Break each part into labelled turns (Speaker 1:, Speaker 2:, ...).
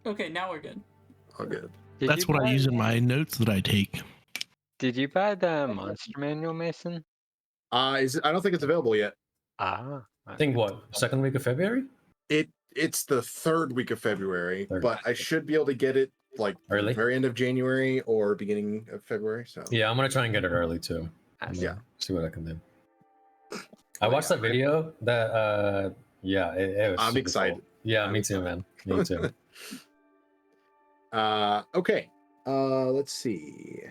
Speaker 1: Okay, now we're good.
Speaker 2: All good.
Speaker 3: That's what I use in my notes that I take.
Speaker 4: Did you buy the monster manual, Mason?
Speaker 2: I don't think it's available yet.
Speaker 4: Ah.
Speaker 5: I think what, second week of February?
Speaker 2: It's the 3rd week of February,
Speaker 5: Third.
Speaker 2: but I should be able to get it like
Speaker 5: Early?
Speaker 2: very end of January or beginning of February. So
Speaker 5: Yeah, I'm gonna try and get it early too.
Speaker 2: Yeah.
Speaker 5: See what I can do. I watched that video. That it was.
Speaker 2: I'm
Speaker 5: super
Speaker 2: excited.
Speaker 5: cool. Yeah,
Speaker 2: I'm
Speaker 5: me too, man. Me too.
Speaker 2: Okay. Let's see.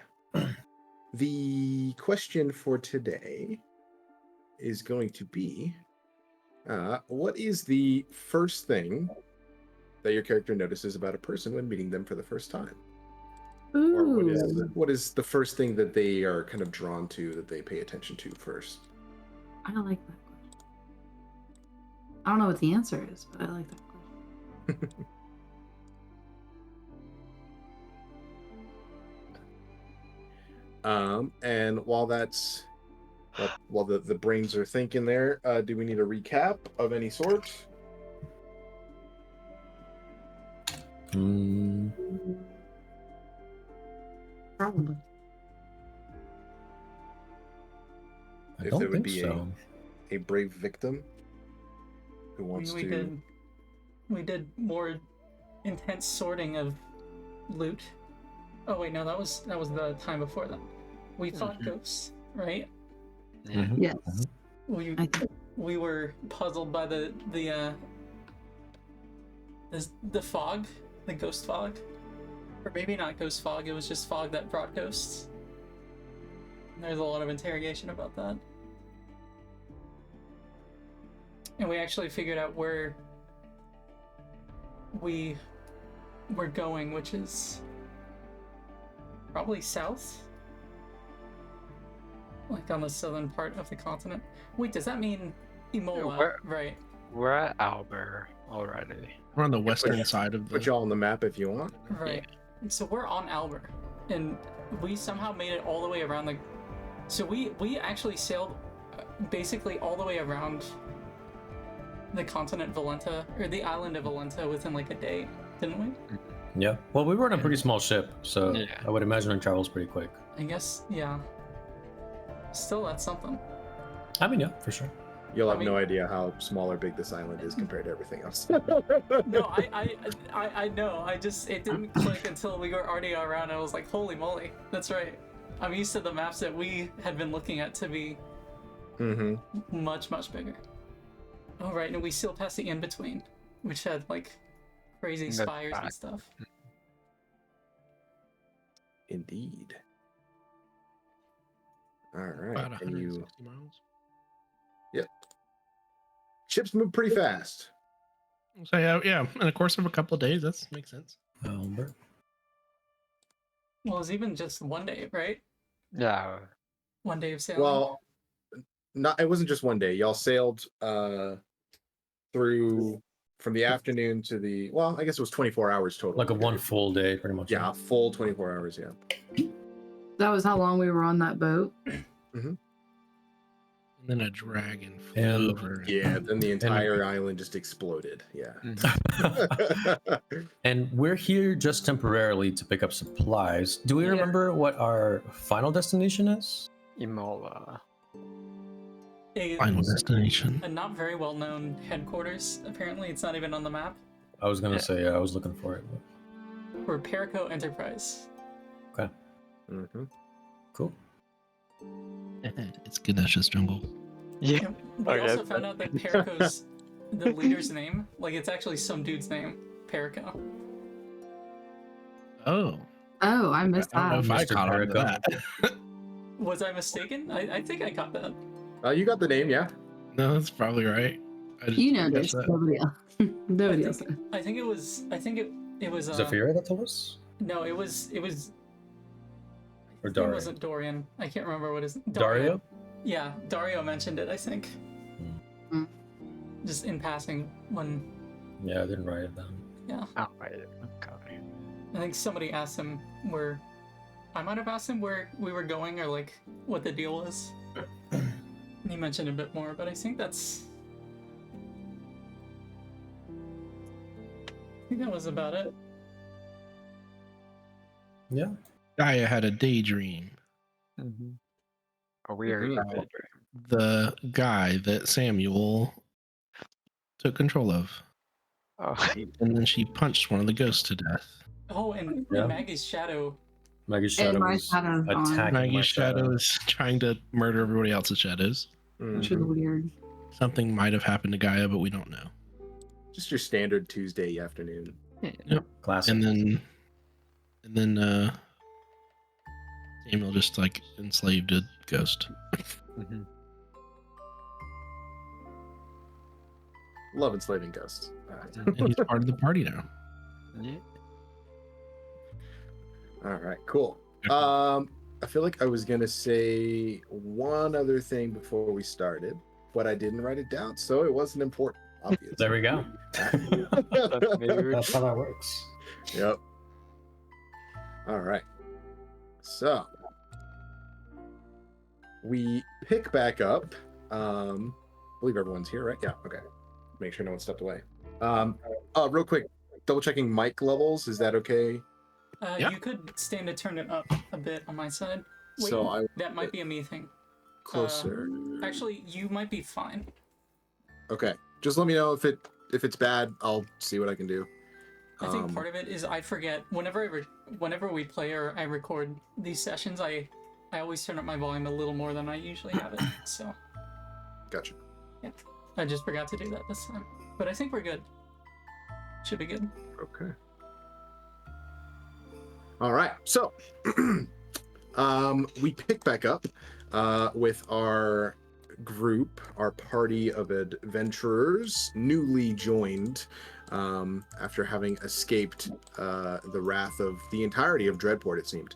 Speaker 2: The question for today is going to be, what is the first thing that your character notices about a person when meeting them for the first time?
Speaker 6: Ooh.
Speaker 2: Or what is the first thing that they are kind of drawn to, that they pay attention to first?
Speaker 6: I like that question. I don't know what the answer is, but I like that question.
Speaker 2: And while the brains are thinking there, do we need a recap of any sort?
Speaker 6: Probably.
Speaker 5: I
Speaker 2: If
Speaker 5: don't
Speaker 2: there would
Speaker 5: think
Speaker 2: be
Speaker 5: so.
Speaker 2: a brave victim who wants to...
Speaker 1: We did more intense sorting of loot. Oh wait, no, that was the time before that. We fought ghosts, right?
Speaker 4: Yeah.
Speaker 6: Yes.
Speaker 1: We were puzzled by the fog, the ghost fog, or maybe not ghost fog. It was just fog that brought ghosts. And there's a lot of interrogation about that, and we actually figured out where we were going, which is probably south. Like on the southern part of the continent. Wait, does that mean Imola? Right.
Speaker 4: We're at Alber already.
Speaker 3: We're on the western side of the...
Speaker 2: Put y'all on the map if you want.
Speaker 1: Right. Yeah. So we're on Alber, and we somehow made it all the way around the... So we actually sailed basically all the way around the continent Valenta, or the island of Valenta, within like a day, didn't we?
Speaker 5: Yeah. Well, we were on a pretty small ship, so
Speaker 4: Yeah.
Speaker 5: I would imagine it travels pretty quick.
Speaker 1: I guess, yeah. Still, that's something.
Speaker 5: I mean, yeah, for sure.
Speaker 2: You'll have no idea how small or big this island is compared to everything else.
Speaker 1: No, I know. It didn't click until we were already around. I was like, holy moly, that's right. I'm used to the maps that we had been looking at to be much, much bigger. Oh, right, and we still passed the in-between, which had, like, crazy spires and stuff.
Speaker 2: Indeed. All right.
Speaker 3: About
Speaker 2: And
Speaker 3: 160 miles.
Speaker 2: Yep. Ships move pretty fast.
Speaker 3: So yeah, in the course of a couple of days, that makes sense.
Speaker 5: Alber.
Speaker 1: Well, it was even just one day, right?
Speaker 4: Yeah.
Speaker 1: 1 day of sailing.
Speaker 2: Well, it wasn't just one day. Y'all sailed through from the afternoon to the, well, I guess it was 24 hours total.
Speaker 5: Like a one full day, pretty much.
Speaker 2: Yeah, full 24 hours, yeah.
Speaker 6: That was how long we were on that boat.
Speaker 2: Mm-hmm.
Speaker 3: And then a dragon flew
Speaker 5: And-
Speaker 3: over.
Speaker 2: Yeah, then the entire island just exploded. Yeah.
Speaker 5: And we're here just temporarily to pick up supplies. Do we remember what our final destination is?
Speaker 4: Imola.
Speaker 3: Final destination.
Speaker 1: A not very well known headquarters. Apparently, it's not even on the map.
Speaker 5: I was gonna say I was looking for it.
Speaker 1: For Perico Enterprise.
Speaker 5: Okay.
Speaker 2: Mm-hmm.
Speaker 5: Cool.
Speaker 3: It's Ganesh's jungle.
Speaker 4: Yeah.
Speaker 1: We also found out that Perico's the leader's name. Like, it's actually some dude's name. Perico.
Speaker 3: Oh.
Speaker 6: Oh, I missed
Speaker 3: I don't know
Speaker 6: that.
Speaker 3: if I caught on to that.
Speaker 1: Was I mistaken? I think I got that.
Speaker 2: You got the name, yeah.
Speaker 3: No, that's probably right.
Speaker 6: You know this. Nobody else. Nobody else.
Speaker 1: I think it was.
Speaker 5: Zafira that told us?
Speaker 1: No, it was.
Speaker 5: Or
Speaker 1: It
Speaker 5: Dario?
Speaker 1: wasn't Dorian. I can't remember what his.
Speaker 5: Dario?
Speaker 1: Yeah, Dario mentioned it, I think.
Speaker 6: Hmm.
Speaker 1: Just in passing when.
Speaker 5: Yeah, I didn't write it down.
Speaker 1: Yeah.
Speaker 4: Oh, wait. Okay.
Speaker 1: I think somebody asked him where. I might have asked him where we were going or like what the deal was. And he mentioned a bit more, but I think that's. I think that was about it.
Speaker 5: Yeah.
Speaker 3: Gaia had a daydream.
Speaker 4: A weird
Speaker 2: Mhm.
Speaker 4: daydream.
Speaker 3: The guy that Samuel took control of.
Speaker 4: Oh,
Speaker 3: And then she punched one of the ghosts to death.
Speaker 1: Oh, and
Speaker 5: Yeah.
Speaker 1: Maggie's shadow.
Speaker 5: Maggie's
Speaker 6: And
Speaker 5: shadow
Speaker 6: my
Speaker 5: was
Speaker 6: shadow's gone.
Speaker 5: attacking my
Speaker 3: Maggie's shadow
Speaker 5: shadow.
Speaker 3: is trying to murder everybody else's shadows.
Speaker 6: Which is
Speaker 2: Mhm.
Speaker 6: weird.
Speaker 3: Something might have happened to Gaia, but we don't know.
Speaker 2: Just your standard Tuesday afternoon.
Speaker 5: Classic.
Speaker 3: And then Samuel just like enslaved a ghost.
Speaker 2: Love enslaving ghosts.
Speaker 3: And he's part of the party now.
Speaker 4: Yeah.
Speaker 2: All right, cool. I feel like I was gonna say one other thing before we started, but I didn't write it down, so it wasn't important. Obviously.
Speaker 5: There we go.
Speaker 4: Maybe
Speaker 5: That's how that works.
Speaker 2: Yep. All right. So we pick back up. I believe everyone's here, right? Yeah. Okay. Make sure no one stepped away. Real quick, double checking mic levels. Is that okay?
Speaker 3: Yeah.
Speaker 1: You could stand to turn it up a bit on my side. Wait,
Speaker 2: So
Speaker 1: that might be a me thing.
Speaker 2: closer.
Speaker 1: Actually, you might be fine.
Speaker 2: Okay. Just let me know if it's bad. I'll see what I can do.
Speaker 1: I think part of it is I forget whenever we play or I record these sessions, I always turn up my volume a little more than I usually have it. So
Speaker 2: Gotcha.
Speaker 1: yeah, I just forgot to do that this time. But I think we're good. Should be good.
Speaker 2: Okay. All right. So we pick back up with our group, our party of adventurers, newly joined after having escaped the wrath of the entirety of Dreadport, it seemed.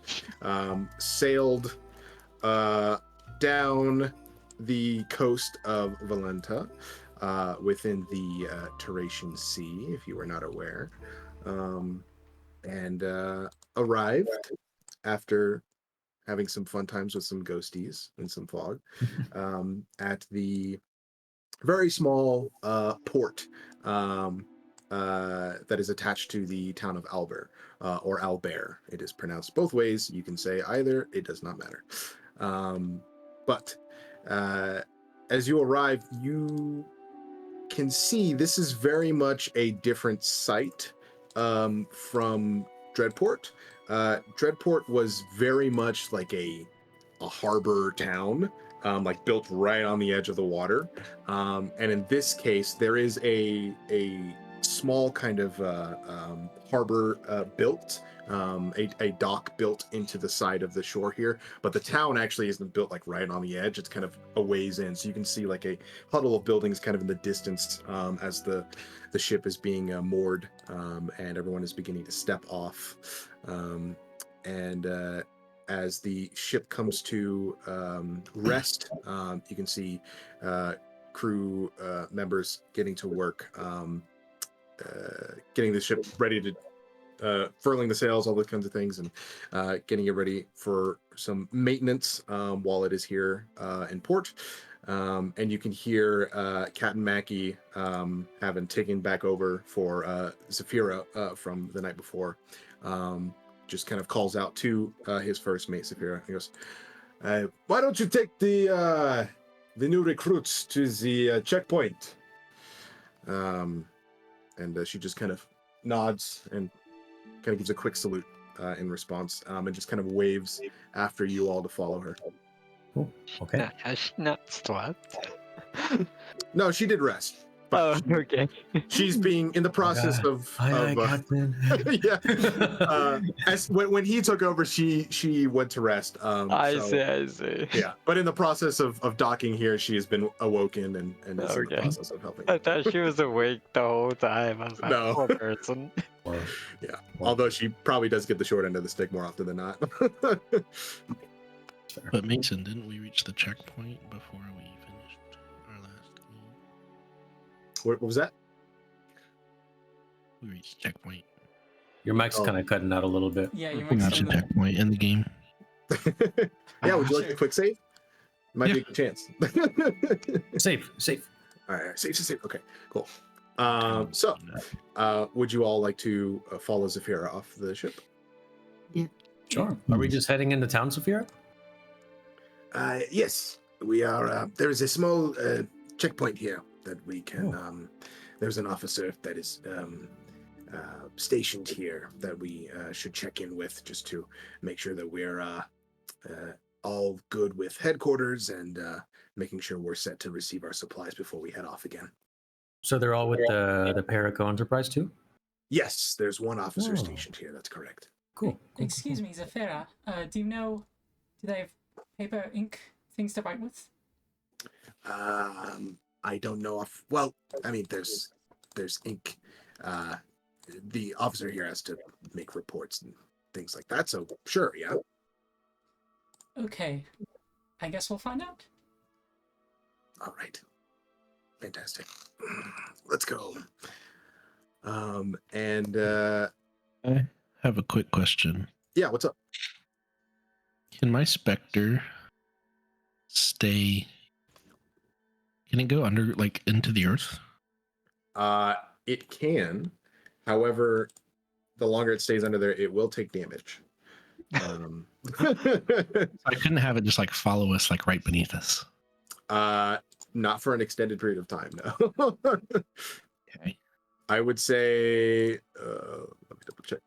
Speaker 2: Sailed down the coast of Valenta within the Terraecis Sea, if you were not aware. And arrived after having some fun times with some ghosties and some fog at the very small port that is attached to the town of Alber, or Alber. It is pronounced both ways. You can say either. It does not matter. But as you arrive, you can see this is very much a different site from Dreadport. Dreadport was very much like a harbor town, like built right on the edge of the water. And in this case, there is a small kind of harbor built, a dock built into the side of the shore here. But the town actually isn't built like right on the edge. It's kind of a ways in. So you can see like a huddle of buildings kind of in the distance as the ship is being moored and everyone is beginning to step off. As the ship comes to rest, you can see crew members getting to work, getting the ship ready to furling the sails, all those kinds of things, and getting it ready for some maintenance while it is here in port. And you can hear Captain Mackey, having taken back over for Zafira from the night before, just kind of calls out to his first mate, Zafira. He goes, "Why don't you take the new recruits to the checkpoint?" And she just kind of nods and kind of gives a quick salute in response, and just kind of waves after you all to follow her.
Speaker 5: Cool. Okay.
Speaker 4: Has she not slept?
Speaker 2: No, she did rest. But
Speaker 4: Oh, okay.
Speaker 2: she's being in the process of
Speaker 5: Captain.
Speaker 2: yeah. When he took over, she went to rest.
Speaker 4: I see.
Speaker 2: Yeah, but in the process of docking here, she has been awoken and is in the
Speaker 4: Okay.
Speaker 2: process of helping.
Speaker 4: I thought she was awake the whole time. I was like,
Speaker 2: No.
Speaker 4: poor person.
Speaker 2: Yeah, although she probably does get the short end of the stick more often than not.
Speaker 3: But Mason, didn't we reach the checkpoint before we finished our last game?
Speaker 2: What was that?
Speaker 3: We reached checkpoint.
Speaker 5: Your mic's
Speaker 2: Oh.
Speaker 5: kind of cutting out a little bit.
Speaker 1: Yeah, you
Speaker 3: We
Speaker 1: might
Speaker 3: reached
Speaker 1: send
Speaker 3: a
Speaker 1: that.
Speaker 3: checkpoint in the game.
Speaker 2: Yeah, would you like a
Speaker 1: Sure.
Speaker 2: quick save? Might be a good chance.
Speaker 5: Safe.
Speaker 2: All right, safe. Okay, cool. So, would you all like to follow Zafira off the ship?
Speaker 6: Yeah.
Speaker 5: Sure. Are we just heading into town, Sophia?
Speaker 2: Yes, we are. There is a small checkpoint here that we can. There's an officer that is stationed here that we should check in with just to make sure that we're all good with headquarters and making sure we're set to receive our supplies before we head off again.
Speaker 5: So they're all with the Perico Enterprise too?
Speaker 2: Yes, there's one officer stationed here. That's correct.
Speaker 5: Cool.
Speaker 1: Excuse me, Zafira. Do you know? Do they have paper, ink, things to write with?
Speaker 2: I don't know if. Well, I mean, there's ink. The officer here has to make reports and things like that. So sure, yeah.
Speaker 1: Okay. I guess we'll find out.
Speaker 2: All right. Fantastic. Let's go.
Speaker 3: I have a quick question.
Speaker 2: Yeah, what's up?
Speaker 3: Can my specter stay? Can it go under, like, into the earth?
Speaker 2: It can. However, the longer it stays under there, it will take damage.
Speaker 3: I couldn't have it just like follow us, like right beneath us.
Speaker 2: Not for an extended period of time, no.
Speaker 3: Okay.
Speaker 2: I would say, let me double check.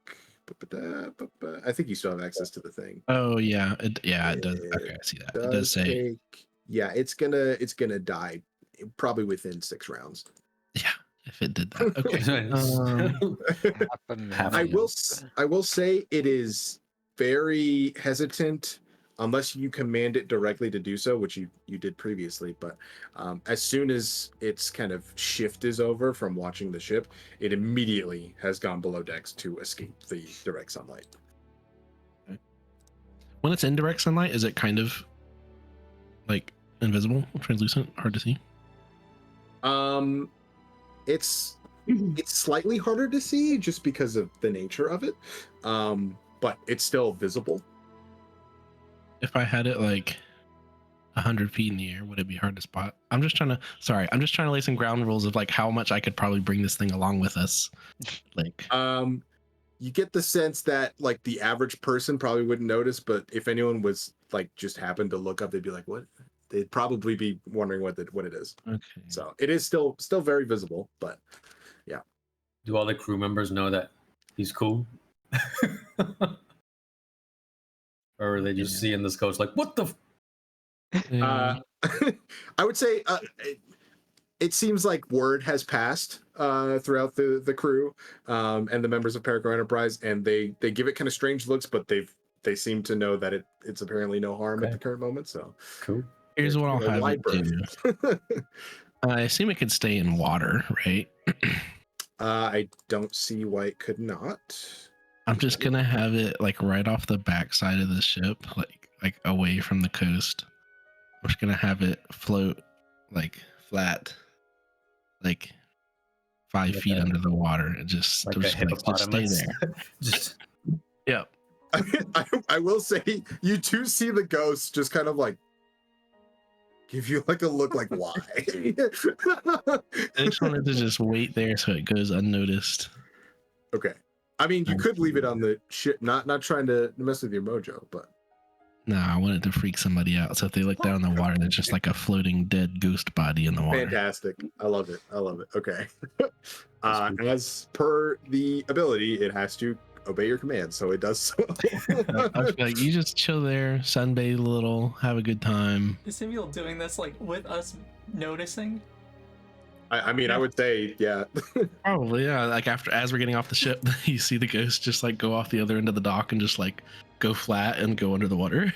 Speaker 2: I think you still have access to the thing.
Speaker 3: Oh yeah, it does. Okay, I see that. It does say.
Speaker 2: It's gonna die probably within 6 rounds.
Speaker 3: Yeah, if it did that. Okay.
Speaker 2: I will say it is very hesitant unless you command it directly to do so, which you did previously. But as soon as its kind of shift is over from watching the ship, it immediately has gone below decks to escape the direct sunlight.
Speaker 3: When it's in direct sunlight, is it kind of like invisible, translucent, hard to see?
Speaker 2: It's slightly harder to see just because of the nature of it, but it's still visible.
Speaker 3: If I had it like 100 feet in the air, would it be hard to spot? I'm just trying to lay some ground rules of like how much I could probably bring this thing along with us. Like,
Speaker 2: you get the sense that like the average person probably wouldn't notice, but if anyone was like just happened to look up, they'd be like, "What?" They'd probably be wondering what it is. Okay. So it is still very visible, but yeah.
Speaker 5: Do all the crew members know that he's cool? Or are they just seeing this coach like, what the?
Speaker 2: I would say it seems like word has passed throughout the crew and the members of Perico Enterprise, and they give it kind of strange looks, but they seem to know that it's apparently no harm at the current moment. So
Speaker 5: cool.
Speaker 3: Here's what I'll have it do. I assume it could stay in water, right?
Speaker 2: I don't see why it could not.
Speaker 3: I'm just gonna have it like right off the backside of the ship, like away from the coast. I'm just gonna have it float like flat, like 5 feet under the water, and just
Speaker 5: like
Speaker 3: just stay there.
Speaker 5: Just
Speaker 3: yeah.
Speaker 2: I will say you do see the ghost just kind of like give you like a look like why.
Speaker 3: I just wanted to just wait there so it goes unnoticed.
Speaker 2: Okay. I mean, you could leave it on the ship, not trying to mess with your mojo, but
Speaker 3: no, I wanted to freak somebody out. So if they look down in the water, there's just like a floating dead ghost body in the water.
Speaker 2: Fantastic. I love it. Okay. As per the ability, it has to obey your command, so it does so.
Speaker 3: I was like, you just chill there, sunbathe a little, have a good time.
Speaker 1: Is Samuel doing this like with us noticing?
Speaker 2: I mean, I would say, yeah.
Speaker 3: Probably, yeah. Like as we're getting off the ship, you see the ghost just like go off the other end of the dock and just like go flat and go under the water.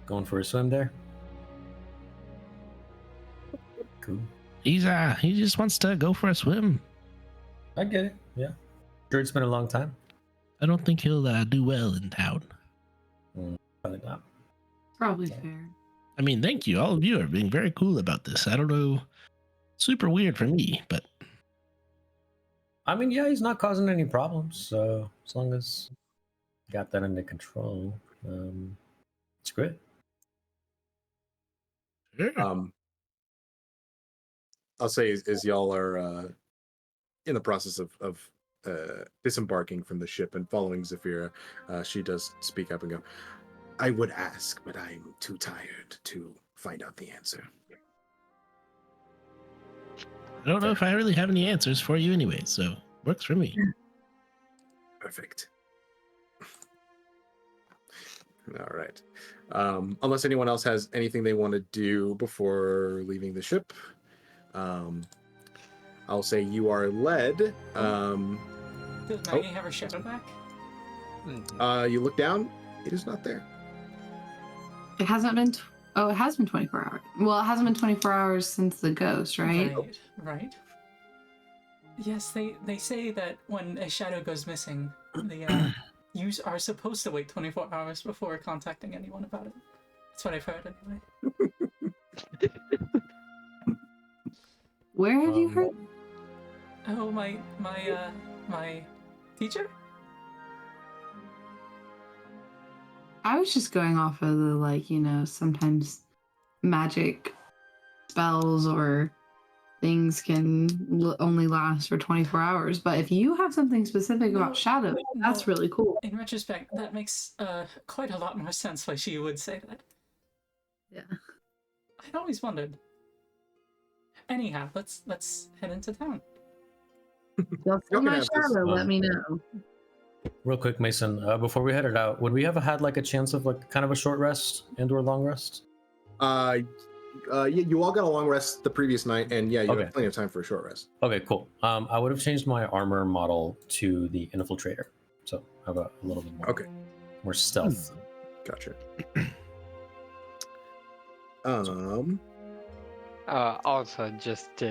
Speaker 5: Going for a swim there. Cool.
Speaker 3: He just wants to go for a swim.
Speaker 5: I get it. Yeah. Sure, it's been a long time.
Speaker 3: I don't think he'll do well in town.
Speaker 5: Probably not.
Speaker 6: Probably fair.
Speaker 3: I mean, thank you. All of you are being very cool about this. I don't know. Super weird for me, but.
Speaker 5: I mean, yeah, he's not causing any problems. So as long as you got that under control, it's great.
Speaker 2: I'll say as y'all are in the process of disembarking from the ship and following Zafira, she does speak up and go, I would ask, but I'm too tired to find out the answer.
Speaker 3: I don't know if I really have any answers for you anyway, so works for me.
Speaker 2: Perfect. All right. Unless anyone else has anything they want to do before leaving the ship, I'll say you are led.
Speaker 1: Does Maggie have her shadow back?
Speaker 2: You look down. It is not there.
Speaker 6: It hasn't been. It has been 24 hours. Well, it hasn't been 24 hours since the ghost, right?
Speaker 1: Right. Yes, they say that when a shadow goes missing, you are supposed to wait 24 hours before contacting anyone about it. That's what I've heard anyway.
Speaker 6: Where have you heard?
Speaker 1: Oh, my teacher?
Speaker 6: I was just going off of the sometimes magic spells or things can only last for 24 hours. But if you have something specific about shadow, that's really cool.
Speaker 1: In retrospect, that makes quite a lot more sense why she would say that.
Speaker 6: Yeah.
Speaker 1: I'd always wondered. Anyhow, let's head into town.
Speaker 6: My shadow, let me know.
Speaker 5: Real quick, Mason, before we headed out, would we have had like a chance of like kind of a short rest and/or long rest?
Speaker 2: Yeah, you all got a long rest the previous night, and yeah, you
Speaker 5: Okay.
Speaker 2: have plenty of time for a short rest.
Speaker 5: Okay, cool. I would have changed my armor model to the infiltrator, so I have a little bit more stealth.
Speaker 2: Gotcha.
Speaker 4: Also, just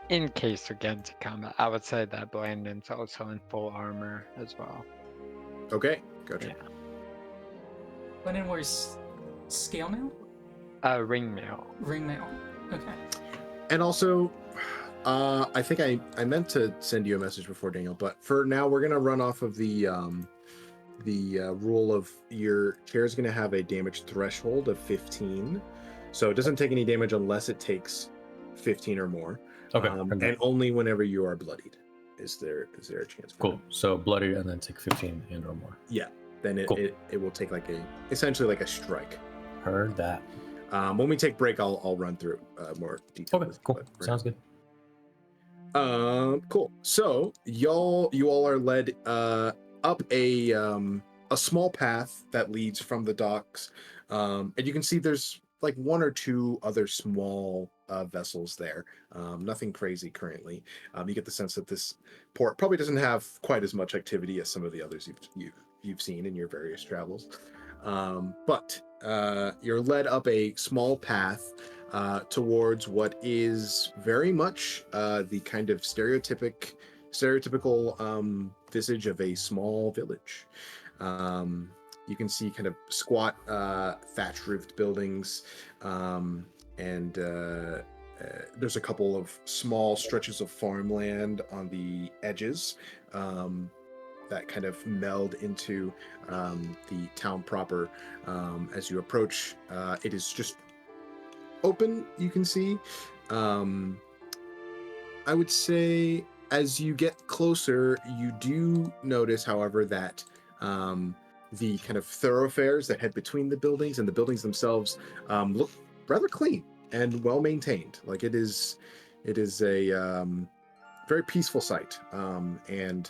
Speaker 4: in case we get into combat, I would say that Blandon's also in full armor as well.
Speaker 2: Okay, gotcha.
Speaker 4: Yeah.
Speaker 1: Brennan wears scale mail?
Speaker 4: Ring mail.
Speaker 1: Ring mail. Okay.
Speaker 2: And also, I think I meant to send you a message before, Daniel, but for now we're gonna run off of the rule of your chair is gonna have a damage threshold of 15, so it doesn't take any damage unless it takes 15 or more.
Speaker 5: Okay,
Speaker 2: and only whenever you are bloodied is there a chance. For
Speaker 5: cool.
Speaker 2: that.
Speaker 5: So bloody and then take 15 and or more.
Speaker 2: Yeah. Then it will take like essentially like a strike.
Speaker 5: Heard that.
Speaker 2: When we take break, I'll run through more detail.
Speaker 5: Okay, cool. Sounds good.
Speaker 2: Cool. So you all are led up a small path that leads from the docks, and you can see there's like one or two other small vessels there. Nothing crazy currently. You get the sense that this port probably doesn't have quite as much activity as some of the others you've seen in your various travels. But you're led up a small path towards what is very much the kind of stereotypical visage of a small village. You can see kind of squat thatch-roofed buildings, and there's a couple of small stretches of farmland on the edges that kind of meld into the town proper. As you approach, it is just open, you can see. I would say as you get closer, you do notice, however, that the kind of thoroughfares that head between the buildings and the buildings themselves look rather clean and well maintained. Like it is a very peaceful sight, and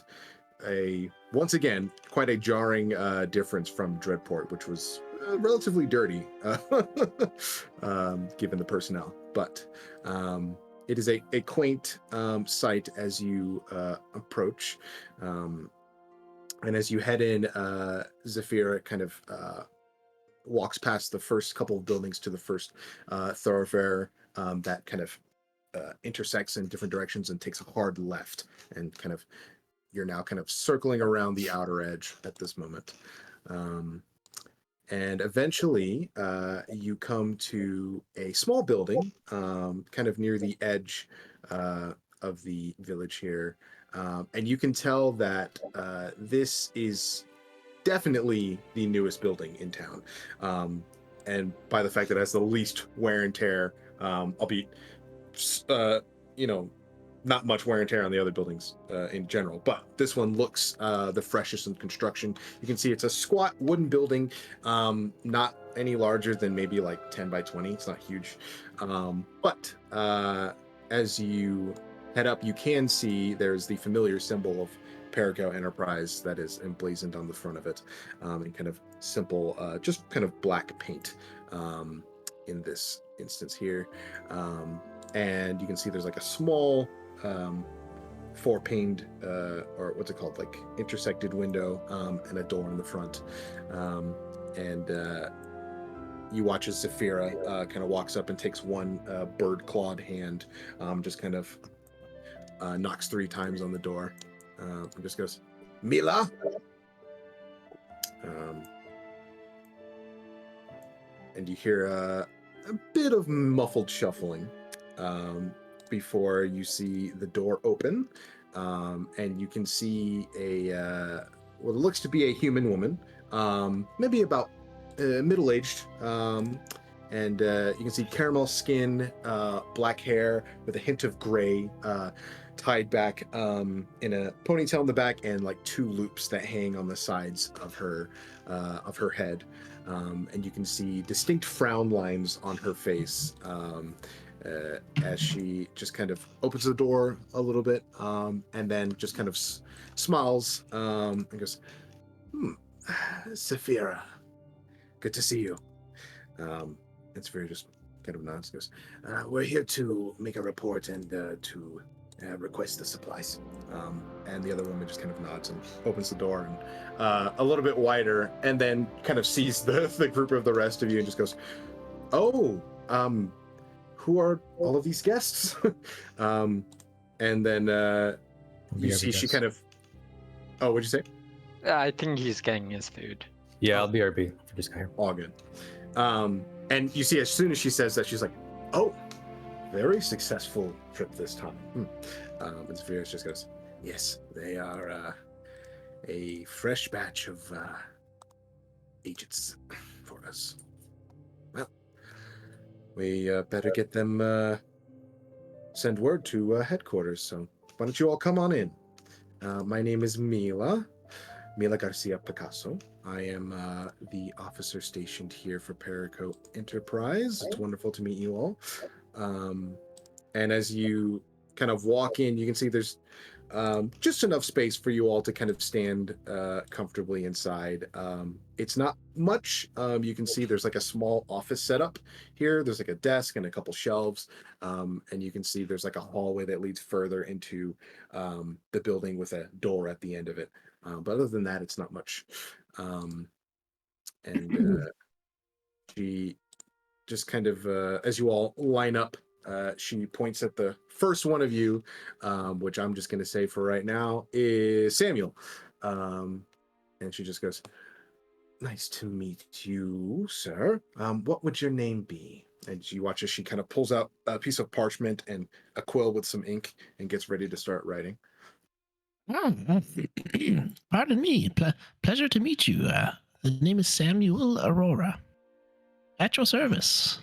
Speaker 2: once again quite a jarring difference from Dreadport, which was relatively dirty given the personnel, but it is a quaint sight as you approach. And as you head in, Zafira kind of walks past the first couple of buildings to the first thoroughfare that kind of intersects in different directions and takes a hard left, and you're now kind of circling around the outer edge at this moment. And eventually you come to a small building kind of near the edge of the village here. And you can tell that this is definitely the newest building in town. And by the fact that it has the least wear and tear, albeit, not much wear and tear on the other buildings in general, but this one looks the freshest in construction. You can see it's a squat wooden building, not any larger than maybe like 10 by 20. It's not huge. But as you head up, you can see there's the familiar symbol of Paraco Enterprise that is emblazoned on the front of it, in kind of simple, just kind of black paint in this instance here. And you can see there's like a small four-paned, or what's it called, like intersected window, and a door in the front. And you watch as Zafira kind of walks up and takes one bird-clawed hand, just kind of knocks 3 times on the door, and just goes, Mila? And you hear a bit of muffled shuffling before you see the door open, and you can see what looks to be a human woman, maybe about middle-aged, and you can see caramel skin, black hair with a hint of gray, tied back in a ponytail in the back, and like 2 loops that hang on the sides of her head. And you can see distinct frown lines on her face as she just kind of opens the door a little bit, and then just kind of smiles and goes, Zafira, good to see you. And Zafira just kind of nods and goes, we're here to make a report and to request the supplies. And the other woman just kind of nods and opens the door and a little bit wider, and then kind of sees the group of the rest of you and just goes, oh, who are all of these guests? And then you see she kind of, oh, what'd you say?
Speaker 4: I think he's getting his food.
Speaker 5: Yeah, I'll BRB for this guy.
Speaker 2: All good. And you see as soon as she says that, she's like, oh, very successful trip this time. And Zafira just goes, yes, they are a fresh batch of agents for us. Well, we better get them, send word to headquarters, so why don't you all come on in? My name is Mila Garcia Picasso. I am the officer stationed here for Paraco Enterprise. It's wonderful to meet you all. And as you kind of walk in, you can see there's just enough space for you all to kind of stand comfortably inside. It's not much. You can see there's like a small office setup here. There's like a desk and a couple shelves. And you can see there's like a hallway that leads further into the building with a door at the end of it. But other than that, it's not much. And she just kind of, as you all line up, she points at the first one of you, which I'm just going to say for right now is Samuel. And she just goes, nice to meet you, sir. What would your name be? And you watch as she kind of pulls out a piece of parchment and a quill with some ink and gets ready to start writing.
Speaker 3: Pardon me. Pleasure to meet you. The name is Samuel Aurora. At your service.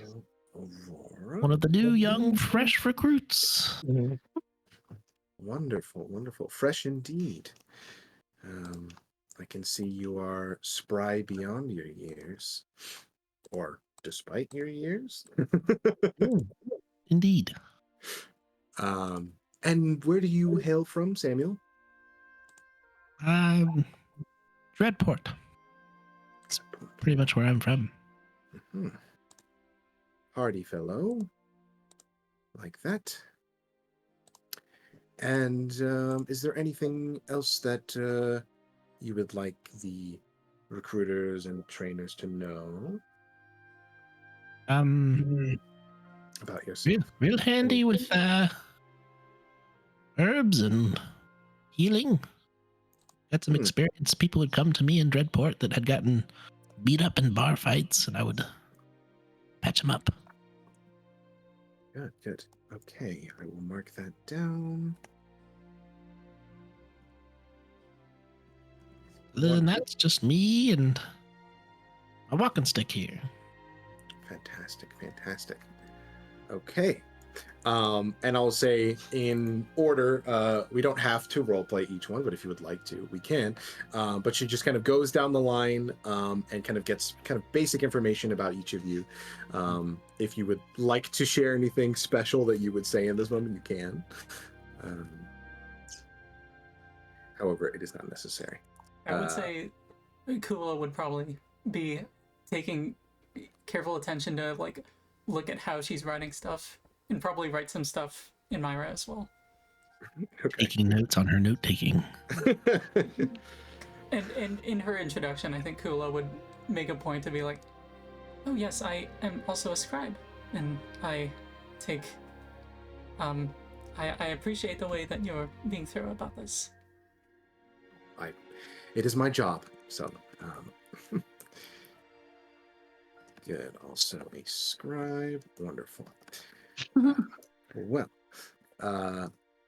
Speaker 2: Aurora?
Speaker 3: One of the new young, fresh recruits.
Speaker 2: Wonderful, wonderful. Fresh indeed. I can see you are spry beyond your years. Or despite your years.
Speaker 3: Indeed.
Speaker 2: And where do you hail from, Samuel?
Speaker 3: Dreadport. That's pretty much where I'm from.
Speaker 2: Mm-hmm. Hardy fellow. Like that. And is there anything else that you would like the recruiters and trainers to know? About yourself?
Speaker 3: Real handy with herbs and healing. Had some experience. People would come to me in Dreadport that had gotten beat up in bar fights, and I would patch them up.
Speaker 2: Good, good. Okay, I will mark that down.
Speaker 3: Then that's just me and a walking stick here.
Speaker 2: Fantastic, fantastic. Okay, And I'll say in order, we don't have to roleplay each one, but if you would like to, we can. But she just kind of goes down the line and kind of gets kind of basic information about each of you. If you would like to share anything special that you would say in this moment, you can. However, it is not necessary.
Speaker 1: I would say Kuuvalo would probably be taking careful attention to like look at how she's writing stuff and probably write some stuff in Myra as well.
Speaker 2: Okay.
Speaker 3: Taking notes on her note taking.
Speaker 1: And in her introduction, I think Kuuvalo would make a point to be like, "Oh yes, I am also a scribe, and I take, I appreciate the way that you're being thorough about this."
Speaker 2: It is my job, so good. Also a scribe, wonderful. Well,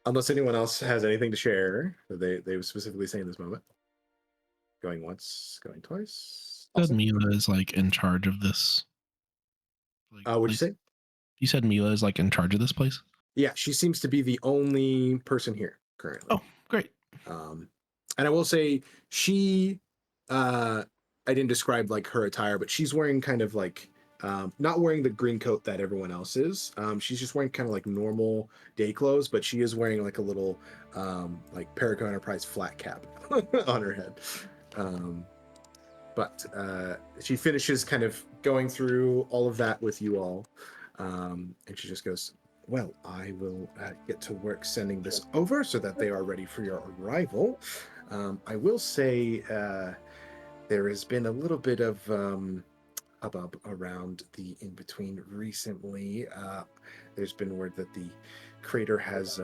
Speaker 2: unless anyone else has anything to share, that they would specifically say in this moment. Going once, going twice.
Speaker 3: Said
Speaker 2: Awesome.
Speaker 3: Mila is like in charge of this.
Speaker 2: What'd you
Speaker 3: place.
Speaker 2: say?
Speaker 3: You said Mila is like in charge of this place?
Speaker 2: Yeah, she seems to be the only person here currently.
Speaker 3: Oh, great.
Speaker 2: And I will say she, I didn't describe like her attire, but she's wearing kind of like, not wearing the green coat that everyone else is. She's just wearing kind of like normal day clothes, but she is wearing like a little like Paragon Enterprise flat cap on her head. But she finishes kind of going through all of that with you all. And she just goes, "Well, I will get to work sending this over so that they are ready for your arrival. I will say there has been a little bit of hubbub around the in-between recently. There's been word that the crater has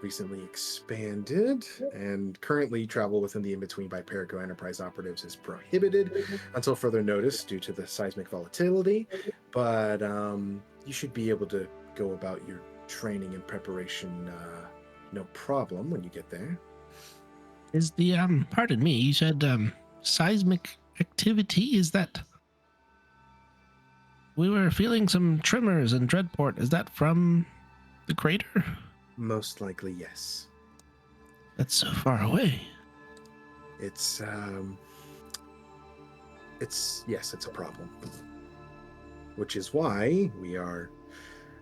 Speaker 2: recently expanded, and currently travel within the in-between by Parago Enterprise operatives is prohibited until further notice due to the seismic volatility. But you should be able to go about your training and preparation no problem when you get there."
Speaker 3: Is the pardon me, you said seismic activity? Is that we were feeling some tremors in Dreadport? Is that from the crater?
Speaker 2: Most likely, yes.
Speaker 3: That's so far away.
Speaker 2: It's yes, it's a problem. Which is why we are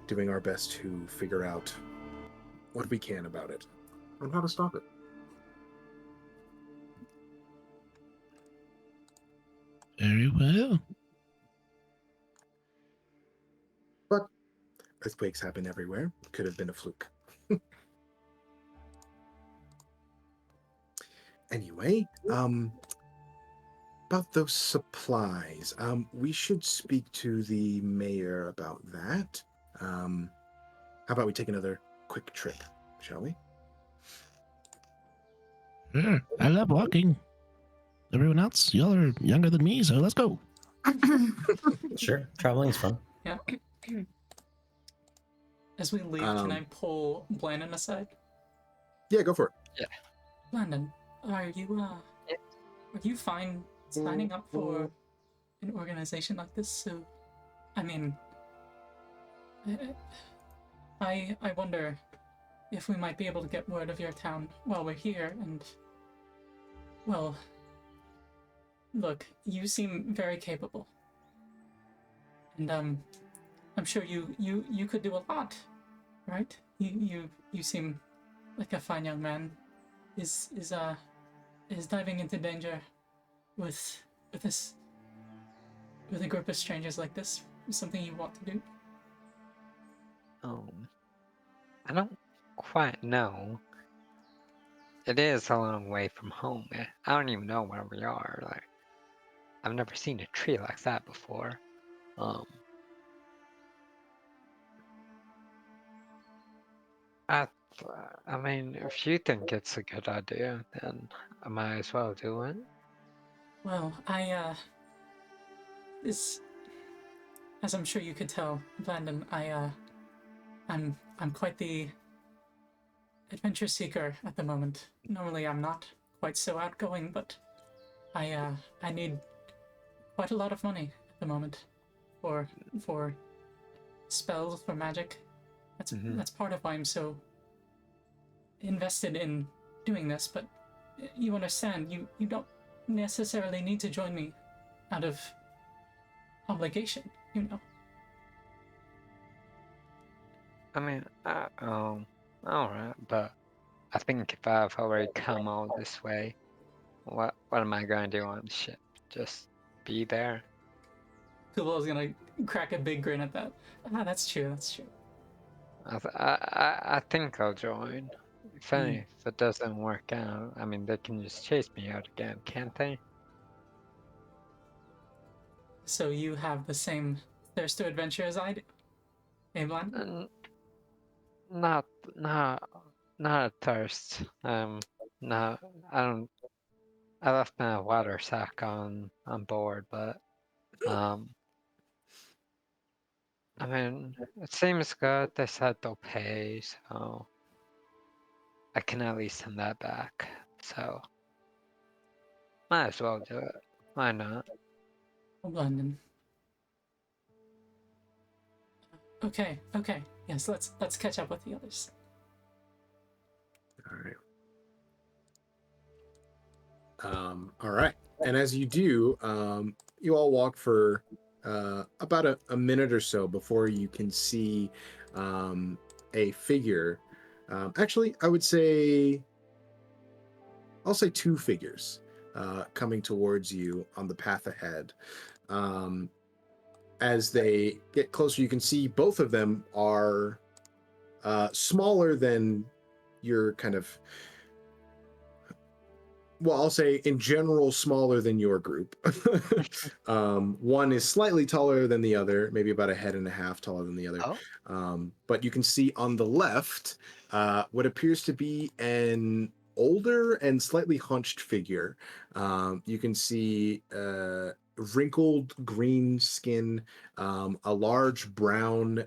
Speaker 2: doing our best to figure out what we can about it and how to stop it.
Speaker 3: Very well.
Speaker 2: But earthquakes happen everywhere. Could have been a fluke. Anyway, about those supplies, we should speak to the mayor about that. How about we take another quick trip, shall we?
Speaker 3: Sure. I love walking. Everyone else, y'all are younger than me, so let's go.
Speaker 5: Sure, traveling is fun.
Speaker 1: Yeah. As we leave, can I pull Blandon aside?
Speaker 2: Yeah, go for it.
Speaker 1: Blandon, are you fine signing up for an organization like this? So, I mean, I wonder if we might be able to get word of your town while we're here. And, well, look, you seem very capable, and I'm sure you could do a lot, right? You seem like a fine young man. Is diving into danger with a group of strangers like this something you want to do?
Speaker 4: I don't quite know. It is a long way from home. I don't even know where we are. Like, I've never seen a tree like that before. I mean, if you think it's a good idea, then I might as well do it.
Speaker 1: Well, as I'm sure you could tell, Blandon, I'm quite the adventure seeker at the moment. Normally I'm not quite so outgoing, but I need quite a lot of money at the moment for spells, for magic, That's part of why I'm so invested in doing this. But you understand, you don't necessarily need to join me out of obligation, you know.
Speaker 4: I mean, alright, but I think if I've already come all this way, what am I gonna do on the ship? Just be there?
Speaker 1: Kuuvalo's gonna crack a big grin at that. That's true, that's true.
Speaker 4: I think I'll join. If it doesn't work out, I mean, they can just chase me out again, can't they?
Speaker 1: So you have the same thirst to adventure as I do, Abelin?
Speaker 4: Not a thirst. No, I don't. I left my water sack on board, but I mean, it seems good. They said they'll pay, so I can at least send that back. So might as well do it. Why not?
Speaker 1: London. Okay. Yes, let's catch up with the others.
Speaker 2: All right. All right. And as you do, you all walk for about a minute or so before you can see a figure. Actually, I'll say two figures coming towards you on the path ahead. As they get closer, you can see both of them are smaller than your kind of, well, I'll say in general smaller than your group. One is slightly taller than the other, maybe about a head and a half taller than the other. But you can see on the left what appears to be an older and slightly hunched figure. You can see wrinkled green skin, a large brown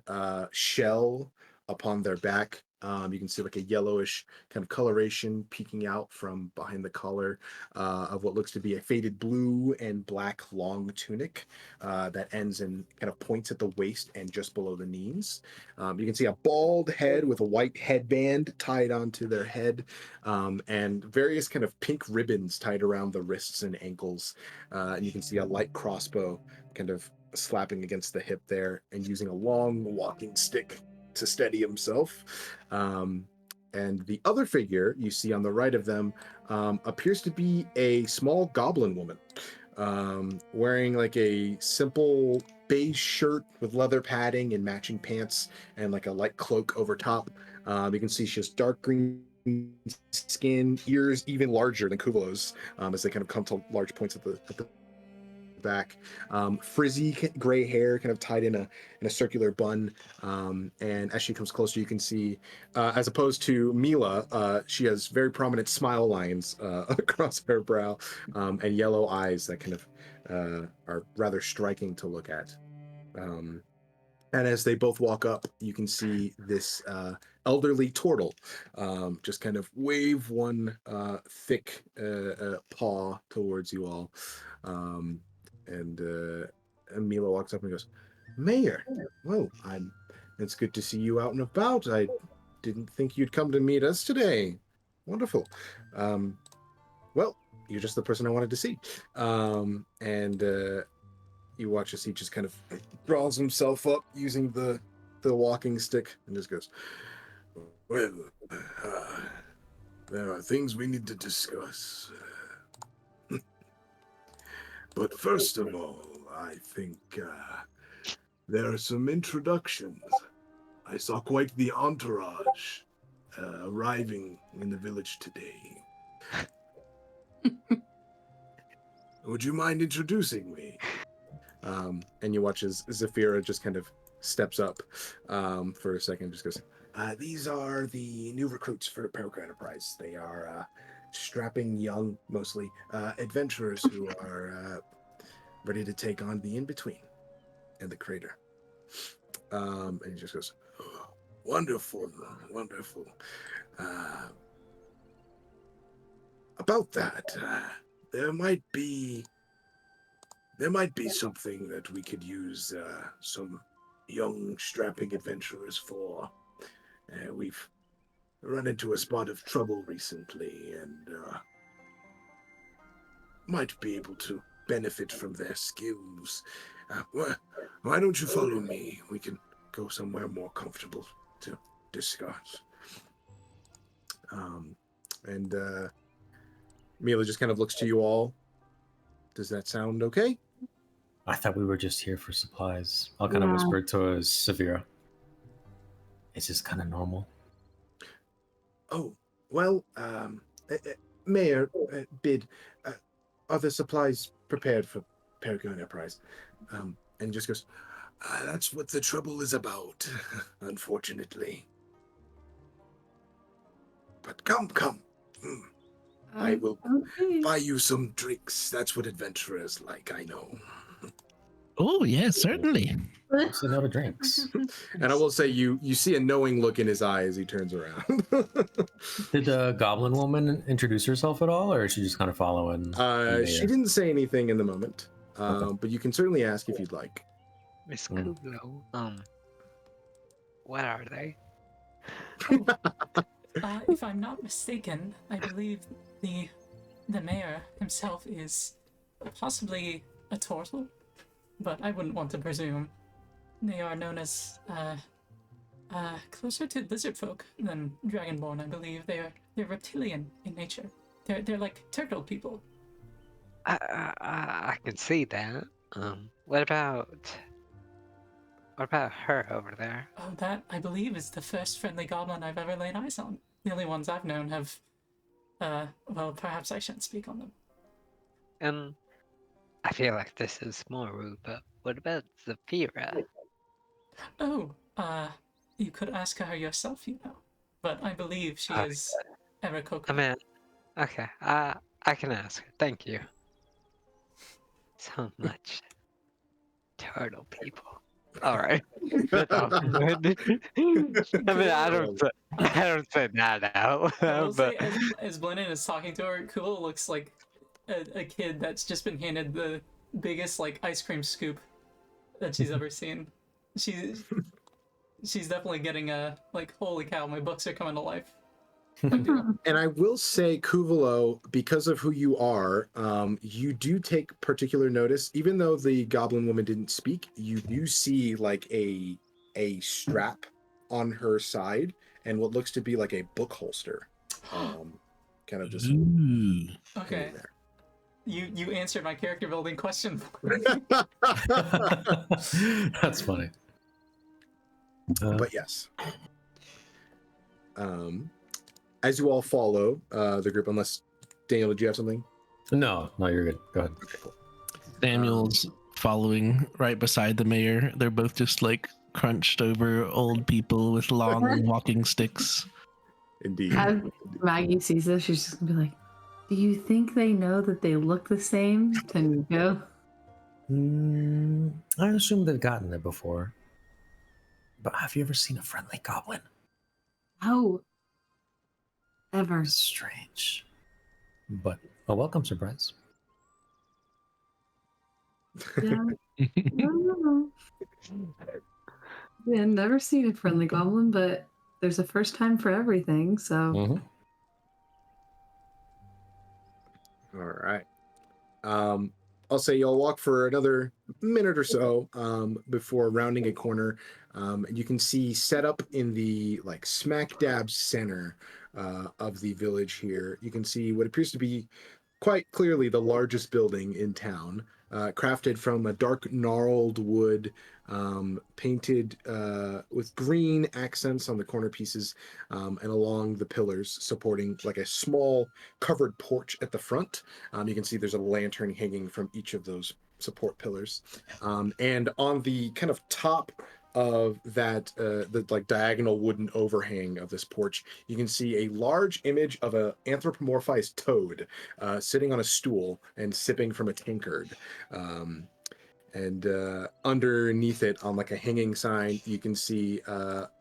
Speaker 2: shell upon their back. You can see like a yellowish kind of coloration peeking out from behind the collar of what looks to be a faded blue and black long tunic that ends in kind of points at the waist and just below the knees. You can see a bald head with a white headband tied onto their head, and various kind of pink ribbons tied around the wrists and ankles. And you can see a light crossbow kind of slapping against the hip there and using a long walking stick to steady himself. And the other figure you see on the right of them appears to be a small goblin woman, wearing like a simple beige shirt with leather padding and matching pants and like a light cloak over top. You can see she has dark green skin, ears even larger than Kuuvalo's, as they kind of come to large points at the back, frizzy gray hair kind of tied in a circular bun, and as she comes closer you can see as opposed to Mila, she has very prominent smile lines across her brow, and yellow eyes that kind of are rather striking to look at. And as they both walk up, you can see this elderly turtle just kind of wave one thick paw towards you all. And Mila walks up and goes, "Mayor, well, it's good to see you out and about. I didn't think you'd come to meet us today. Wonderful. Well, you're just the person I wanted to see." And you watch as he just kind of draws himself up using the walking stick and just goes, "Well, there are things we need to discuss. But first of all, I think there are some introductions. I saw quite the entourage arriving in the village today. Would you mind introducing me?" And you watch as Zafira just kind of steps up for a second and just goes, "These are the new recruits for Paragon Enterprise. They are strapping young, mostly, adventurers who are ready to take on the in-between and the crater." And he just goes, "Oh, wonderful, wonderful. About that, there might be something that we could use some young, strapping adventurers for. We've run into a spot of trouble recently, and might be able to benefit from their skills. Why don't you follow me? We can go somewhere more comfortable to discuss. And Mila just kind of looks to you all. Does that sound okay?
Speaker 5: I thought we were just here for supplies. I'll kind of
Speaker 6: Yeah.
Speaker 5: whisper to Severa. It's just kind of normal.
Speaker 2: Oh, well, Mayor, Bid, are the supplies prepared for Perigo Enterprise? And just goes, that's what the trouble is about, unfortunately. But come. I will
Speaker 6: Okay.
Speaker 2: buy you some drinks. That's what adventurers like, I know.
Speaker 3: Oh, yeah, certainly.
Speaker 5: What's the note of drinks?
Speaker 2: And I will say you see a knowing look in his eye as he turns around.
Speaker 5: Did the goblin woman introduce herself at all, or is she just kind of following?
Speaker 2: She didn't say anything in the moment,
Speaker 5: Okay.
Speaker 2: but you can certainly ask if you'd like.
Speaker 4: Miss Kuuvalo, what are they?
Speaker 1: If I'm not mistaken, I believe the mayor himself is possibly a turtle, but I wouldn't want to presume. They are known as closer to lizard folk than dragonborn, I believe. They're reptilian in nature. They're like turtle people.
Speaker 4: I can see that. What about her over there?
Speaker 1: Oh, that, I believe, is the first friendly goblin I've ever laid eyes on. The only ones I've known have, well, perhaps I shouldn't speak on them.
Speaker 4: And I feel like this is more rude, but what about Zafira?
Speaker 1: Oh, you could ask her yourself, you know. But I believe she
Speaker 4: Okay.
Speaker 1: is ever
Speaker 4: I
Speaker 1: cocoa.
Speaker 4: mean, okay, I can ask her. Thank you. So much turtle people. All right. That's all good. I mean, I don't say that out,
Speaker 1: I will
Speaker 4: but
Speaker 1: say, as Blennon is talking to her, Kuuvalo looks like a kid that's just been handed the biggest, like, ice cream scoop that she's ever seen. She's definitely getting like, holy cow, my books are coming to life. Big deal.
Speaker 2: And I will say, Kuuvalo, because of who you are, you do take particular notice. Even though the goblin woman didn't speak, you do see like a strap on her side and what looks to be like a book holster, kind of just
Speaker 3: Ooh.
Speaker 1: Okay,
Speaker 2: hanging there.
Speaker 1: you answered my character building question.
Speaker 5: That's funny.
Speaker 2: But yes. As you all follow the group, unless Daniel, did you have something?
Speaker 5: No, you're good. Go ahead.
Speaker 2: Okay, cool.
Speaker 3: Samuel's following right beside the mayor. They're both just like crunched over old people with long walking sticks.
Speaker 2: Indeed.
Speaker 6: As Maggie sees this, she's just gonna be like, "Do you think they know that they look the same to Nico?"
Speaker 5: I assume they've gotten it before. But have you ever seen a friendly goblin?
Speaker 6: Oh, ever.
Speaker 5: Strange. But a welcome surprise.
Speaker 6: Yeah. No. Yeah, never seen a friendly goblin, but there's a first time for everything, so.
Speaker 5: Mm-hmm.
Speaker 2: All right. I'll say you'll walk for another minute or so before rounding a corner. And you can see set up in the like smack dab center of the village here, you can see what appears to be quite clearly the largest building in town, crafted from a dark gnarled wood, painted with green accents on the corner pieces and along the pillars, supporting like a small covered porch at the front. You can see there's a lantern hanging from each of those support pillars, and on the kind of top of that the like diagonal wooden overhang of this porch, you can see a large image of a anthropomorphized toad sitting on a stool and sipping from a tankard. And underneath it, on like a hanging sign, you can see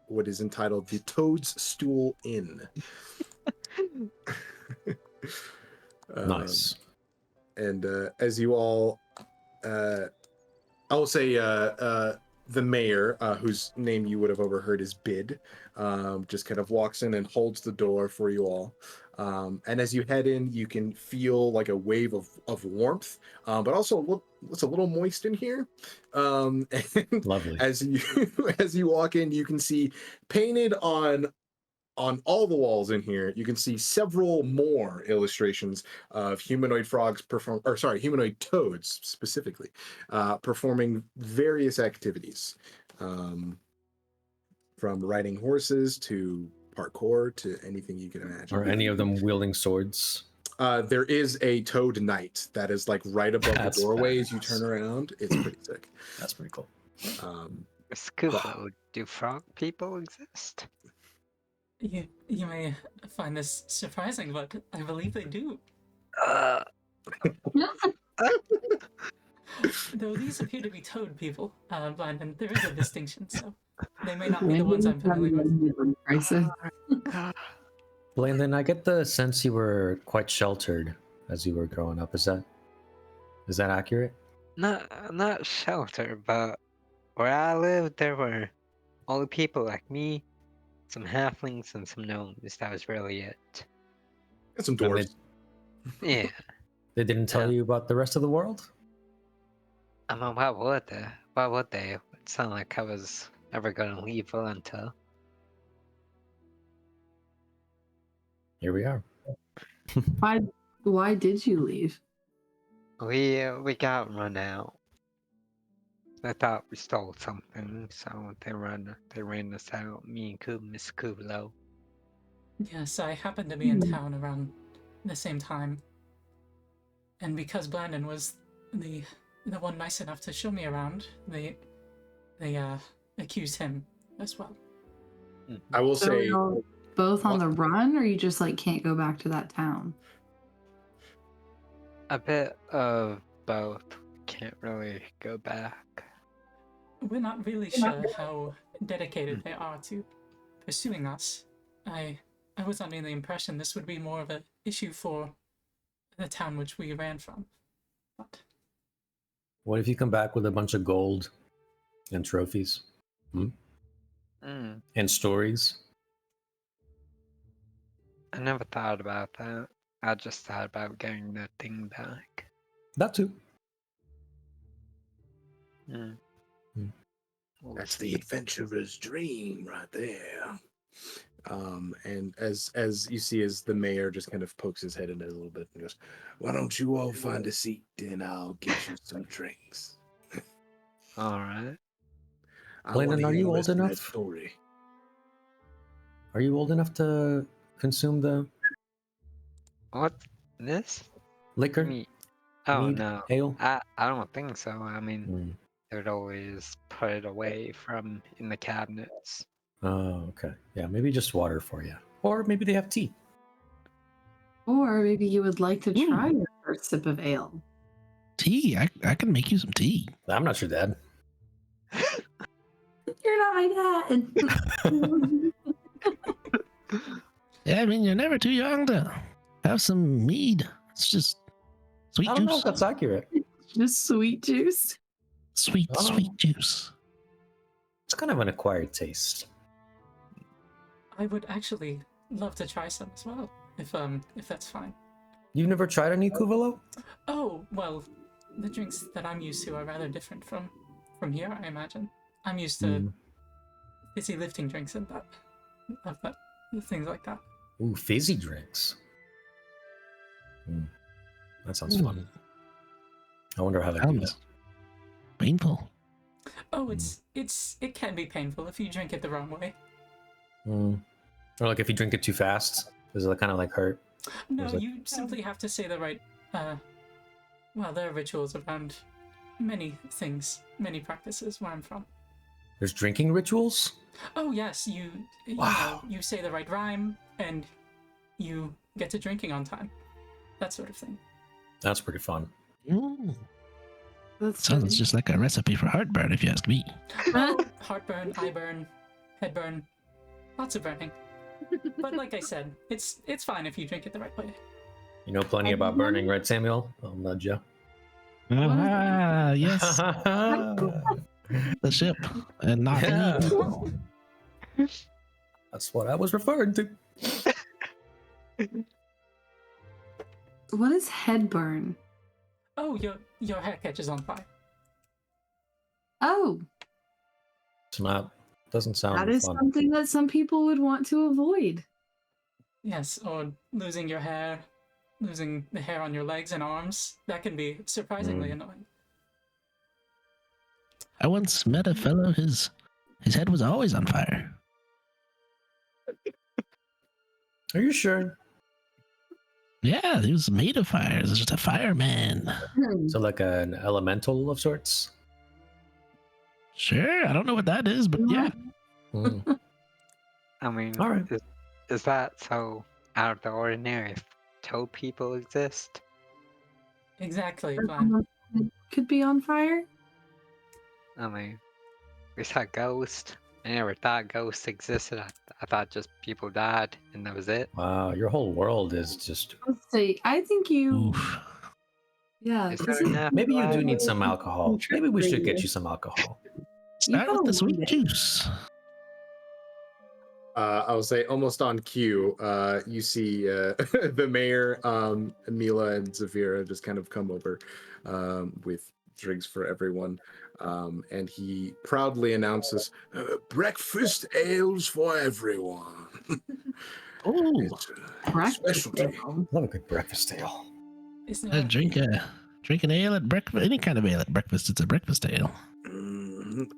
Speaker 2: what is entitled the Toad's Stool Inn.
Speaker 5: Nice.
Speaker 2: And as you all, I will say, the mayor, whose name you would have overheard is Bid, just kind of walks in and holds the door for you all. And as you head in, you can feel like a wave of warmth, but also it's a little moist in here. And
Speaker 5: Lovely.
Speaker 2: as you walk in, you can see painted on all the walls in here, you can see several more illustrations of humanoid frogs humanoid toads specifically, performing various activities, from riding horses to parkour to anything you can imagine.
Speaker 5: Are any of them wielding swords?
Speaker 2: There is a toad knight that is like right above the
Speaker 5: That's
Speaker 2: doorway as you
Speaker 5: badass.
Speaker 2: turn around. It's pretty sick.
Speaker 5: That's pretty cool.
Speaker 4: Kuuvalo, do frog people exist?
Speaker 1: You may find this surprising, but I believe they do. Though these appear to be toad people, Blandon, there is a distinction, so they may not be the ones I'm familiar with.
Speaker 6: Crisis.
Speaker 5: Landon, I get the sense you were quite sheltered as you were growing up. Is that accurate?
Speaker 4: Not shelter, but where I lived, there were only people like me, some halflings, and some gnomes. That was really it.
Speaker 2: And some
Speaker 5: And
Speaker 2: dwarves.
Speaker 4: Yeah.
Speaker 5: They didn't tell you about the rest of the world?
Speaker 4: I mean, why would they? Why would they? It's not like I was ever gonna leave until.
Speaker 5: Here we are.
Speaker 6: Why did you leave?
Speaker 4: We got run out. They thought we stole something, so they ran us out. Me and Miss Kuuvalo.
Speaker 1: Yes, I happened to be in town around the same time. And because Blandon was the one nice enough to show me around, they accused him as well.
Speaker 2: I will
Speaker 6: So
Speaker 2: say,
Speaker 6: you're both on the run, or you just like can't go back to that town?
Speaker 4: A bit of both. Can't really go back.
Speaker 1: We're not really sure how dedicated they are to pursuing us. I was under the impression this would be more of an issue for the town which we ran from. But
Speaker 5: What if you come back with a bunch of gold and trophies? And stories?
Speaker 4: I never thought about that. I just thought about getting that thing back.
Speaker 5: That too.
Speaker 2: that's the adventurer's dream right there. And as you see, as the mayor just kind of pokes his head in it a little bit and goes, "Why don't you all find a seat and I'll get you some drinks."
Speaker 4: All right.
Speaker 2: I
Speaker 5: Landon,
Speaker 2: wanna
Speaker 5: are
Speaker 2: hear
Speaker 5: you
Speaker 2: the
Speaker 5: old
Speaker 2: rest of that
Speaker 5: enough?
Speaker 2: Story.
Speaker 5: Are you old enough to consume the
Speaker 4: What? This?
Speaker 5: liquor?
Speaker 4: Me? Oh
Speaker 5: Mead?
Speaker 4: no.
Speaker 5: Ale?
Speaker 4: I don't think so. I mean,
Speaker 5: Mm.
Speaker 4: they would always put it away from in the cabinets.
Speaker 5: Oh, okay. Yeah, maybe just water for you. Or maybe they have tea.
Speaker 6: Or maybe you would like to try your first sip of ale.
Speaker 3: Tea. I can make you some tea.
Speaker 5: I'm not your dad.
Speaker 6: You're not my dad.
Speaker 3: Yeah, I mean, you're never too young to have some mead. It's just sweet
Speaker 5: I don't know
Speaker 3: juice.
Speaker 5: if that's accurate.
Speaker 6: Just sweet juice.
Speaker 3: Sweet,
Speaker 5: Oh.
Speaker 3: sweet juice.
Speaker 5: It's kind of an acquired taste.
Speaker 1: I would actually love to try some as well, if that's fine.
Speaker 5: You've never tried any Kuuvalo?
Speaker 1: Oh, well, the drinks that I'm used to are rather different from here, I imagine. I'm used to fizzy lifting drinks and things like that.
Speaker 5: Ooh, fizzy drinks. That sounds fun. I wonder how that
Speaker 3: Sounds
Speaker 5: goes.
Speaker 3: painful.
Speaker 1: Oh, it can be painful if you drink it the wrong way.
Speaker 5: Or like if you drink it too fast, does it kind of like hurt?
Speaker 1: No,
Speaker 5: Is it-
Speaker 1: you simply have to say the right. Well, there are rituals around many things, many practices where I'm from.
Speaker 5: There's drinking rituals?
Speaker 1: Oh yes, you
Speaker 5: Wow.
Speaker 1: know, you say the right rhyme and you get to drinking on time, that sort of thing.
Speaker 5: That's pretty fun.
Speaker 6: That's
Speaker 3: Sounds just like a recipe for heartburn, if you ask me.
Speaker 1: Oh, heartburn, eye burn, head burn, lots of burning. But like I said, it's fine if you drink it the right way.
Speaker 5: You know plenty about burning, right, Samuel? I'll nudge you.
Speaker 3: Ah, yes. the ship and not
Speaker 5: Yeah.
Speaker 3: me.
Speaker 5: That's what I was referring to.
Speaker 6: What is head burn?
Speaker 1: Oh, your hair catches on fire.
Speaker 6: Oh,
Speaker 5: It's not. Doesn't sound
Speaker 6: that is
Speaker 5: fun.
Speaker 6: something that some people would want to avoid.
Speaker 1: Yes, or losing your hair, losing the hair on your legs and arms. That can be surprisingly annoying.
Speaker 3: I once met a fellow. His head was always on fire.
Speaker 5: Are you sure?
Speaker 3: Yeah, he was made of fire. He was just a fireman.
Speaker 5: So like an elemental of sorts?
Speaker 3: Sure, I don't know what that is, but yeah.
Speaker 5: Mm.
Speaker 4: I mean,
Speaker 5: All right.
Speaker 4: is that so out of the ordinary if toad people exist?
Speaker 1: Exactly, Glenn.
Speaker 6: Could be on fire.
Speaker 4: I mean, we saw ghost. I never thought ghosts existed. I thought just people died and that was it.
Speaker 5: Wow, your whole world is just.
Speaker 6: Let's see. I think you.
Speaker 3: Oof.
Speaker 6: Yeah.
Speaker 4: Is
Speaker 6: this
Speaker 4: there
Speaker 6: is
Speaker 4: enough
Speaker 5: Maybe you do
Speaker 4: light?
Speaker 5: need some alcohol. Maybe we should get
Speaker 6: you.
Speaker 5: you some alcohol.
Speaker 3: Start with the sweet juice.
Speaker 2: I'll say almost on cue, you see the mayor, Mila and Zafira just kind of come over with drinks for everyone. And he proudly announces, breakfast ales for everyone.
Speaker 3: Oh,
Speaker 2: It's a
Speaker 6: Breakfast
Speaker 2: specialty.
Speaker 6: ale.
Speaker 5: Love a good breakfast ale.
Speaker 1: Is
Speaker 3: I
Speaker 1: there
Speaker 3: drink an ale at breakfast. Any kind of ale at breakfast. It's a breakfast ale.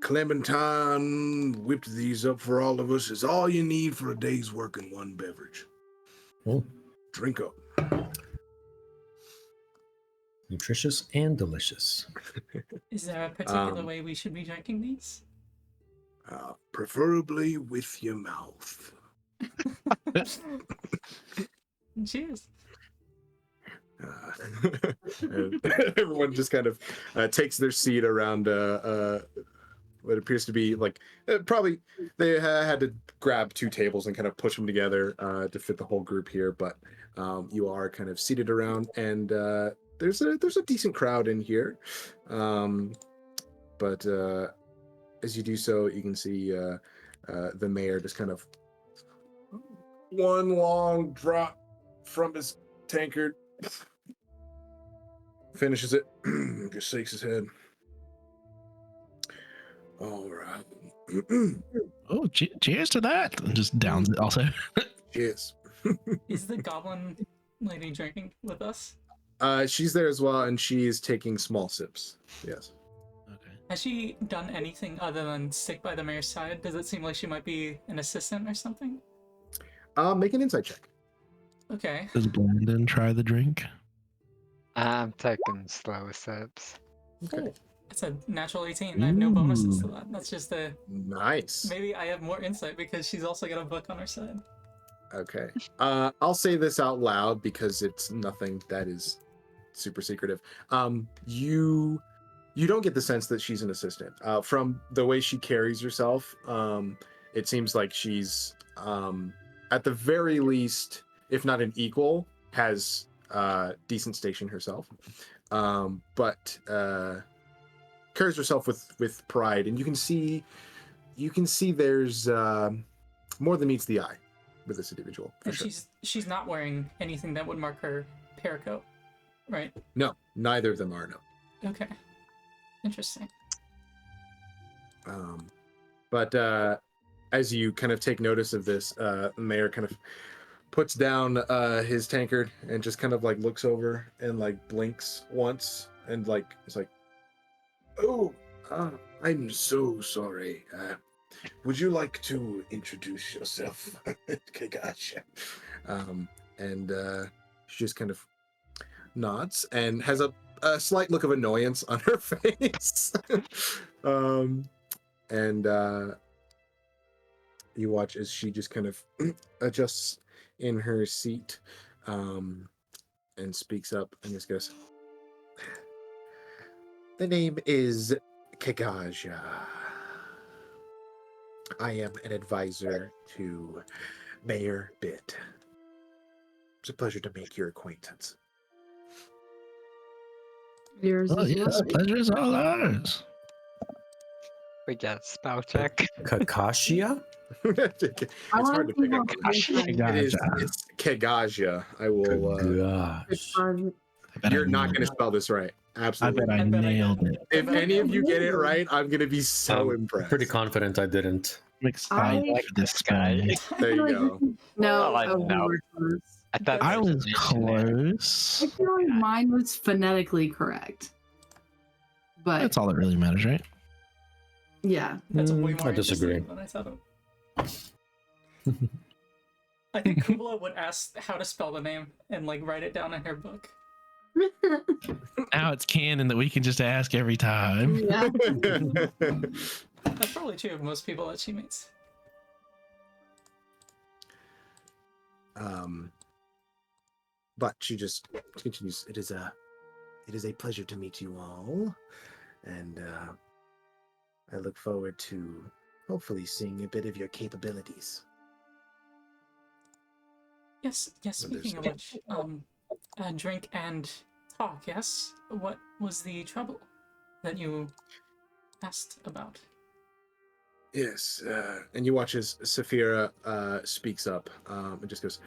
Speaker 2: Clementine whipped these up for all of us. It's all you need for a day's work in one beverage.
Speaker 5: Mm.
Speaker 2: Drink up.
Speaker 5: Nutritious and delicious.
Speaker 1: is there a particular way we should be drinking these?
Speaker 2: Preferably with your mouth.
Speaker 1: Cheers.
Speaker 2: And everyone just kind of takes their seat around what appears to be like probably they had to grab two tables and kind of push them together to fit the whole group here, but you are kind of seated around, and there's a decent crowd in here, but as you do so, you can see the mayor just kind of one long drop from his tankard, finishes it, just shakes his head. All right.
Speaker 3: Oh, cheers to that! And just downs it also.
Speaker 2: Cheers.
Speaker 1: Is the goblin lady drinking with us?
Speaker 2: She's there as well, and she is taking small sips. Yes.
Speaker 3: Okay.
Speaker 1: Has she done anything other than stick by the mayor's side? Does it seem like she might be an assistant or something?
Speaker 2: Make an insight check.
Speaker 1: Okay.
Speaker 3: Does Brandon try the drink?
Speaker 4: I'm taking slow sips.
Speaker 2: Okay.
Speaker 1: It's a natural 18. I have no bonuses to
Speaker 3: Ooh.
Speaker 1: that. That's just a...
Speaker 2: Nice.
Speaker 1: Maybe I have more insight because she's also got a book on her side.
Speaker 2: Okay. I'll say this out loud because it's nothing that is super secretive. You don't get the sense that she's an assistant. From the way she carries herself, it seems like she's at the very least, if not an equal, has decent station herself. But carries herself with pride, and you can see there's more than meets the eye with this individual, for
Speaker 1: And
Speaker 2: sure.
Speaker 1: she's not wearing anything that would mark her paracoat, right?
Speaker 2: No, neither of them are, no.
Speaker 1: Okay. Interesting.
Speaker 2: But as you kind of take notice of this, the mayor kind of puts down his tankard and just kind of like looks over and like blinks once and like it's like, oh, I'm so sorry. Would you like to introduce yourself? Okay, gotcha. And she just kind of nods and has a slight look of annoyance on her face. And you watch as she just kind of adjusts in her seat and speaks up and just goes, the name is Kagaja. I am an advisor to Mayor Bit. It's a pleasure to make your acquaintance.
Speaker 6: Yours
Speaker 3: Oh
Speaker 6: as
Speaker 3: yes,
Speaker 6: well.
Speaker 3: pleasure is all ours.
Speaker 4: We get spell check.
Speaker 5: Kakashia?
Speaker 2: It's
Speaker 6: I
Speaker 2: hard
Speaker 6: want
Speaker 2: to
Speaker 6: to see
Speaker 2: pick
Speaker 6: how
Speaker 2: up on that.
Speaker 6: close I
Speaker 2: It is.
Speaker 3: Gotcha.
Speaker 2: It's Kegaja. I will.
Speaker 5: Gosh.
Speaker 6: am.
Speaker 3: I bet
Speaker 2: You're
Speaker 3: I
Speaker 2: not
Speaker 3: nailed
Speaker 2: going to
Speaker 3: it.
Speaker 2: spell this right.
Speaker 3: I
Speaker 2: Absolutely.
Speaker 3: bet I
Speaker 1: I bet I
Speaker 3: nailed
Speaker 1: got
Speaker 3: it.
Speaker 1: I
Speaker 2: If
Speaker 1: bet I
Speaker 2: any of
Speaker 1: got
Speaker 2: you get it
Speaker 6: Amazing.
Speaker 2: right, I'm going to be so
Speaker 5: I'm
Speaker 2: impressed.
Speaker 5: pretty confident I didn't.
Speaker 3: I'm excited
Speaker 6: I
Speaker 3: for this
Speaker 4: this guy.
Speaker 3: spell.
Speaker 2: There
Speaker 6: feel
Speaker 2: you
Speaker 6: like
Speaker 2: go.
Speaker 6: no,
Speaker 4: Like,
Speaker 6: oh, we
Speaker 4: no.
Speaker 6: were close.
Speaker 4: I thought
Speaker 3: I
Speaker 4: there was
Speaker 3: was
Speaker 4: an issue there.
Speaker 3: close.
Speaker 6: I feel like mine was phonetically correct. But
Speaker 3: That's all that really matters, right?
Speaker 6: yeah.
Speaker 1: That's way more
Speaker 5: I disagree.
Speaker 1: interesting than I thought it. I think Kuuvalo would ask how to spell the name and like write it down in her book.
Speaker 3: Now it's canon that we can just ask every time.
Speaker 6: Yeah.
Speaker 1: That's probably true of most people that she meets.
Speaker 2: But she just continues. It is a pleasure to meet you all, and I look forward to hopefully seeing a bit of your capabilities.
Speaker 1: Yes, speaking of which, drink and talk, yes? What was the trouble that you asked about?
Speaker 2: Yes, and you watch as Saphira speaks up and just goes,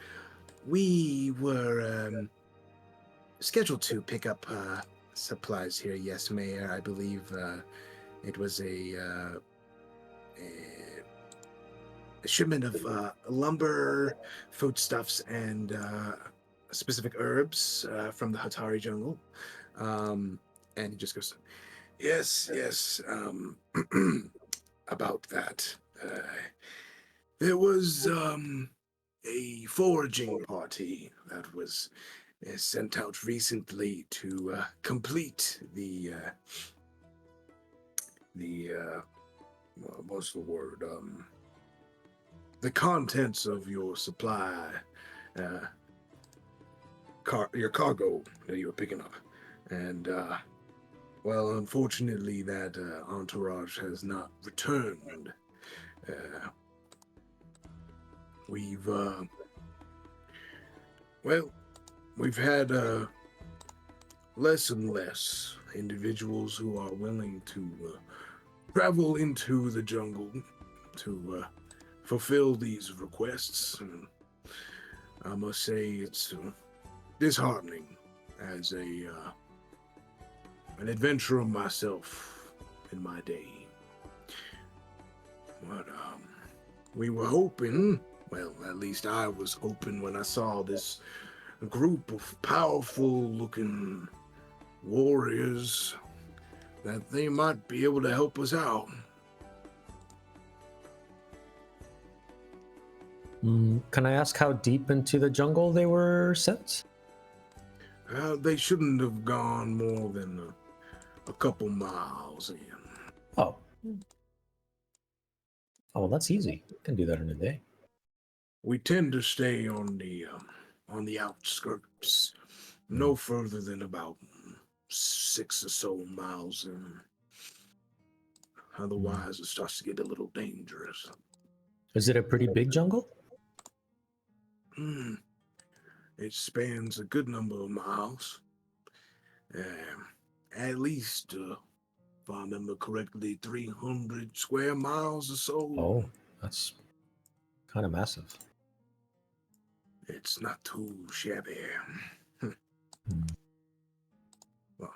Speaker 2: "We were scheduled to pick up supplies here. Yes, Mayor. I believe it was a shipment of lumber, foodstuffs, and specific herbs from the Hatari jungle." And he just goes, "Yes, about that. There was a foraging party that was sent out recently to complete the what's the word? The contents of your supply, your cargo that you were picking up, and well, unfortunately, that entourage has not returned. We've had less and less individuals who are willing to travel into the jungle to fulfill these requests. And I must say it's disheartening as an adventurer myself in my day. But we were hoping, well, at least I was hoping when I saw this group of powerful-looking warriors that they might be able to help us out.
Speaker 5: Can I ask how deep into the jungle they were sent?
Speaker 2: They shouldn't have gone more than a couple miles in.
Speaker 5: Oh. Oh, well, that's easy. Can do that in a day.
Speaker 2: We tend to stay on the outskirts, no further than about 6 or so miles in. Otherwise, it starts to get a little dangerous.
Speaker 5: Is it a pretty big jungle?
Speaker 2: It spans a good number of miles. At least, if I remember correctly, 300 square miles or so.
Speaker 5: Oh, that's kind of massive.
Speaker 2: It's not too shabby. Well,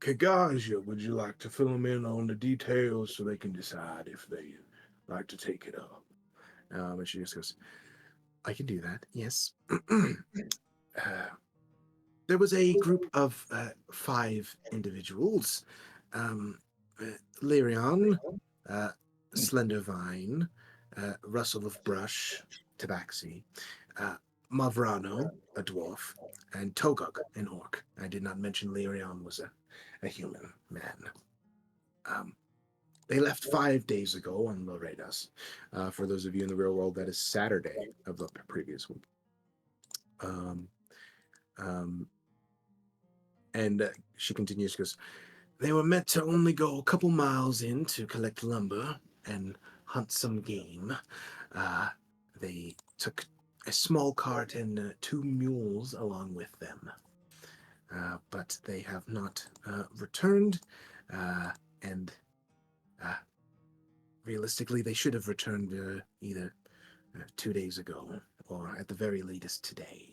Speaker 2: Kagaja, would you like to fill them in on the details so they can decide if they like to take it up? And she just goes, I can do that, yes. There was a group of 5 individuals. Lyrion, Slendervine, Russell of Brush, Tabaxi, Mavrano, a dwarf, and Togug, an orc. I did not mention Lyrion was a human man. They left 5 days ago on Loredas. For those of you in the real world, that is Saturday of the previous week. And she continues, she goes, they were meant to only go a couple miles in to collect lumber and hunt some game. They took a small cart and 2 mules along with them. But they have not returned, and realistically, they should have returned either 2 days ago or at the very latest today.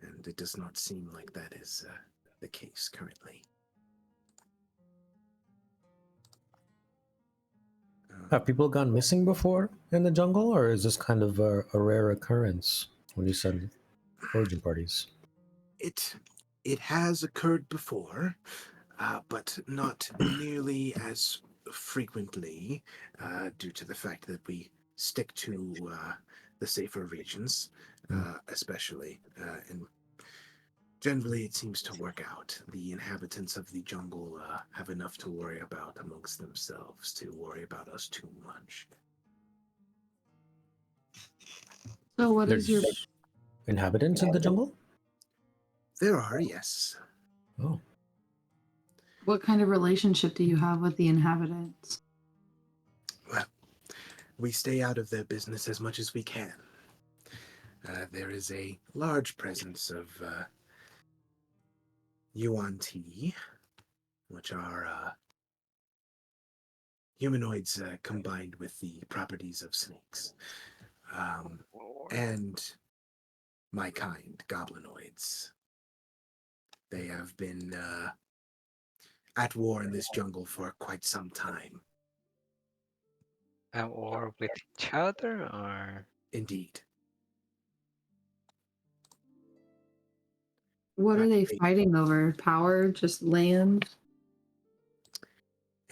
Speaker 2: And it does not seem like that is the case currently.
Speaker 5: Have people gone missing before in the jungle, or is this kind of a rare occurrence when you send origin parties?
Speaker 2: It has occurred before, but not nearly as frequently due to the fact that we stick to the safer regions, especially. And generally, it seems to work out. The inhabitants of the jungle have enough to worry about amongst themselves to worry about us too much.
Speaker 6: So what is your
Speaker 5: There's inhabitants in the jungle?
Speaker 2: There are, yes.
Speaker 5: Oh,
Speaker 6: what kind of relationship do you have with the inhabitants?
Speaker 2: Well, we stay out of their business as much as we can. There is a large presence of yuan tea, which are humanoids combined with the properties of snakes, and my kind, goblinoids. They have been at war in this jungle for quite some time.
Speaker 4: At war with each other, or
Speaker 2: Indeed.
Speaker 6: What are they fighting over? Power, just land,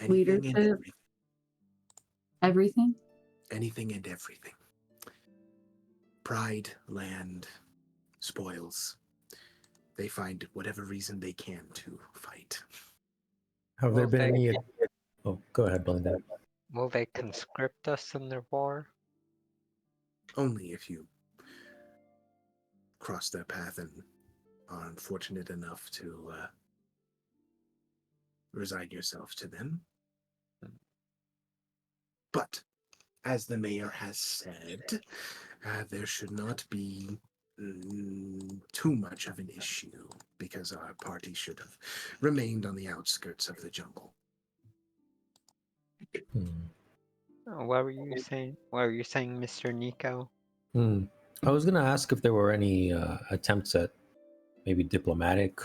Speaker 2: Anything and
Speaker 6: leadership,
Speaker 2: everything.
Speaker 6: everything?
Speaker 2: Anything and everything. Pride, land, spoils. They find whatever reason they can to fight.
Speaker 5: have there
Speaker 4: Will
Speaker 5: been
Speaker 4: they-
Speaker 5: any? Oh, go ahead, Belinda.
Speaker 4: will they conscript us in their war?
Speaker 2: Only if you cross their path and are unfortunate enough to resign yourself to them. But, as the mayor has said, there should not be too much of an issue, because our party should have remained on the outskirts of the jungle.
Speaker 4: What were you saying? What were you saying, Mr. Nico?
Speaker 5: I was going to ask if there were any attempts at maybe diplomatic,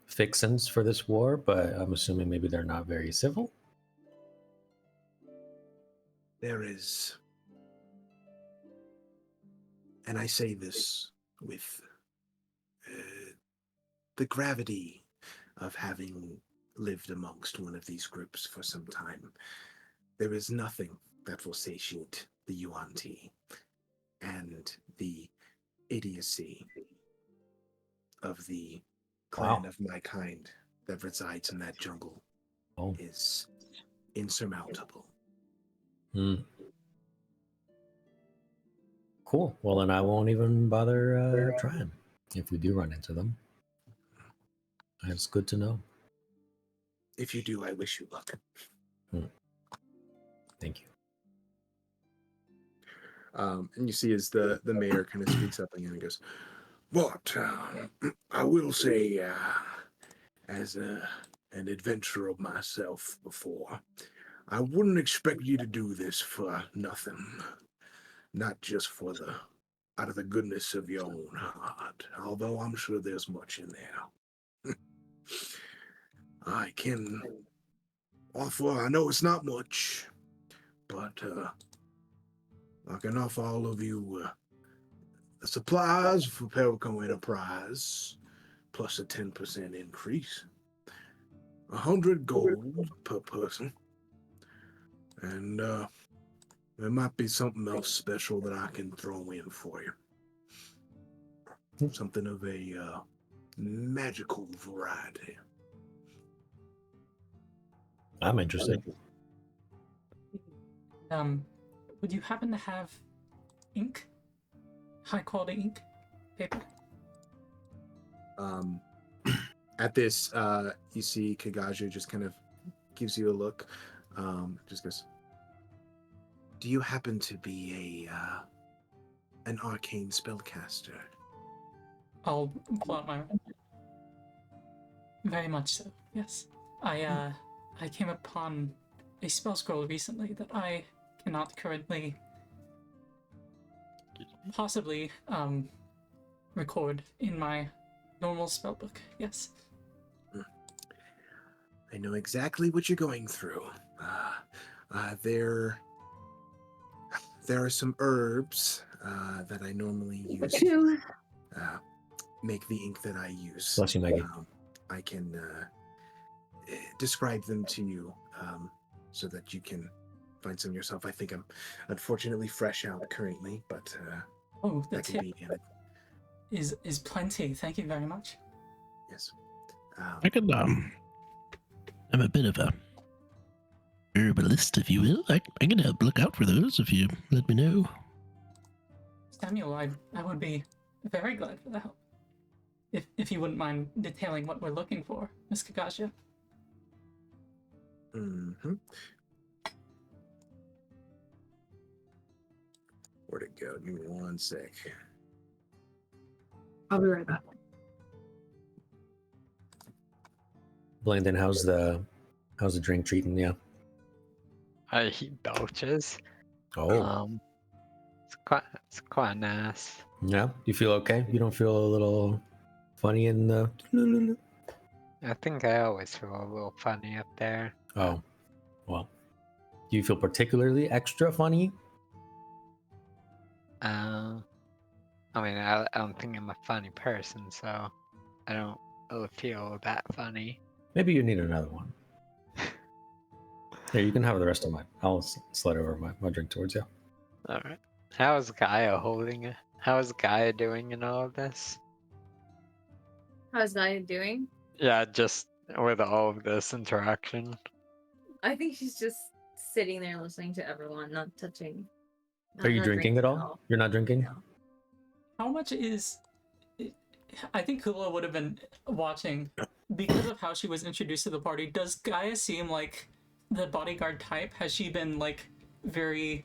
Speaker 5: fixins for this war, but I'm assuming maybe they're not very civil.
Speaker 2: There is, and I say this with the gravity of having lived amongst one of these groups for some time, there is nothing that will satiate the yuan tea and the idiocy of the clan of my kind that resides in that jungle is insurmountable.
Speaker 5: Cool. Well, then I won't even bother trying if we do run into them. That's good to know.
Speaker 2: If you do, I wish you luck.
Speaker 5: Thank you.
Speaker 2: And you see as the mayor kind of speaks up again and goes, but I will say, as an adventurer myself before, I wouldn't expect you to do this for nothing. Not just out of the goodness of your own heart, although I'm sure there's much in there. I can offer, I know it's not much, but I can offer all of you the supplies for Perico Enterprise, plus a 10% increase, 100 gold per person, and there might be something else special that I can throw in for you. Something of a magical variety.
Speaker 5: I'm interested.
Speaker 1: Would you happen to have ink? High quality ink? Paper?
Speaker 2: At this, you see Kagaju just kind of gives you a look, just goes, do you happen to be an arcane spellcaster?
Speaker 1: I'll pull out my... Very much so. Yes. I came upon a spell scroll recently that I cannot currently possibly record in my normal spellbook. Yes.
Speaker 2: I know exactly what you're going through. There are some herbs that I normally use to make the ink that I use.
Speaker 5: Bless you, Maggie.
Speaker 2: I can describe them to you so that you can find some yourself. I think I'm unfortunately fresh out currently, but
Speaker 1: Oh, the
Speaker 2: that can
Speaker 1: tip
Speaker 2: be in it.
Speaker 1: is plenty. Thank you very much.
Speaker 2: Yes.
Speaker 3: I could I'm a bit of a herbalist, if you will. I can help look out for those if you let me know.
Speaker 1: Samuel, I would be very glad for the help. If you wouldn't mind detailing what we're looking for, Miss Kakasha.
Speaker 2: Mm-hmm. Where'd it go? Give me one sec.
Speaker 6: I'll be right back.
Speaker 5: Blandon, how's the drink treating you?
Speaker 4: He belches.
Speaker 5: Oh,
Speaker 4: It's quite nice.
Speaker 5: yeah. You feel okay? You don't feel a little funny in the?
Speaker 4: I think I always feel a little funny up there.
Speaker 5: Oh, well. Do you feel particularly extra funny?
Speaker 4: I mean, I don't think I'm a funny person, so I don't really feel that funny.
Speaker 5: Maybe you need another one. Here, you can have the rest of mine. I'll slide over my drink towards you.
Speaker 4: All right. How is Gaia holding it? How is Gaia doing in all of this?
Speaker 7: How's Gaia doing?
Speaker 4: Yeah, just with all of this interaction.
Speaker 7: I think she's just sitting there listening to everyone, not touching.
Speaker 5: Are you drinking at all? You're not drinking?
Speaker 7: No.
Speaker 1: How much is... I think Kuuvalo would have been watching. Because of how she was introduced to the party, does Gaia seem like the bodyguard type? Has she been, like, very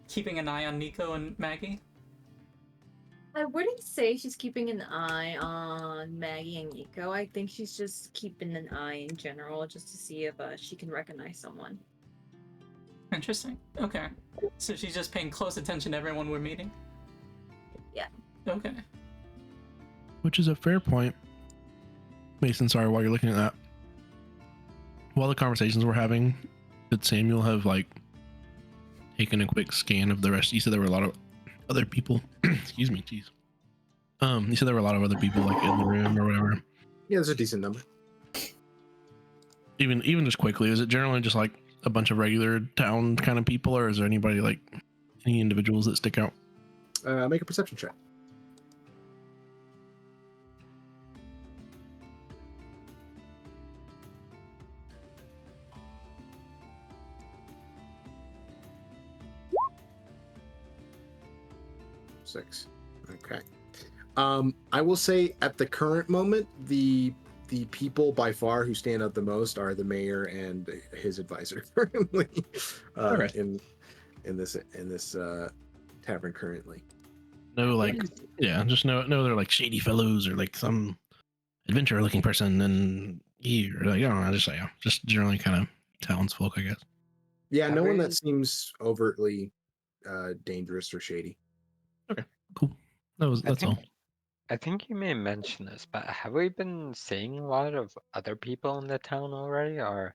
Speaker 1: keeping an eye on Nico and Maggie?
Speaker 7: I wouldn't say she's keeping an eye on Maggie and Nico. I think she's just keeping an eye in general, just to see if she can recognize someone.
Speaker 1: Interesting. Okay. So she's just paying close attention to everyone we're meeting?
Speaker 7: Yeah.
Speaker 1: Okay.
Speaker 3: Which is a fair point. Mason, sorry, while you're looking at that. While the conversations we're having, did Samuel have, like, taken a quick scan of the rest? You said there were a lot of other people. Excuse me, jeez. You said there were a lot of other people, like, in the room or whatever.
Speaker 2: Yeah, there's a decent number.
Speaker 3: Even just quickly, is it generally just, like, a bunch of regular town kind of people, or is there anybody, like, any individuals that stick out?
Speaker 2: Make a perception check. Six. Okay. I will say at the current moment, the people by far who stand out the most are the mayor and his advisor currently in this tavern currently.
Speaker 3: No, like, yeah, just know they're like shady fellows or like some adventurer looking person, and he or like, I don't know, just generally kind of townsfolk, I guess.
Speaker 2: Yeah, no one that seems overtly dangerous or shady.
Speaker 3: Okay, cool. That's all.
Speaker 4: I think you may mention this, but have we been seeing a lot of other people in the town already, or?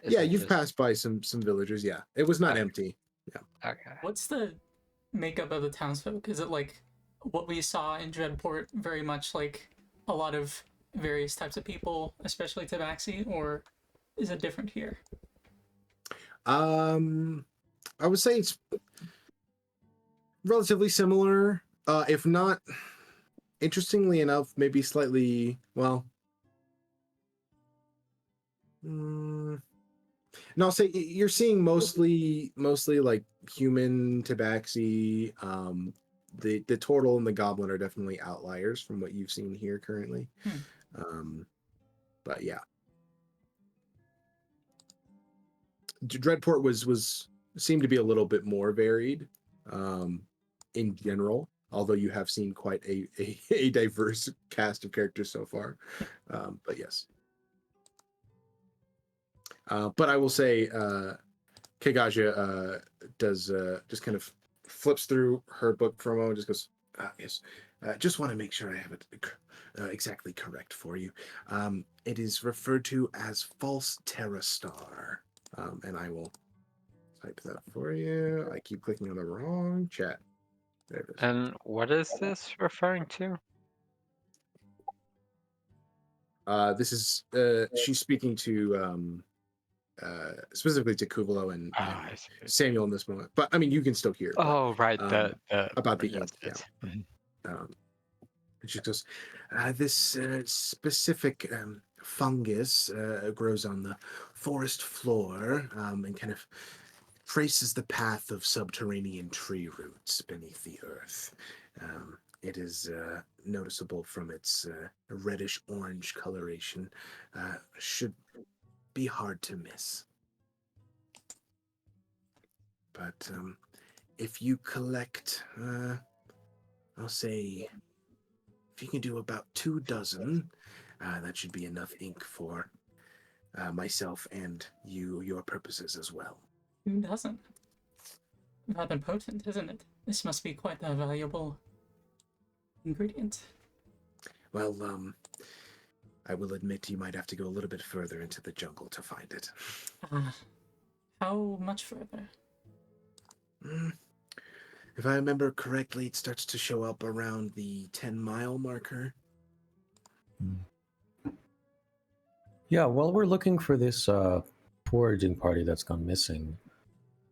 Speaker 2: Yeah, you've passed by some villagers. Yeah, it was not empty. Yeah.
Speaker 4: Okay.
Speaker 1: What's the makeup of the townsfolk? Is it like what we saw in Dreadport, very much like a lot of various types of people, especially Tabaxi, or is it different here?
Speaker 2: I would say it's relatively similar, if not, interestingly enough, maybe slightly, well, no, I'll say you're seeing mostly like human Tabaxi. The turtle and the goblin are definitely outliers from what you've seen here currently. But yeah, Dreadport was seemed to be a little bit more varied in general, although you have seen quite a diverse cast of characters so far. But yes. But I will say, Kegaja does just kind of flips through her book for a moment, just goes, yes, just want to make sure I have it exactly correct for you. It is referred to as false Terra Star. And I will type that for you. I keep clicking on the wrong chat. There it is.
Speaker 4: And what is this referring to?
Speaker 2: This is she's speaking to specifically to Kuuvalo and
Speaker 4: I see.
Speaker 2: Samuel in this moment. But I mean, you can still hear it.
Speaker 4: Oh, right.
Speaker 2: the about the
Speaker 4: yes,
Speaker 2: ink.
Speaker 4: yes.
Speaker 2: Yeah. And she goes, this specific fungus grows on the forest floor and kind of traces the path of subterranean tree roots beneath the earth. It is noticeable from its reddish-orange coloration. Should be hard to miss. But if you collect, I'll say, if you can do about 2 dozen, that should be enough ink for myself and your purposes as well.
Speaker 1: 2 dozen? Rather potent, isn't it? This must be quite a valuable ingredient.
Speaker 2: Well, I will admit you might have to go a little bit further into the jungle to find it.
Speaker 1: How much further?
Speaker 2: If I remember correctly, it starts to show up around the 10-mile marker.
Speaker 5: Yeah, well, we're looking for this foraging party that's gone missing.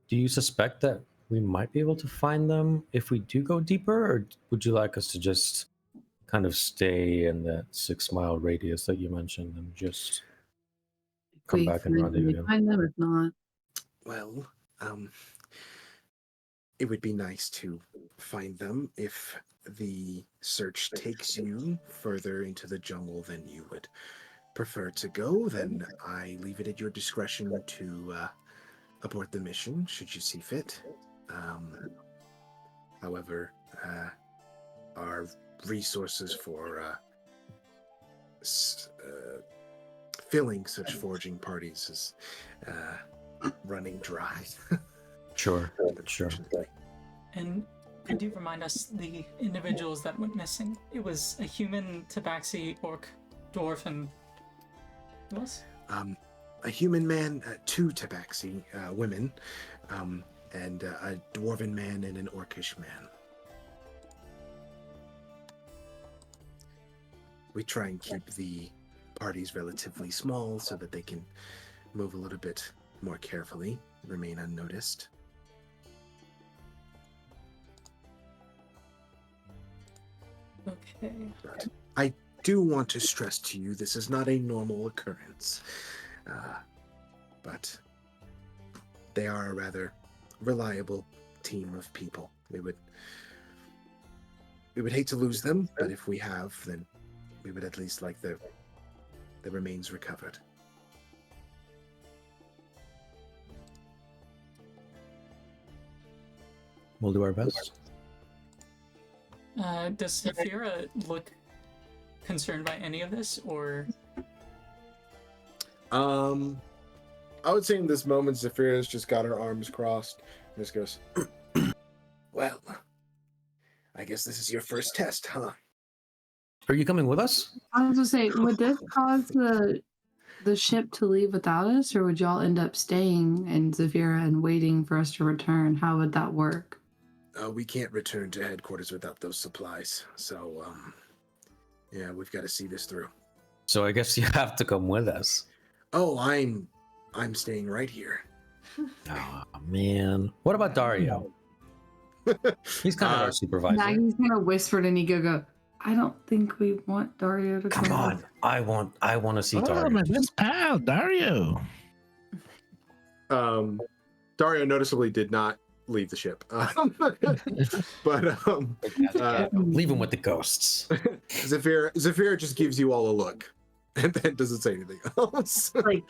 Speaker 5: Do you suspect that we might be able to find them if we do go deeper, or would you like us to just kind of stay in that 6-mile radius that you mentioned and just come back and rendezvous?
Speaker 6: Find them, if not.
Speaker 2: Well, it would be nice to find them. If the search takes you further into the jungle than you would prefer to go, then I leave it at your discretion to abort the mission, should you see fit. However, our resources for filling such foraging parties is running dry.
Speaker 5: Sure.
Speaker 1: And could you remind us the individuals that went missing? It was a human, tabaxi, orc, dwarf, and who else?
Speaker 2: A human man, 2 tabaxi women, and a dwarven man and an orcish man. We try and keep the parties relatively small so that they can move a little bit more carefully, remain unnoticed.
Speaker 1: Okay.
Speaker 2: But I do want to stress to you, this is not a normal occurrence. But they are a rather reliable team of people. We would hate to lose them, but if we have, then we would at least like the remains recovered.
Speaker 5: We'll do our best.
Speaker 1: Does Saphira look concerned by any of this, or?
Speaker 2: I would say in this moment, Saphira's just got her arms crossed and just goes, well, I guess this is your first test, huh?
Speaker 5: Are you coming with us?
Speaker 6: I was gonna say, would this cause the ship to leave without us, or would y'all end up staying in Zafira and waiting for us to return? How would that work?
Speaker 2: We can't return to headquarters without those supplies, so yeah, we've got to see this through.
Speaker 5: So I guess you have to come with us.
Speaker 2: Oh, I'm staying right here.
Speaker 5: Oh man, what about Dario? He's kind of our supervisor.
Speaker 6: Maggie's gonna whisper to Nico, go, I don't think we want Dario to come.
Speaker 5: Come on, I want to see Dario.
Speaker 3: my best pal, Dario.
Speaker 2: Dario noticeably did not leave the ship, but
Speaker 5: leave him with the ghosts.
Speaker 2: Zafira just gives you all a look and then doesn't say anything else.
Speaker 6: Like,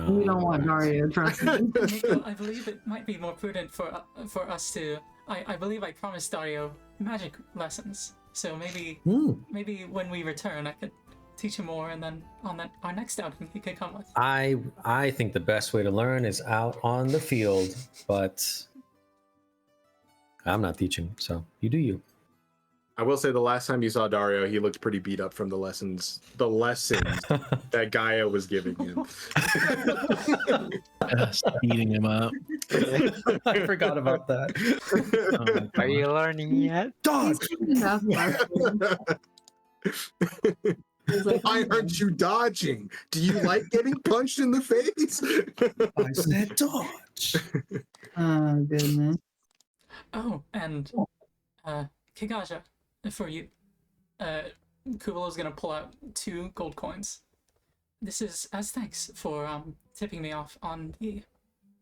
Speaker 6: we don't want Dario, trust me.
Speaker 1: Nico, I believe it might be more prudent for us to. I believe I promised Dario magic lessons, so maybe when we return, I could teach him more, and then on that our next outing he could come with.
Speaker 5: I think the best way to learn is out on the field, but I'm not teaching, so you do you.
Speaker 2: I will say the last time you saw Dario, he looked pretty beat up from the lessons that Gaia was giving him.
Speaker 3: Beating him up.
Speaker 5: I forgot about that. Oh my
Speaker 4: Are you learning yet?
Speaker 2: Dodge!
Speaker 6: Enough lessons. It's like,
Speaker 2: Why aren't you dodging? Do you like getting punched in the face?
Speaker 5: I said dodge.
Speaker 6: oh goodness.
Speaker 1: Oh, and Kigaja, for you, Kuuvalo's gonna pull out 2 gold coins. This is as thanks for tipping me off on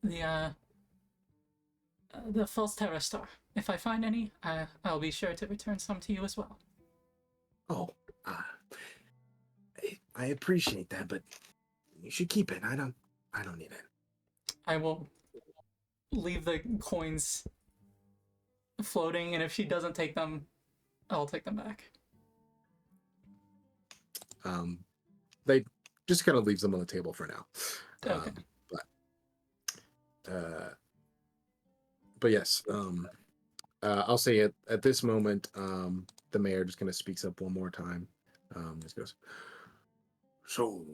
Speaker 1: the false terror star. If I find any, I'll be sure to return some to you as well.
Speaker 2: Oh, I appreciate that, but you should keep it. I don't need it.
Speaker 1: I will leave the coins floating, and if she doesn't take them, I'll take them back.
Speaker 2: They just kind of leaves them on the table for now.
Speaker 1: Okay.
Speaker 2: But yes, I'll say it at this moment. The mayor just kind of speaks up one more time. Just goes, so,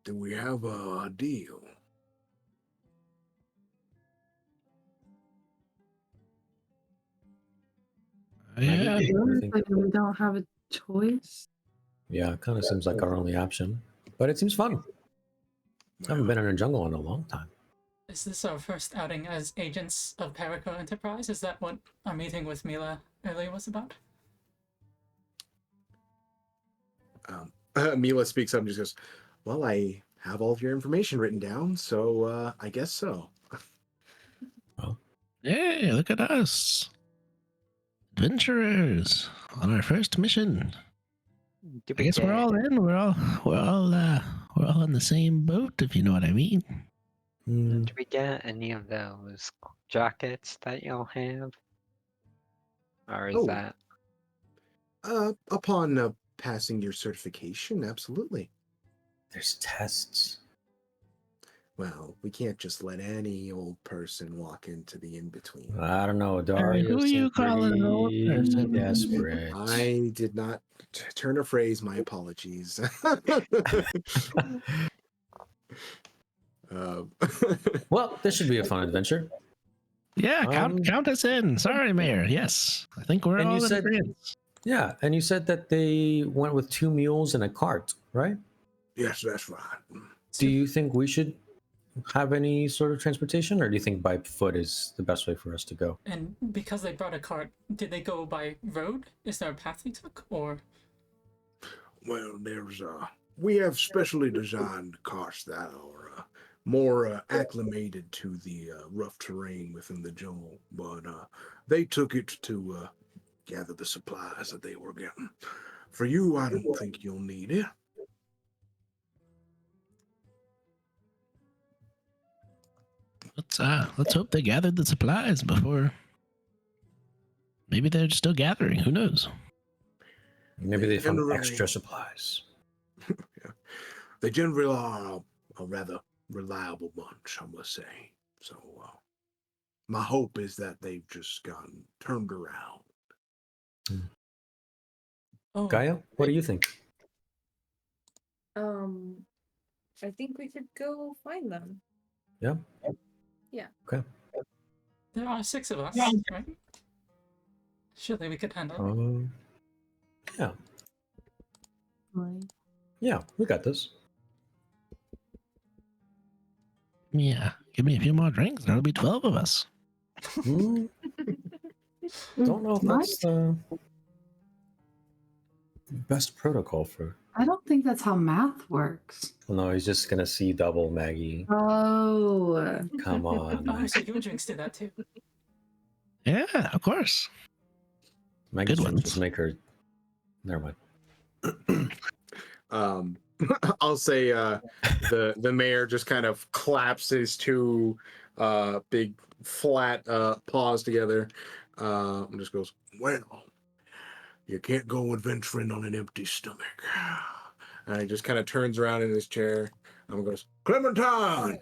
Speaker 2: do we have a deal?
Speaker 3: Yeah.
Speaker 6: We don't have a choice.
Speaker 5: Yeah, it kind of seems like our only option, but it seems fun. I haven't been in a jungle in a long time.
Speaker 1: Is this our first outing as agents of Perico Enterprise? Is that what our meeting with Mila earlier was about?
Speaker 2: Mila speaks up and just goes, well, I have all of your information written down, so I guess so.
Speaker 5: Well,
Speaker 3: Hey, look at us. Adventurers on our first mission.
Speaker 4: Did
Speaker 3: I
Speaker 4: we
Speaker 3: guess we're
Speaker 4: get-
Speaker 3: all in. We're all in the same boat, if you know what I mean.
Speaker 5: mm,
Speaker 4: Did we get any of those jackets that y'all have? Or is
Speaker 2: Oh.
Speaker 4: that
Speaker 2: Upon passing your certification, absolutely.
Speaker 5: there's tests.
Speaker 2: Well, we can't just let any old person walk into the in-between.
Speaker 5: I don't know, Dario.
Speaker 3: who you
Speaker 5: seemed
Speaker 3: calling an old
Speaker 5: pretty
Speaker 3: person?
Speaker 5: desperate.
Speaker 2: I did not turn a phrase. My apologies. Uh,
Speaker 5: Well, this should be a fun adventure.
Speaker 3: Yeah, count us in. Sorry, Mayor. Yes, I think we're
Speaker 5: And you
Speaker 3: all in
Speaker 5: said-
Speaker 3: agreement.
Speaker 5: Yeah, and you said that they went with 2 mules and a cart, right?
Speaker 2: yes, that's right.
Speaker 5: Do you think we should have any sort of transportation, or do you think by foot is the best way for us to go?
Speaker 1: And because they brought a cart, did they go by road? Is there a path they took, or?
Speaker 2: Well, we have specially designed carts that are more acclimated to the rough terrain within the jungle, but they took it to gather the supplies that they were getting. For you, I don't think you'll need it.
Speaker 3: Let's hope they gathered the supplies before. Maybe they're still gathering. Who knows?
Speaker 5: Maybe they found
Speaker 2: Generally-
Speaker 5: extra supplies.
Speaker 2: They generally are a rather reliable bunch, I must say. So my hope is that they've just gotten turned around.
Speaker 1: Oh,
Speaker 5: Gaia, what do you think?
Speaker 7: I think we could go find them.
Speaker 5: Yeah?
Speaker 7: Yeah.
Speaker 5: Okay.
Speaker 1: there are 6 of us, right? Surely we could handle it.
Speaker 5: Yeah.
Speaker 6: Like,
Speaker 5: Yeah, we got this.
Speaker 3: Yeah, give me a few more drinks. There'll be 12 of us.
Speaker 5: Hmm, don't know if that's the best protocol for.
Speaker 6: I don't think that's how math works.
Speaker 5: Well, no, he's just gonna see double Maggie.
Speaker 6: Oh,
Speaker 5: Come on.
Speaker 1: Oh, so your drinks did that too.
Speaker 3: Yeah, of course.
Speaker 5: Maggie's
Speaker 3: Good
Speaker 5: trying to
Speaker 3: ones.
Speaker 5: just make her. Never mind.
Speaker 2: I'll say the mayor just kind of claps his 2 big flat paws together and just goes, well, You can't go adventuring on an empty stomach. And he just kind of turns around in his chair and goes, Clementine,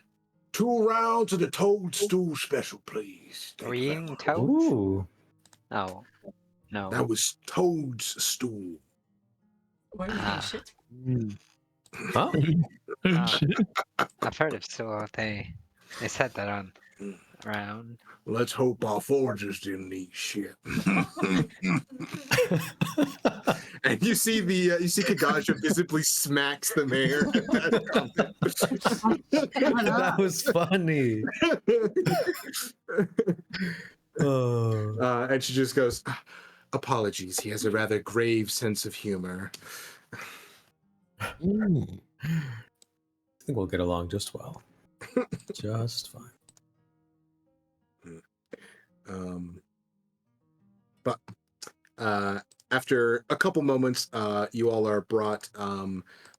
Speaker 2: 2 rounds of the toadstool special, please.
Speaker 4: Are we eating
Speaker 2: much."
Speaker 4: toads?
Speaker 5: Ooh.
Speaker 4: Oh, no.
Speaker 2: That was toad's stool.
Speaker 1: We're eating
Speaker 4: Ah.
Speaker 1: shit.
Speaker 5: Huh?
Speaker 3: Oh, shit.
Speaker 4: I've heard of so they said that on around.
Speaker 2: Let's hope our foragers didn't eat shit. And you see Kagasha visibly smacks the mayor.
Speaker 5: That was funny. Oh.
Speaker 2: And she just goes, apologies, he has a rather grave sense of humor.
Speaker 3: Ooh.
Speaker 5: I think we'll get along just well. Just fine.
Speaker 2: But after a couple moments, you all are brought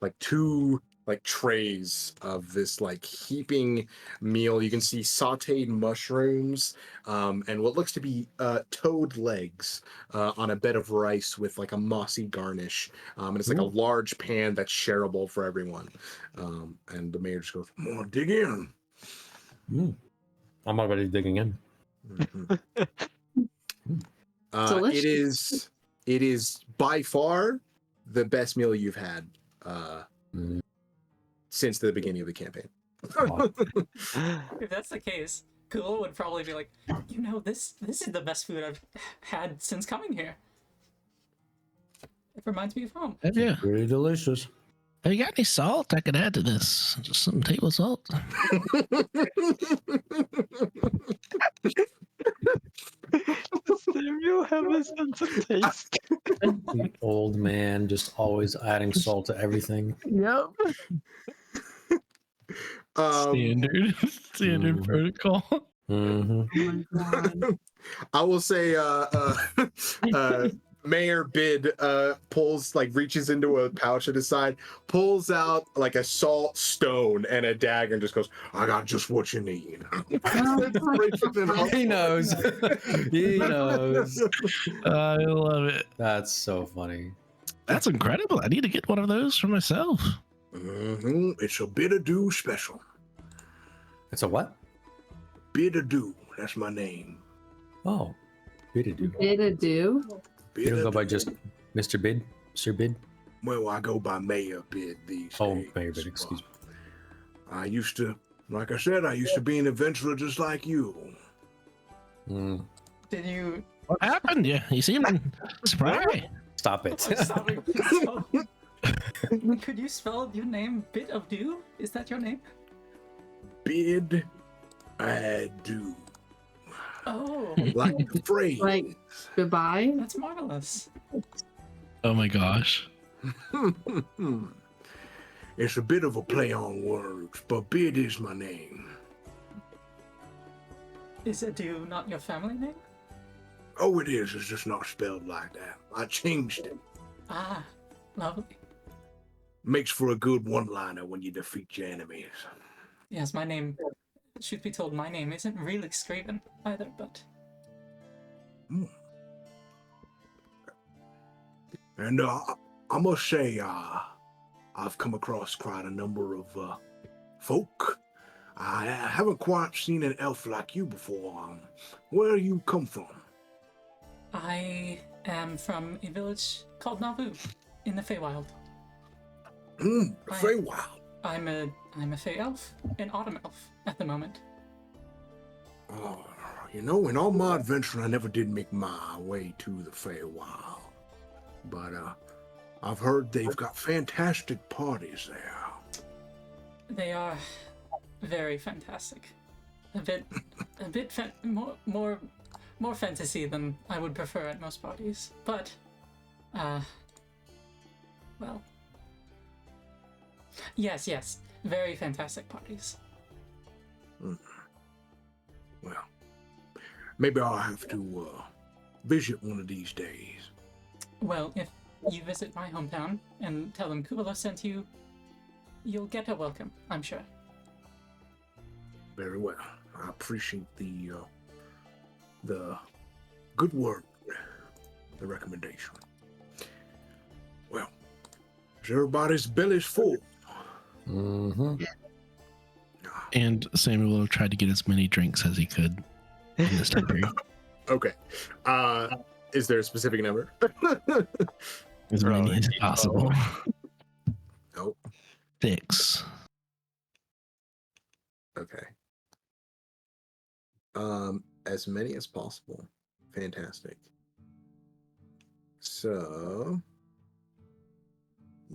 Speaker 2: like 2 like trays of this like heaping meal. You can see sauteed mushrooms and what looks to be toad legs on a bed of rice with like a mossy garnish. And it's like a large pan that's shareable for everyone. And the mayor just goes, "More dig in."
Speaker 5: I'm already digging in.
Speaker 2: Mhm.
Speaker 6: Delicious.
Speaker 2: It is by far the best meal you've had since the beginning of the campaign.
Speaker 1: If that's the case, Kuuvalo would probably be like, this is the best food I've had since coming here. It reminds me of home.
Speaker 3: Yeah.
Speaker 5: Pretty delicious.
Speaker 3: Have you got any salt I could add to this? Just some table salt.
Speaker 4: You have a sense of taste.
Speaker 5: The old man just always adding salt to everything.
Speaker 3: Yep. Standard
Speaker 5: Mhm.
Speaker 3: protocol.
Speaker 5: Mm-hmm.
Speaker 6: Oh my god.
Speaker 2: I will say Mayor Bid reaches into a pouch at his side, pulls out like a salt stone and a dagger and just goes, "I got just what you need."
Speaker 5: He knows. He knows.
Speaker 3: I love it.
Speaker 5: That's so funny.
Speaker 3: That's incredible. I need to get one of those for myself.
Speaker 2: Mm-hmm. It's a bit of do special.
Speaker 5: It's a what?
Speaker 2: Bid of do. That's my name.
Speaker 5: Oh, Bidadu.
Speaker 6: Bid-a-do?
Speaker 5: You don't go
Speaker 2: Bid-a-do.
Speaker 5: by just Mr. Bid? Sir Bid?
Speaker 2: Well, I go by Mayor Bid these
Speaker 5: Oh,
Speaker 2: days.
Speaker 5: Mayor Bid, excuse me.
Speaker 2: I used to, like I said, I used to be an adventurer just like you.
Speaker 5: Mm.
Speaker 1: Did you
Speaker 3: What happened? You seem surprised.
Speaker 5: Stop it.
Speaker 1: I'm sorry. Could you spell your name Bit of Do? Is that your name?
Speaker 2: Bid I do.
Speaker 1: Oh,
Speaker 2: Like the phrase.
Speaker 6: Like, goodbye?
Speaker 1: that's marvelous.
Speaker 3: Oh my gosh.
Speaker 2: It's a bit of a play on words, but Bid is my name.
Speaker 1: Is Adu not your family name?
Speaker 2: Oh, it is. It's just not spelled like that. I changed it.
Speaker 1: Ah, lovely.
Speaker 2: Makes for a good one-liner when you defeat your enemies.
Speaker 1: Yes, my name, truth be told, my name isn't really Scraven either, but
Speaker 2: And I must say, I've come across quite a number of folk. I haven't quite seen an elf like you before. Where you come from?
Speaker 1: I am from a village called Nauvoo in the Feywild.
Speaker 2: The
Speaker 1: I-
Speaker 2: Feywild.
Speaker 1: I'm a Fey elf, an autumn elf at the moment.
Speaker 2: Oh, you know, in all my adventure, I never did make my way to the Feywild. But I've heard they've got fantastic parties there.
Speaker 1: They are very fantastic. A bit more fantasy than I would prefer at most parties. But, well, yes, very fantastic parties.
Speaker 2: Well, maybe I'll have to visit one of these days.
Speaker 1: Well, if you visit my hometown and tell them Kuuvalo sent you, you'll get a welcome, I'm sure.
Speaker 2: Very well. I appreciate the good word, the recommendation. everybody's belly's full.
Speaker 5: Mm-hmm.
Speaker 3: And Samuel will try to get as many drinks as he could in this time period.
Speaker 2: Okay. Is there a specific number?
Speaker 3: As many as possible.
Speaker 2: Nope.
Speaker 3: 6.
Speaker 2: Okay. As many as possible. Fantastic. So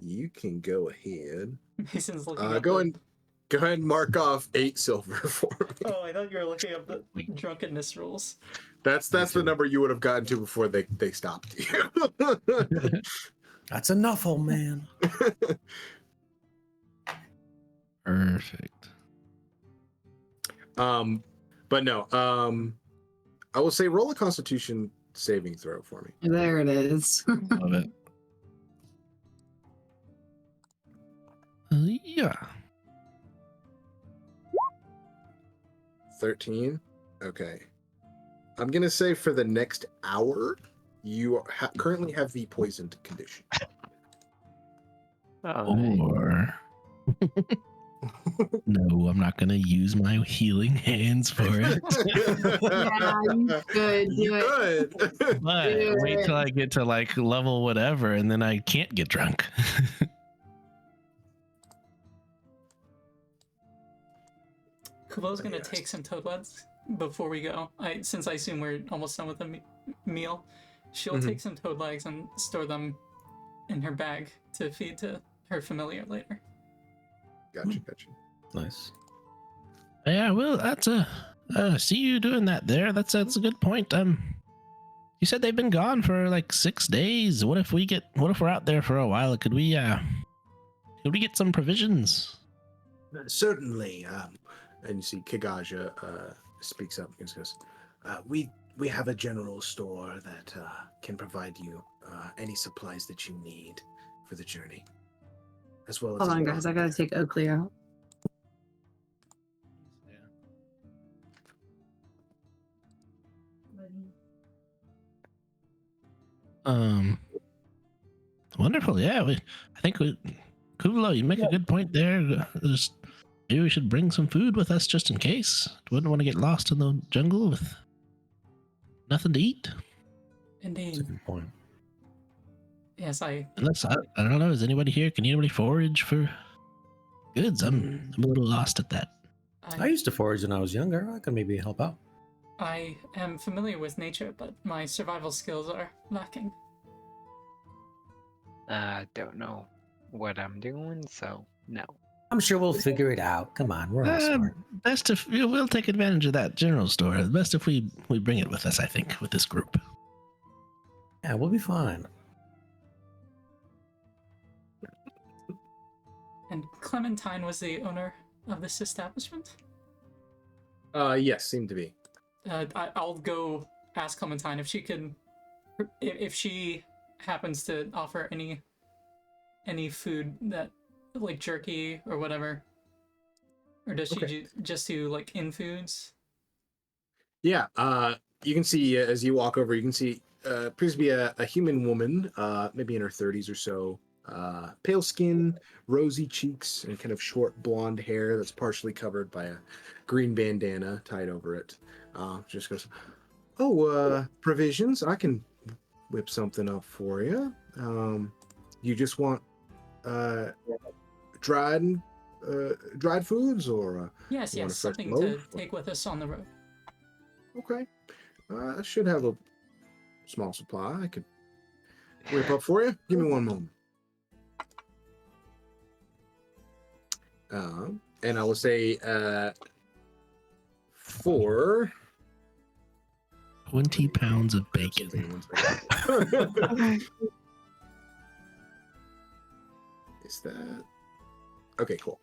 Speaker 2: you can go ahead.
Speaker 1: Mason's looking up
Speaker 2: Go
Speaker 1: the-
Speaker 2: ahead and mark off 8 silver for me.
Speaker 1: Oh, I thought you were looking up the drunkenness rules.
Speaker 2: That's the number you would have gotten to before they stopped you.
Speaker 5: That's enough, old man.
Speaker 3: Perfect.
Speaker 2: But no. I will say roll a Constitution saving throw for me.
Speaker 6: There it is.
Speaker 3: Love it. Yeah.
Speaker 2: 13. Okay. I'm gonna say for the next hour, you currently have the poisoned condition.
Speaker 3: Or no, I'm not gonna use my healing hands for it.
Speaker 6: Yeah, you could do
Speaker 2: You
Speaker 6: it.
Speaker 2: could.
Speaker 3: But
Speaker 6: Do
Speaker 3: wait
Speaker 6: it.
Speaker 3: till I get to like level whatever, and then I can't get drunk.
Speaker 1: Kuvo's gonna take some toadlets before we go. Since I assume we're almost done with the meal, she'll take some toad legs and store them in her bag to feed to her familiar later.
Speaker 2: Gotcha.
Speaker 5: Nice.
Speaker 3: Yeah, well, that's see you doing that there. That's a good point. You said they've been gone for like 6 days. What if we're out there for a while? Could we get some provisions?
Speaker 2: Certainly. And you see Kigaja speaks up and goes, we have a general store that can provide you any supplies that you need for the journey. As well as
Speaker 6: Hold on, guys. I gotta take Oakley out.
Speaker 3: Wonderful. Yeah, I think Kuuvalo, you make a good point there. Maybe we should bring some food with us just in case. Wouldn't want to get lost in the jungle with nothing to eat.
Speaker 5: That's a
Speaker 1: Indeed.
Speaker 5: good point.
Speaker 1: Yes,
Speaker 3: Unless I don't know. Is anybody here? Can anybody forage for goods? I'm a little lost at that.
Speaker 5: I used to forage when I was younger. I could maybe help out.
Speaker 1: I am familiar with nature, but my survival skills are lacking.
Speaker 4: I don't know what I'm doing, so no.
Speaker 5: I'm sure we'll figure it out. Come on, we're all smart.
Speaker 3: Best if we'll take advantage of that general store. Best if we bring it with us. I think with this group.
Speaker 5: Yeah, we'll be fine.
Speaker 1: And Clementine was the owner of this establishment?
Speaker 2: Yes, seemed to be.
Speaker 1: I'll go ask Clementine if she could, if she happens to offer any food that, like jerky or whatever, or does she just do like in foods?
Speaker 2: Yeah, you can see as you walk over, you can see appears to be a human woman, maybe in her 30s or so. Pale skin, rosy cheeks, and kind of short blonde hair that's partially covered by a green bandana tied over it. Just goes, provisions. I can whip something up for you. You just want dried foods, or
Speaker 1: Yes,
Speaker 2: you want a fresh
Speaker 1: something to
Speaker 2: loaf?
Speaker 1: take with us on the road.
Speaker 2: Okay, I should have a small supply. I could whip up for you. Give me one moment. And I will say for
Speaker 3: 20 pounds of
Speaker 2: grab
Speaker 3: bacon.
Speaker 2: something in 1 second. Is that okay? Cool.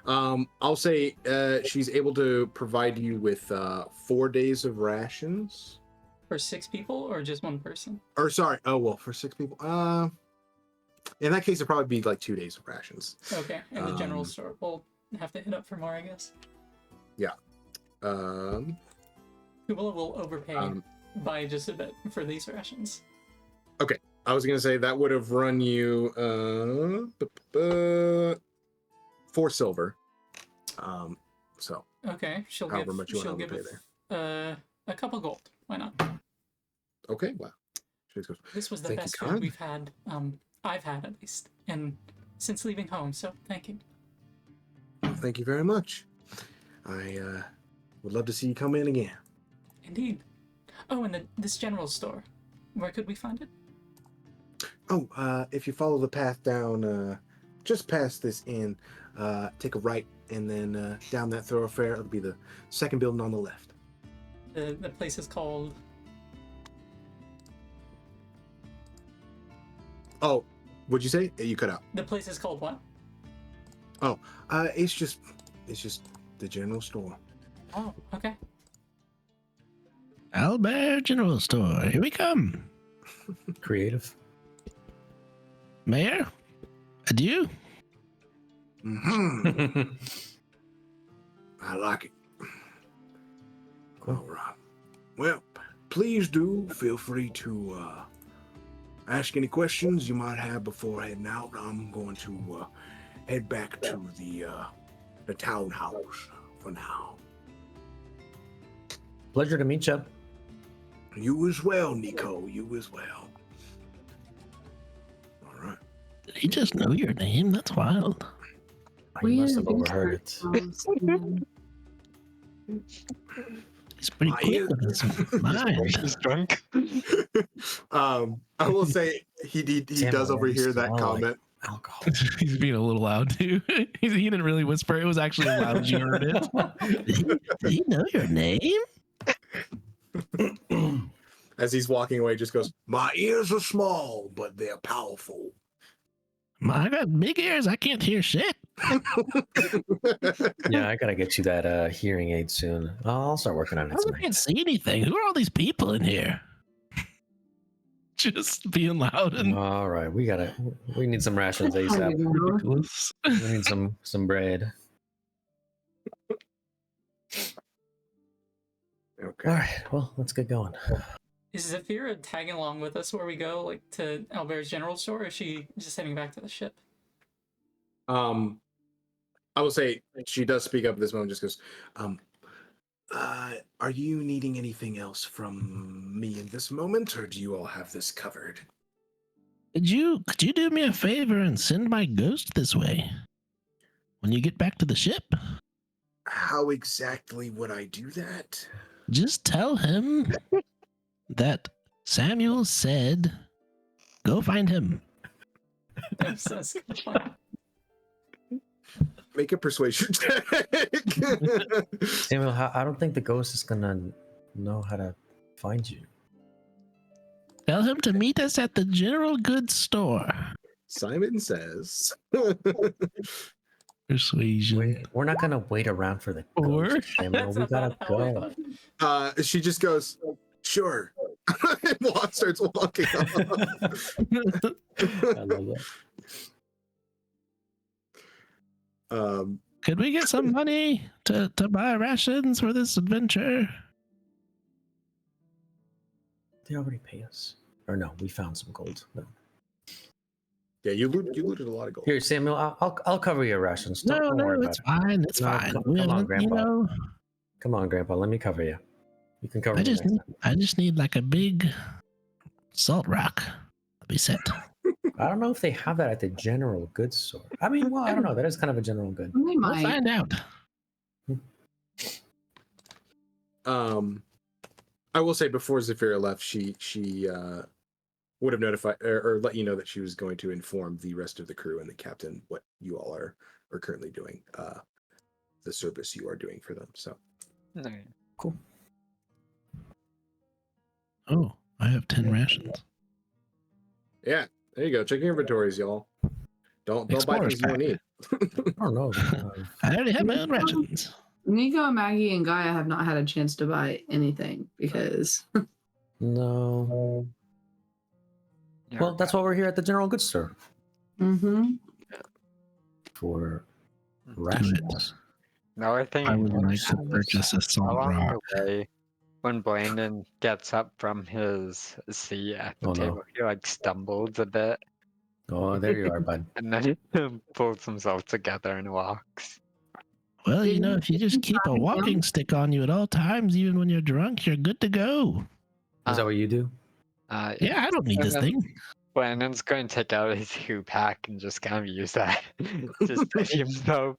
Speaker 2: I'll say she's able to provide you with 4 days of rations.
Speaker 1: For 6 people or just one person?
Speaker 2: Or sorry, for 6 people. In that case, it'd probably be like 2 days of rations.
Speaker 1: Okay, and the general store. We'll have to hit up for more, I guess.
Speaker 2: Yeah.
Speaker 1: Kuuvalo will overpay by just a bit for these rations.
Speaker 2: Okay. I was gonna say that would have run you 4 silver. So
Speaker 1: Okay, she'll
Speaker 2: however
Speaker 1: give
Speaker 2: much you
Speaker 1: she'll
Speaker 2: want to
Speaker 1: give
Speaker 2: pay there.
Speaker 1: a couple gold. Why not?
Speaker 2: Okay, wow. She goes,
Speaker 1: This was the
Speaker 2: "Thank you,
Speaker 1: best food
Speaker 2: Con."
Speaker 1: we've had. I've had at least, and since leaving home. So thank you.
Speaker 2: Well, thank you very much. I would love to see you come in again.
Speaker 1: Indeed. Oh, and this general store. Where could we find it?
Speaker 2: Oh, if you follow the path down, just past this inn, take a right, and then down that thoroughfare, it'll be the second building on the left.
Speaker 1: The place is called.
Speaker 2: Oh, what'd you say? You cut out.
Speaker 1: The place is called what?
Speaker 2: Oh, it's just the general store.
Speaker 1: Oh, okay.
Speaker 3: Alber General Store. Here we come.
Speaker 5: Creative.
Speaker 3: Mayor, adieu.
Speaker 2: Mm-hmm. I like it.
Speaker 5: Cool.
Speaker 2: All right. Well, please do feel free to ask any questions you might have before heading out. I'm going to head back to the townhouse for now.
Speaker 5: Pleasure to meet you.
Speaker 2: You as well, Nico. You as well. All right.
Speaker 3: Did he just know your name? That's wild.
Speaker 5: I must have
Speaker 6: introduced
Speaker 5: overheard it.
Speaker 6: ourselves.
Speaker 3: He's pretty
Speaker 2: My
Speaker 3: quick
Speaker 2: ear-
Speaker 3: with his mind.
Speaker 4: He's drunk.
Speaker 2: I will say he
Speaker 5: Damn,
Speaker 2: does
Speaker 5: I
Speaker 2: overhear
Speaker 5: used to
Speaker 2: that
Speaker 5: smell like
Speaker 2: comment.
Speaker 5: Alcohol.
Speaker 3: He's being a little loud too. He didn't really whisper. It was actually loud as you heard it. Did he know your name?
Speaker 2: As he's walking away, just goes, "My ears are small, but they're powerful."
Speaker 3: I got big ears. I can't hear shit.
Speaker 5: Yeah, I gotta get you that hearing aid soon. I'll start working on it
Speaker 3: I can't
Speaker 5: tonight.
Speaker 3: see anything. Who are all these people in here? Just being loud and
Speaker 5: All right, we need some rations ASAP.
Speaker 3: ridiculous.
Speaker 5: We need some bread.
Speaker 2: Okay.
Speaker 5: All right, well, let's get going.
Speaker 1: Is Zafira tagging along with us where we go, like to Albert's general store, or is she just heading back to the ship?
Speaker 2: I will say she does speak up at this moment. Just goes, "Are you needing anything else from me in this moment, or do you all have this covered?"
Speaker 3: Could you do me a favor and send my ghost this way when you get back to the ship?
Speaker 2: How exactly would I do that?
Speaker 3: Just tell him that Samuel said, go find him.
Speaker 1: That's kind of fun.
Speaker 2: Make a persuasion check.
Speaker 5: Samuel, I don't think the ghost is gonna know how to find you.
Speaker 3: Tell him to meet us at the general goods store.
Speaker 2: Simon says.
Speaker 3: Persuasion.
Speaker 5: We're not gonna wait around for the
Speaker 3: Or-
Speaker 5: ghost, Samuel.
Speaker 1: That's
Speaker 5: We gotta
Speaker 1: about how I
Speaker 5: go.
Speaker 1: thought.
Speaker 2: She just goes, "Sure," and starts walking off.
Speaker 5: I love that.
Speaker 3: Could we get some money to buy rations for this adventure?
Speaker 5: They already pay us. Or no, we found some gold. No.
Speaker 2: Yeah, you looted a lot of gold.
Speaker 5: Here, Samuel, I'll cover your rations. Don't worry about
Speaker 3: it's
Speaker 5: it.
Speaker 3: fine. It's
Speaker 5: No,
Speaker 3: fine.
Speaker 5: come on, Grandpa.
Speaker 3: You know,
Speaker 5: Come on, Grandpa. Let me cover you. You can cover
Speaker 3: I
Speaker 5: me
Speaker 3: just
Speaker 5: next
Speaker 3: need,
Speaker 5: time.
Speaker 3: I just need like a big salt rock to be set.
Speaker 5: I don't know if they have that at the general goods store. I mean, well, I don't know. That is kind of a general good.
Speaker 6: They
Speaker 3: We'll
Speaker 6: might.
Speaker 3: find out.
Speaker 2: I will say before Zafira left, she would have notified or let you know that she was going to inform the rest of the crew and the captain what you all are currently doing, the service you are doing for them. So
Speaker 5: Cool.
Speaker 3: Oh, I have 10 rations.
Speaker 2: yeah, there you go. Check your inventories, y'all. Don't buy
Speaker 3: Explorer's
Speaker 2: things you don't need.
Speaker 5: I don't know.
Speaker 3: I already have my own rations.
Speaker 6: Nico, Maggie, and Gaia have not had a chance to buy anything because
Speaker 5: No. Well, that's why we're here at the general goods store. For rations.
Speaker 4: No, I think
Speaker 3: I would like to purchase a salt
Speaker 4: along
Speaker 3: rock.
Speaker 4: the way, When Brandon gets up from his seat at the
Speaker 5: Oh, no.
Speaker 4: table, he like stumbles a bit
Speaker 5: Oh, there you are, bud.
Speaker 4: and then pulls himself together and walks.
Speaker 3: Well,
Speaker 6: Did
Speaker 3: you know,
Speaker 6: you
Speaker 3: if you just keep a
Speaker 6: find
Speaker 3: walking
Speaker 6: him?
Speaker 3: stick on you at all times, even when you're drunk, you're good to go.
Speaker 5: Is that what you do?
Speaker 3: Yeah, I don't need
Speaker 4: And
Speaker 3: this
Speaker 4: then
Speaker 3: thing.
Speaker 4: Brandon's going to take out his shoe pack and just kind of use that to steady himself.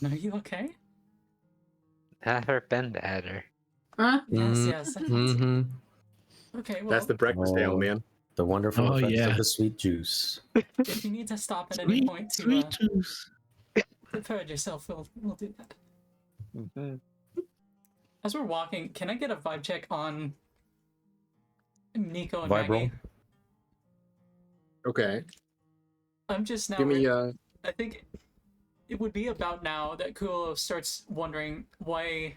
Speaker 1: Are you okay?
Speaker 4: Never been better.
Speaker 6: Huh?
Speaker 1: Yes, yes.
Speaker 5: Mm-hmm.
Speaker 1: Okay, well,
Speaker 2: That's the breakfast ale,
Speaker 5: Oh.
Speaker 2: man.
Speaker 5: The wonderful
Speaker 3: Oh,
Speaker 5: effects
Speaker 3: yeah.
Speaker 5: of the sweet juice.
Speaker 1: if you need to stop at any
Speaker 3: Sweet,
Speaker 1: point to
Speaker 3: sweet juice.
Speaker 1: purge yourself, we'll do that.
Speaker 4: Hmm.
Speaker 1: As we're walking, can I get a vibe check on Nico and
Speaker 5: Vibe roll?
Speaker 1: Maggie?
Speaker 2: Okay.
Speaker 1: I'm just now.
Speaker 2: Give me
Speaker 1: I think it would be about now that Kuuvalo starts wondering what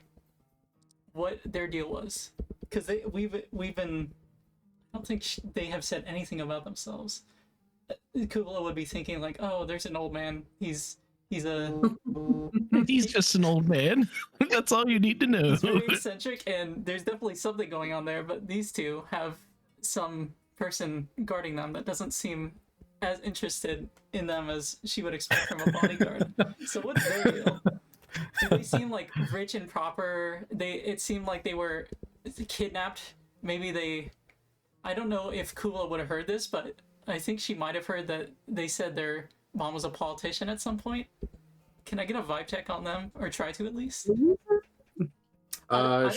Speaker 1: their deal was, because we've been. I don't think they have said anything about themselves. Kuuvalo would be thinking like, oh, there's an old man. He's
Speaker 3: He's just an old man. That's all you need to know.
Speaker 1: he's very eccentric, and there's definitely something going on there. But these two have some person guarding them that doesn't seem as interested in them as she would expect from a bodyguard. So what's their deal? Do they seem like rich and proper? It seemed like they were kidnapped. Maybe they. I don't know if Kuuvalo would have heard this, but I think she might have heard that they said their mom was a politician at some point. Can I get a vibe check on them, or try to at least? I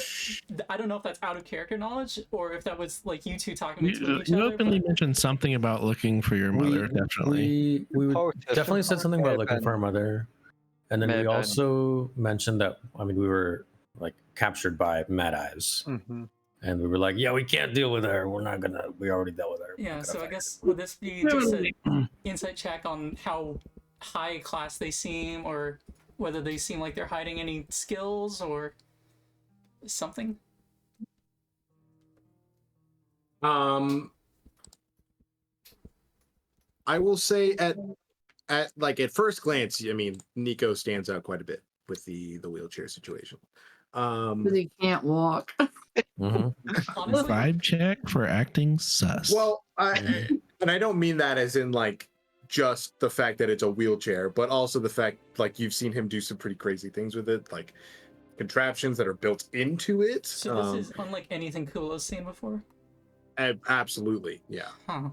Speaker 1: don't know if that's out of character knowledge, or if that was like you two talking between each
Speaker 3: You
Speaker 1: other.
Speaker 3: openly
Speaker 1: But
Speaker 3: mentioned something about looking for your mother, definitely.
Speaker 5: We
Speaker 4: Politician
Speaker 5: definitely said something about looking for our
Speaker 4: maybe.
Speaker 5: mother. And then we
Speaker 4: Maybe.
Speaker 5: also mentioned that, I mean, we were like captured by Mad Eyes.
Speaker 4: Mm-hmm.
Speaker 5: And we were like, yeah, we can't deal with her. We already dealt with her. We're
Speaker 1: yeah,
Speaker 5: not
Speaker 1: so
Speaker 5: gonna
Speaker 1: I
Speaker 5: fight
Speaker 1: guess would this be just an insight check on how high class they seem, or whether they seem like they're hiding any skills or something?
Speaker 2: I will say at first glance, I mean, Nico stands out quite a bit with the wheelchair situation.
Speaker 6: Because he can't walk.
Speaker 5: Mhm.
Speaker 1: Honestly,
Speaker 3: Vibe check for acting sus.
Speaker 2: Well, and I don't mean that as in like just the fact that it's a wheelchair, but also the fact like you've seen him do some pretty crazy things with it, like contraptions that are built into it.
Speaker 1: so this is unlike anything Kuuvalo's seen before.
Speaker 2: Absolutely, yeah.
Speaker 1: Huh.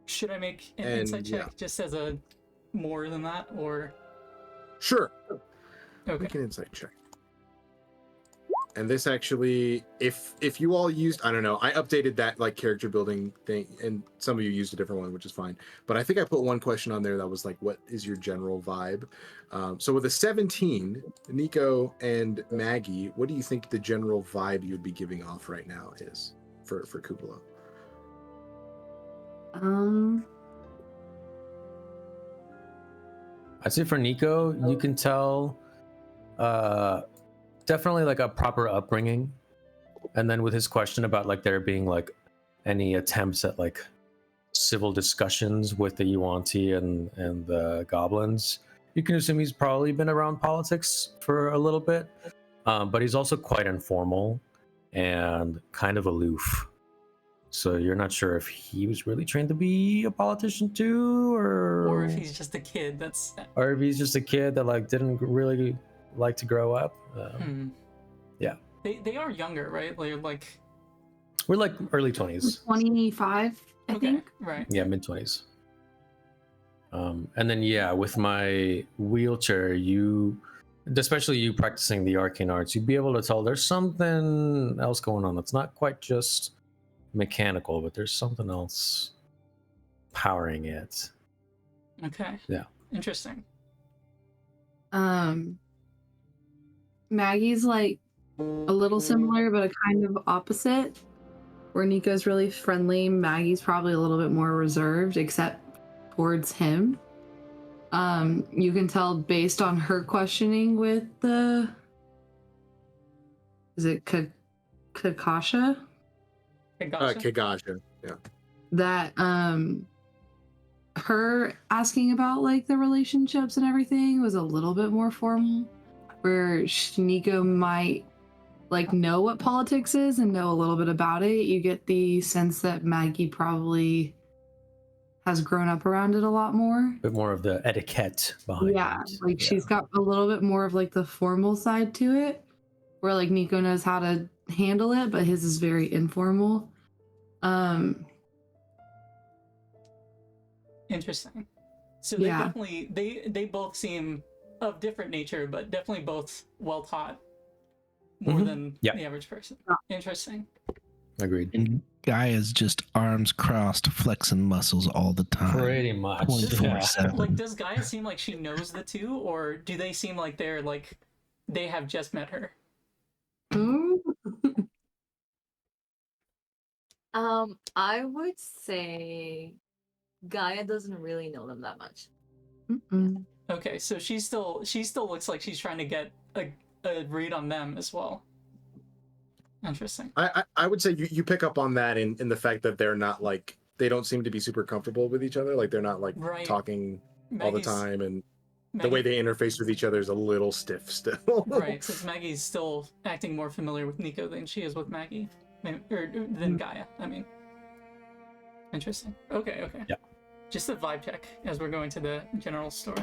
Speaker 1: Should I make an insight check just as a more than that, or?
Speaker 2: Sure.
Speaker 1: Okay.
Speaker 2: Make an insight check. And this actually, if you all used, I don't know, I updated that like character building thing, and some of you used a different one, which is fine. But I think I put one question on there that was like, what is your general vibe? So with a 17, Nico and Maggie, what do you think the general vibe you'd be giving off right now is for Kuuvalo?
Speaker 5: I'd say for Nico, you can tell definitely like a proper upbringing. And then with his question about like there being like any attempts at like civil discussions with the Yuan-Ti and the goblins, you can assume he's probably been around politics for a little bit. But he's also quite informal and kind of aloof. So you're not sure if he was really trained to be a politician too,
Speaker 1: Or if he's just a kid that's.
Speaker 5: or if he's just a kid that like didn't really like to grow up. Yeah.
Speaker 1: They are younger, right? They're like.
Speaker 5: We're like early 20s.
Speaker 6: 25, I think.
Speaker 1: Right.
Speaker 5: Yeah, mid 20s. And then yeah, with my wheelchair, especially you practicing the arcane arts, you'd be able to tell there's something else going on. It's not quite just mechanical, but there's something else powering it.
Speaker 1: Okay.
Speaker 5: Yeah.
Speaker 1: Interesting.
Speaker 6: Maggie's like a little similar, but a kind of opposite. Where Nico's really friendly, Maggie's probably a little bit more reserved, except towards him. You can tell based on her questioning with the. Is it Kakasha?
Speaker 2: Kagasha, yeah.
Speaker 6: That her asking about like the relationships and everything was a little bit more formal. where Nico might like know what politics is and know a little bit about it. You get the sense that Maggie probably has grown up around it a lot more.
Speaker 5: A bit more of the etiquette behind
Speaker 6: Yeah,
Speaker 5: it.
Speaker 6: like she's got a little bit more of like the formal side to it, where like Nico knows how to handle it, but his is very informal.
Speaker 1: Interesting. So they
Speaker 6: Yeah.
Speaker 1: definitely they both seem of different nature, but definitely both well taught more
Speaker 5: Mhm.
Speaker 1: than
Speaker 5: Yeah.
Speaker 1: the average person.
Speaker 6: Yeah.
Speaker 1: Interesting.
Speaker 5: Agreed.
Speaker 3: And Gaia's just arms crossed, flexing muscles all the time.
Speaker 5: Pretty much.
Speaker 3: 24/7.
Speaker 1: Like, does Gaia seem like she knows the two, or do they seem like they have just met her?
Speaker 6: Ooh.
Speaker 7: I would say Gaia doesn't really know them that much.
Speaker 6: Mm-mm.
Speaker 1: Okay, so she still looks like she's trying to get a read on them as well. Interesting.
Speaker 2: I would say you pick up on that in the fact that they're not like, they don't seem to be super comfortable with each other. Like they're not like
Speaker 1: Right.
Speaker 2: talking all the
Speaker 1: Maggie's-
Speaker 2: time, and the
Speaker 1: Maggie-
Speaker 2: way they interface with each other is a little stiff still.
Speaker 1: Right, since Maggie's still acting more familiar with Nico than she is with Maggie. Or than Gaia, I mean. Interesting. Okay.
Speaker 5: Yeah.
Speaker 1: Just a vibe check as we're going to the general store.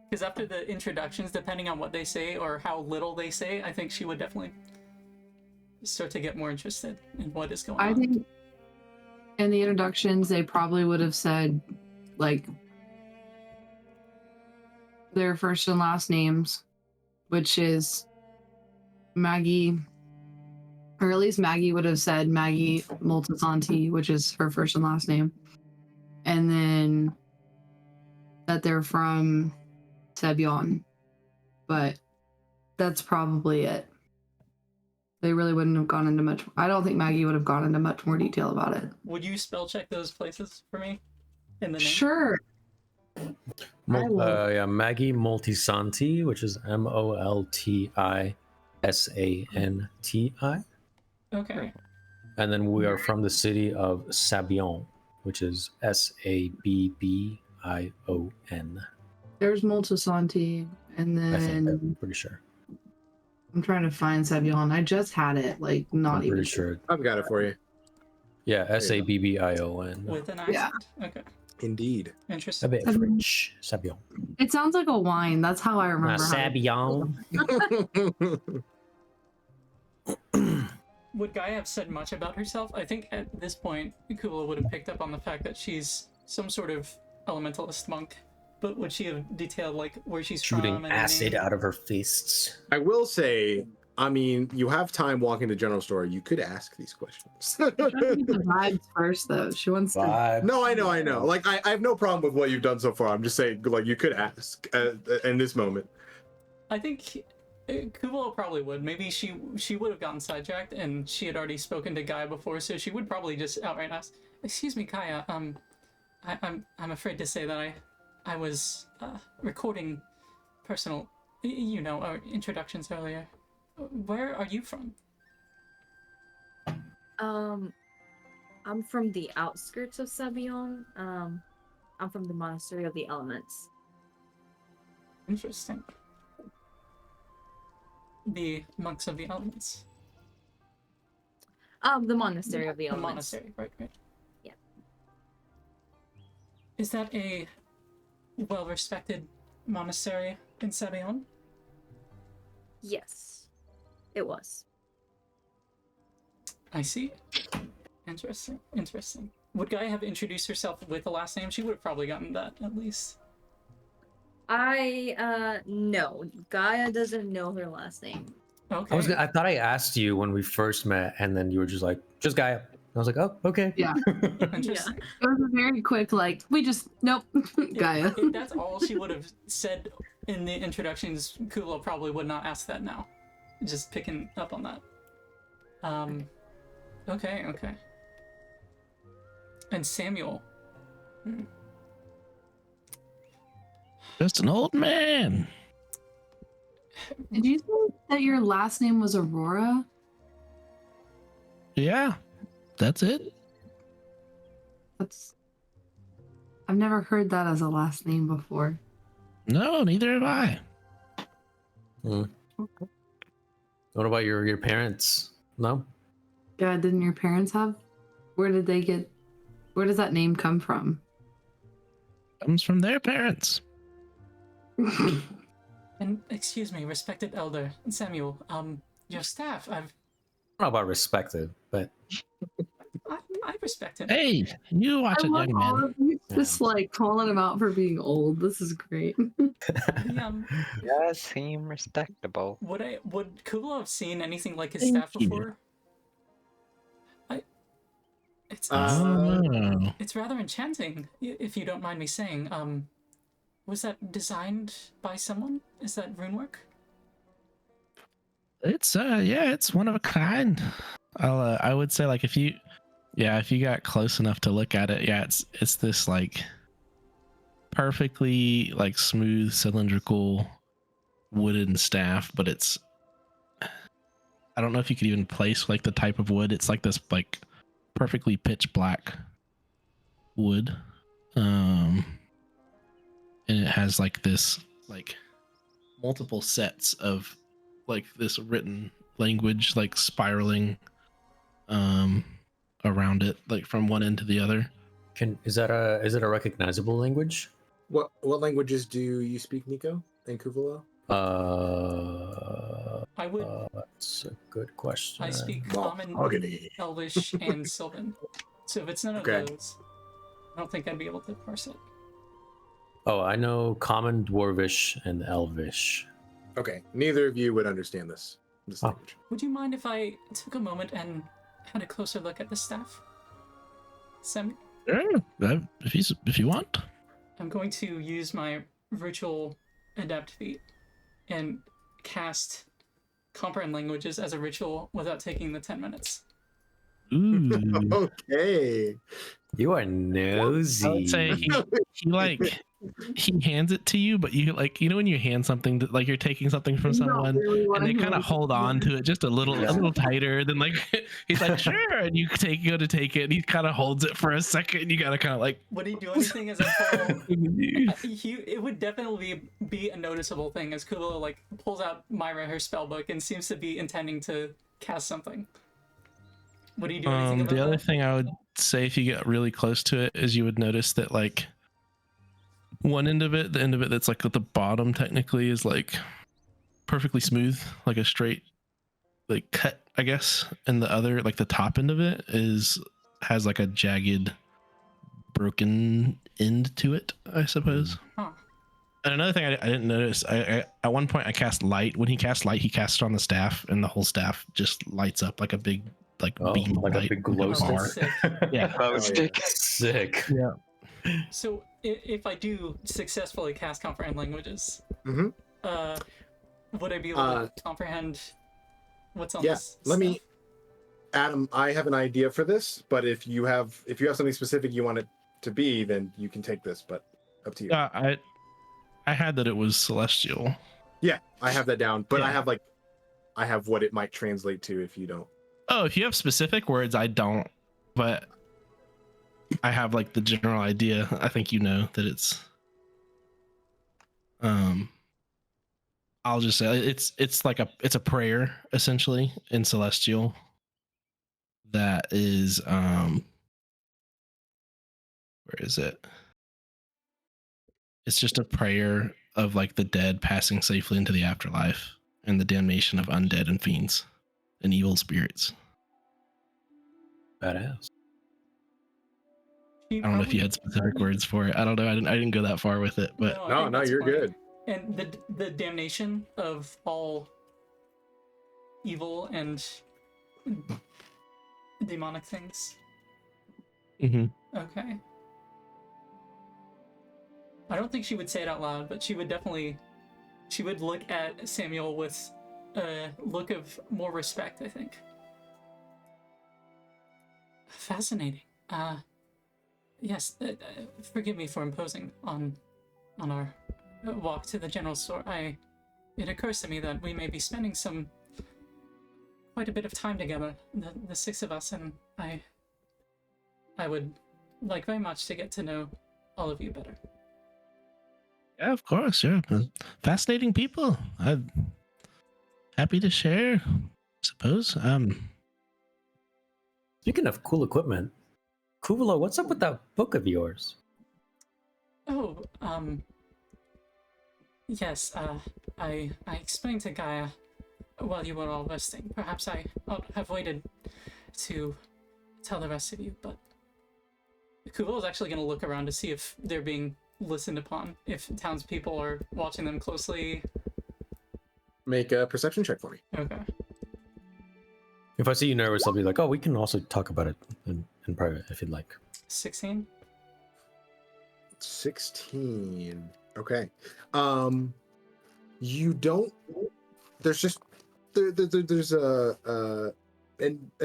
Speaker 1: Because after the introductions, depending on what they say or how little they say, I think she would definitely start to get more interested in what is going on.
Speaker 6: I think in the introductions, they probably would have said like their first and last names, which is Maggie, or at least Maggie would have said Maggie Moltisanti, which is her first and last name, and then that they're from Sebyon. But that's probably it. They really wouldn't have gone into much. I don't think Maggie would have gone into much more detail about it.
Speaker 1: Would you spell check those places for me? In the name?
Speaker 6: Sure.
Speaker 5: Maggie Moltisanti, which is Moltisanti.
Speaker 1: Okay.
Speaker 5: And then we are from the city of Sabion, which is Sabbion.
Speaker 6: There's Moltisanti, and
Speaker 5: I think.
Speaker 6: then
Speaker 5: I'm pretty sure.
Speaker 6: I'm trying to find Sebyon. I just had it, like not
Speaker 5: I'm
Speaker 6: even
Speaker 5: pretty sure.
Speaker 2: I've got it for you.
Speaker 5: Yeah,
Speaker 2: you go.
Speaker 5: Sabbion.
Speaker 1: With an
Speaker 6: Yeah.
Speaker 1: accent? Okay.
Speaker 2: Indeed.
Speaker 5: A
Speaker 1: Interesting.
Speaker 5: bit French. Sabion.
Speaker 6: It sounds like a wine. That's how I remember. how it-
Speaker 5: Sabion.
Speaker 1: Would Gaia have said much about herself? I think at this point, Kuuvalo would have picked up on the fact that she's some sort of elementalist monk. But would she have detailed like where she's from?
Speaker 5: Shooting
Speaker 1: and her
Speaker 5: acid
Speaker 1: name?
Speaker 5: out of her fists.
Speaker 2: I will say, I mean, you have time walking to general store. You could ask these questions.
Speaker 6: I'm trying to get the vibes first, though. She wants to.
Speaker 5: Vibes.
Speaker 2: No, I know. Like, I have no problem with what you've done so far. I'm just saying, like, you could ask in this moment.
Speaker 1: I think Kuuvalo probably would. Maybe she would have gotten sidetracked, and she had already spoken to Gaia before, so she would probably just outright ask, "Excuse me, Gaia. I'm afraid to say that I was recording personal, our introductions earlier. Where are you from?"
Speaker 7: I'm from the outskirts of Sebyon. I'm from the Monastery of the Elements.
Speaker 1: Interesting. The monks of the elements.
Speaker 7: The Monastery of the
Speaker 1: The
Speaker 7: Elements.
Speaker 1: monastery, right.
Speaker 7: Yeah.
Speaker 1: Is that a well-respected monastery in Sebyon?
Speaker 7: Yes, it was.
Speaker 1: I see. Interesting. Would Gaia have introduced herself with the last name? She would have probably gotten that, at least.
Speaker 7: No. Gaia doesn't know her last name.
Speaker 1: Okay.
Speaker 5: I thought I asked you when we first met, and then you were just like, just Gaia. I was like, oh, okay.
Speaker 6: Yeah.
Speaker 1: Interesting.
Speaker 6: It was a very quick, like, we just, nope, Gaia.
Speaker 1: If that's all she would have said in the introductions, Kuuvalo probably would not ask that now. Just picking up on that. Okay. And Samuel.
Speaker 3: Just an old man.
Speaker 6: Did you say that your last name was Aurora?
Speaker 3: Yeah, that's it.
Speaker 6: I've never heard that as a last name before.
Speaker 3: No, neither have I.
Speaker 5: What about your parents? No?
Speaker 6: Yeah, didn't your parents have? Where did they get? Where does that name come from?
Speaker 3: Comes from their parents.
Speaker 1: And excuse me, respected elder Samuel. Your staff.
Speaker 5: I don't know about respected, but
Speaker 1: I respect him.
Speaker 3: Hey, you watch
Speaker 6: I
Speaker 3: it,
Speaker 6: love
Speaker 3: young
Speaker 6: all
Speaker 3: man.
Speaker 6: of you just like calling him out for being old. This is great.
Speaker 1: The,
Speaker 4: Does seem respectable.
Speaker 1: would Kuuvalo have seen anything like his
Speaker 3: Thank
Speaker 1: staff
Speaker 3: you.
Speaker 1: before? It's
Speaker 3: Oh.
Speaker 1: it's rather enchanting, if you don't mind me saying. Was that designed by someone? Is that rune work?
Speaker 3: It's yeah, it's one of a kind. I would say like if you got close enough to look at it, yeah, it's this like perfectly like smooth cylindrical wooden staff, but it's I don't know if you could even place like the type of wood. It's like this like perfectly pitch black wood. And it has like this like multiple sets of like this written language like spiraling around it, like from one end to the other.
Speaker 5: is it a recognizable language?
Speaker 2: What languages do you speak, Nico and Kuuvalo?
Speaker 1: I would.
Speaker 5: That's a good question.
Speaker 1: I speak Common,
Speaker 2: Mahogany.
Speaker 1: Elvish, and Sylvan. So if it's none of
Speaker 2: Okay.
Speaker 1: those, I don't think I'd be able to parse it.
Speaker 5: Oh, I know Common, Dwarvish, and Elvish.
Speaker 2: Okay, neither of you would understand this
Speaker 5: Oh.
Speaker 2: language.
Speaker 1: Would you mind if I took a moment and had a closer look at the staff? Sam,
Speaker 3: Yeah, if you want.
Speaker 1: I'm going to use my ritual adept feat and cast comprehend languages as a ritual without taking the 10 minutes.
Speaker 3: Ooh.
Speaker 2: Okay.
Speaker 5: You are
Speaker 3: I
Speaker 5: nosy.
Speaker 3: would say he hands it to you, but you like when you hand something to, like you're taking something from
Speaker 6: You don't
Speaker 3: someone
Speaker 6: really wanna
Speaker 3: and they
Speaker 6: hand
Speaker 3: kind of
Speaker 6: it
Speaker 3: hold
Speaker 6: to
Speaker 3: on
Speaker 6: them.
Speaker 3: to it just a little tighter. Then like he's like sure, and you go to take it, and he kind of holds it for a second. And you gotta kind of like.
Speaker 1: Would he do anything as I pull? It would definitely be a noticeable thing as Kuuvalo like pulls out Myra her spellbook and seems to be intending to cast something. Would he do anything about
Speaker 3: The other
Speaker 1: that?
Speaker 3: thing I would say if you get really close to it is you would notice that like one end of it, the end of it that's like at the bottom technically is like perfectly smooth, like a straight like cut, I guess, and the other like the top end of it has like a jagged broken end to it, I suppose.
Speaker 1: Huh.
Speaker 3: And another thing I didn't notice, I at one point I cast light. When he cast light, he cast it on the staff, and the whole staff just lights up like a big beam of
Speaker 5: like
Speaker 3: light,
Speaker 5: a big glow
Speaker 1: Oh,
Speaker 5: stick.
Speaker 1: that's sick.
Speaker 3: Yeah.
Speaker 4: Glow
Speaker 2: yeah.
Speaker 4: stick.
Speaker 5: Sick.
Speaker 3: Yeah.
Speaker 1: So if I do successfully cast comprehend languages,
Speaker 2: Mhm.
Speaker 1: would I be able to comprehend what's on
Speaker 2: Yeah,
Speaker 1: this?
Speaker 2: let me.
Speaker 1: stuff?
Speaker 2: Adam, I have an idea for this, but if you have something specific you want it to be, then you can take this. But up to you.
Speaker 3: I had that it was celestial.
Speaker 2: Yeah, I have that down, but
Speaker 3: Yeah.
Speaker 2: I have what it might translate to if you don't.
Speaker 3: Oh, if you have specific words, I don't, but I have like the general idea. I think you know that it's I'll just say it's like a prayer essentially in celestial that is where is it? It's just a prayer of like the dead passing safely into the afterlife and the damnation of undead and fiends and evil spirits.
Speaker 5: Badass.
Speaker 1: She
Speaker 3: I don't know if you
Speaker 1: probably-
Speaker 3: had specific words for it. I don't know. I didn't go that far with it, but
Speaker 1: I
Speaker 2: No,
Speaker 1: think
Speaker 2: no,
Speaker 1: that's
Speaker 2: you're
Speaker 1: fine.
Speaker 2: good.
Speaker 1: And the damnation of all evil and demonic things.
Speaker 3: Mhm.
Speaker 1: Okay. I don't think she would say it out loud, but she would look at Samuel with a look of more respect, I think. Fascinating. Yes, forgive me for imposing on our walk to the general store. It occurs to me that we may be spending quite a bit of time together, the six of us, and I would like very much to get to know all of you better.
Speaker 3: yeah, of course, yeah, fascinating people. happy to share, I suppose.
Speaker 5: Speaking of cool equipment, Kuuvalo, what's up with that book of yours?
Speaker 1: Oh, yes, I explained to Gaia while you were all resting. Perhaps I ought have waited to tell the rest of you, but Kuuvalo's actually going to look around to see if they're being listened upon, if townspeople are watching them closely.
Speaker 2: Make a perception check for me.
Speaker 1: Okay.
Speaker 5: If I see you nervous, I'll be like, oh, we can also talk about it in private if you'd like.
Speaker 1: 16?
Speaker 2: 16. Okay. You don't. There's just there's a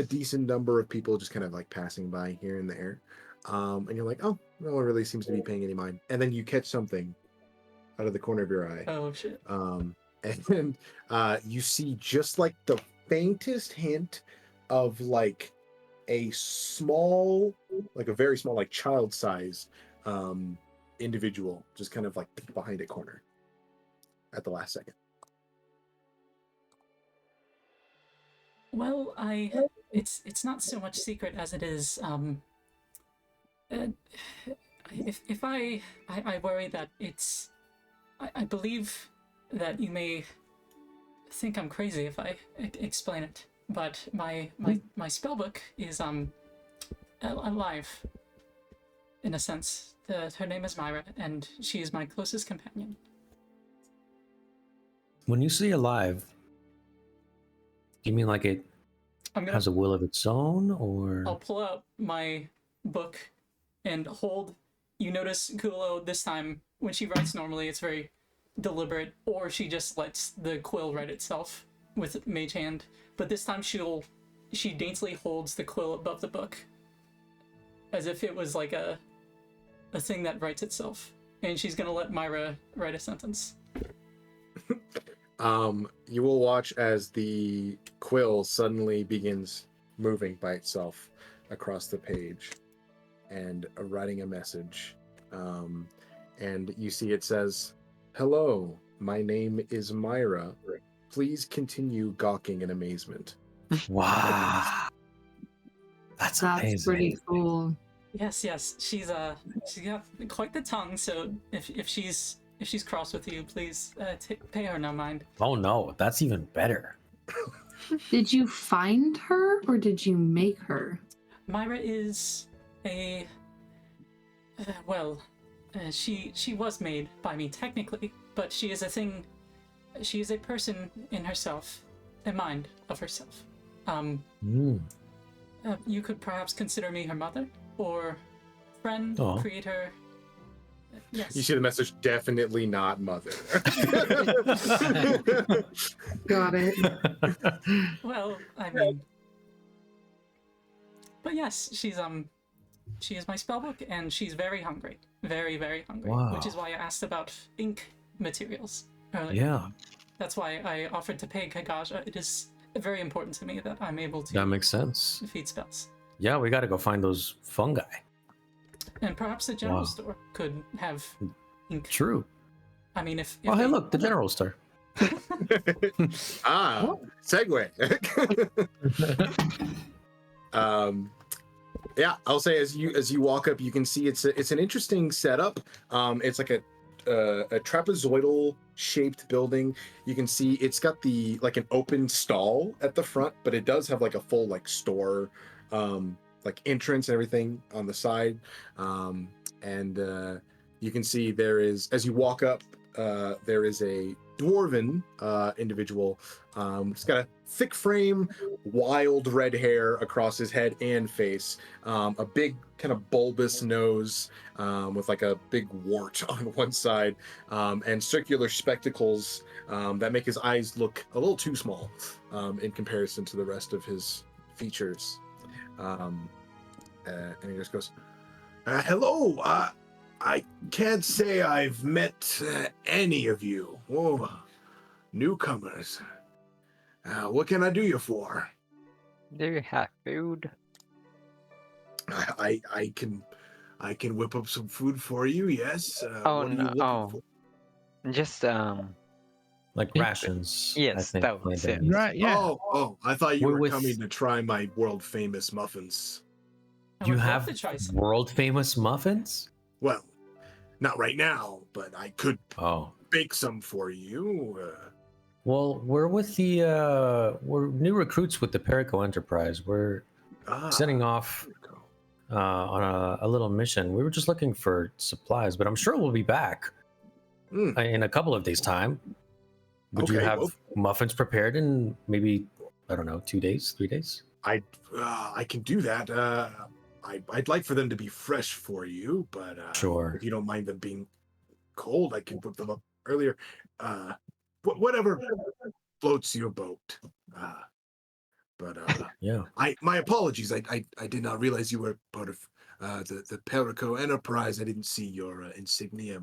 Speaker 2: decent number of people just kind of like passing by here and there, and you're like, oh, no one really seems to be paying any mind. And then you catch something out of the corner of your eye.
Speaker 1: Oh, shit.
Speaker 2: And you see just like the faintest hint of like a small, like a very small, like child size individual just kind of like behind a corner at the last second.
Speaker 1: Well, it's not so much secret as it is, if I worry that it's, I believe that you may think I'm crazy if I explain it, but my spellbook is alive, in a sense. Her name is Myra, and she is my closest companion.
Speaker 5: When you say alive, do you mean like it has a will of its own, or?
Speaker 1: I'll pull out my book and hold. You notice Kuuvalo this time, when she writes normally, it's very deliberate, or she just lets the quill write itself with mage hand. But this time she daintily holds the quill above the book, as if it was like a thing that writes itself. And she's gonna let Myra write a sentence.
Speaker 2: You will watch as the quill suddenly begins moving by itself across the page and writing a message. And you see it says, "Hello, my name is Myra. Please continue gawking in amazement."
Speaker 5: Wow. That's amazing.
Speaker 6: pretty cool.
Speaker 1: Yes, she's got quite the tongue. So if she's cross with you, please pay her no mind.
Speaker 5: Oh no, that's even better.
Speaker 6: Did you find her or did you make her?
Speaker 1: Myra is a she was made by me technically, but she is a thing. She is a person in herself, a mind of herself. You could perhaps consider me her mother or friend, creator. Yes.
Speaker 2: You see the message, definitely not mother.
Speaker 6: Got it.
Speaker 1: Well, I mean, but yes, she is my spellbook, and she's very hungry, very, very hungry.
Speaker 5: Wow.
Speaker 1: Which is why I asked about ink materials earlier.
Speaker 5: Yeah.
Speaker 1: That's why I offered to pay Kagaja. It is very important to me that I'm able to.
Speaker 5: That makes sense.
Speaker 1: Feed spells.
Speaker 5: Yeah, we got to go find those fungi.
Speaker 1: And perhaps the general store could have ink.
Speaker 5: True.
Speaker 1: I mean, if
Speaker 5: hey, look, the general store.
Speaker 2: Segue. Yeah, I'll say as you walk up, you can see it's an interesting setup. It's like a trapezoidal shaped building. You can see it's got like an open stall at the front, but it does have like a full like store like entrance and everything on the side. And you can see there is, as you walk up, there is a dwarven individual. He's got a thick frame, wild red hair across his head and face, a big kind of bulbous nose with like a big wart on one side, and circular spectacles that make his eyes look a little too small in comparison to the rest of his features. And he just goes, "Hello, I can't say I've met any of you. Oh, newcomers. What can I do you for?"
Speaker 4: Do you have food?
Speaker 2: I can whip up some food for you. Yes.
Speaker 4: Oh
Speaker 2: what are you
Speaker 4: no!
Speaker 2: looking for?
Speaker 4: Just
Speaker 5: like
Speaker 3: Yeah.
Speaker 5: rations.
Speaker 4: Yes,
Speaker 5: I think
Speaker 4: those,
Speaker 5: Landon
Speaker 4: yes.
Speaker 5: means.
Speaker 3: Right, yeah.
Speaker 2: Oh, I thought you
Speaker 5: We're
Speaker 2: were
Speaker 5: with-
Speaker 2: coming to try my world famous muffins.
Speaker 1: I
Speaker 5: You
Speaker 1: would love
Speaker 5: have
Speaker 1: to try some.
Speaker 5: world famous muffins?
Speaker 2: Well, not right now, but I could
Speaker 5: Oh.
Speaker 2: bake some for you.
Speaker 5: Well, we're with the we're new recruits with the Perico Enterprise. We're setting off
Speaker 2: there we go.
Speaker 5: on a little mission. We were just looking for supplies, but I'm sure we'll be back
Speaker 2: Mm,
Speaker 5: in a couple of days' time. Would you
Speaker 2: Okay,
Speaker 5: have
Speaker 2: well-
Speaker 5: muffins prepared in maybe, I don't know, 2 days, 3 days?
Speaker 2: I can do that. I'd like for them to be fresh for you, but
Speaker 5: Sure.
Speaker 2: if you don't mind them being cold, I can put them up earlier. Whatever floats your boat. But
Speaker 5: Yeah.
Speaker 2: my apologies. I did not realize you were part of the Perico Enterprise. I didn't see your insignia.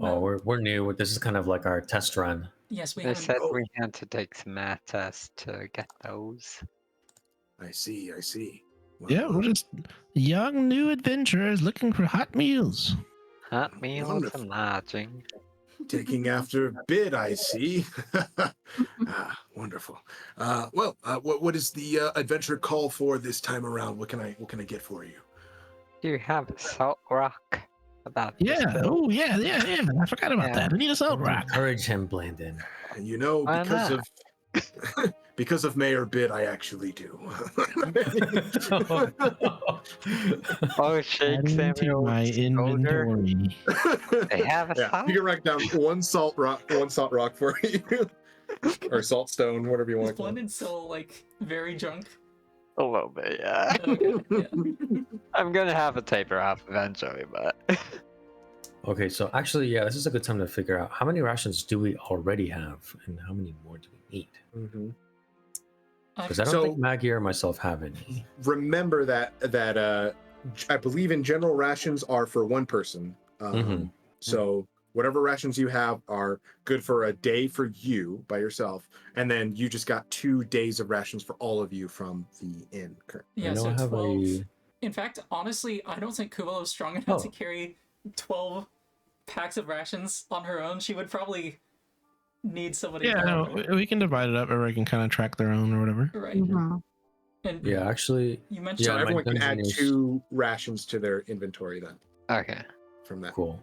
Speaker 5: Oh, we're new. This is kind of like our test run.
Speaker 1: Yes, we
Speaker 4: They
Speaker 1: haven't.
Speaker 4: said
Speaker 2: Oh.
Speaker 4: we had to take some math tests to get those.
Speaker 2: I see.
Speaker 3: Yeah, we're just young new adventurers looking for hot meals.
Speaker 4: Hot meals
Speaker 2: Wonderful.
Speaker 4: and lodging.
Speaker 2: Taking after a bit, I see. Wonderful. What is the adventure call for this time around? What can I get for you?
Speaker 4: Do you have a salt rock? About this
Speaker 3: Yeah.
Speaker 4: bill?
Speaker 3: Oh, yeah. I forgot about
Speaker 4: Yeah.
Speaker 3: that. I need a salt rock.
Speaker 5: Encourage him, Blandon.
Speaker 2: And you know,
Speaker 4: Why
Speaker 2: because
Speaker 4: not?
Speaker 2: of because of Mayor Bid, I actually do.
Speaker 4: Oh, shake
Speaker 3: Adding to
Speaker 4: Samuel's
Speaker 3: my
Speaker 4: shoulder.
Speaker 3: inventory.
Speaker 4: They have a
Speaker 2: Yeah,
Speaker 4: salt?
Speaker 2: you can write down one salt rock for you, or salt stone, whatever you
Speaker 1: Is
Speaker 2: want to call it.
Speaker 1: Blended still like very drunk?
Speaker 4: A little bit, yeah.
Speaker 1: Okay, yeah.
Speaker 4: I'm gonna have a taper off eventually, but
Speaker 5: Okay, so actually, yeah, this is a good time to figure out how many rations do we already have and how many more do we need?
Speaker 2: Mhm.
Speaker 5: Because I don't
Speaker 2: So-
Speaker 5: think Maggie or myself have any.
Speaker 2: Remember that I believe in general rations are for one person.
Speaker 5: Mhm.
Speaker 2: So whatever rations you have are good for a day for you by yourself, and then you just got 2 days of rations for all of you from the inn.
Speaker 1: Yeah,
Speaker 5: I know
Speaker 1: so
Speaker 5: I have
Speaker 1: 12.
Speaker 5: a.
Speaker 1: In fact, honestly, I don't think Kuuvalo is strong enough to
Speaker 5: Oh.
Speaker 1: carry 12 packs of rations on her own. She would probably need somebody to
Speaker 3: Yeah,
Speaker 1: help
Speaker 3: no,
Speaker 1: her.
Speaker 3: we can divide it up. Everybody can kind of track their own or whatever.
Speaker 1: Right.
Speaker 6: Mhm.
Speaker 1: And
Speaker 5: Yeah, actually,
Speaker 1: you mentioned
Speaker 2: So
Speaker 5: Yeah, my
Speaker 2: everyone can add
Speaker 5: dungeon is-
Speaker 2: 2 rations to their inventory then
Speaker 4: okay.
Speaker 2: from that.
Speaker 5: cool.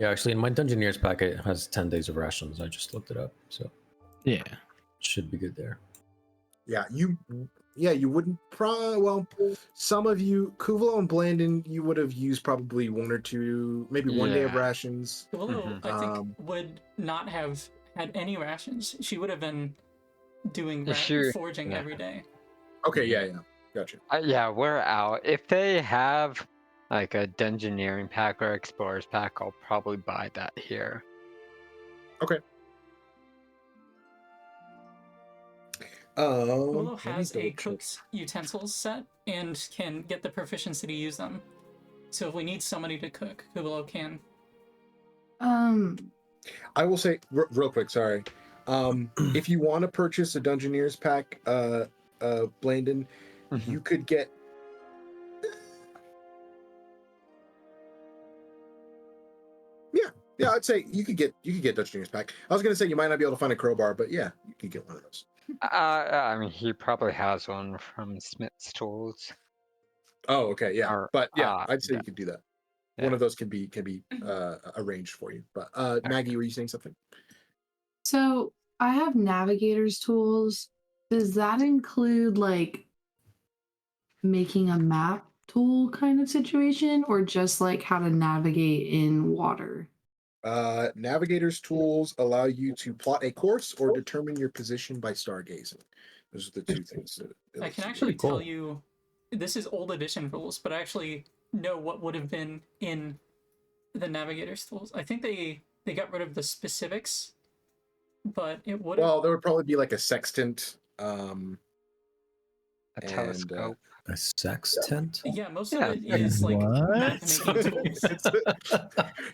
Speaker 5: Yeah, actually, in my Dungeoneer's packet it has 10 days of rations. I just looked it up, so
Speaker 3: Yeah.
Speaker 5: should be good there.
Speaker 2: Yeah, you wouldn't well, some of you, Kuuvalo and Blandon, you would have used probably 1 or 2, maybe 1 day of
Speaker 4: Yeah.
Speaker 2: rations.
Speaker 1: Kuuvalo,
Speaker 4: Mhm.
Speaker 1: I think,
Speaker 2: Um,
Speaker 1: would not have had any rations. She would have been doing
Speaker 4: Sure,
Speaker 1: foraging
Speaker 4: yeah.
Speaker 1: every day.
Speaker 2: Okay, yeah, gotcha.
Speaker 4: Yeah, we're out. If they have like a Dungeoneering pack or Explorer's pack, I'll probably buy that here.
Speaker 1: Kuuvalo
Speaker 2: Let me
Speaker 1: has a
Speaker 2: double check.
Speaker 1: cook's utensils set and can get the proficiency to use them. So if we need somebody to cook, Kuuvalo can.
Speaker 2: I will say real quick, sorry. If you want to purchase a Dungeoneer's pack, Blandon,
Speaker 4: Mhm.
Speaker 2: you could get. Yeah, I'd say you could get Dungeoneer's pack. I was gonna say you might not be able to find a crowbar, but yeah, you could get one of those.
Speaker 4: I mean, he probably has one from Smith's Tools.
Speaker 2: Oh, okay, yeah,
Speaker 4: Or-
Speaker 2: but yeah, I'd say
Speaker 4: yeah.
Speaker 2: you could do that.
Speaker 4: Yeah.
Speaker 2: One of those can be arranged for you. But Maggie, were you saying something?
Speaker 6: So I have navigator's tools. Does that include like making a map tool kind of situation, or just like how to navigate in water?
Speaker 2: Navigator's tools allow you to plot a course or determine your position by stargazing. Those are the 2 things. That it
Speaker 1: I
Speaker 2: lets
Speaker 1: can
Speaker 2: you do.
Speaker 1: actually
Speaker 5: cool.
Speaker 1: tell you, this is old edition rules, but I actually know what would have been in the navigator's tools. I think they got rid of the specifics, but it would have.
Speaker 2: Well, there would probably be like a sextant.
Speaker 4: A
Speaker 2: And,
Speaker 4: telescope.
Speaker 5: A sextant?
Speaker 1: Yeah, most
Speaker 4: Yeah,
Speaker 1: of it is like
Speaker 3: what?
Speaker 1: map making tools.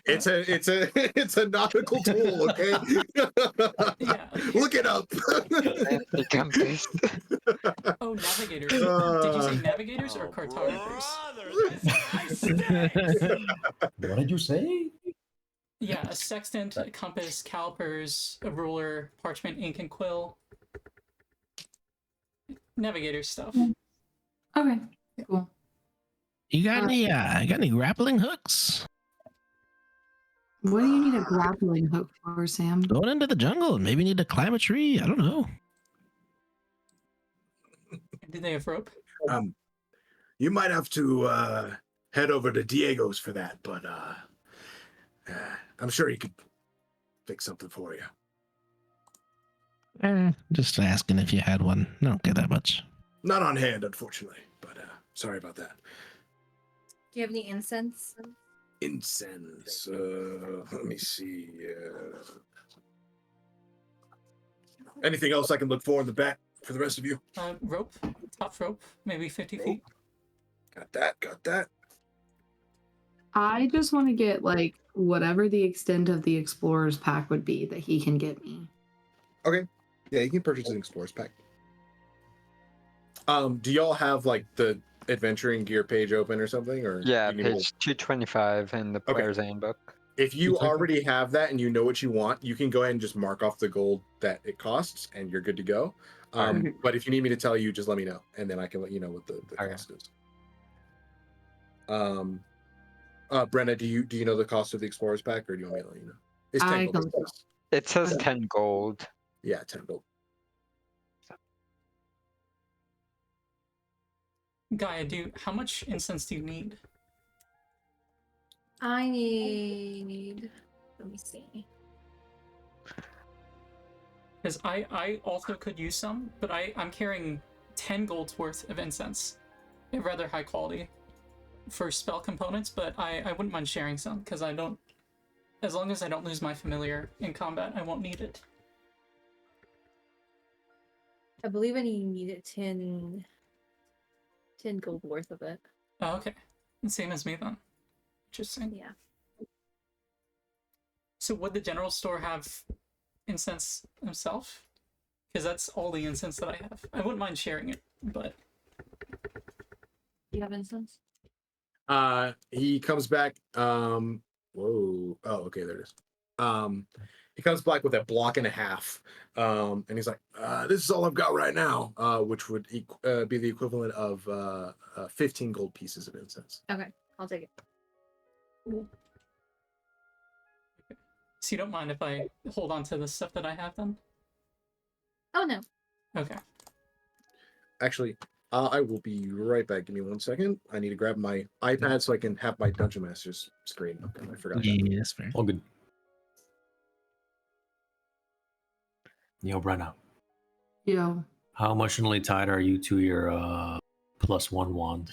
Speaker 2: it's a nautical tool, okay?
Speaker 1: Yeah.
Speaker 2: Look it up.
Speaker 4: Fancy compass.
Speaker 1: Oh, navigators. Did you say navigators or cartographers?
Speaker 5: What did you say?
Speaker 1: Yeah, a sextant, a compass, calipers, a ruler, parchment, ink, and quill. Navigator stuff.
Speaker 6: Okay, cool.
Speaker 3: You got any grappling hooks?
Speaker 6: What do you need a grappling hook for, Sam?
Speaker 3: Going into the jungle, maybe need to climb a tree. I don't know.
Speaker 1: Do they have rope?
Speaker 2: You might have to head over to Diego's for that, but I'm sure he could fix something for you.
Speaker 3: Just asking if you had one. I don't get that much.
Speaker 2: Not on hand, unfortunately, but sorry about that.
Speaker 7: Do you have any incense?
Speaker 2: Incense. Let me see. Anything else I can look for in the back for the rest of you?
Speaker 1: Rope, top rope, maybe 50 feet.
Speaker 2: Got that.
Speaker 6: I just want to get like whatever the extent of the explorer's pack would be that he can get me.
Speaker 2: Okay. Yeah, you can purchase an explorer's pack. Do y'all have like the adventuring gear page open or something? Or
Speaker 4: Yeah,
Speaker 2: you need
Speaker 4: page 225 in the player's handbook.
Speaker 2: If you already have that and you know what you want, you can go ahead and just mark off the gold that it costs, and you're good to go. But if you need me to tell you, just let me know, and then I can let you know what the cost is. Brenna, do you know the cost of the explorer's pack, or do you want me to let you know? It's 10 gold.
Speaker 4: It says 10 gold.
Speaker 2: Yeah, 10 gold.
Speaker 1: Gaia, how much incense do you need?
Speaker 7: I need. Let me see.
Speaker 1: Because I also could use some, but I'm carrying 10 gold's worth of incense. They're rather high quality for spell components, but I wouldn't mind sharing some, because I don't. As long as I don't lose my familiar in combat, I won't need it.
Speaker 7: I believe I needed 10 gold worth of it.
Speaker 1: Oh, okay. Same as me then. Interesting.
Speaker 7: Yeah.
Speaker 1: So would the general store have incense himself? Because that's all the incense that I have. I wouldn't mind sharing it, but...
Speaker 7: Do you have incense?
Speaker 2: He comes back. Whoa. Oh, okay, there it is. He comes back with a block and a half. And he's like, this is all I've got right now, which would be the equivalent of 15 gold pieces of incense.
Speaker 7: Okay, I'll take it.
Speaker 1: So you don't mind if I hold on to the stuff that I have then?
Speaker 7: Oh, no.
Speaker 1: Okay.
Speaker 2: Actually, I will be right back. Give me 1 second. I need to grab my iPad so I can have my Dungeon Master's screen. Okay, I forgot that.
Speaker 3: Yeah, that's fair.
Speaker 5: All good. Yo, Brenna,
Speaker 6: Yo.
Speaker 5: how emotionally tied are you to your +1 wand?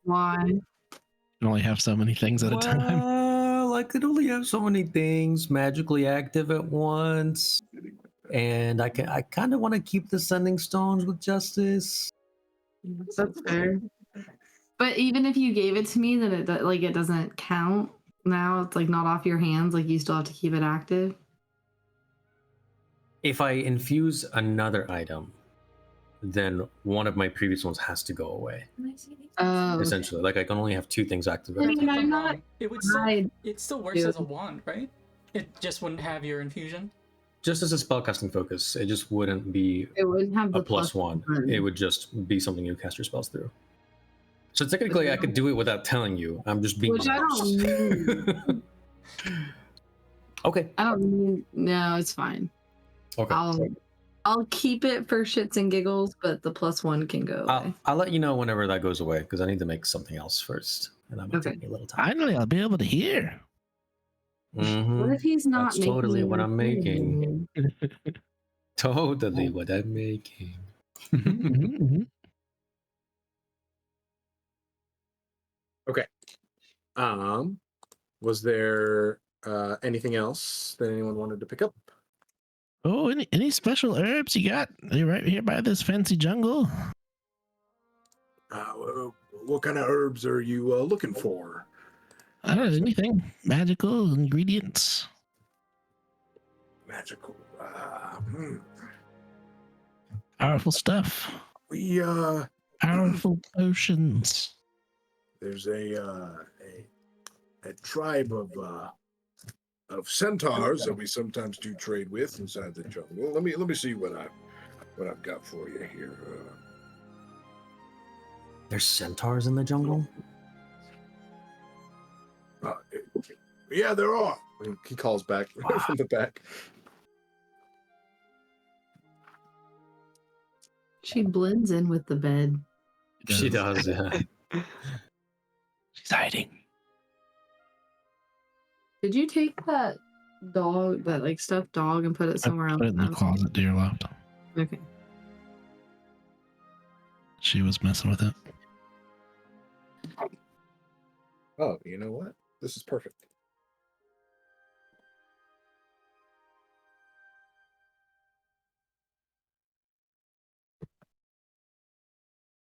Speaker 6: Why?
Speaker 3: You only have so many things at a time.
Speaker 5: Well, I could only have so many things magically active at once, and I kind of want to keep the sending stones with justice.
Speaker 6: That's fair. But even if you gave it to me, then it doesn't count. Now it's like not off your hands. Like you still have to keep it active.
Speaker 5: If I infuse another item, then one of my previous ones has to go away.
Speaker 6: Oh,
Speaker 5: Essentially, like I can only have 2 things active.
Speaker 6: I mean, I'm not.
Speaker 1: It still works as a wand, right? It just wouldn't have your infusion.
Speaker 5: Just as a spellcasting focus, it just wouldn't be
Speaker 6: It wouldn't have the
Speaker 5: a +1. It would just be something you cast your spells through. So technically, I could do it without telling you. I'm just being.
Speaker 6: Which I don't need.
Speaker 5: Okay.
Speaker 6: I don't need. No, it's fine.
Speaker 5: Okay.
Speaker 6: I'll keep it for shits and giggles, but the +1 can go away.
Speaker 5: I'll let you know whenever that goes away because I need to make something else first, and that might take me a little time.
Speaker 3: Finally, I'll be able to hear.
Speaker 5: Mm-hmm.
Speaker 6: What if he's not
Speaker 5: That's
Speaker 6: making
Speaker 5: totally what
Speaker 6: it?
Speaker 5: I'm making. Totally what I'm making.
Speaker 2: Okay. Was there anything else that anyone wanted to pick up?
Speaker 3: Oh, any special herbs you got? Are you right here by this fancy jungle?
Speaker 2: What kind of herbs are you looking for?
Speaker 3: I don't know, anything magical ingredients.
Speaker 2: Magical.
Speaker 3: Powerful stuff.
Speaker 2: We
Speaker 3: Powerful potions.
Speaker 2: there's tribe of centaurs that we sometimes do trade with inside the jungle. Let me see what I've got for you here.
Speaker 5: There's centaurs in the jungle?
Speaker 2: Yeah, there are. He calls back from the back.
Speaker 6: She blends in with the bed.
Speaker 5: She does, yeah.
Speaker 3: She's hiding.
Speaker 6: Did you take that dog, that like stuffed dog, and put it somewhere
Speaker 3: I
Speaker 6: else?
Speaker 3: put it in the closet to your left.
Speaker 6: Okay.
Speaker 3: She was messing with it.
Speaker 2: Oh, you know what? This is perfect.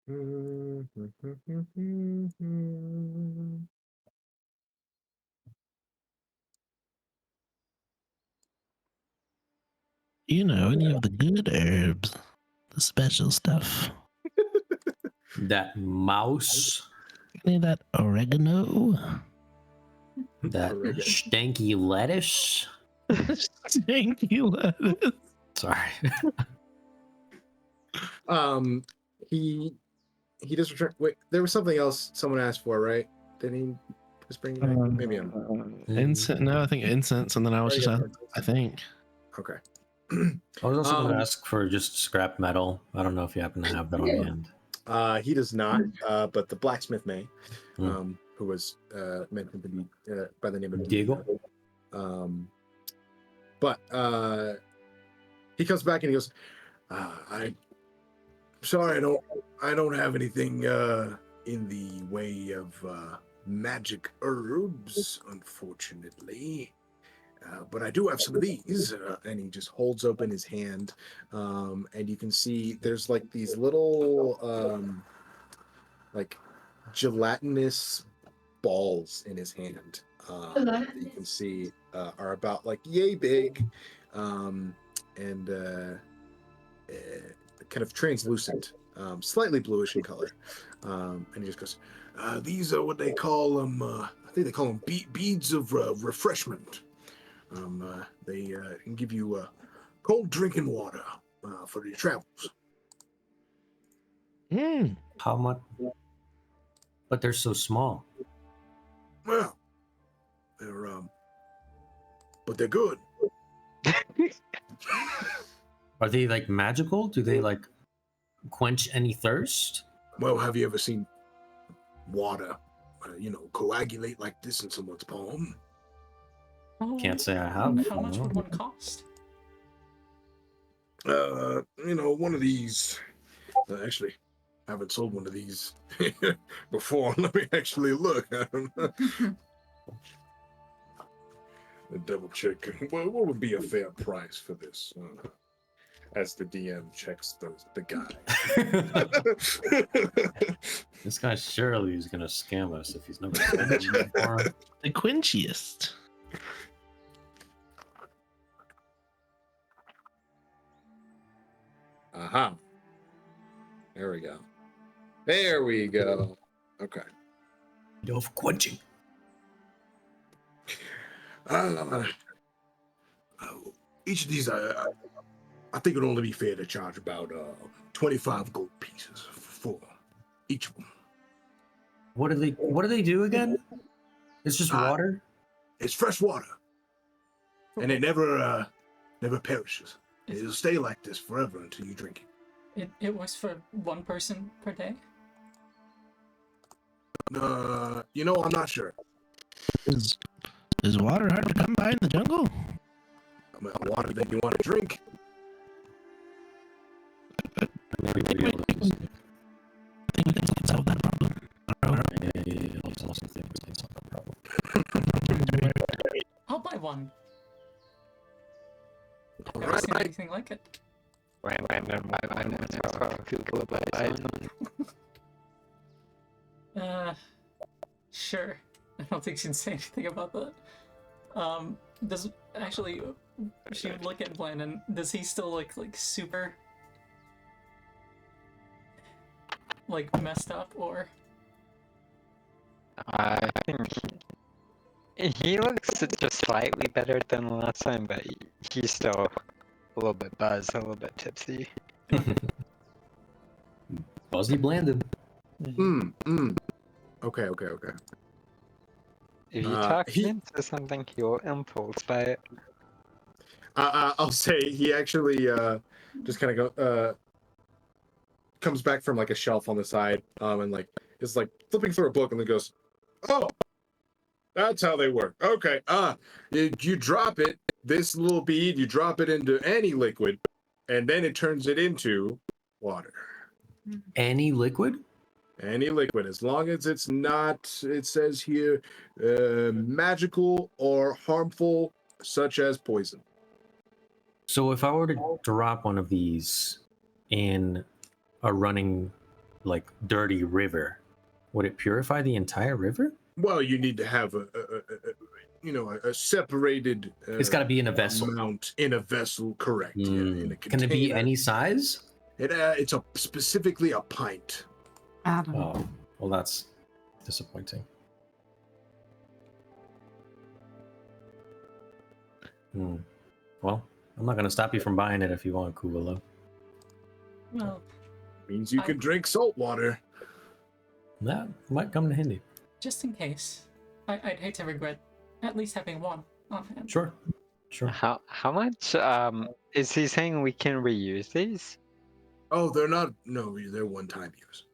Speaker 3: You know, any of the good herbs, the special stuff.
Speaker 5: That mouse,
Speaker 3: Any of that oregano?
Speaker 5: that
Speaker 2: Oregano.
Speaker 5: stanky lettuce.
Speaker 3: Thank you, lettuce.
Speaker 5: Sorry.
Speaker 2: He does return. Wait, there was something else someone asked for, right? Did he just bring it back? Maybe I'm.
Speaker 3: Incense? No, I think incense, and then I was just, I think.
Speaker 2: Okay.
Speaker 5: I was also going to
Speaker 2: Um,
Speaker 5: ask for just scrap metal. I don't know if you happen to have that on hand.
Speaker 2: He does not, but the blacksmith may,
Speaker 5: Hmm.
Speaker 2: who was mentioned to be by the name of
Speaker 5: Diego?
Speaker 2: But he comes back and he goes, "I'm sorry, I don't have anything in the way of magic herbs, unfortunately. But I do have some of these," and he just holds open his hand, and you can see there's like these little like gelatinous balls in his hand that you can see are about like yay big, and kind of translucent, slightly bluish in color, and he just goes, "These are what they call them. I think they call them beads of refreshment. They can give you cold drinking water for your travels."
Speaker 5: How much? But they're so small.
Speaker 2: Well, but they're good.
Speaker 5: Are they like magical? Do they like quench any thirst?
Speaker 2: Well, have you ever seen water, coagulate like this in someone's palm?
Speaker 5: Can't say I have.
Speaker 1: How much would one cost?
Speaker 2: One of these. Actually, I haven't sold one of these before. Let me actually look. I don't know. Double check. What would be a fair price for this? As the DM checks the guy.
Speaker 5: This guy surely is going to scam us if he's never seen it before.
Speaker 3: The quenchiest.
Speaker 2: Aha. There we go. There we go. Okay.
Speaker 5: Of quenching.
Speaker 2: Each of these, I think it'd only be fair to charge about 25 gold pieces for each of them.
Speaker 5: What do they do again? It's just water?
Speaker 2: It's fresh water, and it never perishes. It'll stay like this forever until you drink it.
Speaker 1: It works for one person per day?
Speaker 2: I'm not sure.
Speaker 3: Is water hard to come by in the jungle?
Speaker 2: Water that you want to drink.
Speaker 3: I think we can solve that problem.
Speaker 1: I'll buy one. I've
Speaker 2: All
Speaker 1: never
Speaker 2: right.
Speaker 1: seen anything like it. Sure. I don't think she'd say anything about that. Does actually she would look at Blaine, and does he still look like super like messed up, or
Speaker 4: I think He looks just slightly better than the last time, but he's still a little bit buzzed, a little bit tipsy.
Speaker 5: Fuzzy Blandon.
Speaker 2: Okay.
Speaker 4: If you talk
Speaker 2: He
Speaker 4: him into something, he'll impulse buy it.
Speaker 2: I'll say he actually just kind of comes back from like a shelf on the side and like is like flipping through a book and then goes, "Oh, that's how they work. Okay. You drop it, this little bead, you drop it into any liquid, and then it turns it into water.
Speaker 5: Any liquid?
Speaker 2: Any liquid, as long as it's not, it says here, magical or harmful, such as poison."
Speaker 5: So if I were to drop one of these in a running, like, dirty river, would it purify the entire river?
Speaker 2: Well, you need to have a separated.
Speaker 5: It's got to be in a vessel.
Speaker 2: Amount in a vessel, correct? Yeah, in a
Speaker 5: Can it be
Speaker 2: container.
Speaker 5: any size?
Speaker 2: It's specifically a pint.
Speaker 6: Adam.
Speaker 5: Oh, well, that's disappointing. Well, I'm not going to stop you from buying it if you want, Kuuvalo.
Speaker 1: Well,
Speaker 2: Means you can drink salt water.
Speaker 5: That might come in handy.
Speaker 1: just in case, I'd hate to regret at least having one on hand.
Speaker 5: Sure.
Speaker 4: How much? Is he saying we can reuse these?
Speaker 2: Oh, they're not. No, they're one-time use.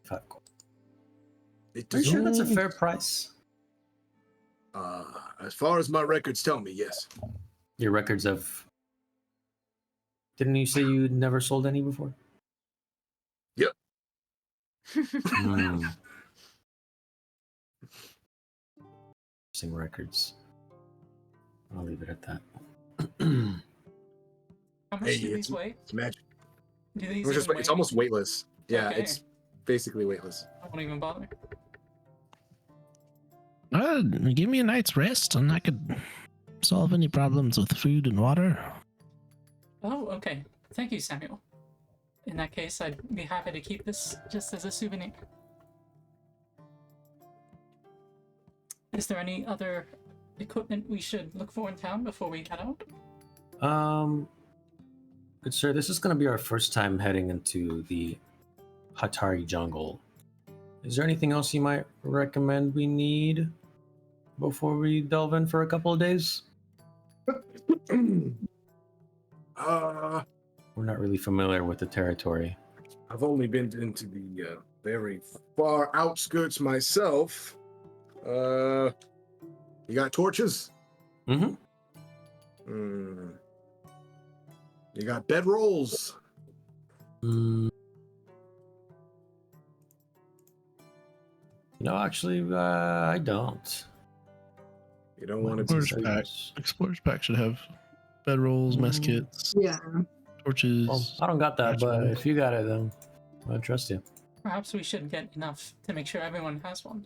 Speaker 5: 5 gold.
Speaker 2: It
Speaker 5: Are you
Speaker 2: does.
Speaker 5: sure that's a fair price?
Speaker 2: As far as my records tell me, yes.
Speaker 5: Your records of... Didn't you say you never sold any before?
Speaker 2: Yep.
Speaker 5: Interesting records. I'll leave it at that.
Speaker 1: How much
Speaker 2: Hey,
Speaker 1: do these weigh?
Speaker 2: It's magic.
Speaker 1: Do these
Speaker 2: It's
Speaker 1: even
Speaker 2: it's
Speaker 1: weigh?
Speaker 2: almost weightless. Yeah,
Speaker 1: Okay.
Speaker 2: it's basically weightless.
Speaker 1: I won't even bother.
Speaker 3: Give me a night's rest and I could solve any problems with food and water.
Speaker 1: Oh, okay. Thank you, Samuel. In that case, I'd be happy to keep this just as a souvenir. Is there any other equipment we should look for in town before we head out?
Speaker 5: Good sir, this is going to be our first time heading into the Hatari jungle. Is there anything else you might recommend we need before we delve in for a couple of days? We're not really familiar with the territory.
Speaker 2: I've only been into the very far outskirts myself. You got torches?
Speaker 5: Mm-hmm.
Speaker 2: You got bedrolls?
Speaker 5: No, actually, I don't.
Speaker 2: You don't want to
Speaker 3: Explorer's
Speaker 2: be
Speaker 3: pack. Explorer's pack should have bedrolls, mess kits,
Speaker 6: Yeah.
Speaker 3: torches.
Speaker 5: Well, I don't got that, but
Speaker 3: Matchmaking.
Speaker 5: if you got it, then I trust you.
Speaker 1: Perhaps we should get enough to make sure everyone has one.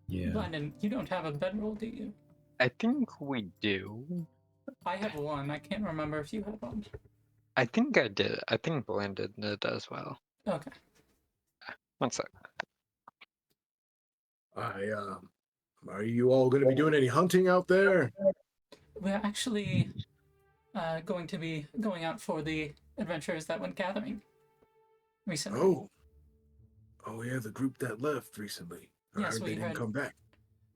Speaker 5: Yeah.
Speaker 1: Landon, you don't have a bedroll, do you?
Speaker 4: I think we do.
Speaker 1: I have one. I can't remember if you have one.
Speaker 4: I think I did. I think Blended did as well.
Speaker 1: Okay.
Speaker 4: One sec.
Speaker 2: Are you all going to be doing any hunting out there?
Speaker 1: We're actually going to be going out for the adventurers that went gathering recently.
Speaker 2: Oh yeah, the group that left recently. I
Speaker 1: Yes,
Speaker 2: heard
Speaker 1: we
Speaker 2: they didn't
Speaker 1: heard.
Speaker 2: come back.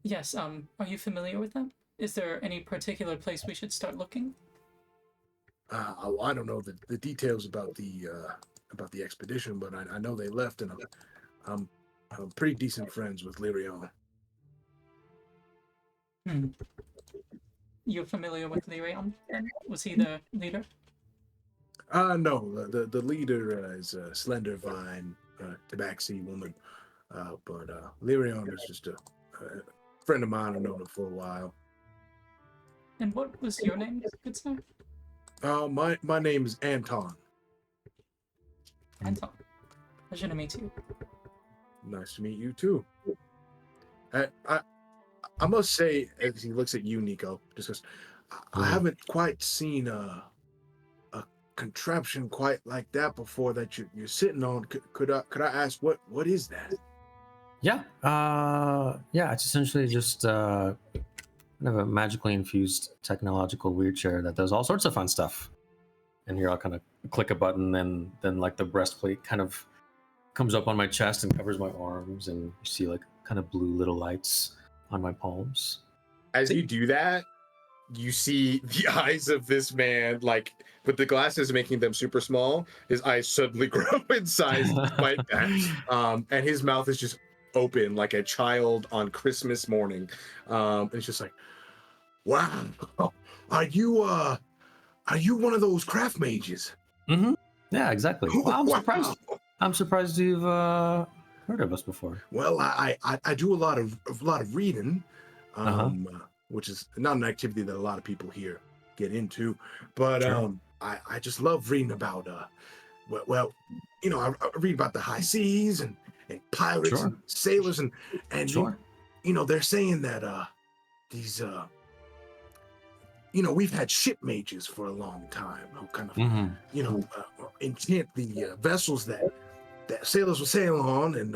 Speaker 1: Yes, are you familiar with them? Is there any particular place we should start looking?
Speaker 2: I don't know the details about the expedition, but I know they left, and I'm pretty decent friends with Lyrion.
Speaker 1: You're familiar with Lyrion? Was he the leader?
Speaker 2: No, the leader is a slender vine, tabaxi woman, but Lyrion is just a friend of mine. I've known him for a while.
Speaker 1: And what was your name, good sir?
Speaker 2: My name is Anton.
Speaker 1: Anton. Pleasure to meet you.
Speaker 2: Nice to meet you too. I must say, as he looks at you, Nico, just goes, I haven't quite seen a contraption quite like that before that you're sitting on. Could I ask what is that?
Speaker 5: Yeah. Yeah. It's essentially just kind of a magically infused technological wheelchair that does all sorts of fun stuff. And here I'll kind of click a button, and then like the breastplate kind of comes up on my chest and covers my arms, and you see like kind of blue little lights on my palms.
Speaker 2: As you do that, you see the eyes of this man, like with the glasses making them super small, his eyes suddenly grow in size despite that. And his mouth is just open like a child on Christmas morning. And it's just like, wow, are you one of those craft mages?
Speaker 5: Mm-hmm. Yeah, exactly. Well, I'm
Speaker 2: Wow.
Speaker 5: surprised. I'm surprised you've heard of us before.
Speaker 2: Well, I do a lot of reading, which is not an activity that a lot of people here get into. But
Speaker 5: Sure.
Speaker 2: I just love reading about well, you know, I read about the high seas and pirates
Speaker 5: Sure.
Speaker 2: and sailors and
Speaker 5: Sure.
Speaker 2: you know, they're saying that these you know, we've had ship mages for a long time who kind of
Speaker 5: Mm-hmm.
Speaker 2: you know enchant the vessels that sailors will sail on, and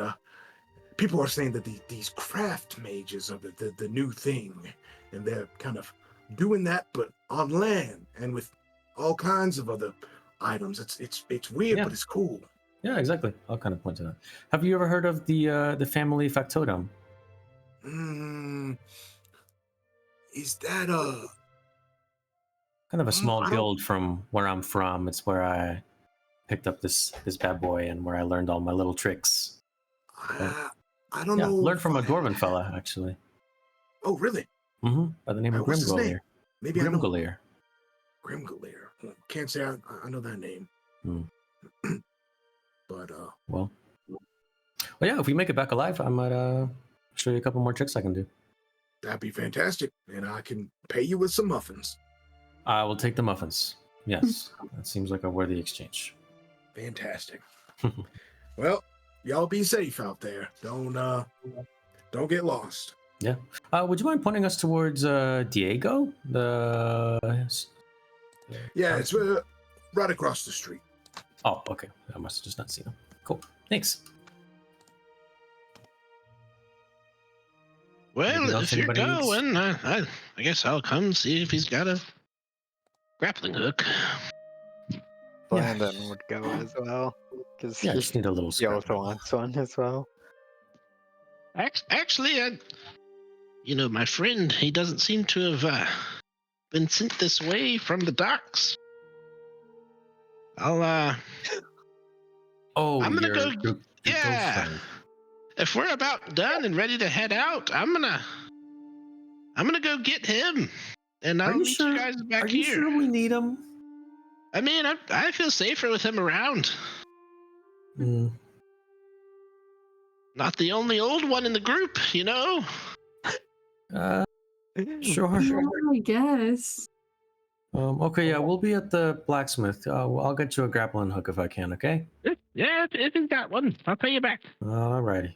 Speaker 2: people are saying that these craft mages are the new thing, and they're kind of doing that, but on land and with all kinds of other items. It's weird,
Speaker 5: Yeah.
Speaker 2: but it's cool.
Speaker 5: Yeah, exactly. I'll kind of point to that. Have you ever heard of the family factotum?
Speaker 2: Is that
Speaker 5: Kind of a small
Speaker 2: I don't
Speaker 5: guild from where I'm from. It's where I picked up this bad boy and where I learned all my little tricks.
Speaker 2: I don't
Speaker 5: Yeah,
Speaker 2: know.
Speaker 5: learned
Speaker 2: if
Speaker 5: from a
Speaker 2: I-
Speaker 5: dwarven fella actually.
Speaker 2: Oh, really?
Speaker 5: Mm-hmm. By the name of
Speaker 2: What's his name?
Speaker 5: Grimgolier.
Speaker 2: Maybe I know.
Speaker 5: Grimgolier.
Speaker 2: Grimgolier. Well, can't say I know that name.
Speaker 5: Hmm.
Speaker 2: But
Speaker 5: Well, yeah. If we make it back alive, I might show you a couple more tricks I can do.
Speaker 2: that'd be fantastic, and I can pay you with some muffins.
Speaker 5: I will take the muffins. Yes, that seems like a worthy exchange.
Speaker 2: Fantastic. Well, y'all be safe out there. Don't get lost.
Speaker 5: Yeah. Would you mind pointing us towards Diego?
Speaker 2: Yeah, it's right across the street.
Speaker 5: Oh, okay. I must have just not seen him. Cool. Thanks.
Speaker 3: Well,
Speaker 5: Anything else
Speaker 3: if you're
Speaker 5: anybody needs?
Speaker 3: going, I guess I'll come see if he's got a grappling hook.
Speaker 4: Brandon would go as well, because
Speaker 5: Yeah, I just need a little
Speaker 4: he
Speaker 5: scrap.
Speaker 4: also wants one as well.
Speaker 3: Actually, you know, my friend, he doesn't seem to have been sent this way from the docks. I'll
Speaker 5: Oh,
Speaker 3: I'm gonna
Speaker 5: your
Speaker 3: go.
Speaker 5: ghost
Speaker 3: Yeah.
Speaker 5: friend.
Speaker 3: If we're about done and ready to head out, I'm gonna go get him, and I'll meet you guys back
Speaker 5: Are you
Speaker 3: here.
Speaker 5: sure we need him?
Speaker 3: I mean, I feel safer with him around.
Speaker 5: Mm.
Speaker 3: Not the only old one in the group, you know.
Speaker 5: Sure.
Speaker 6: Yeah, I guess.
Speaker 5: Okay, yeah, we'll be at the blacksmith. I'll get you a grappling hook if I can, okay?
Speaker 3: Yeah, if he's got one, I'll pay you back.
Speaker 5: Alrighty.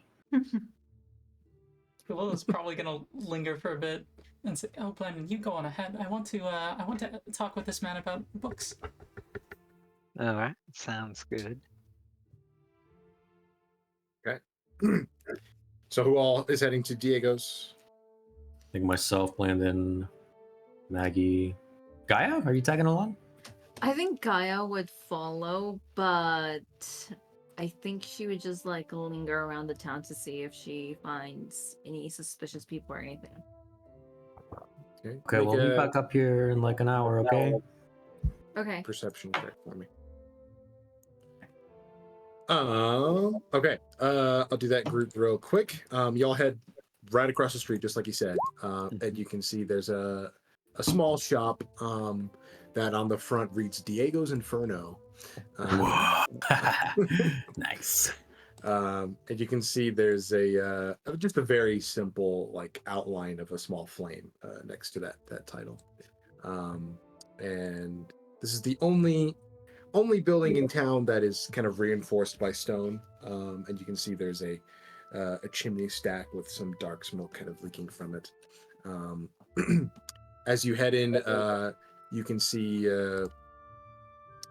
Speaker 1: Kuuvalo's probably gonna linger for a bit and say, "Oh, Glenn, you go on ahead. I want to talk with this man about books."
Speaker 4: All right, sounds good.
Speaker 2: So who all is heading to Diego's?
Speaker 5: I think myself, Landon, Maggie, Gaia. Are you tagging along?
Speaker 7: I think Gaia would follow, but I think she would just like linger around the town to see if she finds any suspicious people or anything.
Speaker 2: Okay,
Speaker 5: Okay, we'll be back up here in like an hour, okay?
Speaker 7: Okay.
Speaker 2: Perception check for me. Okay. I'll do that group real quick. Y'all head right across the street, just like you said. And you can see there's a small shop that on the front reads Diego's Inferno.
Speaker 5: Nice.
Speaker 2: And you can see there's just a very simple like outline of a small flame next to that title. And this is the only building in town that is kind of reinforced by stone. And you can see there's a chimney stack with some dark smoke kind of leaking from it. As you head in, you can see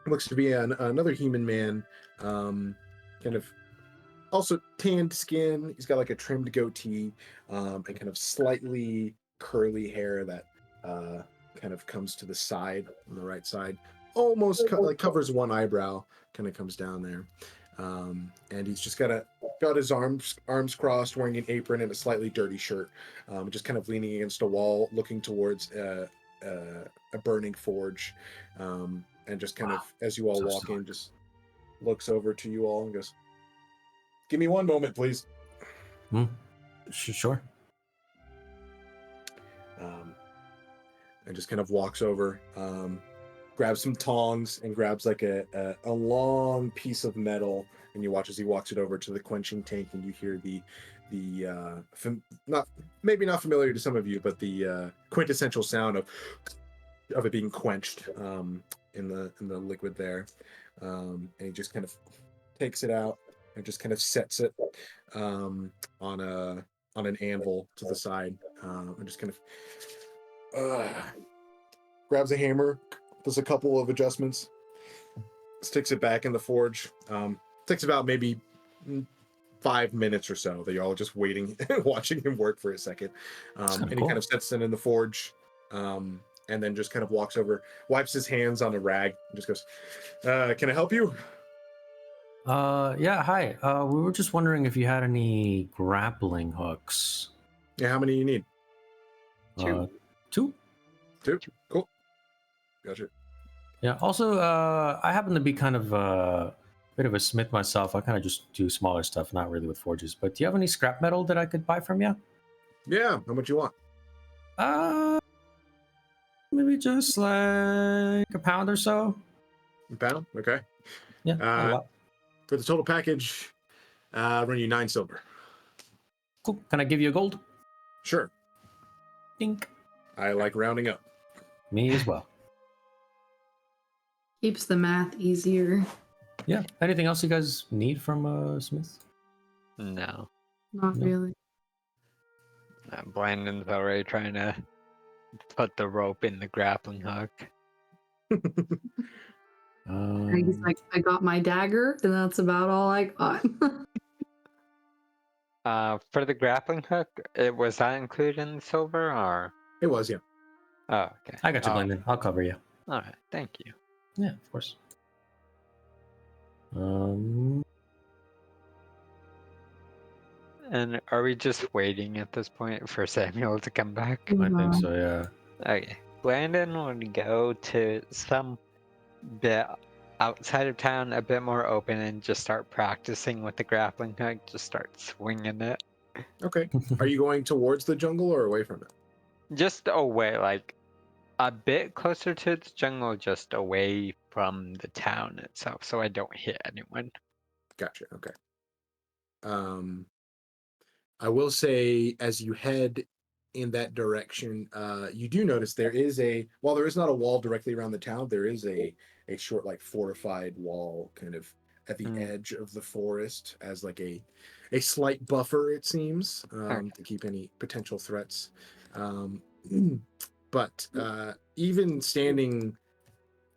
Speaker 2: looks to be another human man, kind of also tanned skin. He's got like a trimmed goatee, and kind of slightly curly hair that kind of comes to the side on the right side, almost like covers one eyebrow, kind of comes down there. And he's just got his arms crossed, wearing an apron and a slightly dirty shirt, just kind of leaning against a wall, looking towards a burning forge, and just kind of as you all
Speaker 5: So
Speaker 2: walk in, just looks over to you all and goes, "Give me one moment, please."
Speaker 5: Sure.
Speaker 2: And just kind of walks over, grabs some tongs and grabs like a long piece of metal, and you watch as he walks it over to the quenching tank, and you hear not familiar to some of you, but the quintessential sound of it being quenched in the liquid there, and he just kind of takes it out and just kind of sets it on an anvil to the side, and just kind of grabs a hammer, does a couple of adjustments, sticks it back in the forge. Takes about maybe 5 minutes or so that you're all just waiting, watching him work for a second. And he
Speaker 5: cool.
Speaker 2: kind of sets it in the forge, and then just kind of walks over, wipes his hands on a rag, and just goes, "Can I help you?"
Speaker 5: Yeah, hi. We were just wondering if you had any grappling hooks.
Speaker 2: Yeah, how many do you need?
Speaker 5: Two?
Speaker 2: Two? Cool. Gotcha.
Speaker 5: Yeah. Also, I happen to be kind of a bit of a smith myself. I kind of just do smaller stuff, not really with forges. But do you have any scrap metal that I could buy from you?
Speaker 2: Yeah, how much you want?
Speaker 5: Maybe just like a pound or so.
Speaker 2: A pound? Okay.
Speaker 5: Yeah. Not a lot.
Speaker 2: For the total package, run you 9 silver.
Speaker 5: Cool. Can I give you a gold?
Speaker 2: Sure.
Speaker 5: Dink.
Speaker 2: I like rounding up.
Speaker 5: Me as well.
Speaker 6: Keeps the math easier.
Speaker 5: Yeah. Anything else you guys need from Smith?
Speaker 4: No.
Speaker 6: Not
Speaker 5: No.
Speaker 6: really.
Speaker 4: Brandon's already trying to put the rope in the grappling hook.
Speaker 6: He's like, I got my dagger, and that's about all I got.
Speaker 4: For the grappling hook, was that included in the silver or?
Speaker 2: It was, yeah.
Speaker 4: Oh, okay.
Speaker 5: I got you, Glendon. I'll cover you.
Speaker 4: All right, thank you.
Speaker 5: Yeah, of course.
Speaker 4: And are we just waiting at this point for Samuel to come back?
Speaker 5: I think so, yeah.
Speaker 4: Okay. Brandon would go to some bit outside of town, a bit more open, and just start practicing with the grappling hook. Just start swinging it.
Speaker 2: Okay. Are you going towards the jungle or away from it?
Speaker 4: Just away, like a bit closer to the jungle, just away from the town itself, so I don't hit anyone.
Speaker 2: Gotcha. Okay. I will say, as you head in that direction, you do notice while there is not a wall directly around the town, there is a short, like, fortified wall kind of at the edge of the forest as like a slight buffer, it seems, to keep any potential threats. But even standing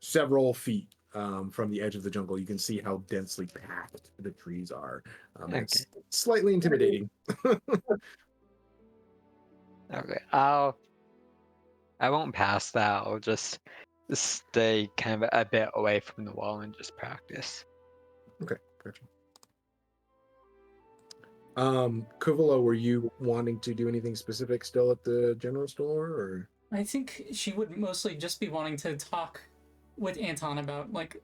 Speaker 2: several feet from the edge of the jungle, you can see how densely packed the trees are. It's slightly intimidating.
Speaker 4: Okay, I won't pass that. I'll just stay kind of a bit away from the wall and just practice.
Speaker 2: Okay, gotcha. Kuuvalo, were you wanting to do anything specific still at the general store, or?
Speaker 1: I think she would mostly just be wanting to talk with Anton about, like,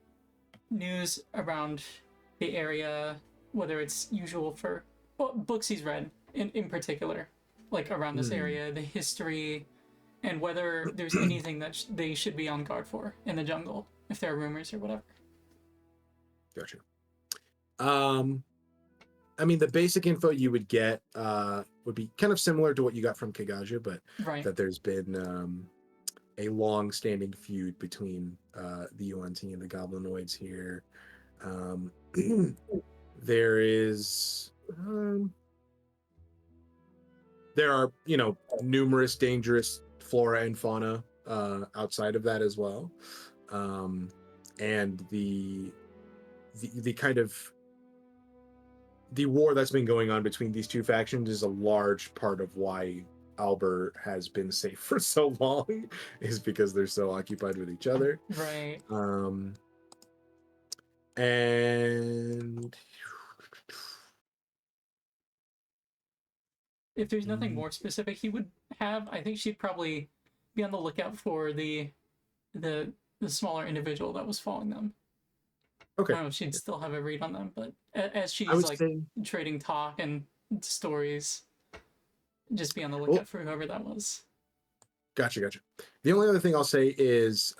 Speaker 1: news around the area, whether it's usual for books he's read in particular, like around this area, the history, and whether there's anything that they should be on guard for in the jungle, if there are rumors or whatever.
Speaker 2: Gotcha. I mean, the basic info you would get would be kind of similar to what you got from Kagaja, but that there's been a long-standing feud between the Yuan-Ti and the Goblinoids here. There are, numerous dangerous flora and fauna outside of that as well, and the kind of the war that's been going on between these two factions is a large part of why Alber has been safe for so long, is because they're so occupied with each other.
Speaker 1: Right.
Speaker 2: And
Speaker 1: if there's nothing more specific he would have, I think she'd probably be on the lookout for the smaller individual that was following them.
Speaker 2: okay,
Speaker 1: I don't know if she'd still have a read on them, but as she's
Speaker 2: I would
Speaker 1: like
Speaker 2: say
Speaker 1: trading talk and stories, just be on the lookout for whoever that was.
Speaker 2: Gotcha. The only other thing I'll say is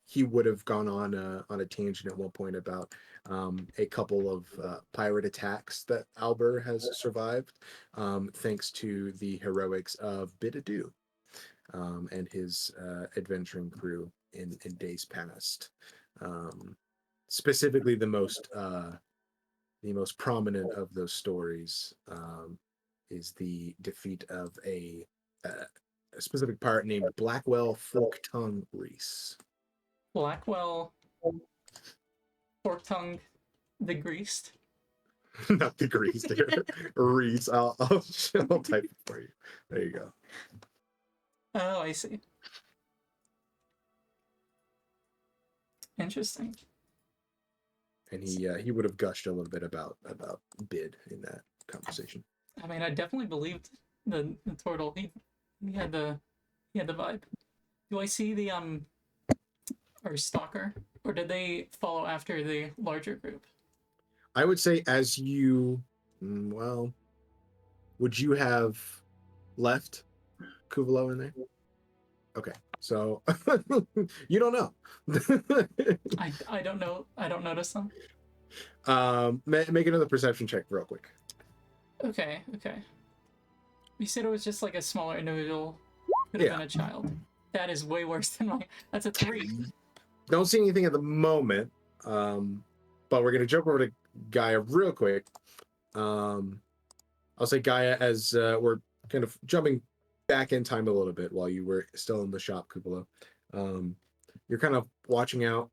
Speaker 2: he would have gone on a tangent at one point about a couple of pirate attacks that Alber has survived, thanks to the heroics of Bidadoo and his adventuring crew in days past. Specifically, the most prominent of those stories is the defeat of a specific pirate named Blackwell Forktongue Reese.
Speaker 1: Blackwell Forktongue the Greased.
Speaker 2: Not the greased here. Reese. I'll type it for you. There you go.
Speaker 1: Oh, I see. Interesting.
Speaker 2: And he would have gushed a little bit about Bid in that conversation.
Speaker 1: I mean, I definitely believed the turtle. He had the vibe. Do I see the or stalker, or did they follow after the larger group?
Speaker 2: I would say as you, well, would you have left Kuuvalo in there? Okay, so you don't know.
Speaker 1: I don't know. I don't notice them.
Speaker 2: Make another perception check real quick.
Speaker 1: Okay. You said it was just like a smaller individual. Could have been a child. That is way worse than my. That's a 3.
Speaker 2: Don't see anything at the moment, but we're gonna jump over to Gaia real quick. I'll say Gaia as we're kind of jumping back in time a little bit while you were still in the shop, Kuuvalo. You're kind of watching out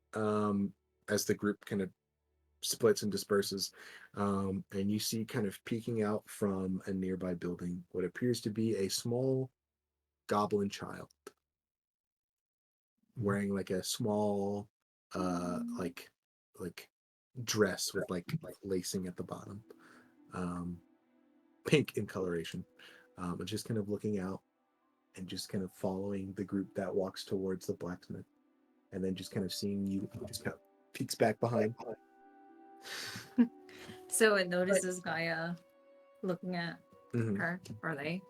Speaker 2: as the group kind of splits and disperses, and you see kind of peeking out from a nearby building what appears to be a small goblin child wearing like a small like dress with like lacing at the bottom, pink in coloration, and just kind of looking out and just kind of following the group that walks towards the blacksmith, and then just kind of seeing you, just kind of peeks back behind.
Speaker 7: So it notices Gaia looking at her, or they.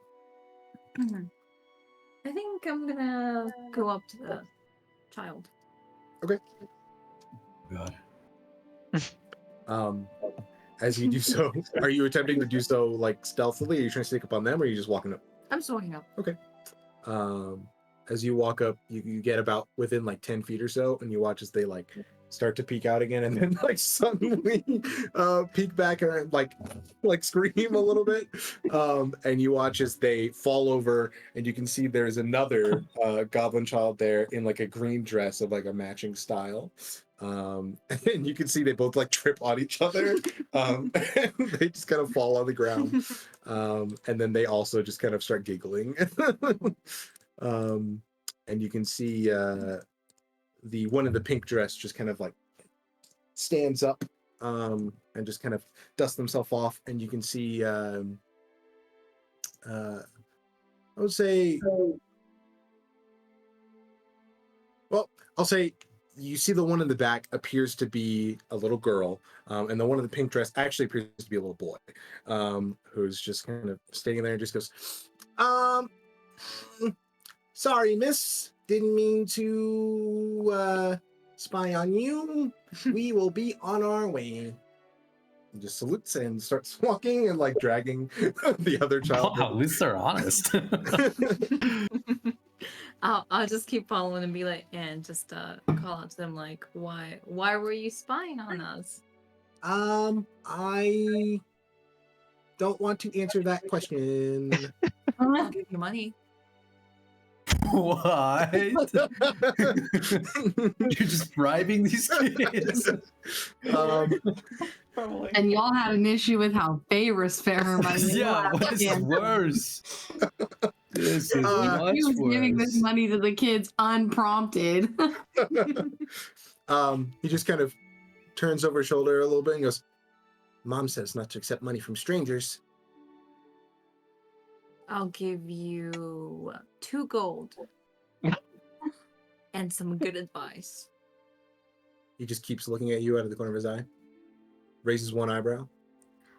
Speaker 7: I think I'm gonna go up to the child.
Speaker 2: Okay.
Speaker 5: God.
Speaker 2: As you do so, are you attempting to do so like stealthily? Are you trying to sneak up on them, or are you just walking up?
Speaker 7: I'm just walking up.
Speaker 2: Okay. As you walk up, you get about within like 10 feet or so, and you watch as they like start to peek out again, and then like suddenly peek back and like scream a little bit, and you watch as they fall over, and you can see there's another goblin child there in like a green dress of like a matching style, and you can see they both like trip on each other, and they just kind of fall on the ground, and then they also just kind of start giggling. And you can see the one in the pink dress just kind of like stands up and just kind of dusts themselves off, and you can see I would say, well, I'll say you see the one in the back appears to be a little girl, and the one in the pink dress actually appears to be a little boy, who's just kind of standing there and just goes, sorry, miss. Didn't mean to spy on you. We will be on our way. And just salutes and starts walking and like dragging the other child.
Speaker 5: Wow, at least they're honest.
Speaker 7: I'll just keep following and be like, and just call out to them like, why were you spying on us?
Speaker 2: I don't want to answer that question.
Speaker 7: I'll give you money.
Speaker 5: What? You're just bribing these kids?
Speaker 1: Probably.
Speaker 6: And y'all had an issue with how Faye spent her money.
Speaker 5: Yeah, this is worse. This is much
Speaker 6: He was giving this
Speaker 5: worse.
Speaker 6: money to the kids unprompted.
Speaker 2: He just kind of turns over his shoulder a little bit and goes, Mom says not to accept money from strangers.
Speaker 7: I'll give you 2 gold and some good advice.
Speaker 2: He just keeps looking at you out of the corner of his eye, raises one eyebrow.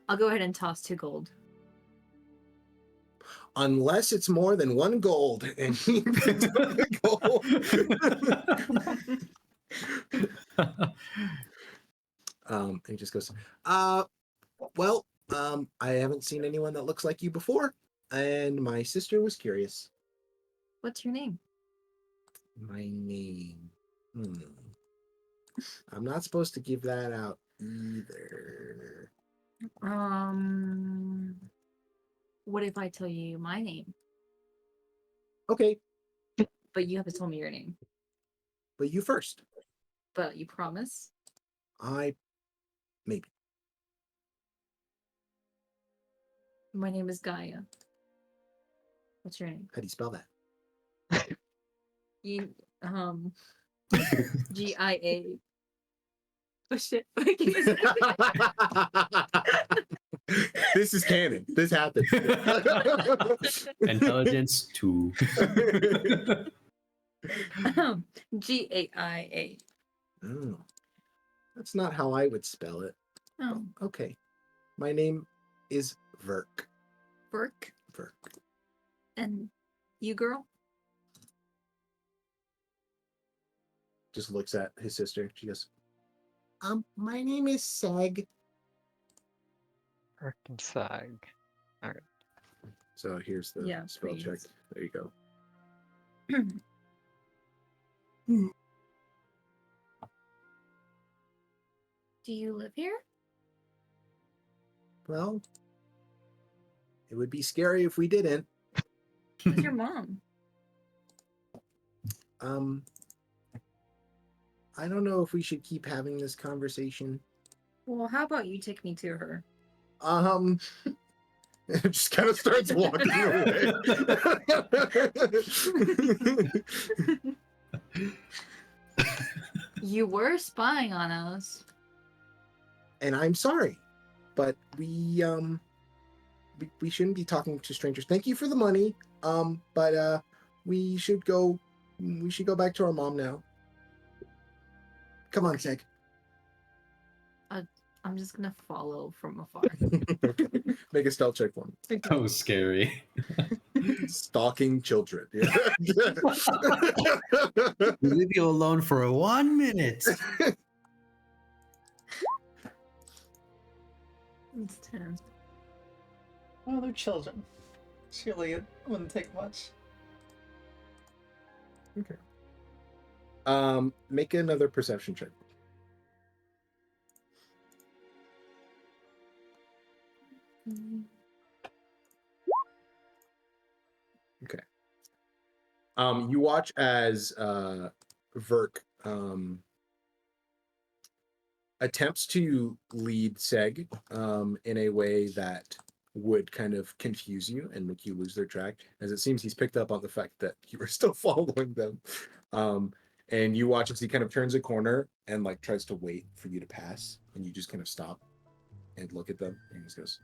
Speaker 7: I'll go ahead and toss 2 gold.
Speaker 2: Unless it's more than 1 gold. And he picks up the gold. And he just goes, well, I haven't seen anyone that looks like you before, and my sister was curious.
Speaker 7: What's your name?
Speaker 2: My name. I'm not supposed to give that out either.
Speaker 7: What if I tell you my name,
Speaker 2: Okay,
Speaker 7: but you haven't told me your name?
Speaker 2: but you first.
Speaker 7: But you promise?
Speaker 2: Maybe.
Speaker 7: My name is Gaia. What's your name?
Speaker 2: How do you spell that?
Speaker 7: Gia. Oh shit.
Speaker 2: This is canon. This happened.
Speaker 5: Intelligence 2.
Speaker 7: Gaia.
Speaker 2: Oh, that's not how I would spell it.
Speaker 7: Oh,
Speaker 2: Okay. My name is Verk.
Speaker 7: Burke.
Speaker 2: Verk.
Speaker 7: And you, girl?
Speaker 2: Just looks at his sister. She goes, my name is Seg.
Speaker 4: Sag.
Speaker 2: So here's the
Speaker 7: Yeah,
Speaker 2: spell
Speaker 7: please.
Speaker 2: check. There you go.
Speaker 7: Do you live here?
Speaker 2: Well, it would be scary if we didn't.
Speaker 7: Who's your mom?
Speaker 2: I don't know if we should keep having this conversation.
Speaker 7: Well, how about you take me to her?
Speaker 2: It just kind of starts walking away.
Speaker 7: You were spying on us.
Speaker 2: And I'm sorry, but we shouldn't be talking to strangers. Thank you for the money. But we should go back to our mom now. Come on, Seg.
Speaker 7: I'm just gonna follow from afar.
Speaker 2: Okay. Make a stealth check for me.
Speaker 5: That was scary.
Speaker 2: Stalking children. Yeah.
Speaker 8: We leave you alone for 1 minute.
Speaker 7: It's 10.
Speaker 1: Oh, they're children. Surely it wouldn't take much.
Speaker 2: Okay. Make another perception check. Okay. You watch as Verk attempts to lead Seg in a way that would kind of confuse you and make you lose their track, as it seems he's picked up on the fact that you are still following them. And you watch as he kind of turns a corner and like tries to wait for you to pass, and you just kind of stop and look at them, and he just goes,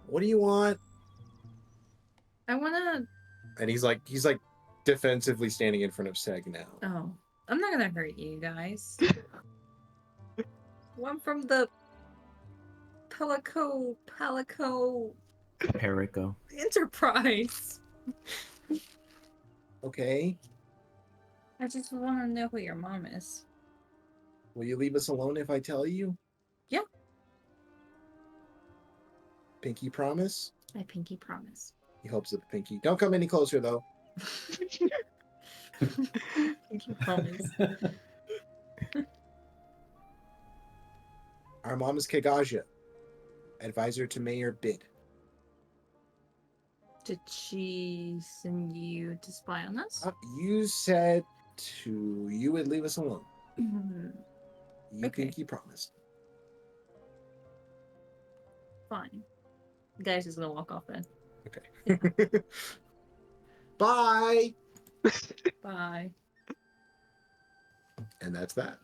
Speaker 2: "What do you want?"
Speaker 7: I wanna.
Speaker 2: And he's like defensively standing in front of Seg now.
Speaker 7: Oh, I'm not gonna hurt you guys. Well, I'm from the Palico
Speaker 8: Perico.
Speaker 7: Enterprise.
Speaker 2: Okay,
Speaker 7: I just want to know who your mom is.
Speaker 2: will you leave us alone if I tell you?
Speaker 7: Yeah.
Speaker 2: Pinky promise?
Speaker 7: I pinky promise.
Speaker 2: He hopes up pinky. Don't come any closer though.
Speaker 7: Pinky promise.
Speaker 2: Our mom is Kagaja, advisor to Mayor Bid.
Speaker 7: Did she send you to spy on us?
Speaker 2: You said you would leave us alone. You think he promised.
Speaker 7: Fine. The guy's just gonna walk off then.
Speaker 2: Okay. Bye.
Speaker 7: Bye.
Speaker 2: And that's that.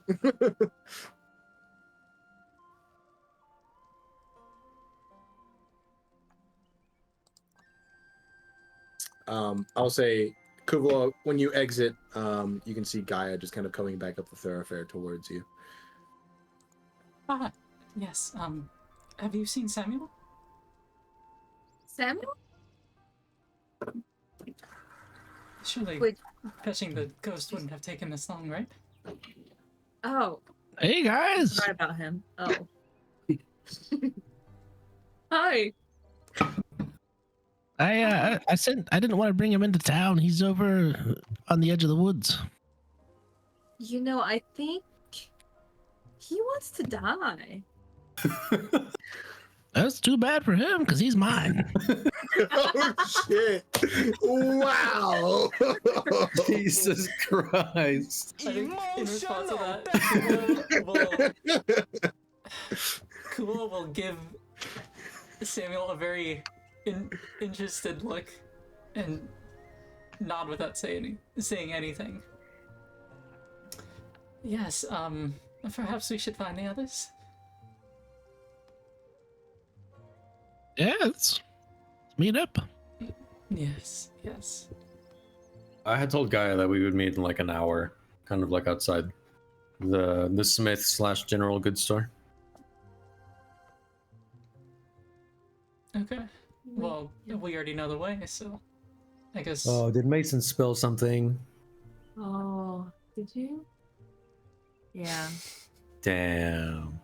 Speaker 2: I'll say, Kuuvalo, when you exit, you can see Gaia just kind of coming back up the thoroughfare towards you.
Speaker 1: Ah, yes. Have you seen Samuel?
Speaker 7: Samuel?
Speaker 1: Surely
Speaker 7: Wait.
Speaker 1: fetching the ghost wouldn't have taken this long, right?
Speaker 7: Oh,
Speaker 3: Hey
Speaker 7: I
Speaker 3: guys.
Speaker 7: forgot about him. Oh. Hi.
Speaker 3: I said I didn't want to bring him into town. He's over on the edge of the woods.
Speaker 7: You know, I think he wants to die.
Speaker 3: That's too bad for him because he's mine.
Speaker 2: Oh shit! Wow!
Speaker 5: Jesus Christ.
Speaker 1: I think in response to that, Kuuvalo will give Samuel a very interested look and nod without saying anything. Yes, perhaps we should find the others.
Speaker 3: Yeah, let's meet up.
Speaker 1: Yes, yes.
Speaker 5: I had told Gaia that we would meet in like an hour, kind of like outside the Smith / general goods store.
Speaker 1: Okay. Well, we already know the way, so I guess.
Speaker 5: Oh, did Mason spill something?
Speaker 7: Oh, did you? Yeah.
Speaker 5: Damn.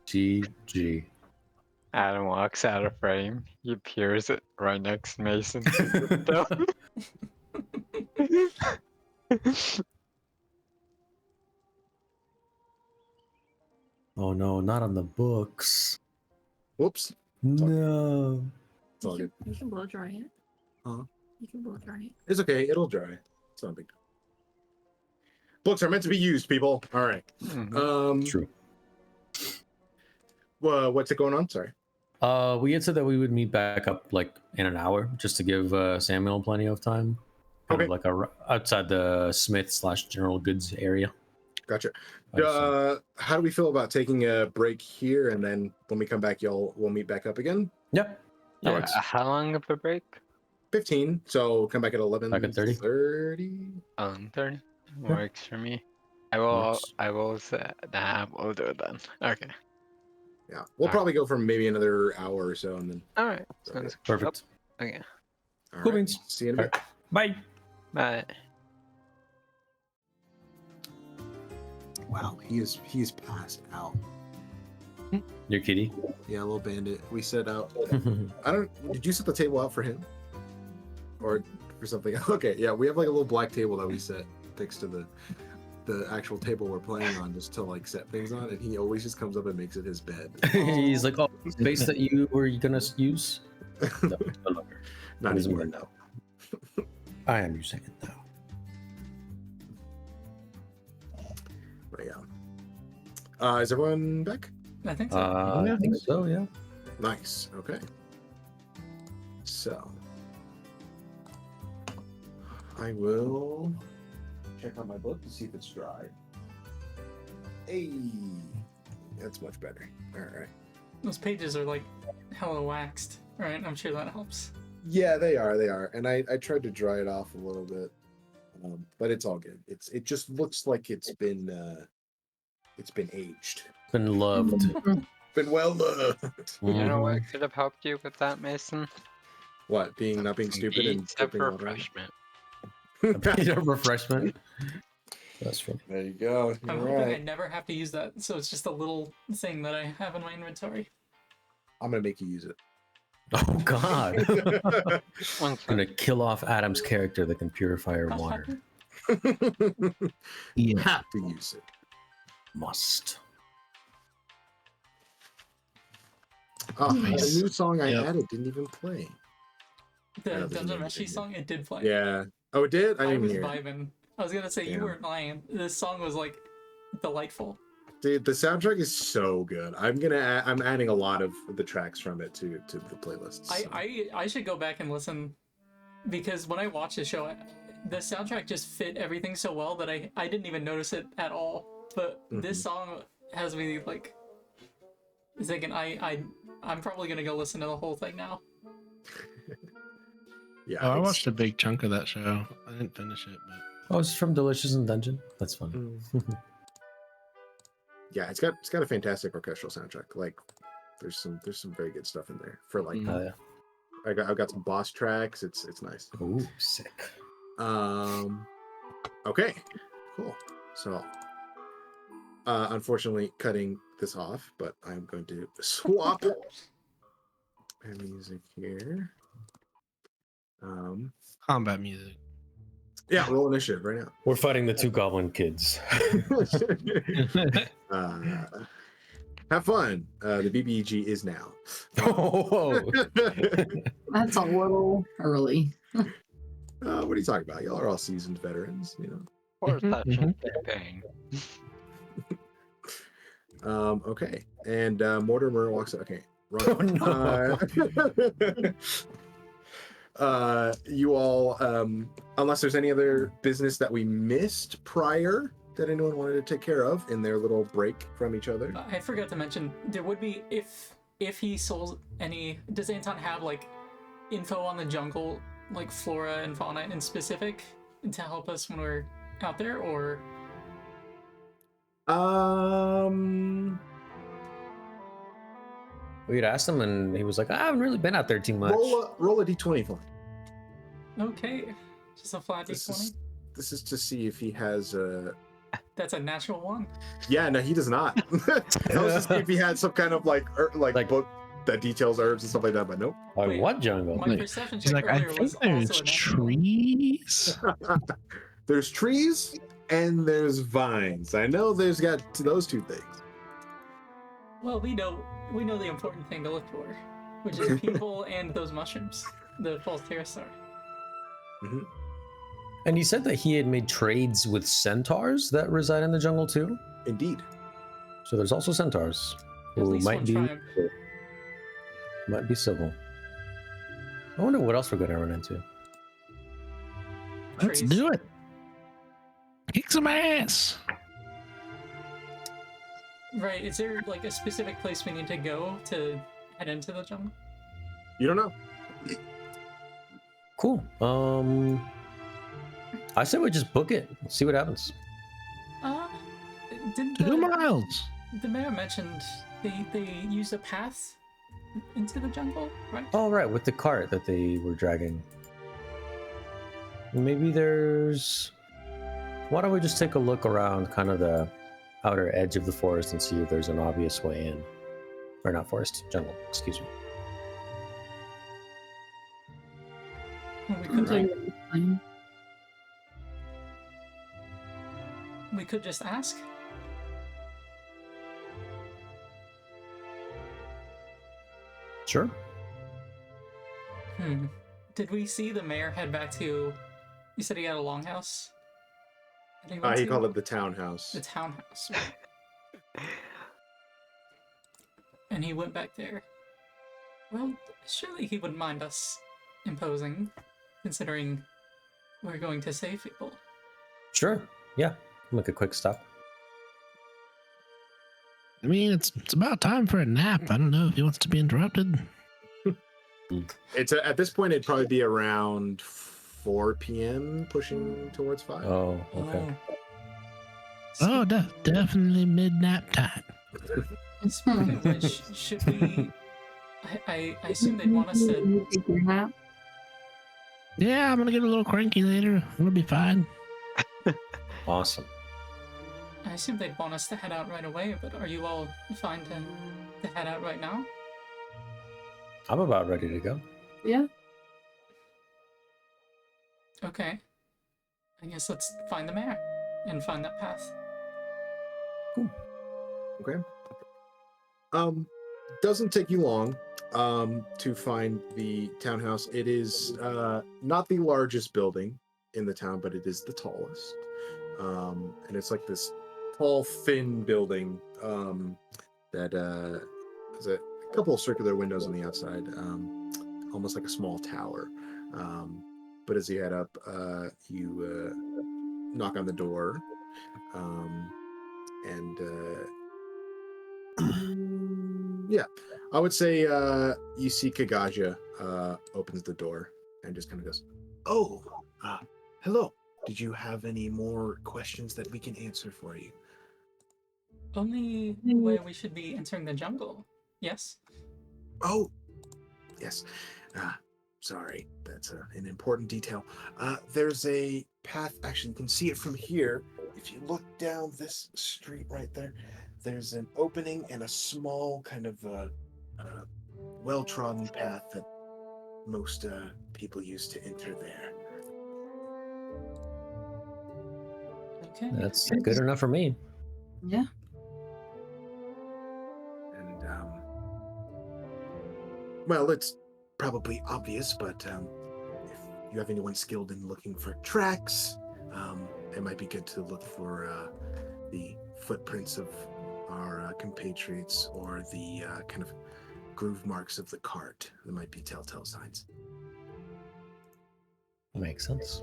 Speaker 5: GG.
Speaker 4: Adam walks out of frame. He peers it right next to Mason.
Speaker 5: Oh no, not on the books.
Speaker 2: Whoops.
Speaker 5: No.
Speaker 2: It's all good.
Speaker 7: You can blow dry it.
Speaker 2: Huh?
Speaker 7: You can blow dry it.
Speaker 2: It's okay. It'll dry. It's not a big deal. Books are meant to be used, people. All right.
Speaker 4: Mhm.
Speaker 5: True.
Speaker 2: What's it going on? Sorry.
Speaker 5: We had said that we would meet back up like in an hour, just to give Samuel plenty of time. Kind
Speaker 2: Okay.
Speaker 5: of like outside the Smith / general goods area.
Speaker 2: Gotcha.
Speaker 5: I see.
Speaker 2: How do we feel about taking a break here, and then when we come back, we'll meet back up again?
Speaker 5: Yep. That
Speaker 4: Yeah,
Speaker 5: works.
Speaker 4: how long of a break?
Speaker 2: 15. So come back at 11.
Speaker 5: Back at 30?
Speaker 2: 30.
Speaker 4: 30
Speaker 5: Yeah.
Speaker 4: works for me. I will.
Speaker 5: Works.
Speaker 4: I will say. Nah, we'll do it then. Okay.
Speaker 2: Yeah. We'll
Speaker 4: Alright.
Speaker 2: probably go for maybe another hour or so, and then.
Speaker 4: All right.
Speaker 2: Okay.
Speaker 4: Sounds
Speaker 5: Perfect.
Speaker 4: Oh, okay.
Speaker 2: All
Speaker 5: Cool
Speaker 2: right.
Speaker 5: beans.
Speaker 2: See you in a bit.
Speaker 5: Bye.
Speaker 4: Bye.
Speaker 2: Wow, he is passed out.
Speaker 5: Your kitty.
Speaker 2: Yeah, little bandit. We set out. Did you set the table out for him, or for something? Okay, yeah, we have like a little black table that we set next to the actual table we're playing on, just to like set things on, and he always just comes up and makes it his bed.
Speaker 5: He's like, oh, space that you were gonna use? No, no longer.
Speaker 2: Not
Speaker 5: Doesn't
Speaker 2: anymore.
Speaker 5: work.
Speaker 2: No.
Speaker 5: I am using it now.
Speaker 2: But yeah. Is everyone back?
Speaker 1: I think so.
Speaker 5: I think so, yeah.
Speaker 2: Nice. Okay. So I will check on my book to see if it's dry. Hey, that's much better. All right.
Speaker 1: Those pages are like hella waxed, right? I'm sure that helps.
Speaker 2: Yeah, they are. They are. And I tried to dry it off a little bit, but it's all good. It just looks like it's been aged.
Speaker 5: Been loved.
Speaker 2: Been well loved.
Speaker 4: You know
Speaker 5: Mhm.
Speaker 4: what could have helped you with that, Mason?
Speaker 2: What? Not being stupid and
Speaker 4: Some
Speaker 2: flipping water on?
Speaker 4: refreshment.
Speaker 5: A bit of refreshment. That's funny.
Speaker 2: There you go.
Speaker 1: I'm
Speaker 2: You're
Speaker 1: hoping I
Speaker 2: right.
Speaker 1: never have to use that, so it's just a little thing that I have in my inventory.
Speaker 2: I'm gonna make you use it.
Speaker 5: Oh God.
Speaker 4: One
Speaker 5: Gonna
Speaker 4: second.
Speaker 5: kill off Adam's character that can purify our water.
Speaker 2: You have to use it.
Speaker 5: Must.
Speaker 2: Oh,
Speaker 3: Nice.
Speaker 2: the new song I
Speaker 3: Yep.
Speaker 2: added didn't even play.
Speaker 1: The
Speaker 2: Yeah, this is
Speaker 1: Dungeon Meshi
Speaker 2: interesting.
Speaker 1: song, it did play.
Speaker 2: Yeah. Oh, it did? I
Speaker 1: I
Speaker 2: didn't
Speaker 1: was
Speaker 2: hear it.
Speaker 1: vibing. I was gonna say you
Speaker 2: Damn.
Speaker 1: weren't lying. This song was like delightful.
Speaker 2: Dude, the soundtrack is so good. I'm adding a lot of the tracks from it to the playlists. So.
Speaker 1: I should go back and listen because when I watched the show, the soundtrack just fit everything so well that I didn't even notice it at all. But this song has me like thinking I'm probably gonna go listen to the whole thing now.
Speaker 2: Yeah,
Speaker 3: Oh, I watched a big chunk of that show. I didn't finish it, but
Speaker 5: Oh, it's from Delicious in Dungeon. That's fun.
Speaker 2: Yeah, it's got a fantastic orchestral soundtrack. Like, there's some very good stuff in there for like.
Speaker 5: Oh, yeah.
Speaker 2: I've got some boss tracks. It's nice.
Speaker 5: Ooh, sick.
Speaker 2: Okay, cool. So, unfortunately, cutting this off, but I'm going to swap my music here.
Speaker 3: combat music.
Speaker 2: Yeah, roll initiative right now.
Speaker 5: We're fighting the two goblin kids.
Speaker 2: Have fun. The BBG is now.
Speaker 5: Oh,
Speaker 6: That's a little early.
Speaker 2: What are you talking about? Y'all are all seasoned veterans, you know.
Speaker 4: Or such a thing.
Speaker 2: Okay, and Mortimer walks. Okay,
Speaker 5: Oh, no.
Speaker 2: You all, unless there's any other business that we missed prior that anyone wanted to take care of in their little break from each other.
Speaker 1: I forgot to mention there would be if he sold any. Does Anton have like info on the jungle, like flora and fauna in specific, to help us when we're out there, or?
Speaker 5: We had asked him, and he was like, "I haven't really been out there too much."
Speaker 2: Roll a d20 for me.
Speaker 1: Okay, just a flat d20.
Speaker 2: This is to see if he has a.
Speaker 1: That's a natural one.
Speaker 2: Yeah, no, he does not. That was just if he had some kind of like book that details herbs and stuff like that, but nope.
Speaker 5: Like,
Speaker 1: Wait,
Speaker 5: what jungle?
Speaker 1: My
Speaker 3: Like,
Speaker 1: perception
Speaker 3: He's
Speaker 1: check
Speaker 3: like, I
Speaker 1: earlier
Speaker 3: think
Speaker 1: was
Speaker 3: there's
Speaker 1: also a natural.
Speaker 3: trees.
Speaker 2: There's trees and there's vines. I know there's got those two things.
Speaker 1: Well, we know the important thing to look for, which is people and those mushrooms, the false pterosaur.
Speaker 5: And he said that he had made trades with centaurs that reside in the jungle too.
Speaker 2: Indeed.
Speaker 5: So there's also centaurs
Speaker 1: At
Speaker 5: who
Speaker 1: least
Speaker 5: might
Speaker 1: one
Speaker 5: be
Speaker 1: tribe.
Speaker 5: civil. I wonder what else we're gonna run into.
Speaker 3: Let's
Speaker 1: Trees.
Speaker 3: do it. Kick some ass.
Speaker 1: Right? Is there like a specific place we need to go to head into the jungle?
Speaker 2: You don't know.
Speaker 5: Cool. I said we just book it. See what happens.
Speaker 1: Didn't
Speaker 3: 2 miles.
Speaker 1: the mayor mentioned they used a path into the jungle, right?
Speaker 5: Oh, right, with the cart that they were dragging. Maybe there's. Why don't we just take a look around kind of the outer edge of the forest and see if there's an obvious way in? Or not forest, jungle, excuse me.
Speaker 1: Well, we could like,
Speaker 6: Fine.
Speaker 1: we could just ask.
Speaker 5: Sure.
Speaker 1: Did we see the mayor head back to? You said he had a longhouse. And
Speaker 2: He
Speaker 1: went to
Speaker 2: called it the townhouse.
Speaker 1: the townhouse. Right? And he went back there. Well, surely he wouldn't mind us imposing, considering we're going to save people.
Speaker 5: Sure. Yeah. Make a quick stop.
Speaker 3: I mean, it's about time for a nap. I don't know if he wants to be interrupted.
Speaker 2: It's at this point it'd probably be around 4 p.m. pushing towards 5.
Speaker 5: Oh, okay.
Speaker 3: Oh, definitely mid-nap time.
Speaker 1: Speaking of which, should we? I assume they'd want us to.
Speaker 6: Take your nap.
Speaker 3: Yeah, I'm gonna get a little cranky later. I'm gonna be fine.
Speaker 5: Awesome.
Speaker 1: I assume they'd want us to head out right away. But are you all fine to head out right now?
Speaker 5: I'm about ready to go.
Speaker 6: Yeah.
Speaker 1: Okay. I guess let's find the mayor and find that path.
Speaker 2: Okay. Doesn't take you long to find the townhouse. It is not the largest building in the town, but it is the tallest. and it's like this tall, thin building that has a couple of circular windows on the outside, almost like a small tower. But as you head up, you knock on the door, and yeah, I would say you see Kagaja opens the door and just kind of goes, "Oh, hello. Did you have any more questions that we can answer for you?"
Speaker 1: Only where we should be entering the jungle. Yes?
Speaker 2: Oh, yes. Sorry, that's an important detail. There's a path. Actually, you can see it from here. If you look down this street right there, there's an opening and a small kind of well-trodden path that most people use to enter there.
Speaker 1: Okay.
Speaker 5: That's good enough for me.
Speaker 6: Yeah.
Speaker 2: And well, it's probably obvious, but if you have anyone skilled in looking for tracks, it might be good to look for the footprints of our compatriots or the kind of groove marks of the cart. There might be telltale signs.
Speaker 5: Makes sense.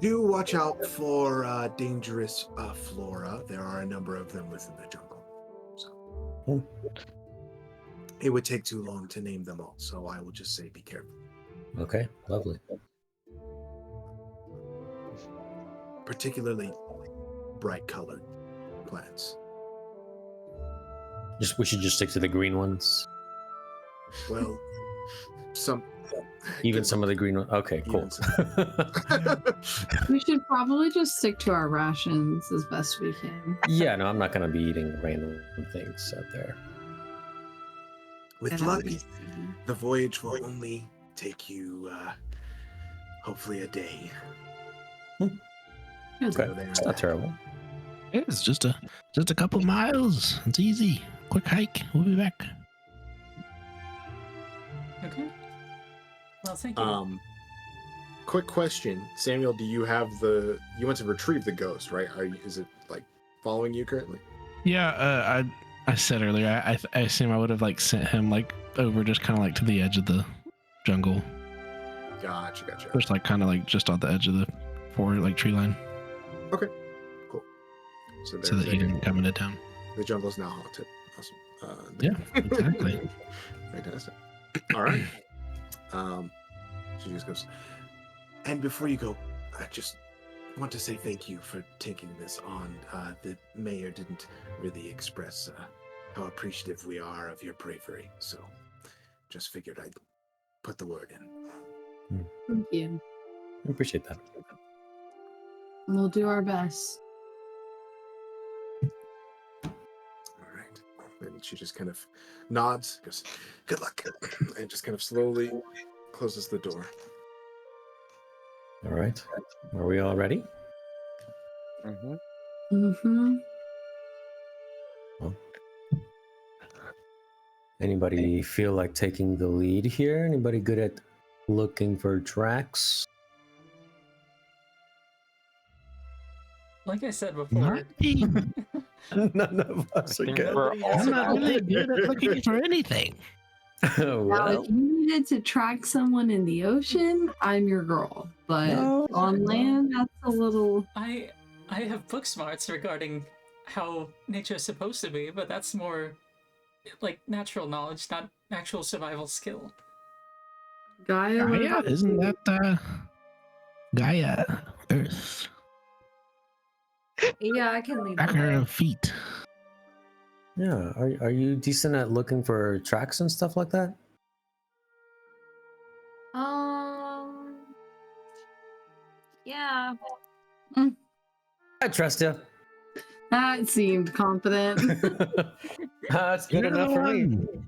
Speaker 2: Do watch out for dangerous flora. There are a number of them within the jungle. So it would take too long to name them all, so I will just say be careful.
Speaker 5: Okay, lovely.
Speaker 2: Particularly bright-colored plants.
Speaker 5: We should just stick to the green ones.
Speaker 2: Well, some...
Speaker 5: Even some of the green ones. Okay, cool.
Speaker 6: We should probably just stick to our rations as best we can.
Speaker 5: Yeah, no, I'm not going to be eating random things out there.
Speaker 2: With
Speaker 6: And
Speaker 2: luck,
Speaker 6: obviously-
Speaker 2: the voyage will only take you, hopefully, a day.
Speaker 5: Okay,
Speaker 2: So there-
Speaker 5: it's not terrible.
Speaker 3: Yeah, it's just a couple miles. It's easy. Quick hike. We'll be back.
Speaker 1: Okay. Well, thank you.
Speaker 2: Quick question, Samuel. Do you have you went to retrieve the ghost, right? Is it like following you currently?
Speaker 3: Yeah, I said earlier, I assume I would have like sent him like over just kind of like to the edge of the jungle.
Speaker 2: Gotcha.
Speaker 3: Just like kind of like just on the edge of the tree line.
Speaker 2: Okay, cool. So
Speaker 3: So that he didn't come into town.
Speaker 2: The jungle's now haunted. Awesome.
Speaker 3: Yeah, exactly.
Speaker 2: Fantastic. All right. She just goes, and before you go, I just want to say thank you for taking this on. The mayor didn't really express how appreciative we are of your bravery, so just figured I'd put the word in.
Speaker 6: Thank you.
Speaker 5: I appreciate that.
Speaker 6: We'll do our best.
Speaker 2: All right. And she just kind of nods, goes, good luck, and just kind of slowly closes the door.
Speaker 5: All right. Are we all ready?
Speaker 4: Mm-hmm.
Speaker 6: Mm-hmm.
Speaker 5: Well, anybody feel like taking the lead here? Anybody good at looking for tracks?
Speaker 1: Like I said before,
Speaker 3: Not me.
Speaker 5: None of us
Speaker 4: I think
Speaker 5: again.
Speaker 4: we're
Speaker 1: Nobody
Speaker 4: all
Speaker 1: has
Speaker 3: I'm not really good at looking for anything.
Speaker 6: Now,
Speaker 5: Well,
Speaker 6: if you needed to track someone in the ocean, I'm your girl. But
Speaker 5: No,
Speaker 6: on
Speaker 5: no.
Speaker 6: land, that's a little.
Speaker 1: I have book smarts regarding how nature is supposed to be, but that's more like natural knowledge, not actual survival skill.
Speaker 6: Gaia, what
Speaker 3: Gaia?
Speaker 6: about
Speaker 3: Isn't
Speaker 6: you?
Speaker 3: that Gaia? Earth.
Speaker 7: Yeah, I can lead the
Speaker 3: Tracker
Speaker 7: way.
Speaker 3: of feet.
Speaker 5: Yeah. Are you decent at looking for tracks and stuff like that?
Speaker 7: Yeah.
Speaker 5: I trust you.
Speaker 6: That seemed confident.
Speaker 5: That's good
Speaker 3: You're
Speaker 5: enough
Speaker 3: the
Speaker 5: for me.
Speaker 3: one.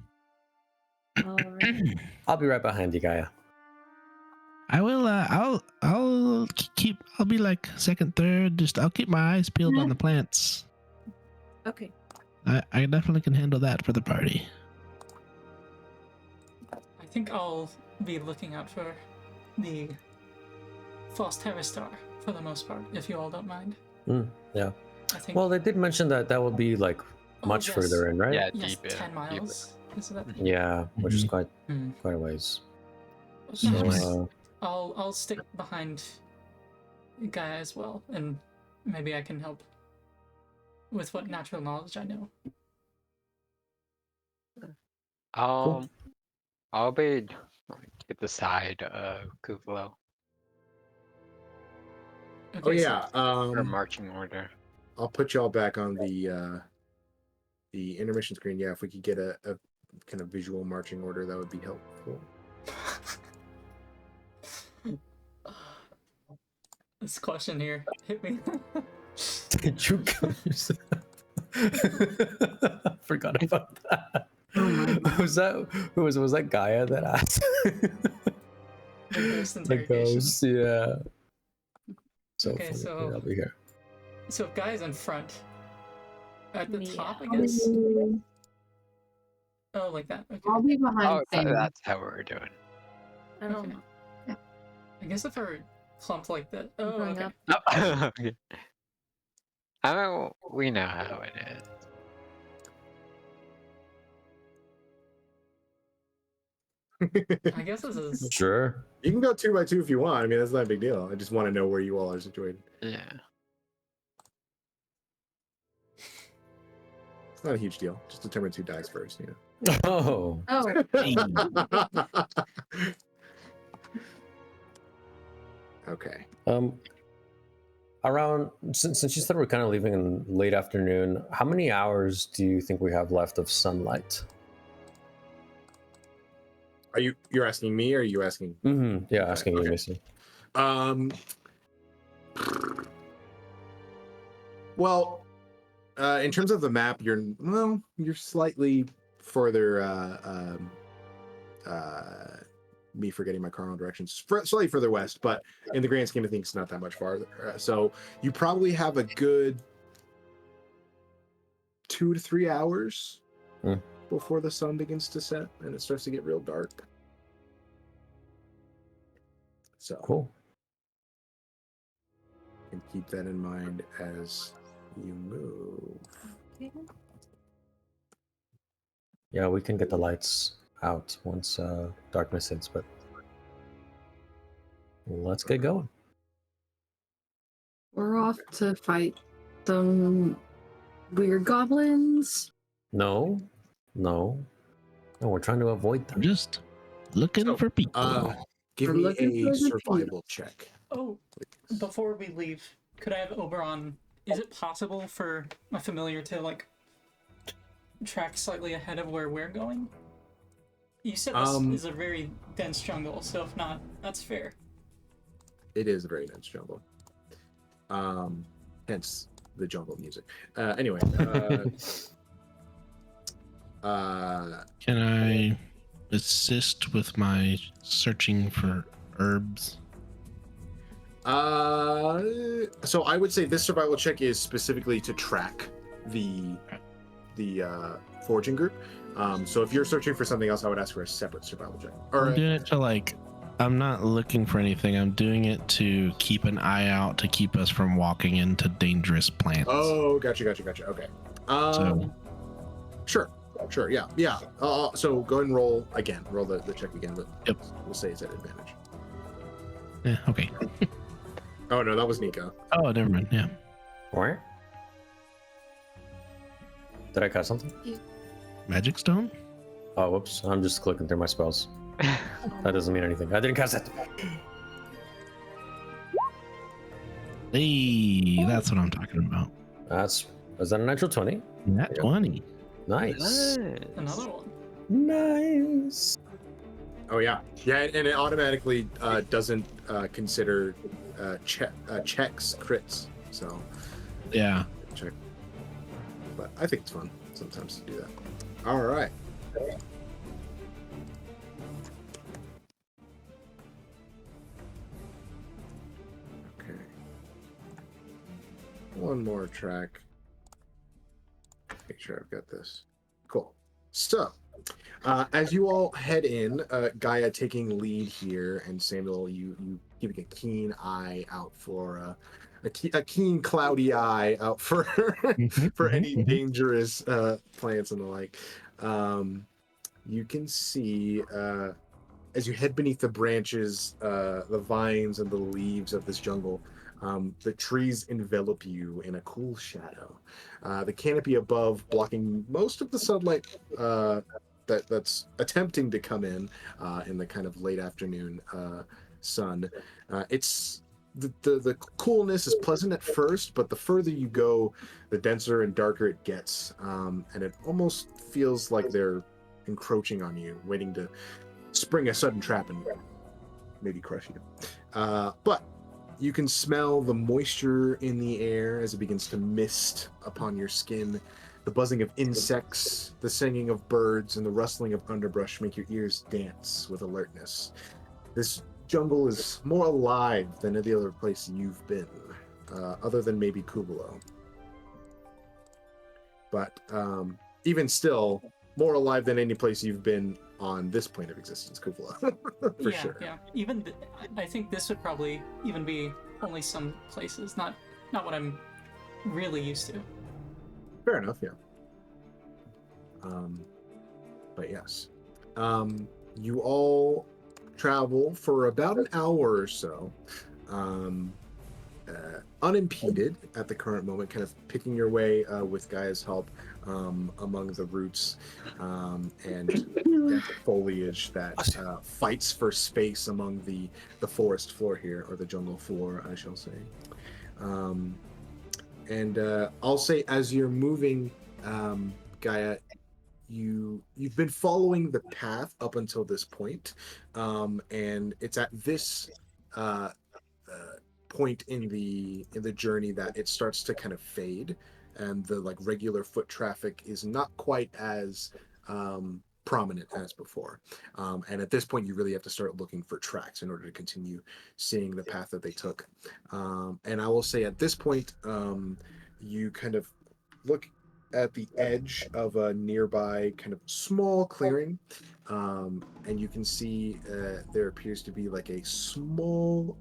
Speaker 7: Alright.
Speaker 5: I'll be right behind you, Gaia.
Speaker 3: I will. I'll keep. I'll be like second, third. I'll keep my eyes peeled on the plants.
Speaker 7: Okay.
Speaker 3: I definitely can handle that for the party.
Speaker 1: I think I'll be looking out for the false Terra Star for the most part, if you all don't mind.
Speaker 5: Yeah.
Speaker 1: I think.
Speaker 5: Well, they did mention that that would be like
Speaker 1: Oh,
Speaker 5: much
Speaker 1: yes.
Speaker 5: further in, right?
Speaker 4: Yeah,
Speaker 1: Yes,
Speaker 4: deep
Speaker 1: 10
Speaker 4: in.
Speaker 1: miles. Isn't that?
Speaker 5: Yeah, which is
Speaker 3: Mhm.
Speaker 5: quite
Speaker 1: Hmm.
Speaker 5: quite a ways.
Speaker 1: Okay,
Speaker 5: So
Speaker 1: I'll stick behind Gaia as well, and maybe I can help with what natural knowledge I know.
Speaker 4: I'll be to the side of Kuuvalo
Speaker 2: Oh
Speaker 1: Okay,
Speaker 2: yeah.
Speaker 4: for marching order.
Speaker 2: I'll put y'all back on the intermission screen. Yeah, if we could get a kind of visual marching order, that would be helpful.
Speaker 1: This question here hit me.
Speaker 5: did you kill yourself? Forgot about that.
Speaker 6: Oh my God.
Speaker 5: Was that Gaia that asked?
Speaker 1: The ghost
Speaker 5: The
Speaker 1: interrogation.
Speaker 5: ghost, yeah. So
Speaker 1: Okay,
Speaker 5: funny.
Speaker 1: so-
Speaker 5: Here, I'll be here.
Speaker 1: So if Gaia's in front, at the
Speaker 7: Yeah.
Speaker 1: top, I guess. Oh, like that. Okay.
Speaker 6: I'll be behind
Speaker 4: Oh,
Speaker 6: Sam.
Speaker 4: that's how we're doing.
Speaker 7: I don't
Speaker 1: Okay.
Speaker 7: know.
Speaker 1: I guess if I were clumped like that.
Speaker 7: I'm
Speaker 1: Oh,
Speaker 7: going
Speaker 1: okay.
Speaker 7: up.
Speaker 4: Oh, okay. I mean, we know how it is.
Speaker 1: I guess this is.
Speaker 5: Sure.
Speaker 2: You can go 2 by 2 if you want. I mean, that's not a big deal. I just want to know where you all are situated.
Speaker 4: Yeah.
Speaker 2: It's not a huge deal. Just determine who dies first, you
Speaker 5: Oh,
Speaker 7: Oh,
Speaker 2: know. Okay.
Speaker 5: around since you said we're kind of leaving in late afternoon, how many hours do you think we have left of sunlight?
Speaker 2: You're asking me, or are you asking?
Speaker 5: Mm-hmm. Yeah,
Speaker 2: Okay,
Speaker 5: asking you,
Speaker 2: okay.
Speaker 5: Missy.
Speaker 2: Well, in terms of the map, you're slightly further. Me forgetting my cardinal directions, slightly further west, but in the grand scheme of things, it's not that much farther. So you probably have a good 2 to 3 hours before the sun begins to set and it starts to get real dark. So
Speaker 5: Cool.
Speaker 2: and keep that in mind as you move.
Speaker 5: Yeah, we can get the lights out once darkness hits, but let's get going.
Speaker 6: We're off to fight some weird goblins.
Speaker 5: No, we're trying to avoid them.
Speaker 3: Just looking
Speaker 2: So,
Speaker 3: for people.
Speaker 2: Give
Speaker 6: We're
Speaker 2: me
Speaker 6: looking
Speaker 2: a
Speaker 6: for the
Speaker 2: survival check.
Speaker 1: Oh,
Speaker 2: please.
Speaker 1: before we leave, could I have Oberon? Is it possible for a familiar to like track slightly ahead of where we're going? You said this is a very dense jungle, so if not, that's fair.
Speaker 2: It is a very dense jungle. Hence the jungle music. Anyway.
Speaker 3: Can I assist with my searching for herbs?
Speaker 2: So I would say this survival check is specifically to track the foraging group. So if you're searching for something else, I would ask for a separate survival check.
Speaker 3: I'm doing it to like, I'm not looking for anything. I'm doing it to keep an eye out to keep us from walking into dangerous plants.
Speaker 2: Oh, gotcha. Okay. Sure. Yeah. So go ahead and roll again. Roll the check again, but
Speaker 3: Yep.
Speaker 2: We'll say it's at advantage.
Speaker 3: Okay.
Speaker 2: Oh no, that was Nico.
Speaker 3: Oh, never mind. Yeah.
Speaker 5: What? Did I catch something?
Speaker 3: Magic stone?
Speaker 5: Oh, whoops. I'm just clicking through my spells. That doesn't mean anything. I didn't cast it.
Speaker 3: Hey, that's what I'm talking about.
Speaker 5: Is that a natural 20?
Speaker 3: Nat 20.
Speaker 5: Nice.
Speaker 1: Another one.
Speaker 5: Nice.
Speaker 2: Oh yeah, and it automatically doesn't consider checks crits. So
Speaker 3: Yeah.
Speaker 2: check. But I think it's fun sometimes to do that. All right. Okay. One more track. Make sure I've got this. Cool. So, as you all head in, Gaia taking lead here, and Samuel, you keeping a keen eye out for a keen, cloudy eye out for for any dangerous plants and the like. You can see as you head beneath the branches, the vines and the leaves of this jungle. The trees envelop you in a cool shadow. The canopy above blocking most of the sunlight that's attempting to come in the kind of late afternoon sun. It's the coolness is pleasant at first, but the further you go, the denser and darker it gets, and it almost feels like they're encroaching on you, waiting to spring a sudden trap and maybe crush you. But you can smell the moisture in the air as it begins to mist upon your skin. The buzzing of insects, the singing of birds, and the rustling of underbrush make your ears dance with alertness. This jungle is more alive than any other place you've been, other than maybe Kuuvalo. But even still, more alive than any place you've been on this plane of existence, Kuuvalo, for sure.
Speaker 1: Yeah. Even I think this would probably even be only some places, not what I'm really used to.
Speaker 2: Fair enough, yeah. But yes, you all travel for about an hour or so, unimpeded at the current moment, kind of picking your way with Gaia's help among the roots and the foliage that fights for space among the forest floor here, or the jungle floor, I shall say. And I'll say, as you're moving, Gaia, you've been following the path up until this point, and it's at this point in the journey that it starts to kind of fade, and the like regular foot traffic is not quite as prominent as before. And at this point, you really have to start looking for tracks in order to continue seeing the path that they took. And I will say, at this point, you kind of look at the edge of a nearby kind of small clearing, and you can see there appears to be like a small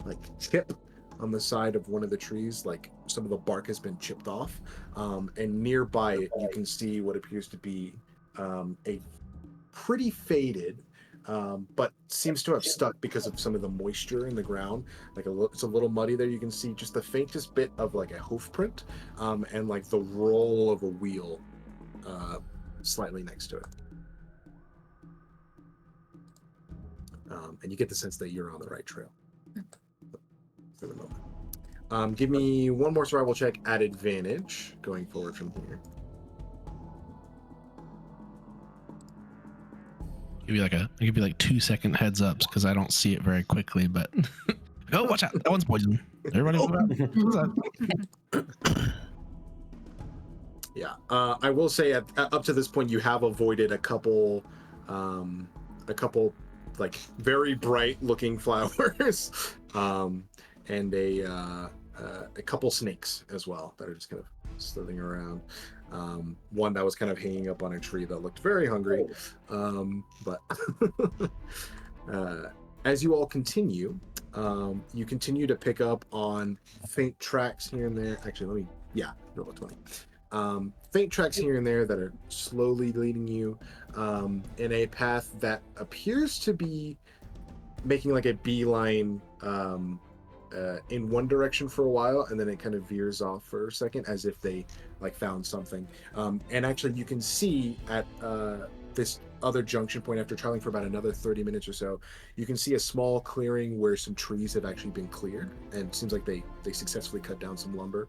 Speaker 2: like chip on the side of one of the trees, like some of the bark has been chipped off, and nearby it you can see what appears to be a pretty faded, but seems to have stuck because of some of the moisture in the ground. Like it's a little muddy there. You can see just the faintest bit of like a hoof print, and like the roll of a wheel slightly next to it. And you get the sense that you're on the right trail for the moment. Give me one more survival check at advantage going forward from here.
Speaker 3: Give you like 2-second heads ups because I don't see it very quickly, but oh, watch out, that one's poison. Everybody's
Speaker 2: Yeah, I will say up to this point you have avoided a couple like very bright looking flowers, and a couple snakes as well that are just kind of slithering around. One that was kind of hanging up on a tree that looked very hungry. But as you all continue, you continue to pick up on faint tracks here and there. Actually, roll a 20. Faint tracks here and there that are slowly leading you in a path that appears to be making like a beeline in one direction for a while, and then it kind of veers off for a second as if they like found something. And actually you can see at this other junction point, after traveling for about another 30 minutes or so, you can see a small clearing where some trees have actually been cleared, and it seems like they successfully cut down some lumber.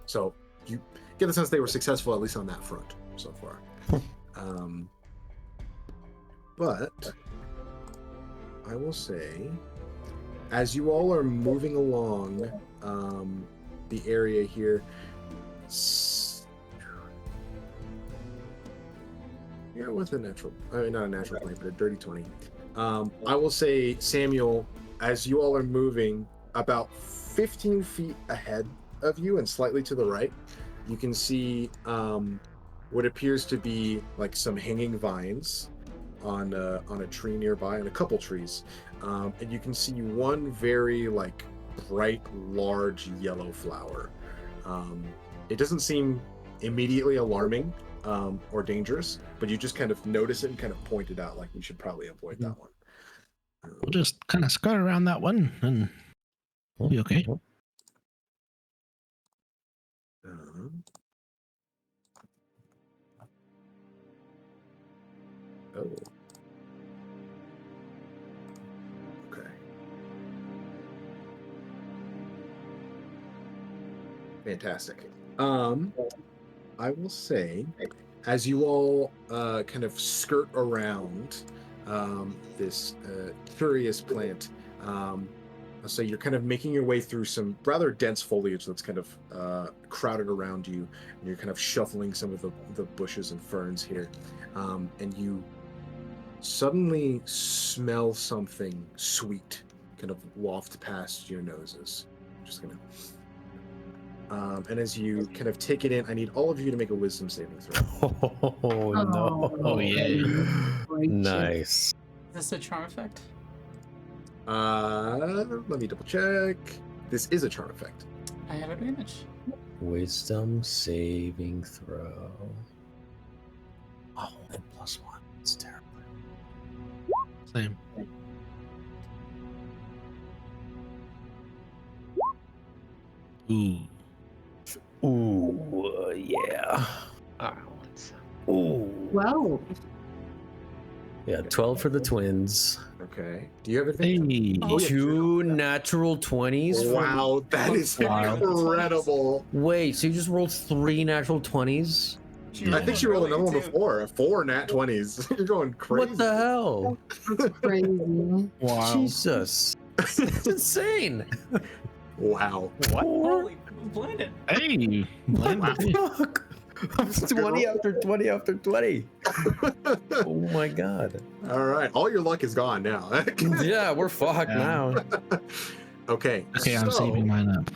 Speaker 2: So you get the sense they were successful, at least on that front so far. But I will say, as you all are moving along the area here, with a natural, not a natural 20, but a dirty 20. I will say, Samuel, as you all are moving about 15 feet ahead of you and slightly to the right, you can see what appears to be like some hanging vines on a tree nearby, and a couple trees. and you can see one very like bright, large yellow flower. It doesn't seem immediately alarming or dangerous, but you just kind of notice it and kind of point it out like we should probably avoid that one.
Speaker 3: We'll just kind of skirt around that one and we'll be okay.
Speaker 2: Oh. Okay. Fantastic. I will say, as you all kind of skirt around this curious plant, so you're kind of making your way through some rather dense foliage that's kind of crowded around you, and you're kind of shuffling some of the bushes and ferns here, and you suddenly smell something sweet kind of waft past your noses. Just gonna and as you kind of take it in, I need all of you to make a wisdom saving throw.
Speaker 5: Oh no!
Speaker 3: Oh yeah.
Speaker 5: Nice.
Speaker 1: Is this a charm effect?
Speaker 2: Let me double check. This is a charm effect.
Speaker 1: I have advantage.
Speaker 5: Wisdom saving throw. Oh, and +1. It's terrible.
Speaker 3: Same. Ooh.
Speaker 5: Ooh, yeah. Ooh.
Speaker 6: Well,
Speaker 5: Yeah, 12 for the twins.
Speaker 2: Okay. Do you have advantage?
Speaker 3: Hey.
Speaker 1: Oh, yeah.
Speaker 5: 2 natural 20s.
Speaker 2: Wow, that is
Speaker 5: Wow.
Speaker 2: incredible.
Speaker 5: Wait, so you just rolled 3 natural 20s?
Speaker 2: I think she rolled another one before. 4 nat 20s. You're going crazy.
Speaker 5: What the hell?
Speaker 6: that's crazy.
Speaker 3: Wow.
Speaker 5: Jesus. That's insane.
Speaker 2: Wow.
Speaker 5: What?
Speaker 1: Holy, blended.
Speaker 3: Hey.
Speaker 5: Fuck. 20 after 20 after 20. Oh my god.
Speaker 2: All right. All your luck is gone now.
Speaker 5: Yeah, we're fucked
Speaker 3: Yeah.
Speaker 5: now.
Speaker 2: Okay.
Speaker 3: Okay, I'm
Speaker 2: so,
Speaker 3: saving mine up.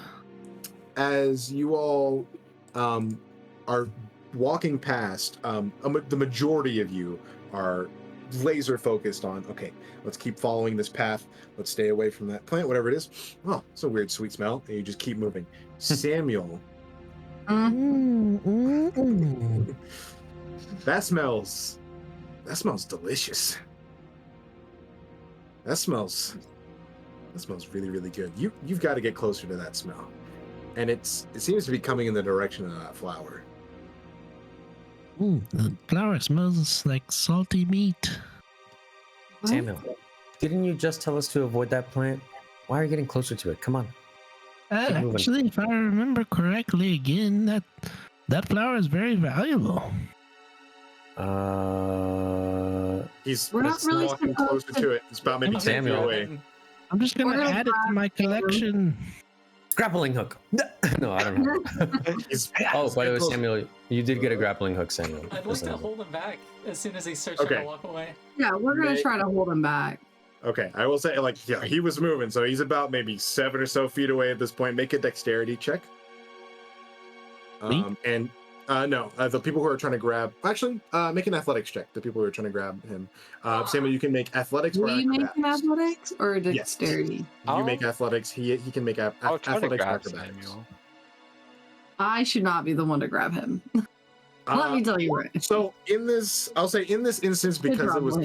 Speaker 2: as you all are walking past, the majority of you are laser focused on, okay, let's keep following this path. Let's stay away from that plant, whatever it is. Oh, it's a weird sweet smell. And you just keep moving. Samuel, that smells delicious. That smells really, really good. You've got to get closer to that smell. And it seems to be coming in the direction of that flower.
Speaker 3: Ooh, the flower smells like salty meat.
Speaker 5: Samuel, didn't you just tell us to avoid that plant? Why are you getting closer to it? Come on. Keep moving.
Speaker 3: Actually, if I remember correctly, again, that flower is very valuable.
Speaker 2: He's
Speaker 6: We're not really
Speaker 2: walking
Speaker 6: supposed
Speaker 2: closer to it. It's about maybe 10 feet
Speaker 5: Samuel.
Speaker 2: away.
Speaker 3: I'm just
Speaker 6: We're
Speaker 3: gonna
Speaker 6: gonna
Speaker 3: add it to my collection.
Speaker 5: Grappling hook. No, I don't know.
Speaker 2: He's-
Speaker 5: Oh, by the way,
Speaker 2: close.
Speaker 5: Samuel, you did get a grappling hook, Samuel.
Speaker 1: I'd like
Speaker 5: Just
Speaker 1: to
Speaker 5: saying.
Speaker 1: hold him back as soon as he starts
Speaker 2: Okay.
Speaker 1: trying to walk away.
Speaker 6: Yeah, we're gonna
Speaker 2: May-
Speaker 6: try to hold him back.
Speaker 2: Okay, I will say, like, yeah, he was moving, so he's about maybe 7 or so feet away at this point. Make a dexterity check.
Speaker 3: Me?
Speaker 2: And no, the people who are trying to grab, actually, make an athletics check. The people who are trying to grab him. Samuel, you can make athletics or
Speaker 6: Will you make an
Speaker 2: acrobatics.
Speaker 6: athletics or
Speaker 2: Yes.
Speaker 6: dexterity?
Speaker 2: You make athletics. He can make
Speaker 4: I'll try to
Speaker 2: athletics or
Speaker 4: grab
Speaker 2: acrobatics.
Speaker 4: Samuel.
Speaker 6: I should not be the one to grab him. Let me tell you right.
Speaker 2: So in this, I'll say in this instance, because it was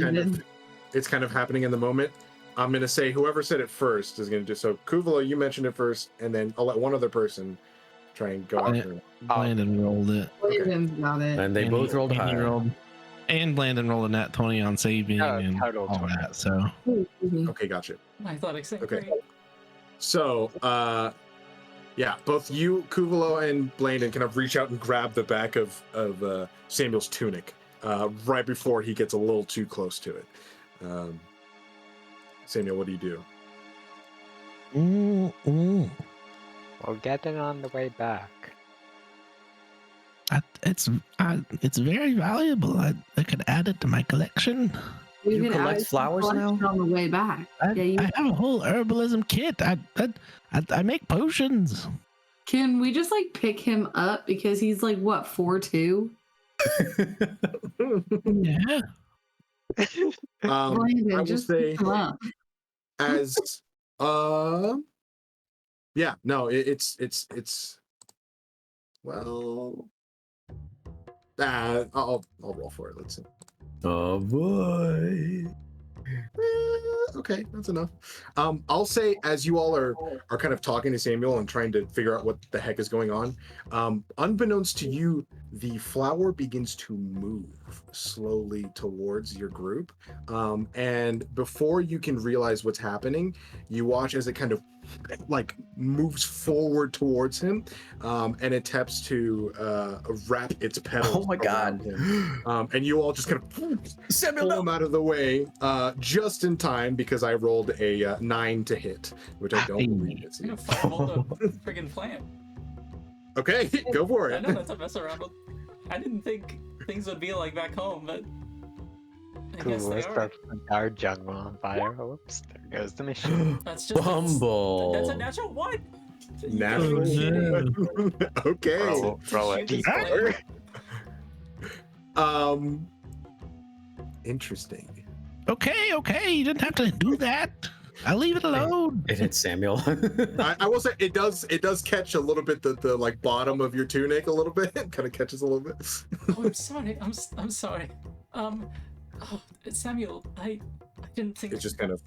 Speaker 2: it's kind of happening in the moment. I'm gonna say whoever said it first is gonna do so. Kuuvalo, you mentioned it first, and then I'll let one other person try and go
Speaker 3: Okay.
Speaker 2: after him.
Speaker 3: Blandon rolled it.
Speaker 6: Brandon's got it.
Speaker 5: And they
Speaker 3: And
Speaker 5: both
Speaker 3: he-
Speaker 5: rolled
Speaker 3: and he
Speaker 5: high.
Speaker 3: and Blandon rolled a nat 20 on saving
Speaker 4: Yeah,
Speaker 3: and
Speaker 4: total
Speaker 3: all
Speaker 4: 20.
Speaker 3: that. So
Speaker 2: Okay, gotcha.
Speaker 1: I thought it
Speaker 2: Okay.
Speaker 1: great.
Speaker 2: So, yeah, both you, Kuuvalo, and Blandon kind of reach out and grab the back of Samuel's tunic right before he gets a little too close to it. Samuel, what do you do?
Speaker 4: We'll get it on the way back.
Speaker 3: It's very valuable. I could add it to my collection.
Speaker 6: You
Speaker 5: You
Speaker 6: can
Speaker 5: collect
Speaker 6: add it to
Speaker 5: flowers
Speaker 6: the collection
Speaker 5: now?
Speaker 6: on the way back.
Speaker 3: I,
Speaker 6: Yeah, you
Speaker 3: I have a whole herbalism kit. I make potions.
Speaker 6: can we just like pick him up because he's like what 4'2"?
Speaker 3: Yeah.
Speaker 2: I
Speaker 6: Brandon,
Speaker 2: will
Speaker 6: just
Speaker 2: say,
Speaker 6: pick him up.
Speaker 2: as yeah, no, it's well, I'll roll for it. Let's see.
Speaker 5: Oh boy.
Speaker 2: Okay, that's enough. I'll say as you all are kind of talking to Samuel and trying to figure out what the heck is going on, unbeknownst to you, the flower begins to move slowly towards your group. And before you can realize what's happening, you watch as it kind of like moves forward towards him, and attempts to wrap its petals
Speaker 5: Oh my
Speaker 2: around
Speaker 5: god.
Speaker 2: him. And you all just kind of pull him out of the way just in time because I rolled a 9 to hit, which I don't believe it's
Speaker 1: I'm
Speaker 2: you.
Speaker 1: gonna fireball the friggin' plant.
Speaker 2: Okay, go for
Speaker 1: I
Speaker 2: it.
Speaker 1: know that's a mess around with. I didn't think things would be like back home, but I guess
Speaker 4: Cool,
Speaker 1: they
Speaker 4: let's
Speaker 1: are.
Speaker 4: start our jungle on fire. Whoops, there goes the mission.
Speaker 1: That's just
Speaker 5: Bumble.
Speaker 1: That's a natural one. You gotta
Speaker 2: Natural
Speaker 1: be kidding.
Speaker 2: one. Okay.
Speaker 4: Roll
Speaker 1: shoot
Speaker 4: it
Speaker 1: this
Speaker 4: deeper.
Speaker 2: Um. Interesting.
Speaker 3: Okay, you didn't have to do that. I'll leave it alone.
Speaker 5: It hit Samuel.
Speaker 2: I will say it does catch a little bit the like bottom of your tunic a little bit. It kind of catches a little bit.
Speaker 1: Oh, I'm sorry. I'm sorry. Oh, Samuel, I didn't think.
Speaker 2: It's just kind of.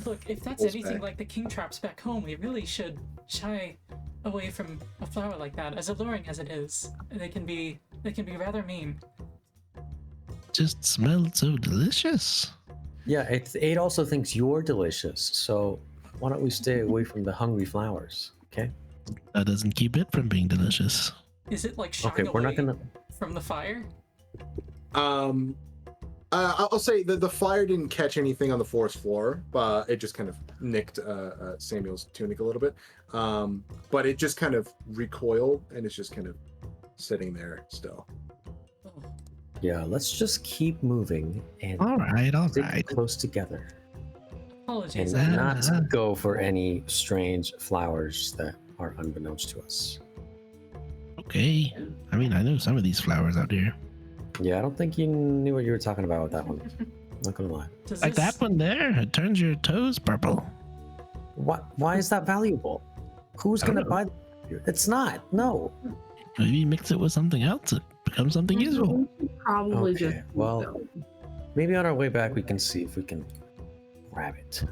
Speaker 1: Look, if that's
Speaker 2: pulls
Speaker 1: anything
Speaker 2: back.
Speaker 1: like the king traps back home, we really should shy away from a flower like that. As alluring as it is, they can be rather mean.
Speaker 3: Just smelled so delicious.
Speaker 5: Yeah, it also thinks you're delicious. So why don't we stay away from the hungry flowers? Okay.
Speaker 3: That doesn't keep it from being delicious.
Speaker 1: Is it like shying
Speaker 5: Okay, we're
Speaker 1: away
Speaker 5: not gonna.
Speaker 1: from the fire?
Speaker 2: I'll say that the fire didn't catch anything on the forest floor, but it just kind of nicked Samuel's tunic a little bit. But it just kind of recoiled and it's just kind of sitting there still.
Speaker 1: Oh,
Speaker 5: Yeah, let's just keep moving and
Speaker 3: All right.
Speaker 5: stick close together
Speaker 1: apologies.
Speaker 5: and
Speaker 1: I-
Speaker 5: not go for any strange flowers that are unbeknownst to us.
Speaker 3: Okay. I mean, I know some of these flowers out here.
Speaker 5: Yeah, I don't think you knew what you were talking about with that one. Not gonna lie.
Speaker 1: Does
Speaker 3: Like
Speaker 1: this-
Speaker 3: that one there. It turns your toes purple.
Speaker 5: Why is that valuable? Who's
Speaker 3: I don't
Speaker 5: gonna buy that? It's not. No.
Speaker 3: Maybe you mix it with something else. It becomes something useful.
Speaker 6: Probably
Speaker 5: Okay,
Speaker 6: just.
Speaker 5: well, maybe on our way back we can see if we can grab it.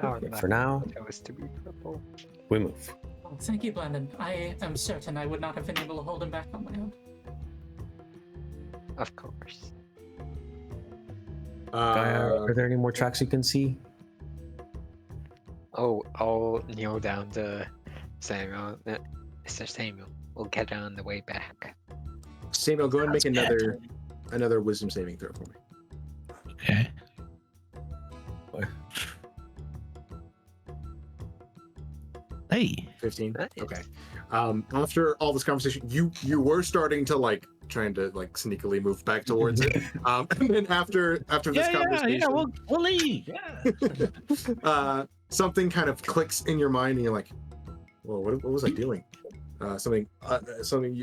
Speaker 4: Oh,
Speaker 5: But for now,
Speaker 4: that was to be purple.
Speaker 5: we move.
Speaker 1: Oh, thank you, Blandon. I am certain I would not have been able to hold him back on my own.
Speaker 4: Of course.
Speaker 5: Gaia, are there any more tracks you can see?
Speaker 4: Oh, I'll kneel down to Samuel. Mr. Samuel, we'll get on the way back.
Speaker 2: Samuel, go ahead and make
Speaker 3: Sounds bad.
Speaker 2: another wisdom saving throw for me.
Speaker 3: Okay. Hey.
Speaker 2: 15.
Speaker 4: Nice.
Speaker 2: Okay. After all this conversation, you were starting to like trying to like sneakily move back towards it. And then after this conversation,
Speaker 3: we'll leave. Yeah.
Speaker 2: something kind of clicks in your mind, and you're like, "Well, what was I doing?" Something.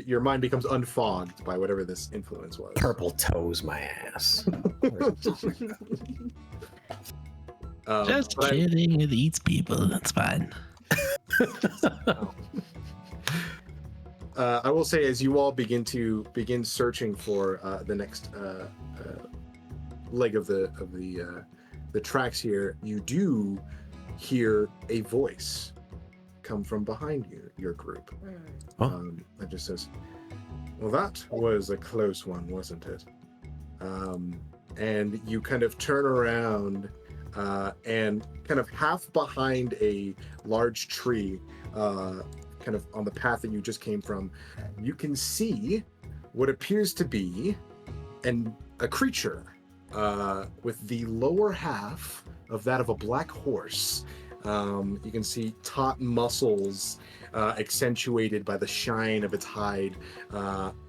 Speaker 2: Your mind becomes unfogged by whatever this influence was.
Speaker 5: Purple toes, my ass.
Speaker 3: Just
Speaker 2: but
Speaker 3: kidding. It eats people. That's fine.
Speaker 2: I will say, as you all begin searching for the next leg of the tracks here, you do hear a voice come from behind your group. That just says, "Well, that was a close one, wasn't it?" And you kind of turn around and kind of half behind a large tree, kind of on the path that you just came from, you can see what appears to be a creature with the lower half of that of a black horse. You can see taut muscles accentuated by the shine of its hide,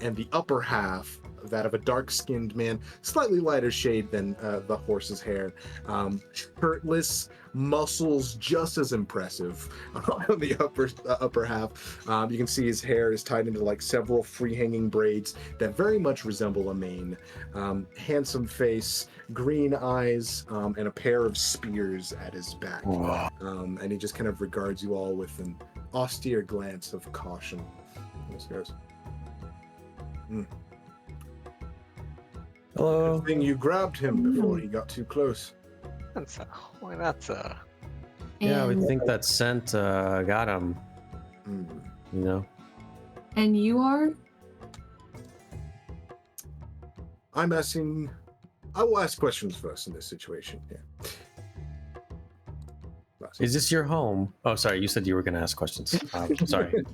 Speaker 2: and the upper half that of a dark-skinned man, slightly lighter shade than the horse's hair. Shirtless, muscles just as impressive on the upper half. You can see his hair is tied into like several free-hanging braids that very much resemble a mane. Handsome face, green eyes, and a pair of spears at his back. And he just kind of regards you all with an austere glance of caution. This goes.
Speaker 5: Hello.
Speaker 2: Good thing you grabbed him before he got too close.
Speaker 4: That's a.
Speaker 5: Yeah, we
Speaker 6: And-
Speaker 5: think that scent got him.
Speaker 2: Hmm.
Speaker 5: You know.
Speaker 6: And you are?
Speaker 2: I'm asking. I will ask questions first in this situation. Yeah.
Speaker 5: Is this your home? Oh, sorry. You said you were going to ask questions. Sorry.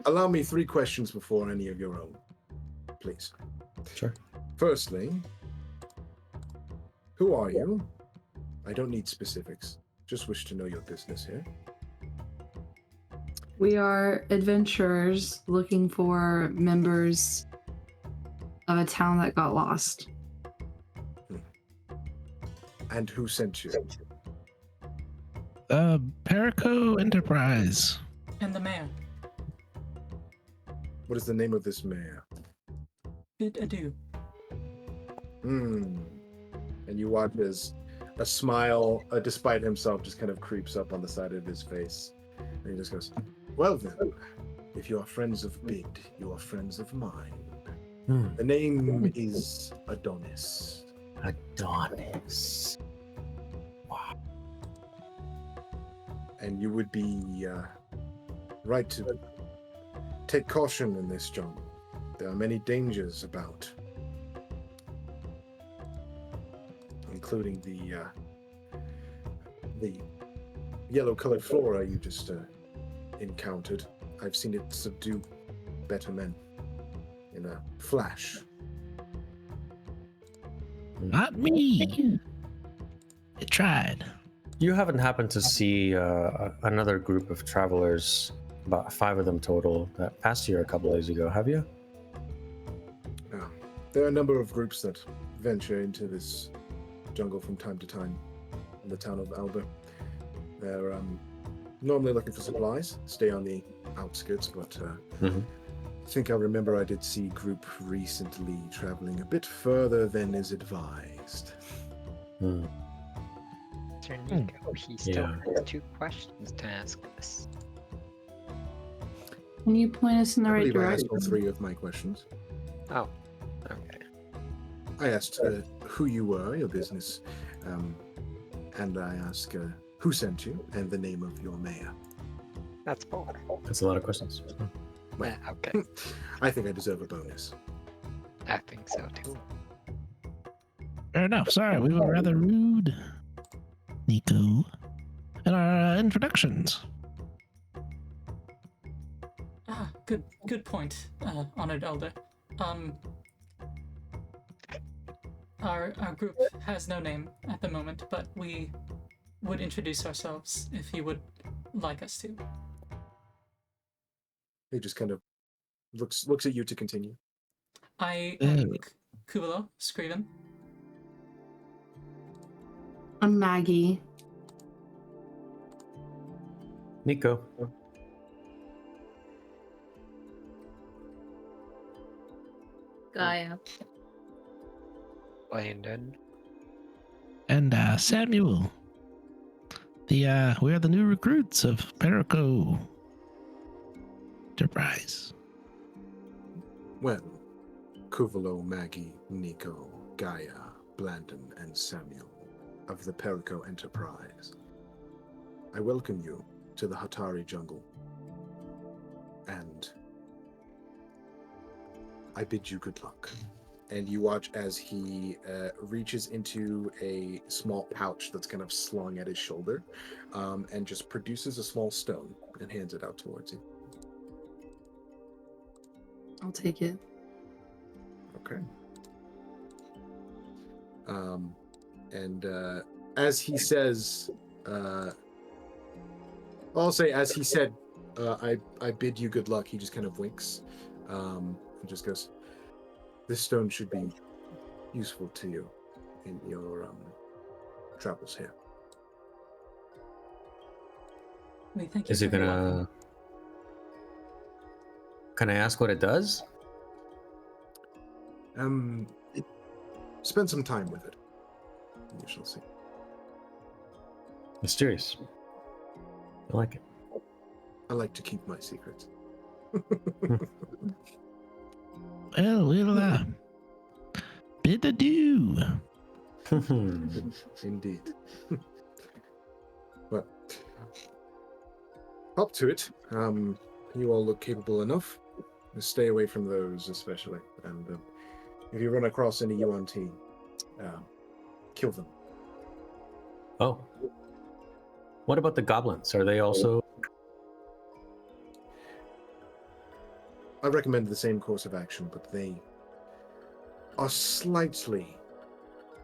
Speaker 2: Allow me 3 questions before any of your own, please.
Speaker 5: Sure.
Speaker 2: Firstly, who are you? I don't need specifics. Just wish to know your business here.
Speaker 6: We are adventurers looking for members of a town that got lost.
Speaker 2: And who sent you?
Speaker 3: Perico Enterprise.
Speaker 1: And the mayor.
Speaker 2: What is the name of this mayor?
Speaker 1: Bid adieu.
Speaker 2: And you watch as a smile, despite himself, just kind of creeps up on the side of his face. And he just goes, well then, if you are friends of Bid, you are friends of mine. The name is Adonis.
Speaker 5: Adonis.
Speaker 2: And you would be right to take caution in this jungle. There are many dangers about, including the yellow-colored flora you just encountered. I've seen it subdue better men in a flash.
Speaker 3: Not me. It tried.
Speaker 5: You haven't happened to see another group of travelers, about 5 of them total, that passed here a couple days ago, have you?
Speaker 2: There are a number of groups that venture into this jungle from time to time in the town of Alber. They're normally looking for supplies, stay on the outskirts, but I think I remember I did see a group recently traveling a bit further than is advised.
Speaker 4: Mr. Nico, he still has 2 questions to ask us.
Speaker 6: Can you point us in the
Speaker 2: I
Speaker 6: right
Speaker 2: believe I asked
Speaker 6: direction?
Speaker 2: all 3 of my questions.
Speaker 4: Oh, okay.
Speaker 2: I asked who you were, your business, and I asked who sent you and the name of your mayor.
Speaker 4: That's 4.
Speaker 5: That's a lot of questions.
Speaker 2: Well,
Speaker 4: Okay,
Speaker 2: I think I deserve a bonus.
Speaker 4: I think so too.
Speaker 3: Fair enough. Sorry, we were rather rude, Nico. And our introductions.
Speaker 1: Good point, honored elder. Our group has no name at the moment, but we would introduce ourselves if you would like us to.
Speaker 2: He just kind of looks at you to continue.
Speaker 1: I am Kuuvalo, Scriven.
Speaker 6: I'm Maggie.
Speaker 5: Nico.
Speaker 7: Gaia.
Speaker 4: Landon.
Speaker 3: And Samuel. We are the new recruits of Perico Enterprise.
Speaker 2: Well, Kuuvalo, Maggie, Nico, Gaia, Blandon, and Samuel of the Perico Enterprise. I welcome you to the Hatari jungle. And I bid you good luck. And you watch as he reaches into a small pouch that's kind of slung at his shoulder, and just produces a small stone and hands it out towards you.
Speaker 6: I'll take it.
Speaker 2: Okay. And as he says, I'll say as he said, I bid you good luck. He just kind of winks, and just goes, This stone should be useful to you in your travels here.
Speaker 1: We thank you
Speaker 5: Is it
Speaker 1: for your
Speaker 5: gonna?
Speaker 1: welcome.
Speaker 5: Can I ask what it does?
Speaker 2: Spend some time with it. You shall see.
Speaker 5: Mysterious. I like it.
Speaker 2: I like to keep my secrets.
Speaker 3: Well, we'll bid adieu.
Speaker 2: Indeed. Well, up to it. You all look capable enough. Stay away from those, especially. And if you run across any UNT, kill them.
Speaker 5: Oh. What about the goblins? Are they also?
Speaker 2: I recommend the same course of action, but they are slightly,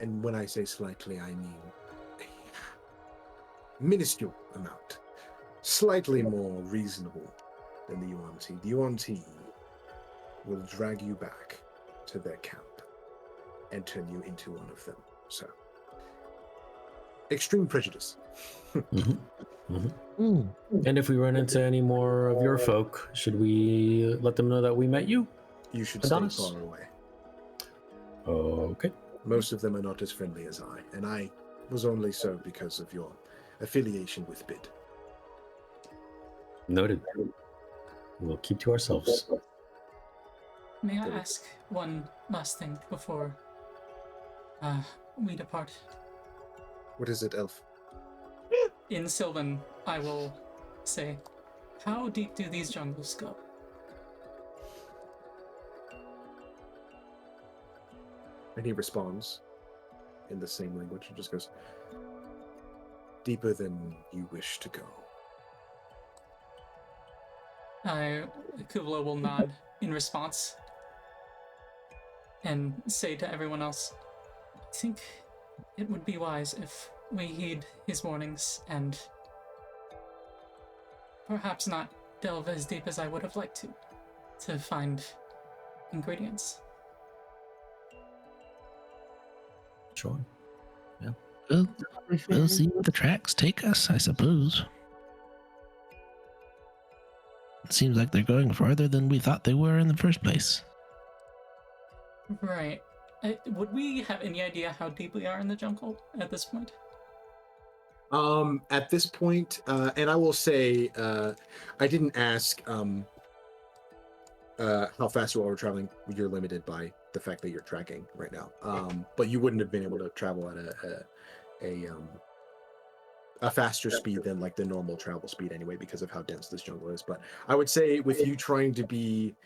Speaker 2: and when I say slightly, I mean a minuscule amount, slightly more reasonable than the UNT. The UNT will drag you back to their camp and turn you into one of them. So, extreme prejudice.
Speaker 5: And if we run into any more of your folk, should we let them know that we met you?
Speaker 2: You should
Speaker 5: Adonis?
Speaker 2: stay far away.
Speaker 5: Okay.
Speaker 2: Most of them are not as friendly as I, and I was only so because of your affiliation with Bid.
Speaker 5: Noted. We'll keep to ourselves.
Speaker 1: May I ask one last thing before we depart?
Speaker 2: What is it, Elf?
Speaker 1: In Sylvan, I will say, how deep do these jungles go?
Speaker 2: And he responds in the same language and just goes, deeper than you wish to go.
Speaker 1: Kuuvalo will nod in response and say to everyone else, I think it would be wise if we heed his warnings and perhaps not delve as deep as I would have liked to find ingredients.
Speaker 5: Sure.
Speaker 3: Well, we'll see where the tracks take us, I suppose. It seems like they're going farther than we thought they were in the first place.
Speaker 1: Right. Would we have any idea how deep we are in the jungle at this point?
Speaker 2: At this point, and I will say, I didn't ask how fast you all were traveling. You're limited by the fact that you're tracking right now. But you wouldn't have been able to travel at a faster speed than like the normal travel speed anyway, because of how dense this jungle is. But I would say with you trying to be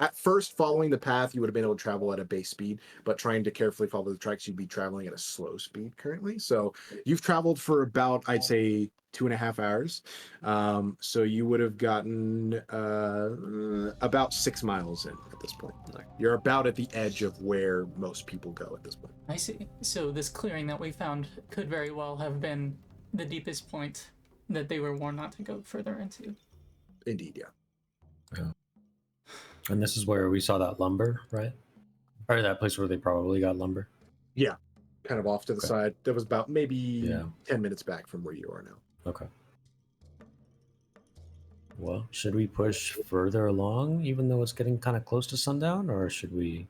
Speaker 2: at first following the path, you would have been able to travel at a base speed, but trying to carefully follow the tracks, you'd be traveling at a slow speed currently. So you've traveled for about, I'd say, 2.5 hours. So you would have gotten about 6 miles in at this point. You're about at the edge of where most people go at this point.
Speaker 1: I see. So this clearing that we found could very well have been the deepest point that they were warned not to go further into.
Speaker 2: Indeed, yeah.
Speaker 5: And this is where we saw that lumber, right? Or that place where they probably got lumber.
Speaker 2: Yeah, kind of off to the
Speaker 5: Okay.
Speaker 2: side. That was about maybe 10 minutes back from where you are now.
Speaker 5: Okay. Well, should we push further along, even though it's getting kind of close to sundown, or should we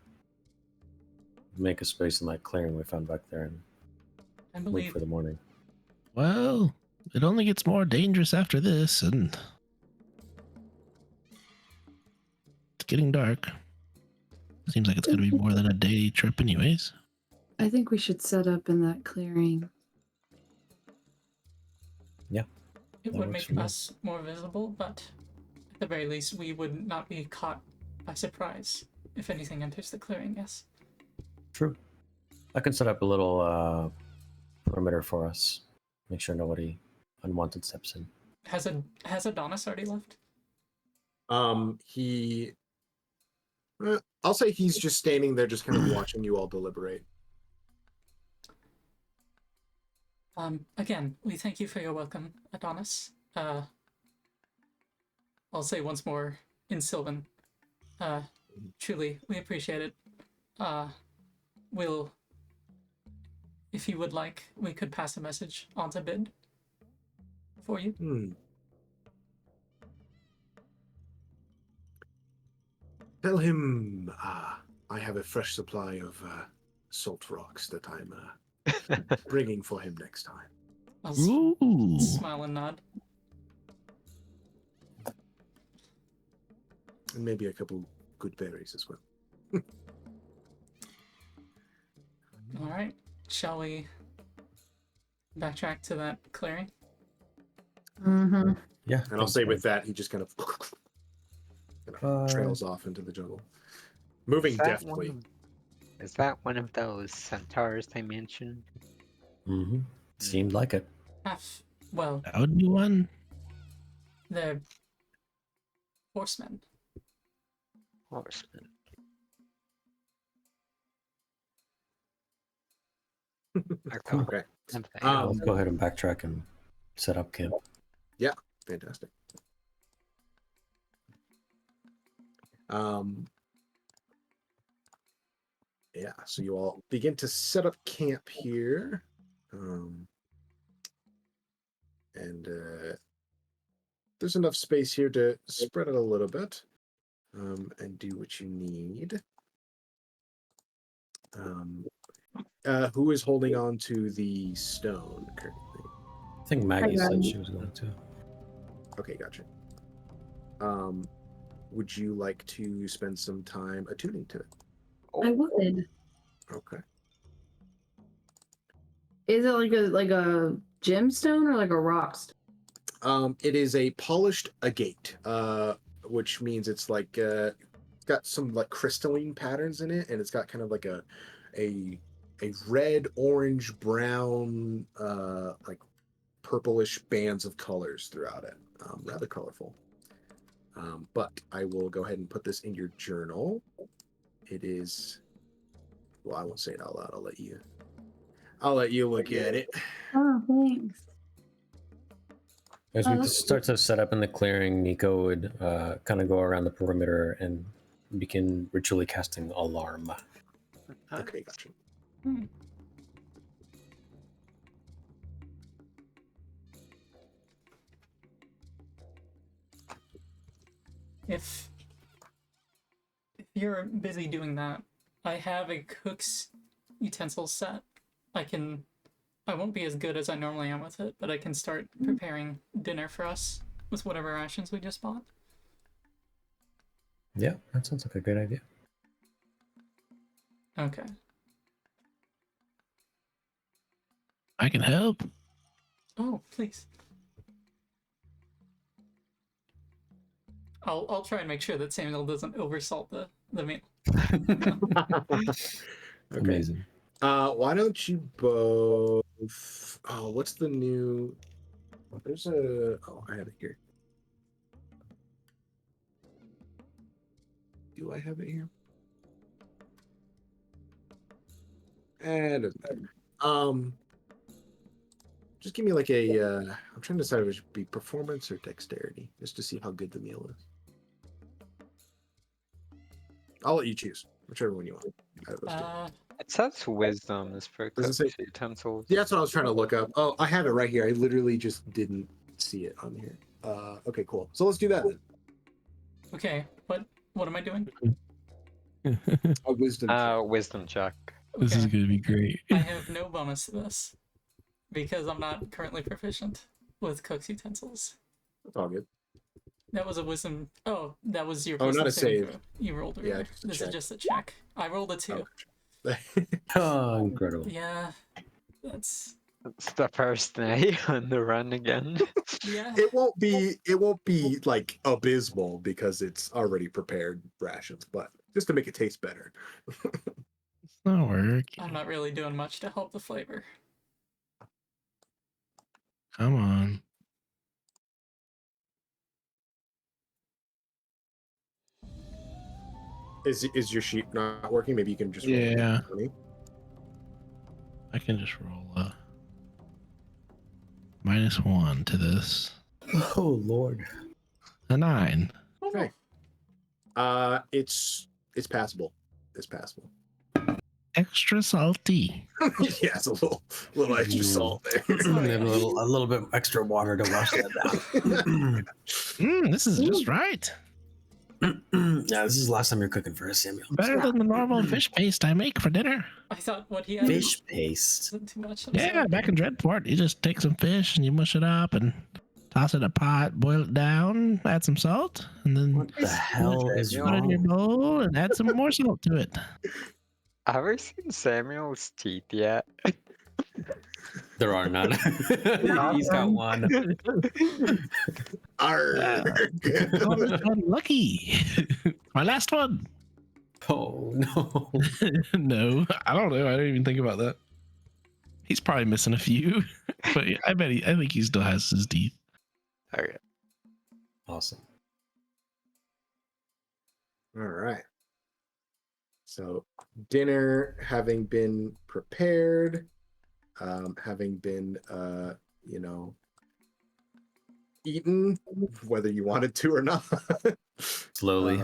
Speaker 5: make a space in that clearing we found back there and
Speaker 1: I
Speaker 5: wait
Speaker 1: believe
Speaker 5: for the morning?
Speaker 3: Well, it only gets more dangerous after this, and it's getting dark. Seems like it's going to be more than a day trip anyways.
Speaker 6: I think we should set up in that clearing.
Speaker 1: it
Speaker 5: that
Speaker 1: would
Speaker 5: works
Speaker 1: make
Speaker 5: for me.
Speaker 1: us more visible, but at the very least, we would not be caught by surprise if anything enters the clearing, yes.
Speaker 5: True. I can set up a little perimeter for us. Make sure nobody unwanted steps in.
Speaker 1: Has Adonis already left?
Speaker 2: I'll say he's just standing there, just kind of watching you all deliberate.
Speaker 1: Again, we thank you for your welcome, Adonis. I'll say once more in Sylvan, truly, we appreciate it. we'll, if you would like, we could pass a message on to Bid for you.
Speaker 2: Tell him I have a fresh supply of salt rocks that I'm bringing for him next time.
Speaker 1: I'll
Speaker 3: Ooh.
Speaker 1: smile and nod.
Speaker 2: And maybe a couple good berries as well.
Speaker 1: All right. Shall we backtrack to that clearing?
Speaker 6: Mm-hmm.
Speaker 5: Yeah.
Speaker 2: And I'll say with that, he just kind of trails off into the jungle. Moving
Speaker 4: Is that
Speaker 2: deftly.
Speaker 4: Is that one of those centaurs they mentioned?
Speaker 5: Mm-hmm. Seemed like it.
Speaker 1: Well,
Speaker 3: That would be one.
Speaker 1: they're horsemen.
Speaker 4: Horseman.
Speaker 2: Okay.
Speaker 5: Let's go ahead and backtrack and set up camp.
Speaker 2: Yeah, fantastic. Yeah, so you all begin to set up camp here. And there's enough space here to spread it a little bit and do what you need. Who is holding on to the stone currently?
Speaker 5: I think Maggie said she was going to.
Speaker 2: Okay, gotcha. Would you like to spend some time attuning to it?
Speaker 6: I would.
Speaker 2: Okay.
Speaker 6: Is it like a gemstone or like a rock stone?
Speaker 2: It is a polished agate, which means it's like got some like crystalline patterns in it, and it's got kind of like a red, orange, brown, like purplish bands of colors throughout it. Rather colorful. But I will go ahead and put this in your journal. It is. Well, I won't say it out loud. I'll let you look at it.
Speaker 6: Oh, thanks.
Speaker 5: As we start to set up in the clearing, Nico would kind of go around the perimeter and begin ritually casting alarm.
Speaker 2: Okay, gotcha.
Speaker 1: If you're busy doing that, I have a cook's utensil set. I won't be as good as I normally am with it, but I can start preparing dinner for us with whatever rations we just bought.
Speaker 5: Yeah, that sounds like a good idea.
Speaker 1: Okay.
Speaker 3: I can help.
Speaker 1: Oh, please. I'll try and make sure that Samuel doesn't oversalt the meal.
Speaker 2: Okay.
Speaker 5: Amazing.
Speaker 2: Why don't you both? Oh, what's the new? There's a. Oh, I have it here. Do I have it here? And just give me like a. I'm trying to decide if it should be performance or dexterity, just to see how good the meal is. I'll let you choose whichever one you want. Out of those two.
Speaker 4: It says wisdom is for
Speaker 2: Does it
Speaker 4: cook's
Speaker 2: say-
Speaker 4: utensils.
Speaker 2: Yeah, that's what I was trying to look up. Oh, I have it right here. I literally just didn't see it on here. Okay, cool. So let's do that then.
Speaker 1: Okay, what am I doing?
Speaker 2: A wisdom check.
Speaker 4: Wisdom check.
Speaker 3: This is
Speaker 1: Okay.
Speaker 3: gonna be great.
Speaker 1: I have no bonus to this because I'm not currently proficient with cook's utensils.
Speaker 2: That's all good.
Speaker 1: That was a wisdom. Oh, that was your.
Speaker 2: Oh,
Speaker 1: wisdom
Speaker 2: not a
Speaker 1: saving
Speaker 2: save.
Speaker 1: throw you rolled.
Speaker 2: Yeah,
Speaker 1: Earlier.
Speaker 2: just a
Speaker 1: This
Speaker 2: check.
Speaker 1: is just a check. I rolled a 2.
Speaker 5: Oh, incredible.
Speaker 1: Yeah, that's.
Speaker 4: It's the first day on the run again.
Speaker 1: Yeah.
Speaker 2: It won't be like abysmal because it's already prepared rations, but just to make it taste better.
Speaker 3: It's not working.
Speaker 1: I'm not really doing much to help the flavor.
Speaker 3: Come on.
Speaker 2: Is your sheet not working? Maybe you can just roll it.
Speaker 3: Yeah. I can just roll a -1 to this.
Speaker 5: Oh, Lord.
Speaker 3: A 9.
Speaker 2: Okay. It's passable. It's passable.
Speaker 3: extra salty.
Speaker 2: Yeah, it's a little extra salt there.
Speaker 5: And then a little bit extra water to wash that down.
Speaker 3: This is just right.
Speaker 5: Yeah, this is the last time you're cooking for us, Samuel.
Speaker 3: Better than the normal fish paste I make for dinner.
Speaker 1: I thought what he had
Speaker 5: Fish paste.
Speaker 1: wasn't too much. I'm
Speaker 3: Yeah,
Speaker 1: sorry.
Speaker 3: back in Dreadport, you just take some fish and you mush it up and toss it in a pot, boil it down, add some salt, and then
Speaker 5: What the hell is
Speaker 3: put it in your
Speaker 5: wrong?
Speaker 3: bowl and add some more salt to it.
Speaker 4: Have you seen Samuel's teeth yet?
Speaker 5: There are none. He's got one.
Speaker 2: Arrgh.
Speaker 3: Lucky. My last one.
Speaker 5: Oh no.
Speaker 3: No, I don't know. I didn't even think about that. He's probably missing a few, but I think he still has his teeth.
Speaker 4: Okay.
Speaker 5: Awesome.
Speaker 2: All right. So dinner having been prepared, having been eaten, whether you wanted to or not.
Speaker 5: Slowly.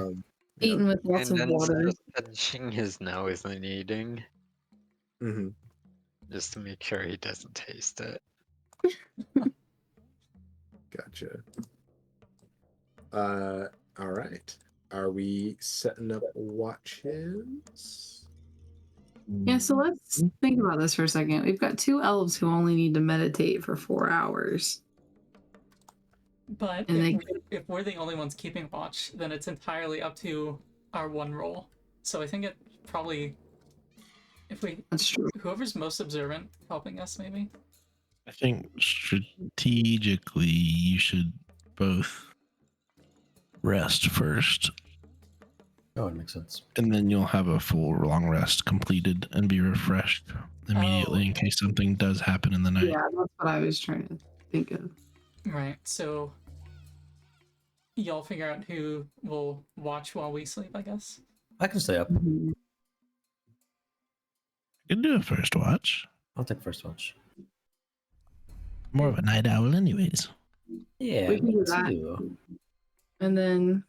Speaker 6: Eaten with lots
Speaker 4: And
Speaker 6: of
Speaker 4: then
Speaker 6: water.
Speaker 4: just pinching his nose and eating,
Speaker 2: Mhm.
Speaker 4: just to make sure he doesn't taste it.
Speaker 2: Gotcha. All right. Are we setting up watches?
Speaker 6: Yeah, so let's think about this for a second. We've got 2 elves who only need to meditate for 4 hours.
Speaker 1: But
Speaker 6: And
Speaker 1: if we're the only ones keeping watch, then it's entirely up to our one roll. So I think it probably,
Speaker 6: That's true.
Speaker 1: whoever's most observant helping us, maybe.
Speaker 3: I think strategically you should both rest first,
Speaker 5: Oh, it makes sense.
Speaker 3: and then you'll have a full long rest completed and be refreshed immediately in case something does happen in the night.
Speaker 6: Yeah, that's what I was trying to think of.
Speaker 1: Right. So y'all figure out who will watch while we sleep, I guess.
Speaker 5: I can stay up.
Speaker 3: You can do a first watch.
Speaker 5: I'll take first watch.
Speaker 3: More of a night owl, anyways.
Speaker 5: Yeah,
Speaker 6: We can
Speaker 5: me
Speaker 6: do that.
Speaker 5: too.
Speaker 6: And then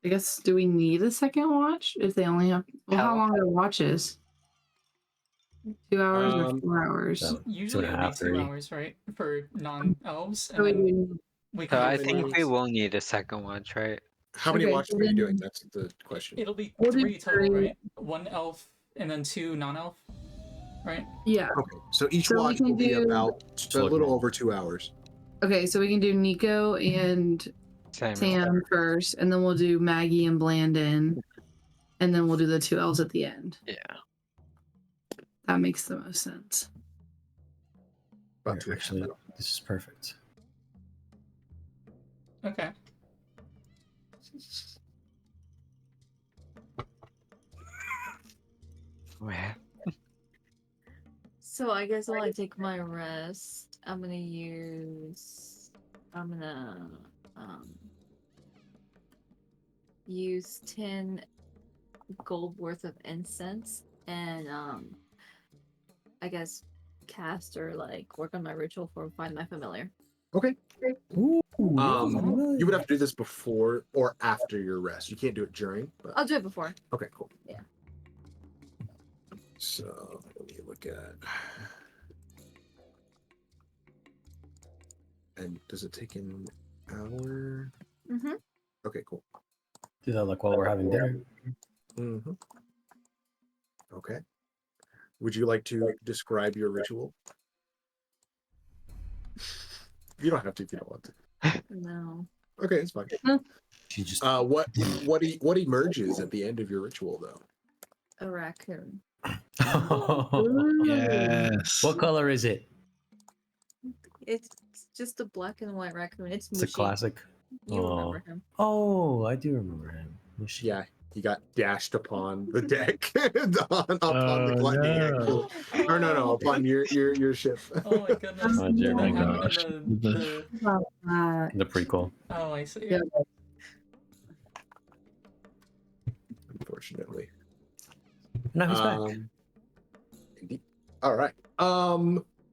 Speaker 6: I guess, do we need a second watch if they only have? Well, how long are watches? 2 hours or
Speaker 2: Um,
Speaker 6: 4 hours?
Speaker 5: So-
Speaker 1: Usually
Speaker 5: 2.5,
Speaker 1: it'll be 2
Speaker 5: 3.
Speaker 1: hours, right? For non-elves.
Speaker 6: So
Speaker 1: And
Speaker 6: we
Speaker 1: then
Speaker 6: do-
Speaker 1: we
Speaker 4: So
Speaker 1: can
Speaker 4: I
Speaker 1: do
Speaker 4: think
Speaker 1: elves.
Speaker 4: we will need a second watch, right?
Speaker 2: How many
Speaker 6: Okay,
Speaker 2: watches
Speaker 6: so
Speaker 2: are you
Speaker 6: then-
Speaker 2: doing? That's the question.
Speaker 1: It'll be
Speaker 6: We'll do
Speaker 1: 3 total,
Speaker 6: 3.
Speaker 1: right? 1 elf and then 2 non-elf, right?
Speaker 6: Yeah.
Speaker 2: Okay, so each
Speaker 6: So we
Speaker 2: watch
Speaker 6: can
Speaker 2: will be
Speaker 6: do-
Speaker 2: about a
Speaker 5: Look,
Speaker 2: little
Speaker 5: man.
Speaker 2: over 2 hours.
Speaker 6: Okay, so we can do Nico and
Speaker 4: Samuel.
Speaker 6: Tam first, and then we'll do Maggie and Blandon, and then we'll do the 2 elves at the end.
Speaker 4: Yeah.
Speaker 6: That makes the most sense.
Speaker 2: About 2
Speaker 5: Actually, this is perfect.
Speaker 1: Okay.
Speaker 4: Where?
Speaker 7: So I guess while I take my rest, I'm gonna use 10 gold worth of incense and I guess cast or like work on my ritual for find my familiar.
Speaker 2: Okay.
Speaker 5: Ooh,
Speaker 2: You would have to do this before or after your rest. You can't do it during. But...
Speaker 7: I'll do it before.
Speaker 2: Okay, cool.
Speaker 7: Yeah.
Speaker 2: So let me look at. And does it take an hour?
Speaker 7: Mm-hmm.
Speaker 2: Okay, cool.
Speaker 5: do that like while we're having dinner.
Speaker 2: Mm-hmm. Okay. Would you like to describe your ritual? You don't have to if you don't want to.
Speaker 7: No.
Speaker 2: Okay, it's fine.
Speaker 5: She just
Speaker 2: What emerges at the end of your ritual though?
Speaker 7: A raccoon.
Speaker 3: Yes.
Speaker 5: What color is it?
Speaker 7: It's just a black and white raccoon. It's
Speaker 5: It's a
Speaker 7: mushy.
Speaker 5: classic.
Speaker 7: You remember him.
Speaker 5: Oh, I do remember him. Mushy.
Speaker 2: Yeah, he got dashed upon the deck upon the gluttony.
Speaker 3: no.
Speaker 2: Actually. Or no, upon your ship.
Speaker 1: Oh my goodness.
Speaker 5: Oh,
Speaker 1: Did
Speaker 5: dear,
Speaker 1: that
Speaker 5: my
Speaker 1: happen
Speaker 3: gosh.
Speaker 1: in the...
Speaker 5: The prequel.
Speaker 1: Oh, I see.
Speaker 6: Yeah.
Speaker 2: Unfortunately.
Speaker 5: No, he's back.
Speaker 2: Indeed. All right.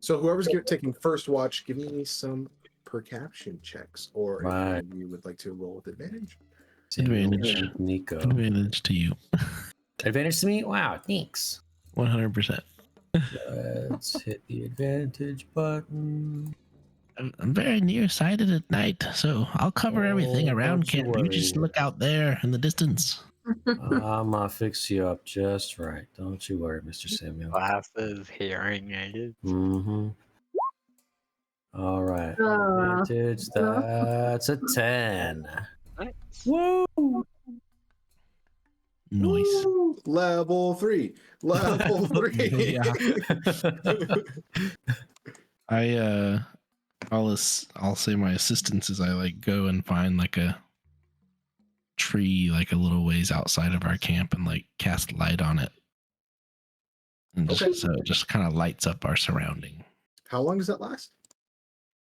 Speaker 2: So whoever's taking first watch, give me some perception checks, or
Speaker 5: Right.
Speaker 2: if you would like to roll with advantage.
Speaker 3: Advantage.
Speaker 5: Nico.
Speaker 3: Advantage to you.
Speaker 5: Advantage to me? Wow, thanks.
Speaker 3: 100%.
Speaker 5: Let's hit the advantage button.
Speaker 3: I'm very nearsighted at night, so I'll cover everything
Speaker 5: Oh,
Speaker 3: around
Speaker 5: don't you
Speaker 3: camp. You just
Speaker 5: worry.
Speaker 3: look out there in the distance.
Speaker 5: I'm gonna fix you up just right. Don't you worry, Mr. Samuel.
Speaker 4: Glasses, hearing aids.
Speaker 5: Mm-hmm. All right.
Speaker 6: Uh,
Speaker 5: Advantage. That's a 10.
Speaker 4: Nice.
Speaker 5: Woo!
Speaker 3: Nice.
Speaker 2: Woo! Level 3. Level 3.
Speaker 3: Yeah. I'll say my assistance is I like go and find like a tree like a little ways outside of our camp and like cast light on it. And just,
Speaker 2: Okay.
Speaker 3: so it just kind of lights up our surrounding.
Speaker 2: How long does that last?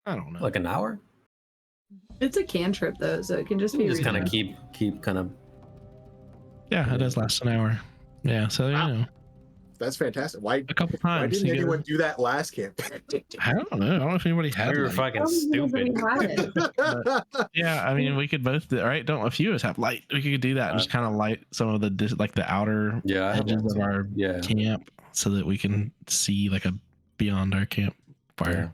Speaker 3: I don't know.
Speaker 5: Like an hour?
Speaker 6: it's a cantrip though, so it can just be
Speaker 5: Just kind of
Speaker 6: reading.
Speaker 5: keep kind of.
Speaker 3: Yeah, it does last an hour. Yeah, so
Speaker 2: Wow.
Speaker 3: you know,
Speaker 2: That's fantastic. Why
Speaker 3: a couple times.
Speaker 2: why didn't
Speaker 3: to get
Speaker 2: anyone
Speaker 3: it.
Speaker 2: do that last camp?
Speaker 3: I don't know. I don't know if anybody had
Speaker 5: We were
Speaker 3: light.
Speaker 5: fucking
Speaker 6: Nobody
Speaker 5: stupid.
Speaker 6: had it.
Speaker 3: Yeah, I mean, we could both do, right? Don't a few of us have light? We could do that and just kind of light some of the like the outer
Speaker 5: Yeah, I have
Speaker 3: edges
Speaker 5: one
Speaker 3: of our
Speaker 5: Yeah.
Speaker 3: camp so that we can see like a beyond our campfire.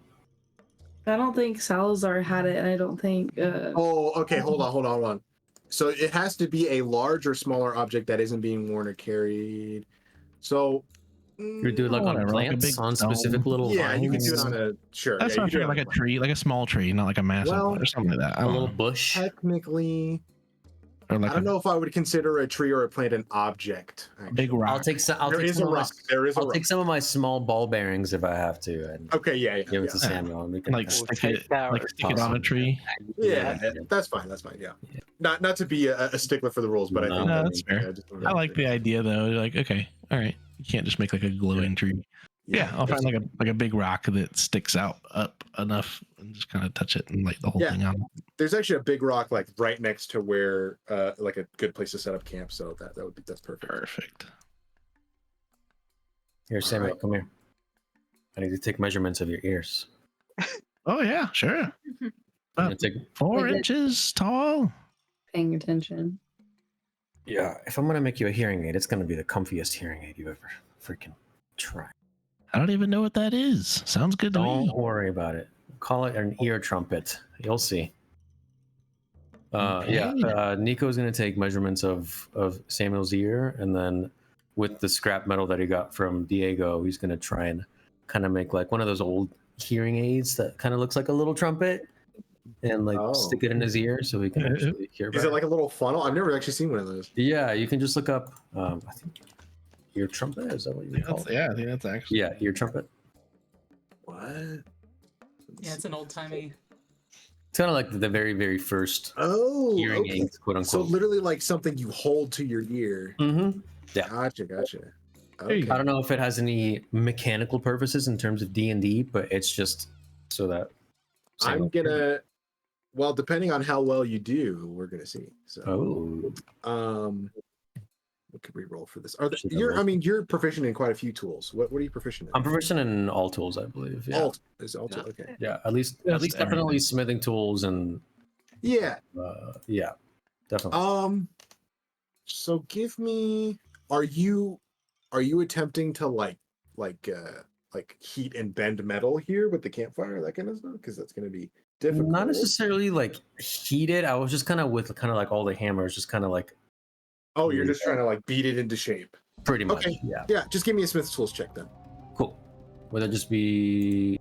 Speaker 6: I don't think Salazar had it, and I don't think.
Speaker 2: Oh, okay. Hold on. So it has to be a large or smaller object that isn't being worn or carried. So
Speaker 5: You do it like on
Speaker 3: Whatever, like a
Speaker 5: plants,
Speaker 3: big
Speaker 5: on specific
Speaker 3: stone.
Speaker 5: little
Speaker 2: yeah, you can do it
Speaker 5: vines,
Speaker 2: on a sure.
Speaker 3: That's
Speaker 2: yeah,
Speaker 3: what
Speaker 2: you
Speaker 3: I'm
Speaker 2: can do
Speaker 3: saying,
Speaker 2: it
Speaker 3: like a tree, like a small tree, not like a massive
Speaker 2: Well,
Speaker 3: one or something like that. I
Speaker 5: a
Speaker 3: don't
Speaker 5: little
Speaker 3: know.
Speaker 5: bush.
Speaker 2: technically.
Speaker 3: Or like
Speaker 2: I don't know if I would consider a tree or a plant an object.
Speaker 3: a big
Speaker 2: actually.
Speaker 3: rock.
Speaker 5: I'll take some. I'll
Speaker 2: There
Speaker 5: take
Speaker 2: is
Speaker 5: some
Speaker 2: a
Speaker 5: of my.
Speaker 2: rock. There is a
Speaker 5: I'll
Speaker 2: rock.
Speaker 5: take some of my small ball bearings if I have to, and
Speaker 2: Okay, yeah.
Speaker 5: give it to
Speaker 3: Yeah.
Speaker 5: Samuel, and we can
Speaker 3: like
Speaker 4: We'll
Speaker 3: stick
Speaker 4: take
Speaker 3: it,
Speaker 4: that
Speaker 3: like
Speaker 4: or
Speaker 3: stick it on a
Speaker 5: awesome.
Speaker 3: tree.
Speaker 2: Yeah,
Speaker 5: Yeah.
Speaker 2: that's fine.
Speaker 5: Yeah.
Speaker 2: Not to be a stickler for the rules, but I think
Speaker 5: No,
Speaker 3: No, that's fair.
Speaker 2: yeah, just wanted
Speaker 3: I
Speaker 2: to
Speaker 3: like
Speaker 2: make
Speaker 3: the
Speaker 2: sure.
Speaker 3: idea though. Like, okay, all right, you can't just make like a glowing tree. Yeah, I'll find like a big rock that sticks out up enough and just kind of touch it and light the whole
Speaker 2: Yeah.
Speaker 3: thing on.
Speaker 2: There's actually a big rock like right next to where like a good place to set up camp. So that's perfect.
Speaker 3: Perfect.
Speaker 5: Here, Samuel,
Speaker 2: right.
Speaker 5: come here. I need to take measurements of your ears.
Speaker 3: Oh yeah, sure.
Speaker 5: I'm
Speaker 3: About
Speaker 5: gonna take.
Speaker 3: 4
Speaker 6: Like it-
Speaker 3: inches tall.
Speaker 6: Paying attention.
Speaker 5: Yeah, if I'm gonna make you a hearing aid, it's gonna be the comfiest hearing aid you ever freaking tried.
Speaker 3: I don't even know what that is. Sounds good to
Speaker 5: Don't
Speaker 3: me.
Speaker 5: worry about it. Call it an ear trumpet. You'll see.
Speaker 3: Okay.
Speaker 5: Nico's gonna take measurements of Samuel's ear, and then with the scrap metal that he got from Diego, he's gonna try and kind of make like one of those old hearing aids that kind of looks like a little trumpet, and like
Speaker 2: Oh.
Speaker 5: stick it in his ear so he can actually hear
Speaker 2: Is
Speaker 5: better.
Speaker 2: it like a little funnel? I've never actually seen one of those.
Speaker 5: Yeah, you can just look up. I think ear trumpet. Is that what you call it?
Speaker 3: Yeah, I think that's actually.
Speaker 5: Yeah, ear trumpet.
Speaker 2: What?
Speaker 1: Yeah, it's an old timey.
Speaker 5: It's kind of like the very, very first
Speaker 2: Oh,
Speaker 5: hearing
Speaker 2: okay.
Speaker 5: aids, quote
Speaker 2: So
Speaker 5: unquote.
Speaker 2: literally like something you hold to your ear.
Speaker 5: Mm-hmm. Yeah.
Speaker 2: Gotcha.
Speaker 3: There you
Speaker 2: Okay.
Speaker 5: I don't know if it has any mechanical purposes in terms of D&D, but it's just so that.
Speaker 2: I'm gonna. Well, depending on how well you do, we're gonna see. So,
Speaker 5: Oh,
Speaker 2: what could we roll for this? Are
Speaker 5: Should I
Speaker 2: you're?
Speaker 5: roll?
Speaker 2: I mean, you're proficient in quite a few tools. What are you proficient in?
Speaker 5: I'm proficient in all tools, I believe. Yeah.
Speaker 2: Alt is alt. Okay.
Speaker 5: Yeah, at least
Speaker 3: Just
Speaker 5: definitely
Speaker 3: everything.
Speaker 5: smithing tools and
Speaker 2: Yeah.
Speaker 5: yeah, definitely.
Speaker 2: So give me. Are you attempting to like heat and bend metal here with the campfire, that kind of stuff? Because that's gonna be difficult.
Speaker 5: Not necessarily like heated. I was just kind of with kind of like all the hammers, just kind of like
Speaker 2: Oh, you're just trying to like beat it into shape.
Speaker 5: pretty much.
Speaker 2: Okay.
Speaker 5: Yeah.
Speaker 2: Yeah. Just give me a Smith's tools check then.
Speaker 5: Cool. Would that just be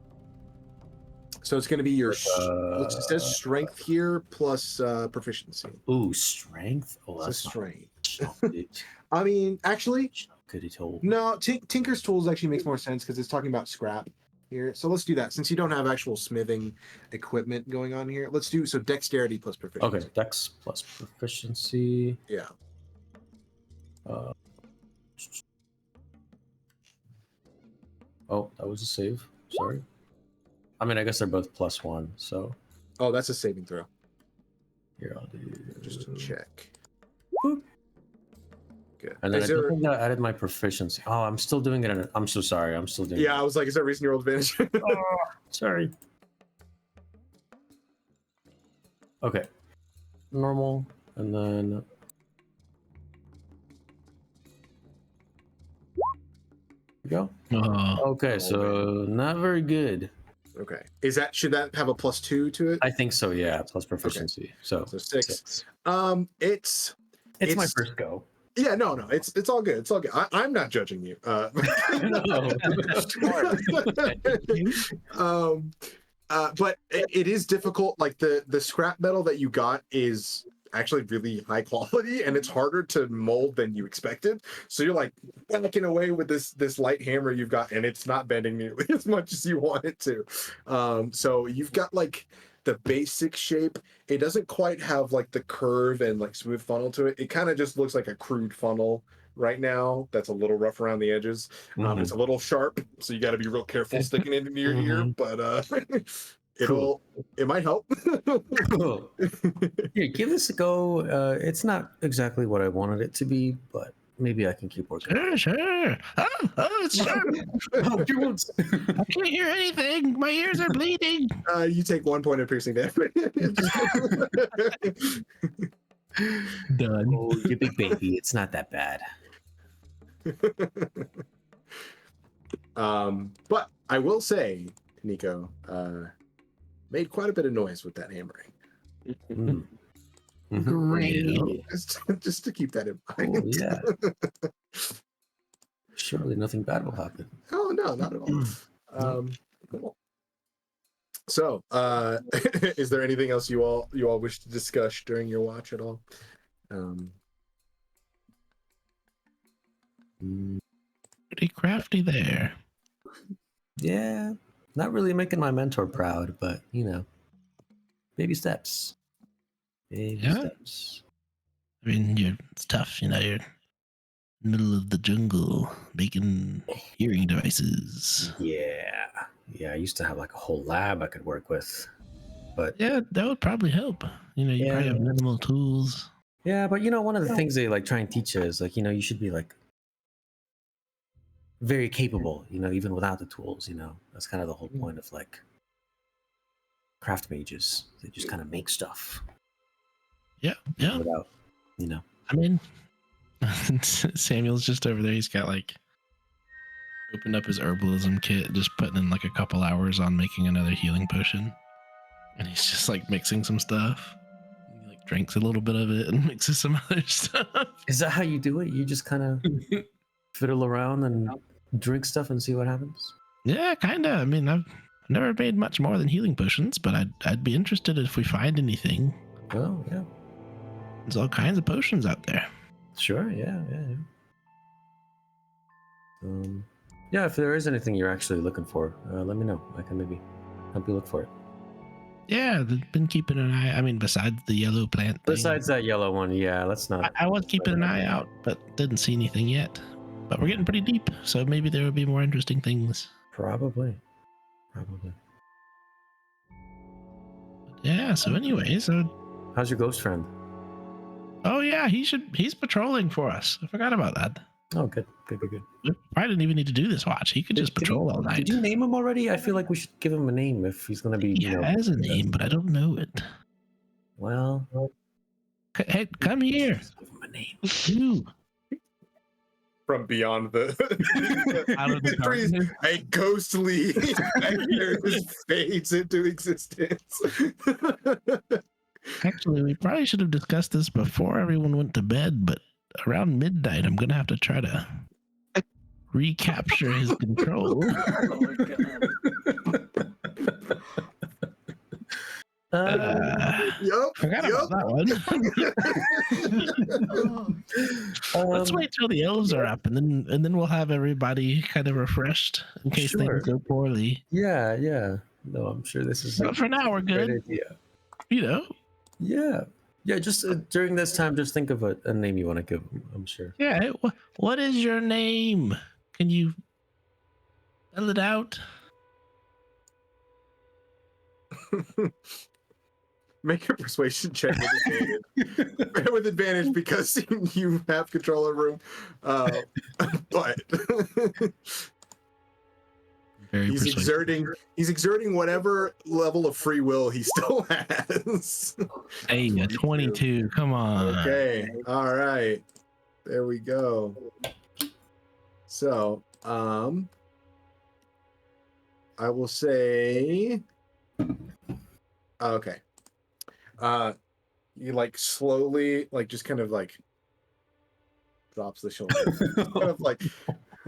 Speaker 2: So it's gonna be your.
Speaker 5: Uh,
Speaker 2: it says strength here plus proficiency.
Speaker 5: strength? Oh,
Speaker 2: So
Speaker 5: that's
Speaker 2: strength.
Speaker 5: not good.
Speaker 2: I mean, actually,
Speaker 5: Good at all.
Speaker 2: no. Tinker's tools actually makes more sense because it's talking about scrap here. So let's do that since you don't have actual smithing equipment going on here. Let's do so dexterity plus proficiency.
Speaker 5: Okay, dex plus proficiency.
Speaker 2: Yeah.
Speaker 5: Oh, that was a save. Sorry. I mean, I guess they're both +1. So
Speaker 2: Oh, that's a saving throw.
Speaker 5: here I'll do
Speaker 2: Just to check.
Speaker 5: Boop.
Speaker 2: Good.
Speaker 5: And then
Speaker 2: Is
Speaker 5: I don't
Speaker 2: there-
Speaker 5: think I added my proficiency. Oh, I'm still doing it. I'm so sorry. I'm still doing
Speaker 2: yeah, I was like, is there a reason you rolled advantage?
Speaker 5: it. Sorry. Okay. Normal. And then go.
Speaker 3: Oh,
Speaker 5: Okay, so not very good.
Speaker 2: Okay. Should that have a +2 to it?
Speaker 5: I think so. Yeah, plus proficiency. So
Speaker 2: So 6.
Speaker 5: It's my first go.
Speaker 2: Yeah, no, it's all good. It's all good. I'm not judging you. But it is difficult. Like the scrap metal that you got is actually really high quality, and it's harder to mold than you expected. So you're like whacking away with this light hammer you've got, and it's not bending nearly as much as you want it to. So you've got like the basic shape. It doesn't quite have like the curve and like smooth funnel to it. It kind of just looks like a crude funnel right now that's a little rough around the edges. It's a little sharp, so you got to be real careful sticking it into your ear, but it might help.
Speaker 5: Cool. Here, give this a go. It's not exactly what I wanted it to be, but maybe I can keep working.
Speaker 3: Sure. Oh, it's sharp.
Speaker 5: Oh, you won't-
Speaker 3: I can't hear anything. My ears are bleeding.
Speaker 2: You take 1 point of piercing damage.
Speaker 3: Done.
Speaker 5: Oh, you big baby. It's not that bad.
Speaker 2: But I will say, Nico made quite a bit of noise with that hammering.
Speaker 5: Mm.
Speaker 6: Great.
Speaker 2: Just to keep that in
Speaker 5: Oh,
Speaker 2: mind.
Speaker 5: yeah. Surely nothing bad will happen.
Speaker 2: Oh no, not at all. Cool. So, is there anything else you all wish to discuss during your watch at all?
Speaker 3: Pretty crafty there.
Speaker 5: Yeah, not really making my mentor proud, but you know, baby steps. Baby steps.
Speaker 3: I mean, it's tough, you're in the middle of the jungle making hearing devices.
Speaker 5: Yeah, I used to have like a whole lab I could work with, but
Speaker 3: Yeah, that would probably help. You probably have minimal tools.
Speaker 5: yeah, but one of the things they like try and teach you is like you should be like very capable, even without the tools. That's kind of the whole point of like craft mages. They just kind of make stuff.
Speaker 3: Yeah.
Speaker 5: Without,
Speaker 3: I mean, Samuel's just over there. He's got like opened up his herbalism kit, just putting in like a couple hours on making another healing potion, and he's just like mixing some stuff. He like drinks a little bit of it and mixes some other stuff.
Speaker 5: Is that how you do it? You just kind of fiddle around and drink stuff and see what happens?
Speaker 3: Yeah, kind of. I mean, I've never made much more than healing potions, but I'd be interested if we find anything.
Speaker 5: Oh, yeah.
Speaker 3: There's all kinds of potions out there.
Speaker 5: Sure, yeah. Yeah, if there is anything you're actually looking for, let me know. I can maybe help you look for it.
Speaker 3: Yeah, they've been keeping an eye. I mean, besides the yellow plant thing,
Speaker 5: Besides that yellow one, yeah, let's not.
Speaker 3: I was keeping an eye out, but didn't see anything yet. But we're getting pretty deep, so maybe there will be more interesting things.
Speaker 5: Probably.
Speaker 3: Yeah, so anyways,
Speaker 5: How's your ghost friend?
Speaker 3: oh yeah, he's patrolling for us. I forgot about that.
Speaker 5: Oh, good.
Speaker 3: We probably didn't even need to do this watch. He could just patrol all night.
Speaker 5: Did you name him already? I feel like we should give him a name if he's going to be,
Speaker 3: He has a name, but I don't know it.
Speaker 5: Well,
Speaker 3: Hey, come here.
Speaker 5: give him a name.
Speaker 3: You.
Speaker 2: From beyond the
Speaker 3: Out of the
Speaker 2: trees,
Speaker 3: darkness.
Speaker 2: a ghostly nightmare just fades into existence.
Speaker 3: Actually, we probably should have discussed this before everyone went to bed, but around midnight, I'm going to have to try to recapture his control.
Speaker 2: Yup.
Speaker 3: Forgot about that one. Let's wait till the elves are up, and then we'll have everybody kind of refreshed in case
Speaker 5: Sure.
Speaker 3: things go poorly.
Speaker 5: Yeah. No, I'm sure this is
Speaker 3: But for now, we're
Speaker 5: a great
Speaker 3: good.
Speaker 5: idea.
Speaker 3: Yeah.
Speaker 5: Yeah. Just during this time, just think of a name you want to give him. I'm sure.
Speaker 3: Yeah. Hey, what is your name? Can you spell it out?
Speaker 2: Make a persuasion check with advantage because you have control of the room. But
Speaker 3: Very
Speaker 2: he's
Speaker 3: persuasive.
Speaker 2: exerting whatever level of free will he still has.
Speaker 3: Hey, a 22. Come on.
Speaker 2: Okay. All right. There we go. So I will say. Okay. You like slowly, like just kind of like drops the shoulder, kind of like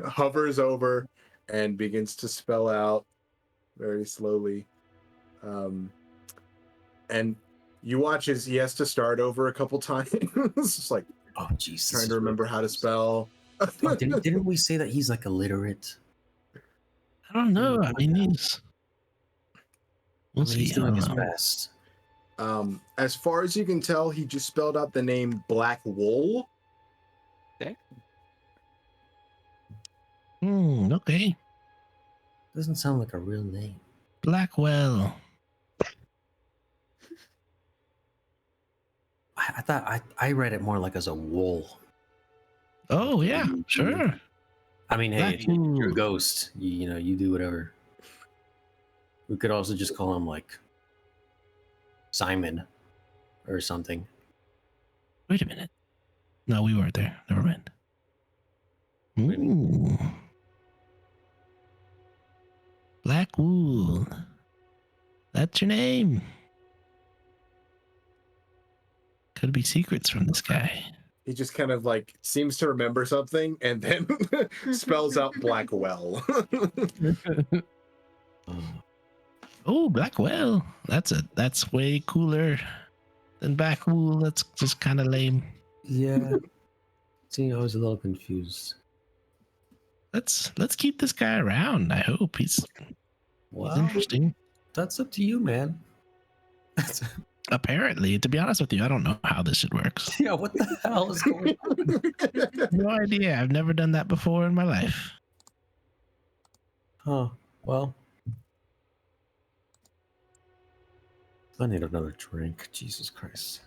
Speaker 2: hovers over and begins to spell out very slowly. And you watch as he has to start over a couple times. It's like,
Speaker 5: Oh, Jesus.
Speaker 2: trying to remember how to spell.
Speaker 5: Oh, didn't we say that he's like illiterate?
Speaker 3: I don't know. I mean, we'll see.
Speaker 5: He's
Speaker 3: I
Speaker 5: doing
Speaker 3: don't
Speaker 5: his
Speaker 3: know.
Speaker 5: best.
Speaker 2: As far as you can tell, he just spelled out the name Black Wool.
Speaker 3: Okay.
Speaker 5: Doesn't sound like a real name.
Speaker 3: Blackwell.
Speaker 5: I thought I read it more like as a wool.
Speaker 3: Oh yeah, sure.
Speaker 5: I mean, hey, if you're a
Speaker 3: Black
Speaker 5: ghost, you know, you do whatever. We could also just call him like Simon or something.
Speaker 3: Wait a minute. No, we weren't there. Never mind. Ooh. Black Wool. That's your name. Could be secrets from this guy.
Speaker 2: He just kind of like seems to remember something and then spells out Blackwell.
Speaker 3: Oh, Blackwell. That's way cooler than Black Wool. That's just kind of lame.
Speaker 5: Yeah. See, I was a little confused.
Speaker 3: Let's keep this guy around. I hope he's
Speaker 5: Well,
Speaker 3: interesting.
Speaker 5: that's up to you, man.
Speaker 3: Apparently, to be honest with you, I don't know how this shit works.
Speaker 5: Yeah, what the hell is going on?
Speaker 3: No idea. I've never done that before in my life.
Speaker 5: Huh. Well, I need another drink. Jesus Christ.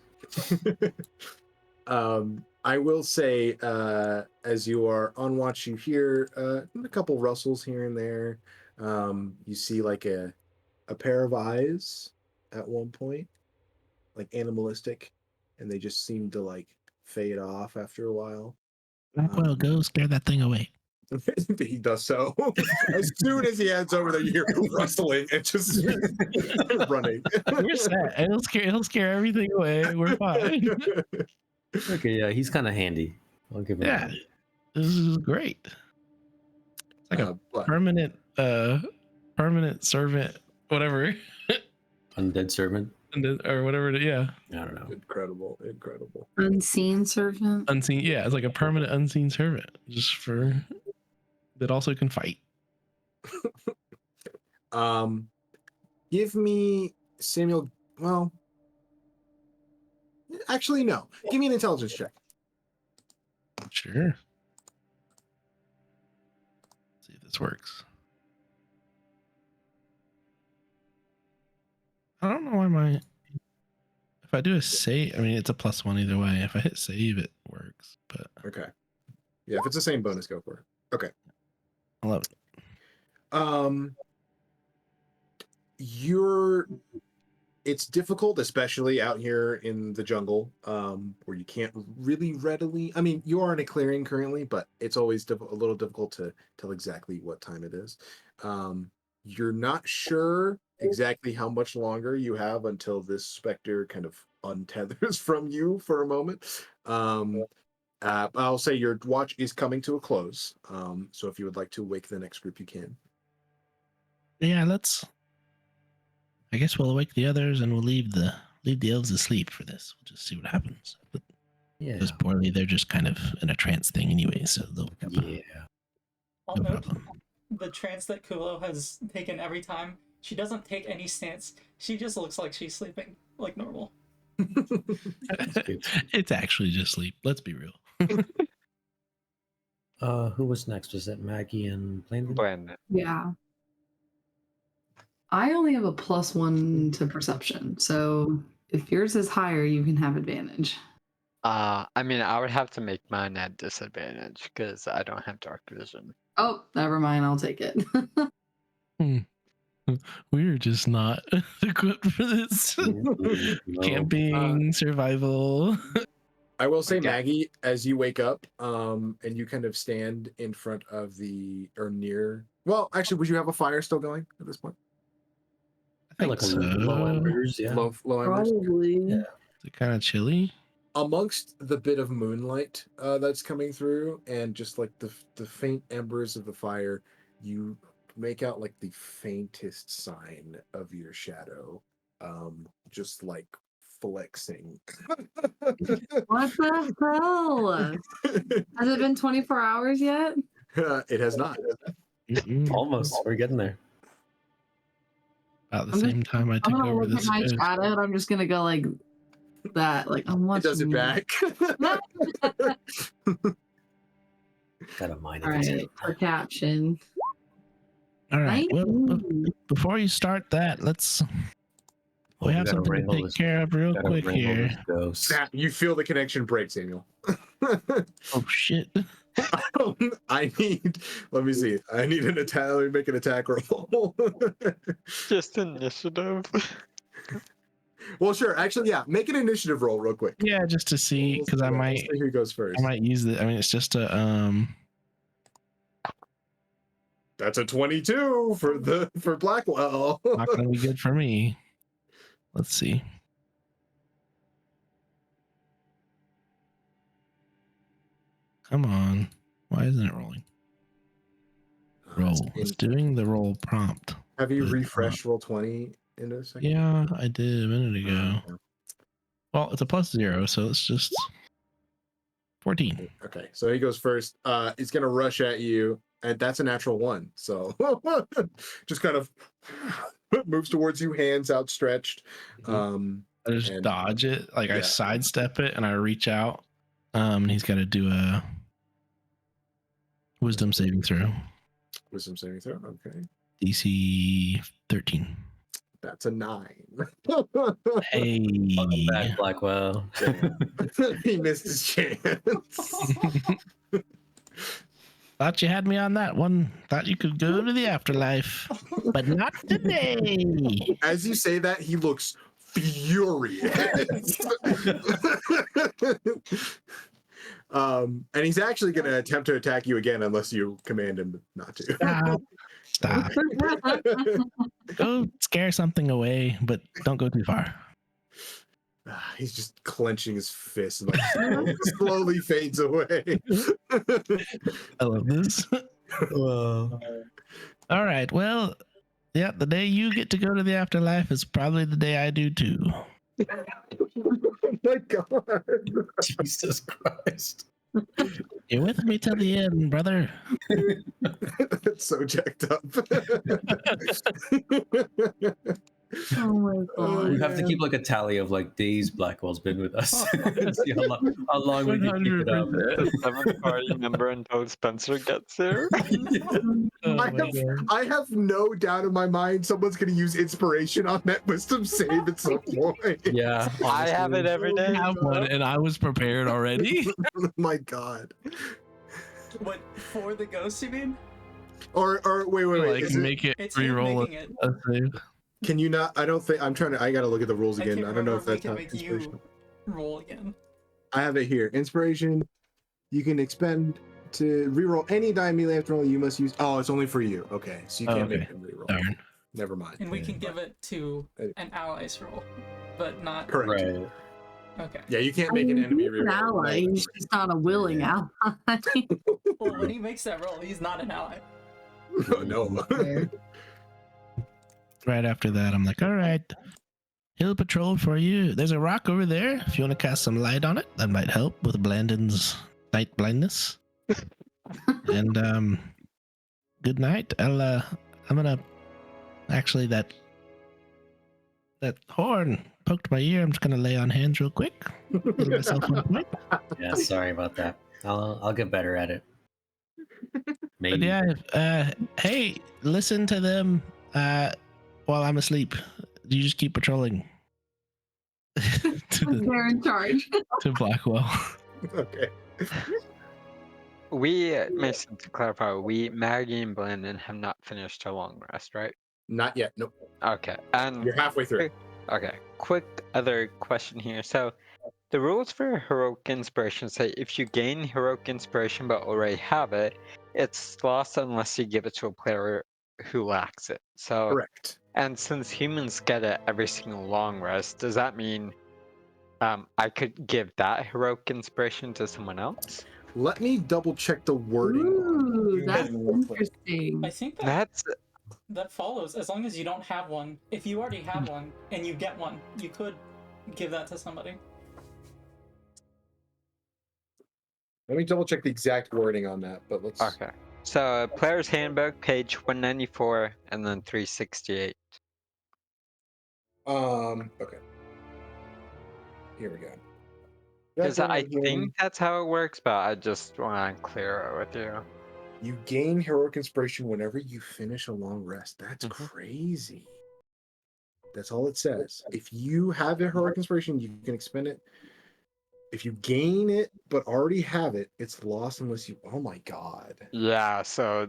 Speaker 2: I will say, as you are on watch, you hear a couple rustles here and there. You see like a pair of eyes at one point, like animalistic, and they just seem to like fade off after a while.
Speaker 3: Blackwell, go scare that thing away.
Speaker 2: He does so. As soon as he heads over there, you hear rustling and just running.
Speaker 3: We're set. It'll scare everything away. We're fine.
Speaker 5: Okay, yeah, he's kind of handy. I'll give him
Speaker 3: Yeah,
Speaker 5: that.
Speaker 3: this is great. It's like a
Speaker 2: But
Speaker 3: permanent servant, whatever,
Speaker 5: Undead servant.
Speaker 3: or whatever. Yeah,
Speaker 5: I don't know.
Speaker 2: incredible.
Speaker 6: Unseen servant.
Speaker 3: unseen. Yeah, it's like a permanent unseen servant, just for that also can fight.
Speaker 2: Give me Samuel. Well, actually, no. Give me an intelligence check.
Speaker 3: Sure. Let's see if this works. I don't know why if I do a save, I mean, it's a +1 either way. If I hit save, it works, but
Speaker 2: Okay. Yeah, if it's the same bonus, go for it. Okay.
Speaker 3: I love it.
Speaker 2: It's difficult, especially out here in the jungle, where you can't really readily. I mean, you are in a clearing currently, but it's always a little difficult to tell exactly what time it is. You're not sure exactly how much longer you have until this specter kind of untethers from you for a moment. I'll say your watch is coming to a close. So if you would like to wake the next group, you can.
Speaker 3: Yeah, I guess we'll wake the others and we'll leave the elves asleep for this. We'll just see what happens. But
Speaker 5: Yeah.
Speaker 3: because poorly, they're just kind of in a trance thing anyway, so they'll
Speaker 5: Yeah.
Speaker 1: I'll
Speaker 3: no
Speaker 1: note
Speaker 3: problem.
Speaker 1: the trance that Kuuvalo has taken every time. She doesn't take any stance. She just looks like she's sleeping like normal.
Speaker 3: It's actually just sleep. Let's be real.
Speaker 5: Who was next? Was it Maggie and Blandon?
Speaker 4: Brandon.
Speaker 6: Yeah. I only have a +1 to perception, so if yours is higher, you can have advantage.
Speaker 4: I mean, I would have to make mine at disadvantage because I don't have dark vision.
Speaker 6: Oh, never mind. I'll take it.
Speaker 3: We're just not equipped for this.
Speaker 5: No.
Speaker 3: Camping, survival.
Speaker 2: I will say,
Speaker 4: Okay.
Speaker 2: Maggie, as you wake up, and you kind of stand in front of or near. Well, actually, would you have a fire still going at this point?
Speaker 3: I
Speaker 5: feel
Speaker 3: think
Speaker 5: like a
Speaker 3: so.
Speaker 5: low embers, yeah.
Speaker 2: Low embers.
Speaker 6: Probably.
Speaker 5: Yeah.
Speaker 3: Is it kind of chilly?
Speaker 2: Amongst the bit of moonlight that's coming through, and just like the faint embers of the fire, you make out like the faintest sign of your shadow, just like flexing.
Speaker 6: What the hell? Has it been 24 hours yet?
Speaker 2: It has not.
Speaker 3: Mm-mm.
Speaker 5: Almost. We're getting there.
Speaker 3: About the
Speaker 6: I'm just-
Speaker 3: same time I
Speaker 6: I'm
Speaker 3: took
Speaker 6: gonna
Speaker 3: over
Speaker 6: look at
Speaker 3: this
Speaker 6: my
Speaker 3: coast.
Speaker 6: shadow and I'm just gonna go like that. Like I'm
Speaker 2: It
Speaker 6: watching.
Speaker 2: does it
Speaker 6: you.
Speaker 2: back.
Speaker 5: Got a mind
Speaker 6: All
Speaker 5: of its
Speaker 6: right,
Speaker 5: own.
Speaker 6: for caption.
Speaker 3: All right. Well,
Speaker 6: Nice.
Speaker 3: before you start that, let's.
Speaker 5: Oh,
Speaker 3: We have
Speaker 5: gotta
Speaker 3: something to
Speaker 5: wrangle
Speaker 3: take
Speaker 5: this-
Speaker 3: care of real
Speaker 5: gotta
Speaker 3: quick
Speaker 5: wrangle
Speaker 3: here.
Speaker 5: this ghost.
Speaker 2: Snap! You feel the connection break, Samuel.
Speaker 3: Oh shit!
Speaker 2: I need. Let me see. I need an attack. Let me make an attack roll.
Speaker 4: Just initiative.
Speaker 2: Well, sure. Actually, yeah. Make an initiative roll real quick.
Speaker 3: Yeah, just to see, because I
Speaker 2: We'll
Speaker 3: might,
Speaker 2: see who goes first.
Speaker 3: I might use it. I mean, it's just a
Speaker 2: That's a 22 for Blackwell.
Speaker 3: not gonna be good for me. Let's see. Come on. Why isn't it rolling? Roll. It's doing the roll prompt.
Speaker 2: Have you
Speaker 3: Good
Speaker 2: refreshed roll 20 in a second?
Speaker 3: Yeah, I did a minute ago.
Speaker 2: Okay.
Speaker 3: Well, it's a +0, so it's just 14.
Speaker 2: Okay, so he goes first. He's gonna rush at you, and that's a natural 1. So just kind of moves towards you, hands outstretched.
Speaker 3: I just
Speaker 2: and-
Speaker 3: dodge it, like I
Speaker 2: yeah.
Speaker 3: sidestep it, and I reach out. And he's got to do a wisdom saving throw.
Speaker 2: Wisdom saving throw. Okay,
Speaker 3: DC 13.
Speaker 2: that's a 9.
Speaker 3: Hey.
Speaker 5: Welcome back, Blackwell.
Speaker 2: He missed his chance.
Speaker 3: Thought you had me on that one. Thought you could go to the afterlife, but not today.
Speaker 2: As you say that, he looks furious. And he's actually going to attempt to attack you again unless you command him not to.
Speaker 3: Stop. Go scare something away, but don't go too far.
Speaker 2: He's just clenching his fist and like slowly fades away.
Speaker 3: I love this.
Speaker 5: Whoa.
Speaker 3: All right. Well, yeah, the day you get to go to the afterlife is probably the day I do too.
Speaker 2: Oh my god.
Speaker 5: Jesus Christ.
Speaker 3: You're with me till the end, brother.
Speaker 2: That's so jacked up.
Speaker 6: Oh my god.
Speaker 5: You have to keep like a tally of like days Blackwell's been with us. And see how long we can keep it up.
Speaker 4: The 7th party member until Spencer gets there.
Speaker 3: Oh
Speaker 2: I
Speaker 3: my
Speaker 2: have,
Speaker 3: God.
Speaker 2: I have no doubt in my mind someone's going to use inspiration on that wisdom save at some point.
Speaker 5: Yeah.
Speaker 4: I have it every
Speaker 3: I
Speaker 4: day.
Speaker 3: have one, and I was prepared already.
Speaker 2: Oh my god.
Speaker 1: What, for the ghost, you mean?
Speaker 2: Or wait.
Speaker 3: Like
Speaker 2: Is it,
Speaker 3: make it
Speaker 1: It's you
Speaker 3: re-roll
Speaker 1: making it.
Speaker 3: a save.
Speaker 2: can you not? I don't think. I'm trying to. I got to look at the rules again.
Speaker 1: can't
Speaker 2: I don't know if
Speaker 1: remember
Speaker 2: that's
Speaker 1: we
Speaker 2: how
Speaker 1: can make
Speaker 2: inspiration.
Speaker 1: you roll again.
Speaker 2: I have it here. Inspiration. You can expend to reroll any die immediately after roll. You must use. Oh, it's only for you. Okay, so you
Speaker 3: Oh,
Speaker 2: can't
Speaker 3: okay.
Speaker 2: make him reroll.
Speaker 3: Darn.
Speaker 2: Never mind.
Speaker 1: And we can give it to an ally's roll, but not.
Speaker 2: Correct.
Speaker 5: Right.
Speaker 1: Okay.
Speaker 2: Yeah, you can't
Speaker 6: I
Speaker 2: make an
Speaker 6: mean,
Speaker 2: enemy
Speaker 6: he's an
Speaker 2: reroll.
Speaker 6: ally. He's just not a willing ally.
Speaker 1: Well, when he makes that roll, he's not an ally.
Speaker 2: Oh, no.
Speaker 3: Right after that, I'm like, all right, hill patrol for you. There's a rock over there. If you want to cast some light on it, that might help with Blandon's night blindness. And good night. I'm gonna actually that horn poked my ear. I'm just gonna lay on hands real quick. Give myself one point.
Speaker 5: Yeah, sorry about that. I'll get better at it.
Speaker 3: But
Speaker 5: Maybe.
Speaker 3: yeah, hey, listen to them while I'm asleep. You just keep patrolling.
Speaker 6: They're in charge.
Speaker 3: to Blackwell.
Speaker 2: Okay.
Speaker 4: Mason, to clarify, Maggie and Blandon have not finished a long rest, right?
Speaker 2: Not yet. Nope.
Speaker 4: Okay. And
Speaker 2: You're halfway through.
Speaker 4: okay, quick other question here. So, The rules for heroic inspiration say if you gain heroic inspiration but already have it, it's lost unless you give it to a player who lacks it. So,
Speaker 2: Correct.
Speaker 4: and since humans get it every single long rest, does that mean I could give that heroic inspiration to someone else?
Speaker 2: Let me double check the wording.
Speaker 6: Ooh,
Speaker 2: on
Speaker 6: that's
Speaker 2: real quick.
Speaker 6: interesting.
Speaker 1: I think
Speaker 4: That's
Speaker 1: that follows as long as you don't have one. If you already have one and you get one, you could give that to somebody.
Speaker 2: Let me double check the exact wording on that, but let's.
Speaker 4: okay. So, Player's Handbook, page 194, and then 368.
Speaker 2: Okay. Here we go.
Speaker 4: Because I
Speaker 2: Background,
Speaker 4: think that's how it works, but I just want to clear it with you.
Speaker 2: you gain heroic inspiration whenever you finish a long rest. That's
Speaker 4: Mhm.
Speaker 2: crazy. That's all it says. If you have a heroic inspiration, you can expend it. If you gain it but already have it, it's lost unless you. Oh my god.
Speaker 4: Yeah, so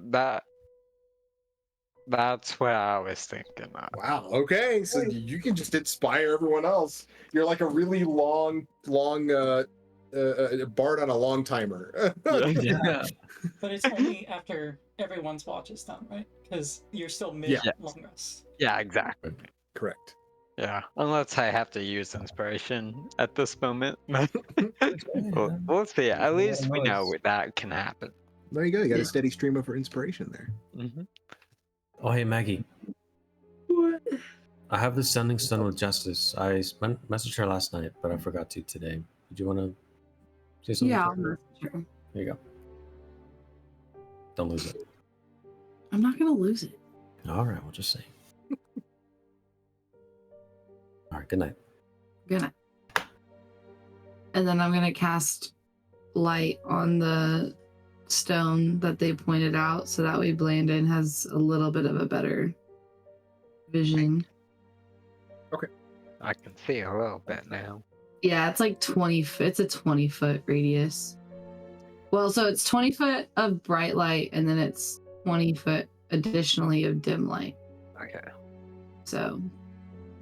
Speaker 4: that's what I was thinking of.
Speaker 2: Wow. Okay. So you can just inspire everyone else. You're like a really long bard on a long timer.
Speaker 3: Yeah.
Speaker 1: But it's only after everyone's watch is done, right? Because you're still mid
Speaker 2: Yeah.
Speaker 1: long rest.
Speaker 4: Yeah, exactly.
Speaker 2: Correct.
Speaker 4: Yeah, unless I have to use inspiration at this moment. We'll see. At least we know that can happen.
Speaker 2: There you go. You got
Speaker 6: Yeah.
Speaker 2: a steady stream of inspiration there.
Speaker 4: Mm-hmm.
Speaker 5: Oh, hey, Maggie.
Speaker 6: What?
Speaker 5: I have the sending stone with Justice. I messaged her last night, but I forgot to today. Did you want to say something?
Speaker 6: Yeah,
Speaker 5: to
Speaker 6: I'll
Speaker 5: her?
Speaker 6: message her.
Speaker 5: There you go. Don't lose it.
Speaker 6: I'm not gonna lose it.
Speaker 5: All right, we'll just say. All right, good night.
Speaker 6: Good night. And then I'm gonna cast light on the stone that they pointed out, so that way Blandon has a little bit of a better vision.
Speaker 4: I can see a little bit now.
Speaker 6: Yeah, it's like 20 foot. It's a 20-foot radius. Well, so it's 20 foot of bright light, and then it's 20 foot additionally of dim light.
Speaker 4: Okay.
Speaker 6: So,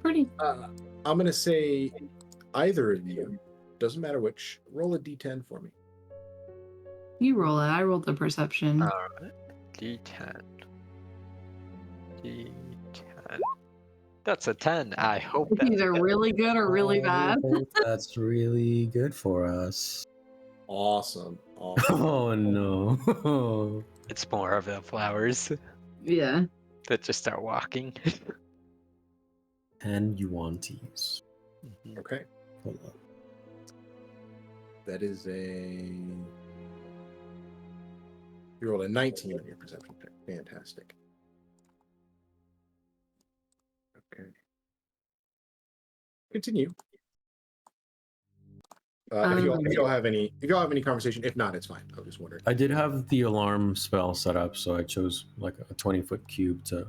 Speaker 6: pretty.
Speaker 2: I'm gonna say either of you, doesn't matter which, roll a d10 for me.
Speaker 6: You roll it. I rolled the perception.
Speaker 4: Alright. D10. D10. That's a 10. I hope
Speaker 6: It's
Speaker 4: that's
Speaker 6: either
Speaker 4: good.
Speaker 6: really good or really bad.
Speaker 5: That's really good for us.
Speaker 2: Awesome.
Speaker 5: Oh no.
Speaker 4: It's more of the flowers
Speaker 6: Yeah.
Speaker 4: that just start walking.
Speaker 5: 10 yuan-tis.
Speaker 2: Okay.
Speaker 5: Hold up.
Speaker 2: That is a. You rolled a 19 on your perception check. Fantastic. Okay. Continue. If y'all have any conversation, if not, it's fine. I was just wondering.
Speaker 5: I did have the alarm spell set up, so I chose like a 20-foot cube to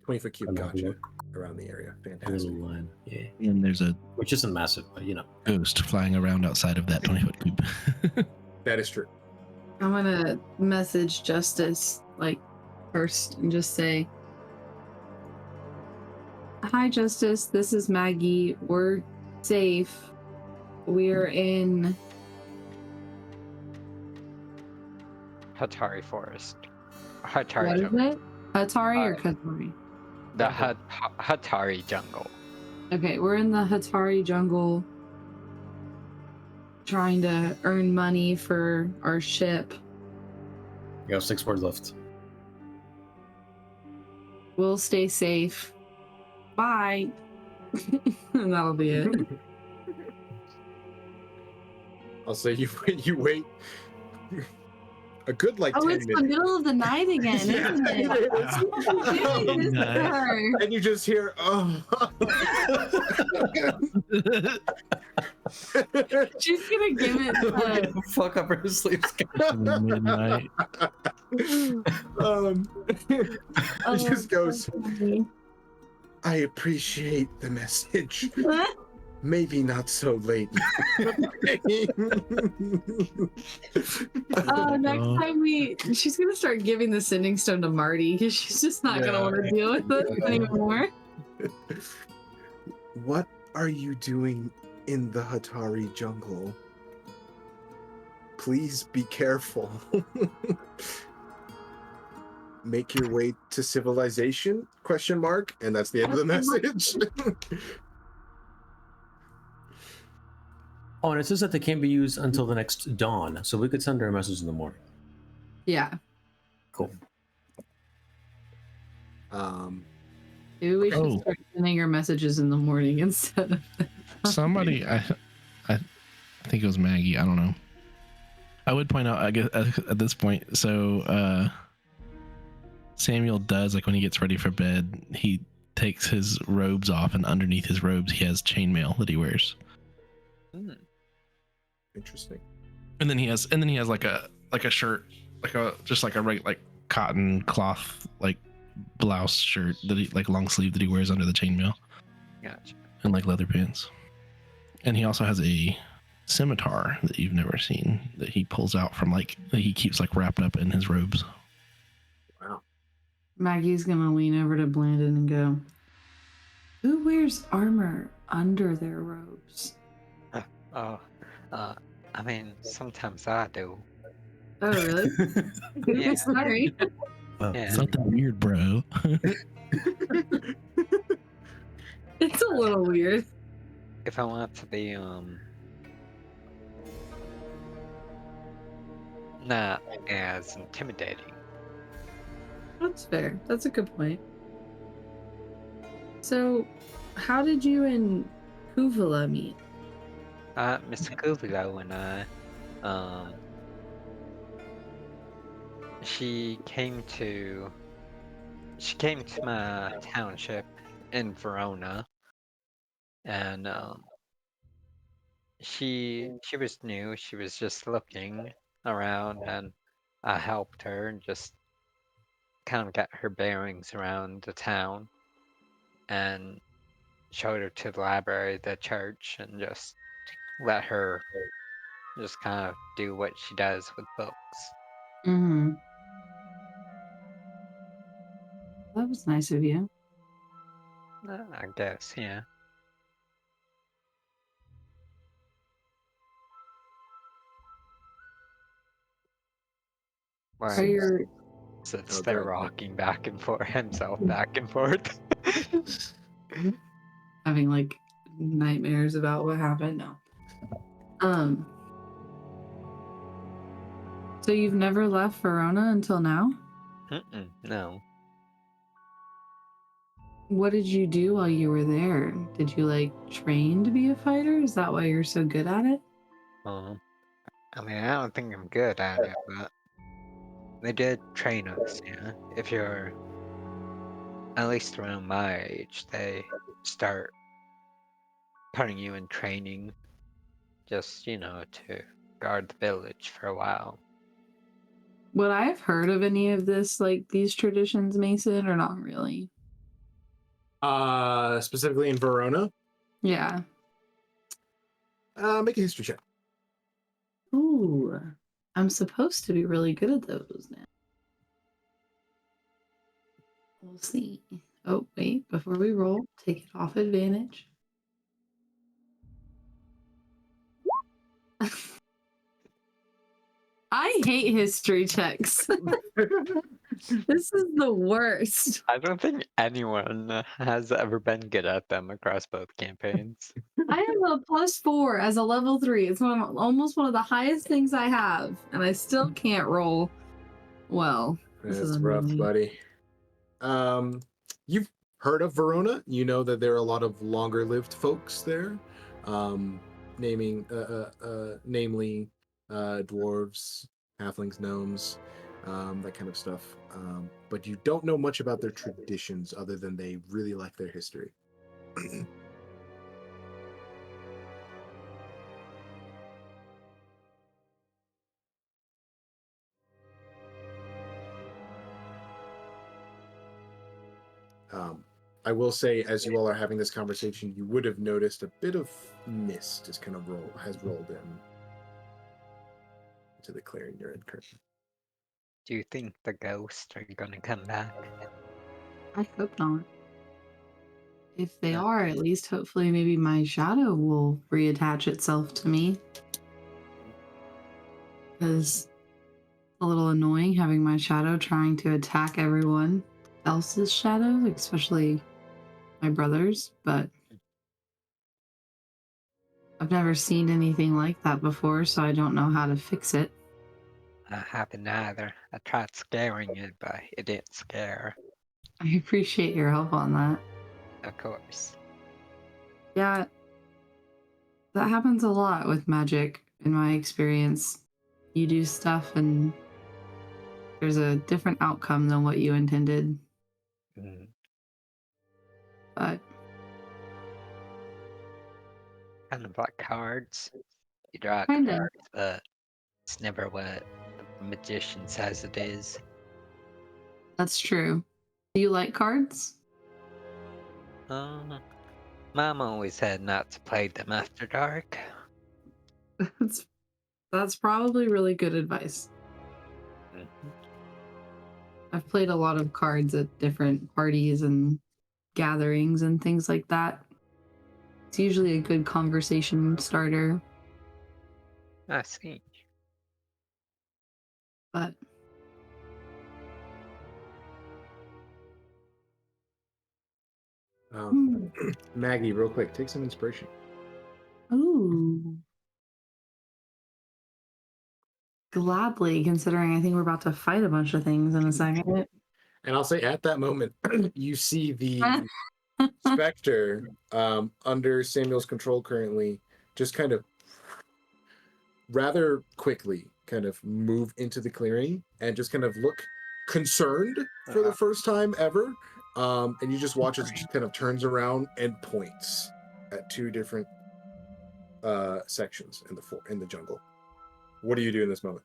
Speaker 2: 20-foot cube,
Speaker 5: kind of
Speaker 2: gotcha.
Speaker 5: look
Speaker 2: Around the area.
Speaker 5: a
Speaker 2: Fantastic.
Speaker 5: little line. Yeah.
Speaker 3: And there's a
Speaker 5: Which isn't massive, but you know.
Speaker 3: ghost flying around outside of that 20-foot cube.
Speaker 2: That is true.
Speaker 6: I'm gonna message Justice like first and just say, "Hi, Justice. This is Maggie. We're safe. We're in
Speaker 4: Hatari Forest. Hatari
Speaker 6: what is
Speaker 4: Jungle.
Speaker 6: it? Hatari or Katari?
Speaker 4: The Hatari Jungle.
Speaker 6: Okay, we're in the Hatari jungle, trying to earn money for our ship.
Speaker 5: You have 6 words left.
Speaker 6: We'll stay safe. Bye." And that'll be it.
Speaker 2: I'll say you wait a good like
Speaker 6: Oh,
Speaker 2: 10
Speaker 6: it's the
Speaker 2: minutes.
Speaker 6: middle of the night again,
Speaker 2: Yeah,
Speaker 6: isn't it?
Speaker 2: it is.
Speaker 6: Doing this to her.
Speaker 2: And you just hear, oh.
Speaker 6: She's gonna give it
Speaker 5: Fuck up her sleep
Speaker 3: Midnight.
Speaker 2: It just goes,
Speaker 6: funny.
Speaker 2: I appreciate the message. Maybe not so late.
Speaker 6: Next time she's gonna start giving the sending stone to Marty because she's just not gonna want to deal with it anymore.
Speaker 2: What are you doing in the Hatari jungle. Please be careful. Make your way to civilization? ? And that's the end of the message.
Speaker 5: Oh, and it says that they can't be used until the next dawn, so we could send her a message in the morning.
Speaker 6: Yeah.
Speaker 5: Cool.
Speaker 6: Maybe we should
Speaker 3: Oh.
Speaker 6: start sending her messages in the morning instead of.
Speaker 3: Somebody, I think it was Maggie. I don't know. I would point out, I guess, at this point. So Samuel does, like, when he gets ready for bed, he takes his robes off, and underneath his robes, he has chainmail that he wears.
Speaker 2: Interesting.
Speaker 3: And then he has like a shirt, like a like cotton cloth like blouse shirt that he, like, long sleeve, that he wears under the chainmail.
Speaker 4: Gotcha.
Speaker 3: And like leather pants. And he also has a scimitar that you've never seen that he pulls out from, like, that he keeps, like, wrapped up in his robes.
Speaker 2: Wow.
Speaker 6: Maggie's gonna lean over to Blandon and go, "Who wears armor under their robes?"
Speaker 4: I mean, sometimes I do.
Speaker 6: Oh, really?
Speaker 4: Yeah.
Speaker 6: Sorry.
Speaker 4: Yeah.
Speaker 3: Something weird, bro.
Speaker 6: It's a little weird.
Speaker 4: If I want to be not as intimidating.
Speaker 6: That's fair. That's a good point. So, how did you and Kuuvalo meet?
Speaker 4: Miss Kuuvalo and I, she came to my township in Verona, and she was new. She was just looking around, and I helped her and just kind of got her bearings around the town, and showed her to the library, the church, and just let her just kind of do what she does with books.
Speaker 6: Mm-hmm. That was nice of you.
Speaker 4: I guess, yeah.
Speaker 6: Are
Speaker 4: Where
Speaker 6: your
Speaker 4: sits
Speaker 2: Oh,
Speaker 4: there
Speaker 2: God.
Speaker 4: rocking back and forth, himself back and forth.
Speaker 6: having like nightmares about what happened? No. So you've never left Verona until now?
Speaker 4: No.
Speaker 6: What did you do while you were there? Did you like train to be a fighter? Is that why you're so good at it?
Speaker 4: I mean, I don't think I'm good at it, but they did train us, yeah. If you're at least around my age, they start putting you in training just, to guard the village for a while.
Speaker 6: Would I have heard of any of this, like these traditions, Mason, or not really?
Speaker 2: Specifically in Verona,
Speaker 6: Yeah.
Speaker 2: make a history check.
Speaker 6: Ooh. I'm supposed to be really good at those now. We'll see. Oh, wait. Before we roll, take it off advantage. I hate history checks. This is the worst.
Speaker 4: I don't think anyone has ever been good at them across both campaigns.
Speaker 6: I have a +4 as a level 3. It's almost one of the highest things I have, and I still can't roll well. This is
Speaker 2: That's rough,
Speaker 6: annoying.
Speaker 2: buddy. You've heard of Verona. You know that there are a lot of longer-lived folks there, namely dwarves, halflings, gnomes, that kind of stuff. But you don't know much about their traditions other than they really like their history. I will say, as you all are having this conversation, you would have noticed a bit of mist has kind of rolled in to the clearing you're in currently.
Speaker 4: Do you think the ghosts are gonna come back?
Speaker 6: I hope not. if they are, at least hopefully maybe my shadow will reattach itself to me. Because a little annoying having my shadow trying to attack everyone else's shadow, especially my brother's, but I've never seen anything like that before, so I don't know how to fix it.
Speaker 4: I haven't either. I tried scaring it, but it didn't scare.
Speaker 6: I appreciate your help on that.
Speaker 4: Of course.
Speaker 6: Yeah, that happens a lot with magic, in my experience. You do stuff and there's a different outcome than what you intended.
Speaker 4: Mm.
Speaker 6: But
Speaker 4: Kind of like cards. You draw
Speaker 6: Kinda.
Speaker 4: cards, but it's never what the magician says it is.
Speaker 6: that's true. Do you like cards?
Speaker 4: Mom always said not to play them after dark.
Speaker 6: That's probably really good advice.
Speaker 4: Mhm.
Speaker 6: I've played a lot of cards at different parties and gatherings and things like that. It's usually a good conversation starter,
Speaker 4: I see.
Speaker 6: but
Speaker 2: Maggie, real quick, take some inspiration.
Speaker 6: ooh. Gladly, considering I think we're about to fight a bunch of things in a second.
Speaker 2: And I'll say at that moment, you see the specter under Samuel's control currently just kind of rather quickly kind of move into the clearing and just kind of look concerned for the first time ever. And you just watch as it just kind of turns around and points at two different sections in the jungle. What do you do in this moment?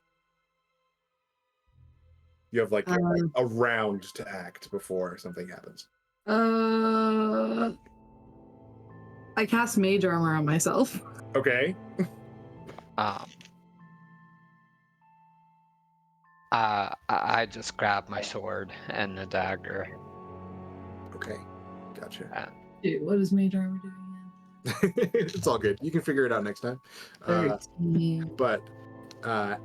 Speaker 2: You have like a round to act before something happens.
Speaker 6: I cast mage armor on myself.
Speaker 2: Okay.
Speaker 4: I just grabbed my sword and the dagger.
Speaker 2: Okay. Gotcha.
Speaker 6: Dude, what is mage armor doing
Speaker 2: It's all good. You can figure it out next time.
Speaker 6: 13.
Speaker 2: But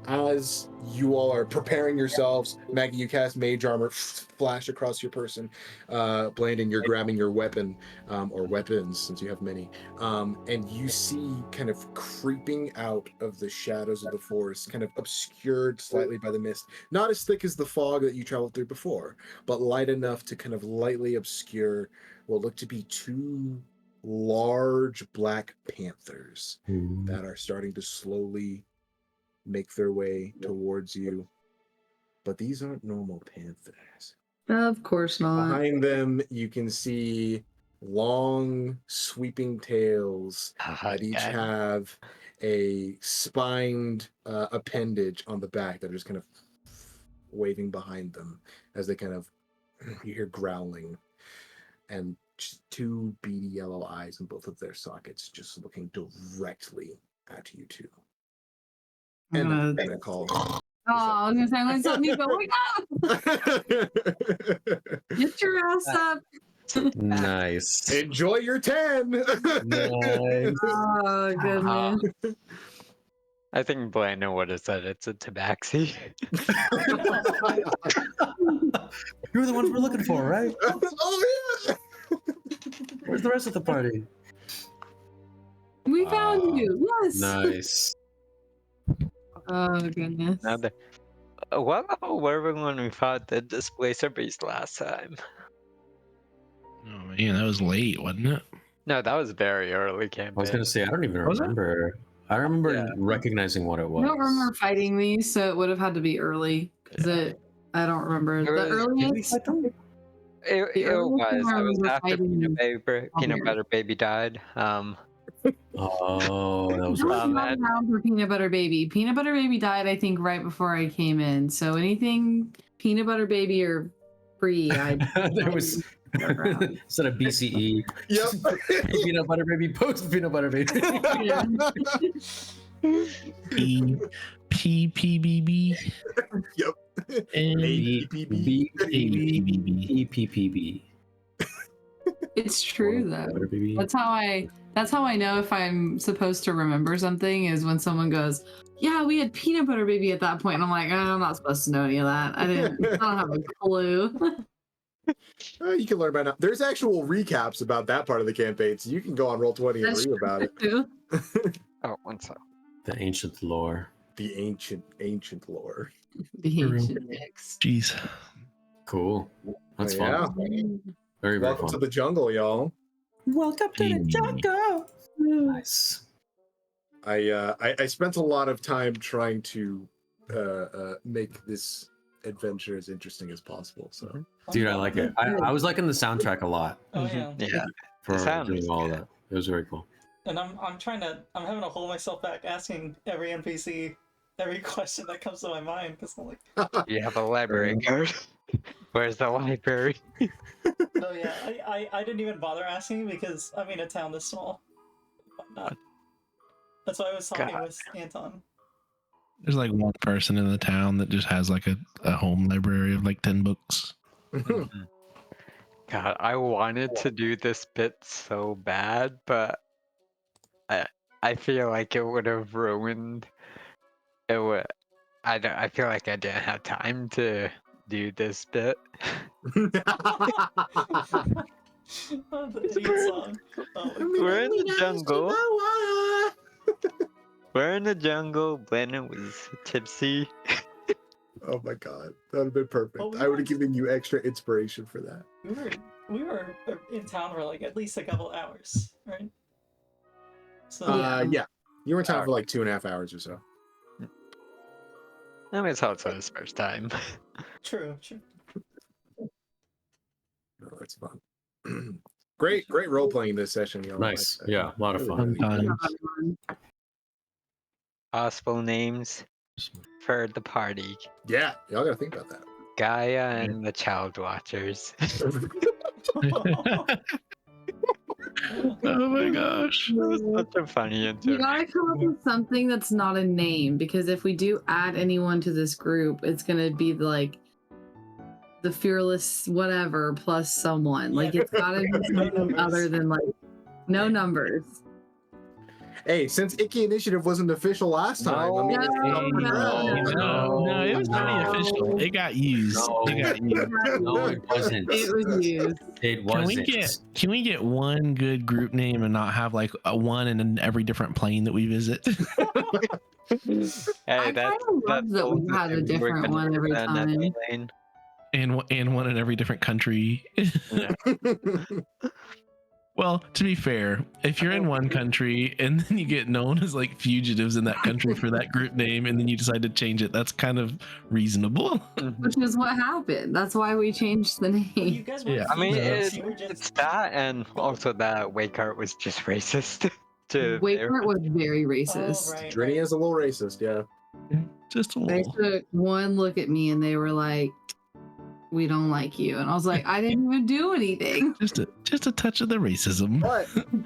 Speaker 2: as you all are preparing yourselves, Maggie, you cast mage armor, flash across your person. Blandon, you're grabbing your weapon, or weapons, since you have many. And you see kind of creeping out of the shadows of the forest, kind of obscured slightly by the mist. Not as thick as the fog that you traveled through before, but light enough to kind of lightly obscure what look to be two large black panthers that are starting to slowly make their way towards you. But these aren't normal panthers.
Speaker 6: Of course not.
Speaker 2: Behind them, you can see long, sweeping tails that each have a spined appendage on the back that are just kind of waving behind them as they kind of, you hear growling, and two beady yellow eyes in both of their sockets just looking directly at you two. And then I'm gonna call.
Speaker 6: Oh, I was gonna say, let's let me go. Wake up! Get your ass up!
Speaker 5: Nice.
Speaker 2: Enjoy your 10.
Speaker 5: Nice.
Speaker 6: Oh goodness.
Speaker 4: I think Blandon would have said it's a tabaxi.
Speaker 5: You're the ones we're looking for, right?
Speaker 2: Oh yeah.
Speaker 5: Where's the rest of the party?
Speaker 6: We found you. Yes.
Speaker 5: Nice.
Speaker 6: Oh goodness.
Speaker 4: What level were we when we fought the Displacer Beast last time?
Speaker 3: Oh man, that was late, wasn't it?
Speaker 4: No, that was very early campaign.
Speaker 5: I was gonna say I don't even
Speaker 3: Was it?
Speaker 5: remember. I remember
Speaker 4: Yeah.
Speaker 5: recognizing what it was.
Speaker 6: I don't remember fighting these, so it would have had to be early. I don't remember. The earliest.
Speaker 4: It
Speaker 6: The earliest
Speaker 4: was.
Speaker 6: I
Speaker 4: It was
Speaker 6: remember
Speaker 4: after
Speaker 6: fighting
Speaker 4: Peanut Butter Baby died.
Speaker 5: Oh, that was
Speaker 6: There was
Speaker 4: Um,
Speaker 6: not
Speaker 4: and-
Speaker 6: around for Peanut Butter Baby. Peanut Butter Baby died, I think, right before I came in. So anything Peanut Butter Baby or free,
Speaker 5: there was instead of BCE.
Speaker 2: Yep.
Speaker 5: Peanut butter baby, post peanut butter baby.
Speaker 3: PPBB.
Speaker 2: Yep.
Speaker 3: And
Speaker 2: APPB.
Speaker 3: APPB.
Speaker 5: EPPB.
Speaker 6: It's true though.
Speaker 5: Butter baby.
Speaker 6: That's how I know if I'm supposed to remember something is when someone goes, "Yeah, we had peanut butter baby at that point." And I'm like, I'm not supposed to know any of that. I don't have a clue.
Speaker 2: You can learn about it. There's actual recaps about that part of the campaign, so you can go on Roll20 and
Speaker 6: That's
Speaker 2: read about it.
Speaker 6: true.
Speaker 4: Oh, one sec.
Speaker 5: The ancient lore.
Speaker 2: The ancient lore.
Speaker 6: The
Speaker 3: True.
Speaker 6: ancient mix.
Speaker 3: Jeez.
Speaker 5: Cool. That's
Speaker 2: Yeah.
Speaker 5: fun. Very, very
Speaker 2: Welcome to
Speaker 5: fun.
Speaker 2: the jungle, y'all.
Speaker 5: Welcome to the jungle. Nice.
Speaker 2: I spent a lot of time trying to make this adventure as interesting as possible. So
Speaker 5: Dude, I like it. I was liking the soundtrack a lot
Speaker 1: Oh yeah.
Speaker 4: Yeah.
Speaker 5: for
Speaker 4: sound
Speaker 5: doing
Speaker 4: was
Speaker 5: all
Speaker 4: good.
Speaker 5: that. It was very cool.
Speaker 1: And I'm having to hold myself back asking every NPC every question that comes to my mind because I'm like,
Speaker 4: You have a library card. Where's the library?
Speaker 1: oh yeah, I didn't even bother asking because I'm in a town this small. Whatnot. That's why I was talking
Speaker 4: God.
Speaker 1: with Anton.
Speaker 3: There's like one person in the town that just has like a home library of like 10 books.
Speaker 4: God, I wanted to do this bit so bad, but I feel like it would have ruined it. I feel like I didn't have time to do this bit.
Speaker 1: Oh, the idiot song. Oh,
Speaker 4: We're in the jungle. We're in the jungle. Brennan was tipsy.
Speaker 2: Oh my god, that would have been perfect.
Speaker 1: Oh, we
Speaker 2: I would have
Speaker 1: were-
Speaker 2: given you extra inspiration for that.
Speaker 1: we were in town for like at least a couple hours, right? So
Speaker 2: Yeah, you were in town for like 2.5 hours or so.
Speaker 4: I mean, it's also his first time.
Speaker 1: true.
Speaker 2: Oh, that's fun. Great role playing this session, y'all.
Speaker 5: Nice. Yeah, a lot of fun.
Speaker 3: Sometimes.
Speaker 4: Possible names for the party:
Speaker 2: Yeah, y'all gotta think about that.
Speaker 4: Gaia and the Child Watchers.
Speaker 3: Oh my gosh.
Speaker 4: That was such a funny
Speaker 6: You
Speaker 4: interview.
Speaker 6: gotta come up with something that's not a name because if we do add anyone to this group, it's gonna be like the fearless whatever plus someone. Like it's gotta be
Speaker 1: No
Speaker 6: something
Speaker 1: numbers.
Speaker 6: other than like no numbers.
Speaker 2: Hey, since Icky Initiative wasn't official last time, I mean, it's
Speaker 6: No,
Speaker 2: up and
Speaker 6: no,
Speaker 2: around.
Speaker 3: No, it was pretty official. It got used.
Speaker 5: No.
Speaker 3: It got used.
Speaker 5: No, it wasn't.
Speaker 6: It was used.
Speaker 5: It
Speaker 3: Can
Speaker 5: wasn't.
Speaker 3: we get one good group name and not have like a one in every different plane that we visit?
Speaker 4: Hey,
Speaker 6: I
Speaker 4: that's
Speaker 6: kinda love that we
Speaker 4: also
Speaker 6: had a
Speaker 4: we're
Speaker 6: different
Speaker 4: gonna
Speaker 6: one every
Speaker 4: send that
Speaker 6: time.
Speaker 4: lane.
Speaker 3: and one in every different country.
Speaker 4: Yeah.
Speaker 3: Well, to be fair, if you're in one country and then you get known as like fugitives in that country for that group name and then you decide to change it, that's kind of reasonable.
Speaker 6: Which is what happened. That's why we changed the
Speaker 1: You
Speaker 6: name.
Speaker 1: guys weren't
Speaker 3: Yeah.
Speaker 4: I mean,
Speaker 1: fugitives, you were
Speaker 4: it's
Speaker 1: just
Speaker 4: that, and also that Wakeart was just racist. to
Speaker 6: Wakeart was very
Speaker 1: oh,
Speaker 6: racist.
Speaker 1: right.
Speaker 2: Drinia's a little racist, yeah.
Speaker 3: Just a
Speaker 6: They
Speaker 3: little.
Speaker 6: took one look at me and they were like, "We don't like you," and I was like, "I didn't even do anything."
Speaker 3: Just a touch of the racism.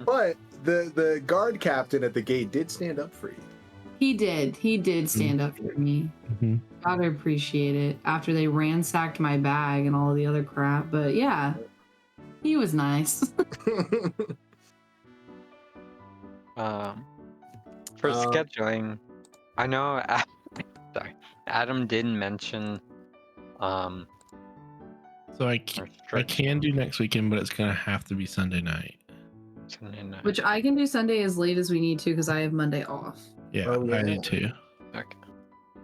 Speaker 2: But the guard captain at the gate did stand up for you.
Speaker 6: He did stand up for me.
Speaker 3: Mhm.
Speaker 6: Gotta appreciate it. After they ransacked my bag and all the other crap, but yeah, he was nice.
Speaker 4: For scheduling, I know. Sorry, Adam didn't mention.
Speaker 3: So I can do next weekend, but it's gonna have to be Sunday night.
Speaker 4: Sunday night.
Speaker 6: Which I can do Sunday as late as we need to because I have Monday off.
Speaker 3: Yeah,
Speaker 2: Oh,
Speaker 3: I
Speaker 2: yeah.
Speaker 3: do too.
Speaker 4: Okay.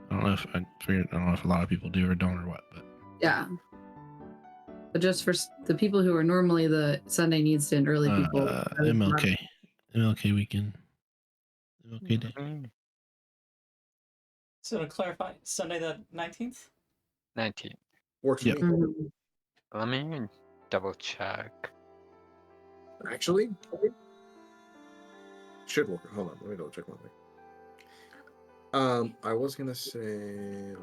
Speaker 3: I don't know if a lot of people do or don't or what, but
Speaker 6: Yeah. But just for the people who are normally the Sunday needs to end early people.
Speaker 3: MLK weekend. MLK day.
Speaker 4: Mhm.
Speaker 1: So to clarify, Sunday the 19th?
Speaker 4: 19.
Speaker 2: Works for
Speaker 3: Yep.
Speaker 2: me.
Speaker 6: Mhm.
Speaker 4: Let me double check.
Speaker 2: Actually, should work. Hold on, let me double check one thing. I was gonna say.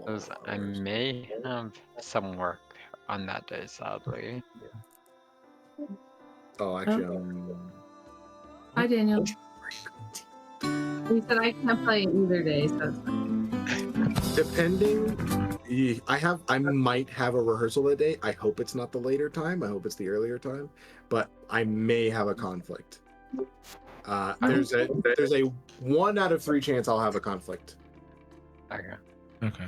Speaker 4: 'Cause I may have some work on that day, sadly.
Speaker 2: Oh, actually,
Speaker 6: Hi, Daniel. He said I can't play either day, so it's fine.
Speaker 2: depending. I might have a rehearsal that day. I hope it's not the later time. I hope it's the earlier time, but I may have a conflict. There's a 1 out of 3 chance I'll have a conflict.
Speaker 4: Okay.
Speaker 3: Okay.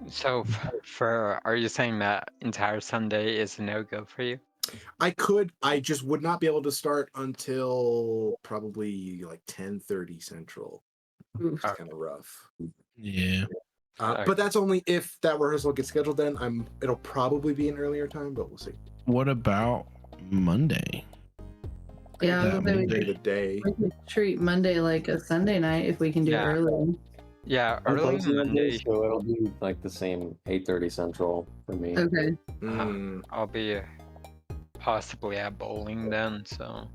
Speaker 4: So for are you saying that entire Sunday is a no-go for you?
Speaker 2: I just would not be able to start until probably like 10:30 Central.
Speaker 6: Oof.
Speaker 2: It's kind of rough.
Speaker 3: Yeah.
Speaker 2: But that's only if that rehearsal gets scheduled. Then it'll probably be an earlier time, but we'll see.
Speaker 3: What about Monday?
Speaker 6: Yeah, I was
Speaker 3: That
Speaker 6: gonna say
Speaker 2: Monday the day.
Speaker 6: we could treat Monday like a Sunday night if we can do it
Speaker 4: Yeah.
Speaker 6: early.
Speaker 4: Yeah,
Speaker 9: I'm
Speaker 4: early
Speaker 9: closing that day,
Speaker 4: Monday.
Speaker 9: so it'll be like the same 8:30 Central for me.
Speaker 6: Okay.
Speaker 4: I'll be possibly at bowling then, so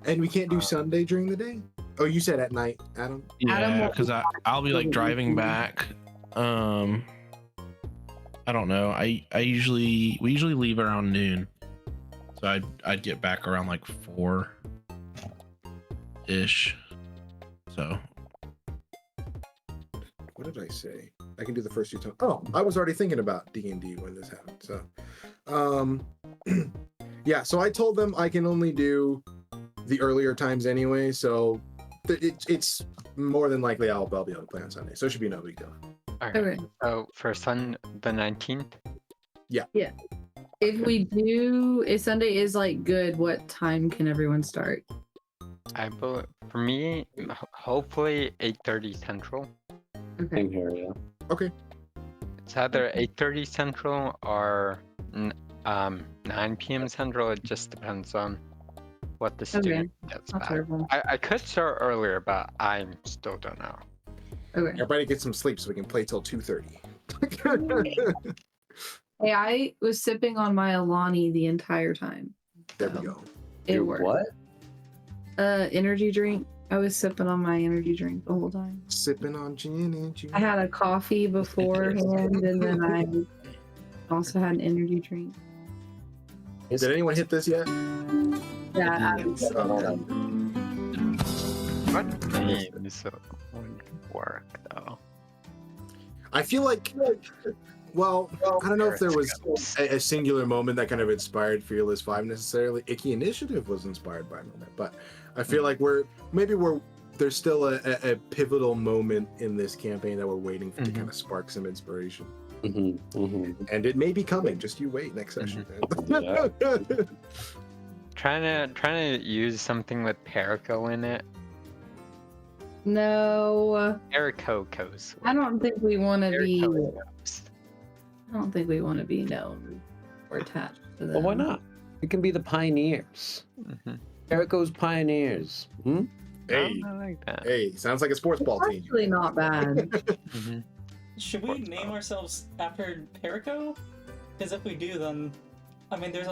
Speaker 2: And we can't do Sunday during the day. Oh, you said at night, Adam.
Speaker 3: Yeah,
Speaker 6: will-
Speaker 3: because I'll be like driving back. I don't know. We usually leave around noon, so I'd get back around like 4 ish. So
Speaker 2: What did I say? I can do the first 2 times. Oh, I was already thinking about D&D when this happened. So, yeah. So I told them I can only do the earlier times anyway. So it's more than likely I'll be able to play on Sunday. So it should be no big deal.
Speaker 6: Okay.
Speaker 4: So for the 19th.
Speaker 6: If we do, if Sunday is like good, what time can everyone start?
Speaker 4: For me, hopefully 8:30 Central.
Speaker 6: Okay.
Speaker 9: Same here, yeah.
Speaker 2: Okay.
Speaker 4: It's either 8:30 Central or 9 p.m. Central. It just depends on what the student gets
Speaker 6: Not
Speaker 4: back.
Speaker 6: terrible.
Speaker 4: I could start earlier, but I still don't know.
Speaker 6: Okay.
Speaker 2: Everybody get some sleep so we can play till 2:30.
Speaker 6: Hey, I was sipping on my Alani the entire time.
Speaker 2: There we
Speaker 6: so
Speaker 2: go.
Speaker 6: It
Speaker 9: Dude,
Speaker 6: worked.
Speaker 9: what?
Speaker 6: Energy drink. I was sipping on my energy drink the whole time.
Speaker 2: Sipping on gin and juice.
Speaker 6: I had a coffee beforehand, and then I also had an energy drink.
Speaker 2: Did anyone hit this yet?
Speaker 6: Yeah.
Speaker 2: Okay.
Speaker 4: What games would work though?
Speaker 2: I feel like, well, I don't know if there was a singular moment that kind of inspired Fearless 5 necessarily. Icky Initiative was inspired by a moment, but I feel like there's still a pivotal moment in this campaign that we're waiting for to kind of spark some inspiration. And it may be coming. Just you wait next session.
Speaker 9: Yeah.
Speaker 4: Trying to use something with Perico in it.
Speaker 6: No,
Speaker 4: Pericocos.
Speaker 6: I don't think we want to be.
Speaker 4: Pericocos.
Speaker 6: I don't think we want to be known or attached to them.
Speaker 9: Well, why not? We can be the pioneers. Jericho's pioneers. Hmm?
Speaker 2: Hey,
Speaker 4: I like that.
Speaker 2: hey, sounds like a sports ball team.
Speaker 6: Actually, not bad.
Speaker 1: Should we name ourselves after Perico? Because if we do, then I mean, there's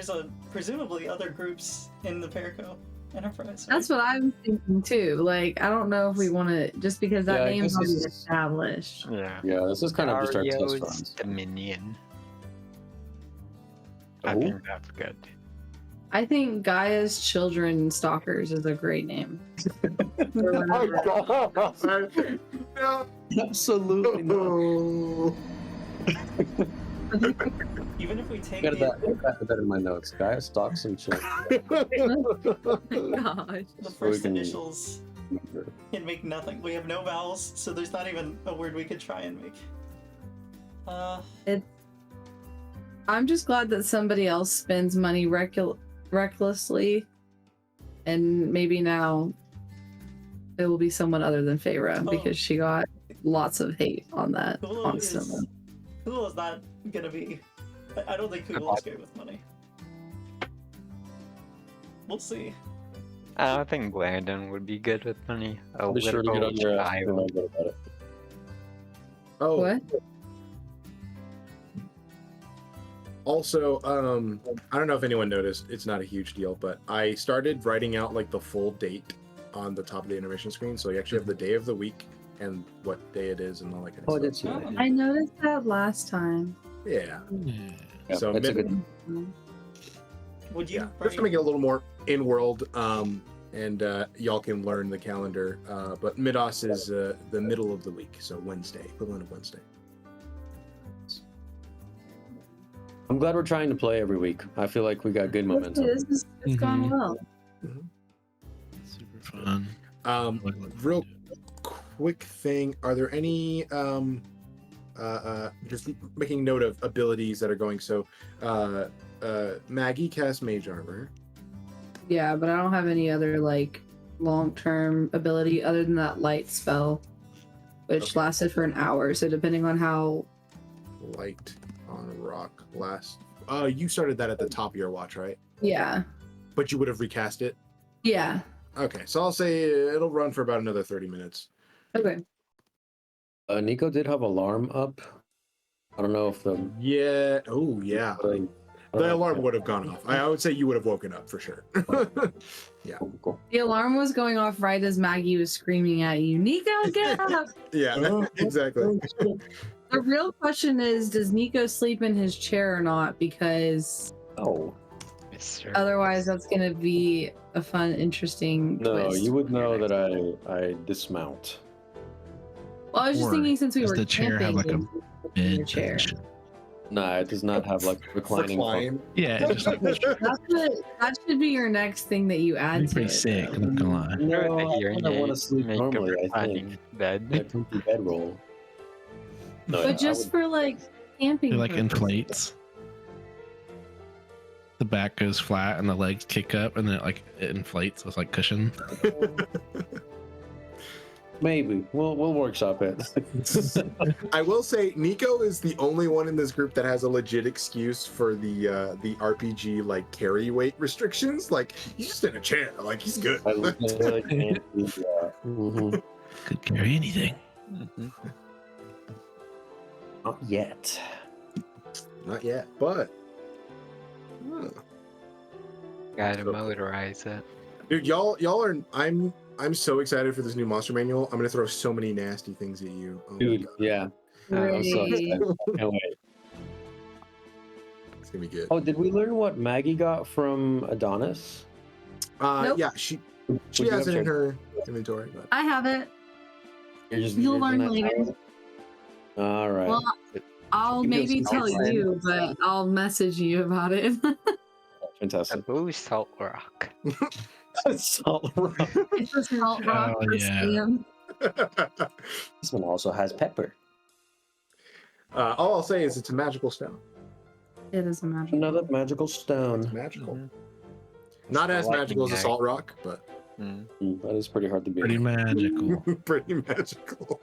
Speaker 1: a presumably other groups in the Perico enterprise. Right?
Speaker 6: That's what I'm thinking too. Like, I don't know if we want to just because that
Speaker 9: Yeah, I
Speaker 6: name's
Speaker 9: guess
Speaker 6: already
Speaker 9: this is-
Speaker 6: established.
Speaker 4: Yeah.
Speaker 9: Yeah, this is kind of just our test
Speaker 4: Mario's
Speaker 9: runs.
Speaker 4: Dominion. I
Speaker 9: Oh.
Speaker 4: think that's good.
Speaker 6: I think Gaia's Children Stalkers is a great name. Or whatever.
Speaker 2: No.
Speaker 9: Absolutely not.
Speaker 1: Even if we take
Speaker 9: Got
Speaker 1: the
Speaker 9: that in my notes. Guy stocks and shit.
Speaker 7: Gosh.
Speaker 1: the first
Speaker 9: can-
Speaker 1: initials can make nothing. We have no vowels, so there's not even a word we could try and make.
Speaker 6: I'm just glad that somebody else spends money recklessly, and maybe now it will be someone other than Feyre
Speaker 1: Oh.
Speaker 6: because she got lots of hate on that
Speaker 1: Kuuvalo
Speaker 6: constantly.
Speaker 1: is not gonna be. I don't think Kuuvalo's good with money. We'll see.
Speaker 4: I think Landon would be good with money. A
Speaker 9: I'll be sure to get
Speaker 4: little
Speaker 9: on your ass and
Speaker 4: child.
Speaker 9: remember about it.
Speaker 2: Oh,
Speaker 6: What?
Speaker 2: also, I don't know if anyone noticed. It's not a huge deal, but I started writing out like the full date on the top of the intermission screen, so you actually have the day of the week and what day it is and all that kind of
Speaker 9: Oh, I
Speaker 2: stuff.
Speaker 9: did see that.
Speaker 6: I noticed that last time.
Speaker 2: Yeah.
Speaker 9: Yeah,
Speaker 2: So
Speaker 9: that's a
Speaker 2: mid-
Speaker 9: good.
Speaker 1: Would you?
Speaker 2: Yeah,
Speaker 1: bring-
Speaker 2: just to make it a little more in-world, and y'all can learn the calendar. But Midos is the middle of the week, so Wednesday, equivalent of Wednesday.
Speaker 9: I'm glad we're trying to play every week. I feel like we got good momentum.
Speaker 6: It's gone well.
Speaker 3: Super fun.
Speaker 2: Real quick thing, are there any just making note of abilities that are going, so Maggie casts mage armor.
Speaker 6: Yeah, but I don't have any other like long-term ability other than that light spell, which lasted for an hour. So depending on how
Speaker 2: Light on rock last. You started that at the top of your watch, right?
Speaker 6: yeah.
Speaker 2: But you would have recast it?
Speaker 6: Yeah.
Speaker 2: Okay, so I'll say it'll run for about another 30 minutes.
Speaker 6: Okay.
Speaker 9: Nico did have alarm up. I don't know if the
Speaker 2: Yeah. Oh, yeah.
Speaker 9: I don't
Speaker 2: The
Speaker 9: know.
Speaker 2: alarm would have gone off. I would say you would have woken up for sure. Yeah.
Speaker 9: Cool.
Speaker 6: The alarm was going off right as Maggie was screaming at you, Nico, get up!
Speaker 2: Yeah, exactly.
Speaker 6: The real question is, does Nico sleep in his chair or not? Because
Speaker 9: Oh
Speaker 6: otherwise that's gonna be a fun, interesting
Speaker 9: no,
Speaker 6: twist.
Speaker 9: you would know that I dismount.
Speaker 6: Well, I was just
Speaker 3: Or
Speaker 6: thinking since we
Speaker 3: does
Speaker 6: were
Speaker 3: the chair have, like, a
Speaker 6: camping, in your
Speaker 3: Bed
Speaker 6: chair.
Speaker 3: position.
Speaker 9: Nah, it does not have like reclining.
Speaker 2: Recline.
Speaker 3: Yeah, it's just like
Speaker 6: That should be your next thing that you add
Speaker 3: it's
Speaker 6: to
Speaker 3: pretty
Speaker 6: it.
Speaker 3: sick.
Speaker 6: though.
Speaker 3: I'm not gonna lie.
Speaker 9: No,
Speaker 4: Sure,
Speaker 9: I
Speaker 4: hearing
Speaker 9: want to
Speaker 4: aids
Speaker 9: sleep
Speaker 4: make a
Speaker 9: normally. I
Speaker 4: reclining
Speaker 9: think a
Speaker 4: bed.
Speaker 9: comfy bedroll. No,
Speaker 6: But just for like camping.
Speaker 3: It like
Speaker 6: purposes.
Speaker 3: inflates. The back goes flat and the legs kick up, and then it inflates with like cushion.
Speaker 9: maybe we'll workshop it.
Speaker 2: I will say Nico is the only one in this group that has a legit excuse for the RPG like carry weight restrictions. Like he's just in a chair. Like he's good.
Speaker 9: I literally can't do that. Mhm.
Speaker 3: Could carry anything.
Speaker 4: Mhm.
Speaker 9: Not yet.
Speaker 2: Not yet, but
Speaker 4: Gotta motorize it.
Speaker 2: dude, y'all are. I'm so excited for this new monster manual. I'm gonna throw so many nasty things at you. Oh my
Speaker 9: Dude,
Speaker 2: God.
Speaker 9: yeah. I'm so
Speaker 6: Great.
Speaker 9: excited. Can't wait.
Speaker 2: It's gonna be good.
Speaker 9: Oh, did we learn what Maggie got from Adonis?
Speaker 6: Nope.
Speaker 2: Yeah, she
Speaker 9: Would you
Speaker 2: has
Speaker 9: have
Speaker 2: it in
Speaker 9: shared-
Speaker 2: her inventory. But
Speaker 6: I have it.
Speaker 9: you're
Speaker 6: You'll learn
Speaker 9: not
Speaker 6: later.
Speaker 9: telling us? All right.
Speaker 6: Well, I'll
Speaker 9: You can
Speaker 6: maybe
Speaker 9: just
Speaker 6: tell
Speaker 9: outline.
Speaker 6: you, but I'll message you about it.
Speaker 9: Fantastic.
Speaker 4: Taboo salt rock.
Speaker 9: Salt rock.
Speaker 6: It's a salt rock
Speaker 3: Oh,
Speaker 6: for
Speaker 3: yeah.
Speaker 6: Sam.
Speaker 9: This one also has pepper.
Speaker 2: all I'll say is it's a magical stone.
Speaker 6: It is a magic.
Speaker 9: Another magical stone.
Speaker 2: It's magical.
Speaker 4: Mhm.
Speaker 2: Not as
Speaker 4: Lightning
Speaker 2: magical as a
Speaker 4: egg.
Speaker 2: salt rock, but
Speaker 4: Mm.
Speaker 9: That is pretty hard to beat.
Speaker 3: Pretty magical.
Speaker 2: pretty magical.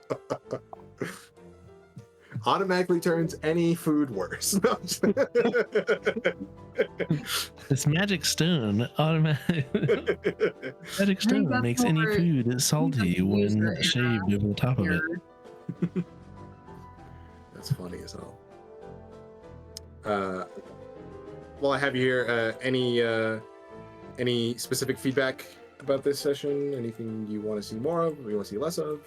Speaker 2: Automatically turns any food worse. No, I'm just-
Speaker 3: This magic stone automatic magic stone
Speaker 6: that's
Speaker 3: makes any
Speaker 6: more-
Speaker 3: food salty
Speaker 6: use
Speaker 3: when
Speaker 6: it in
Speaker 3: shaved over the top of it.
Speaker 6: Here.
Speaker 2: That's funny as hell. While I have you here, any specific feedback about this session? Anything you want to see more of? Or you want to see less of?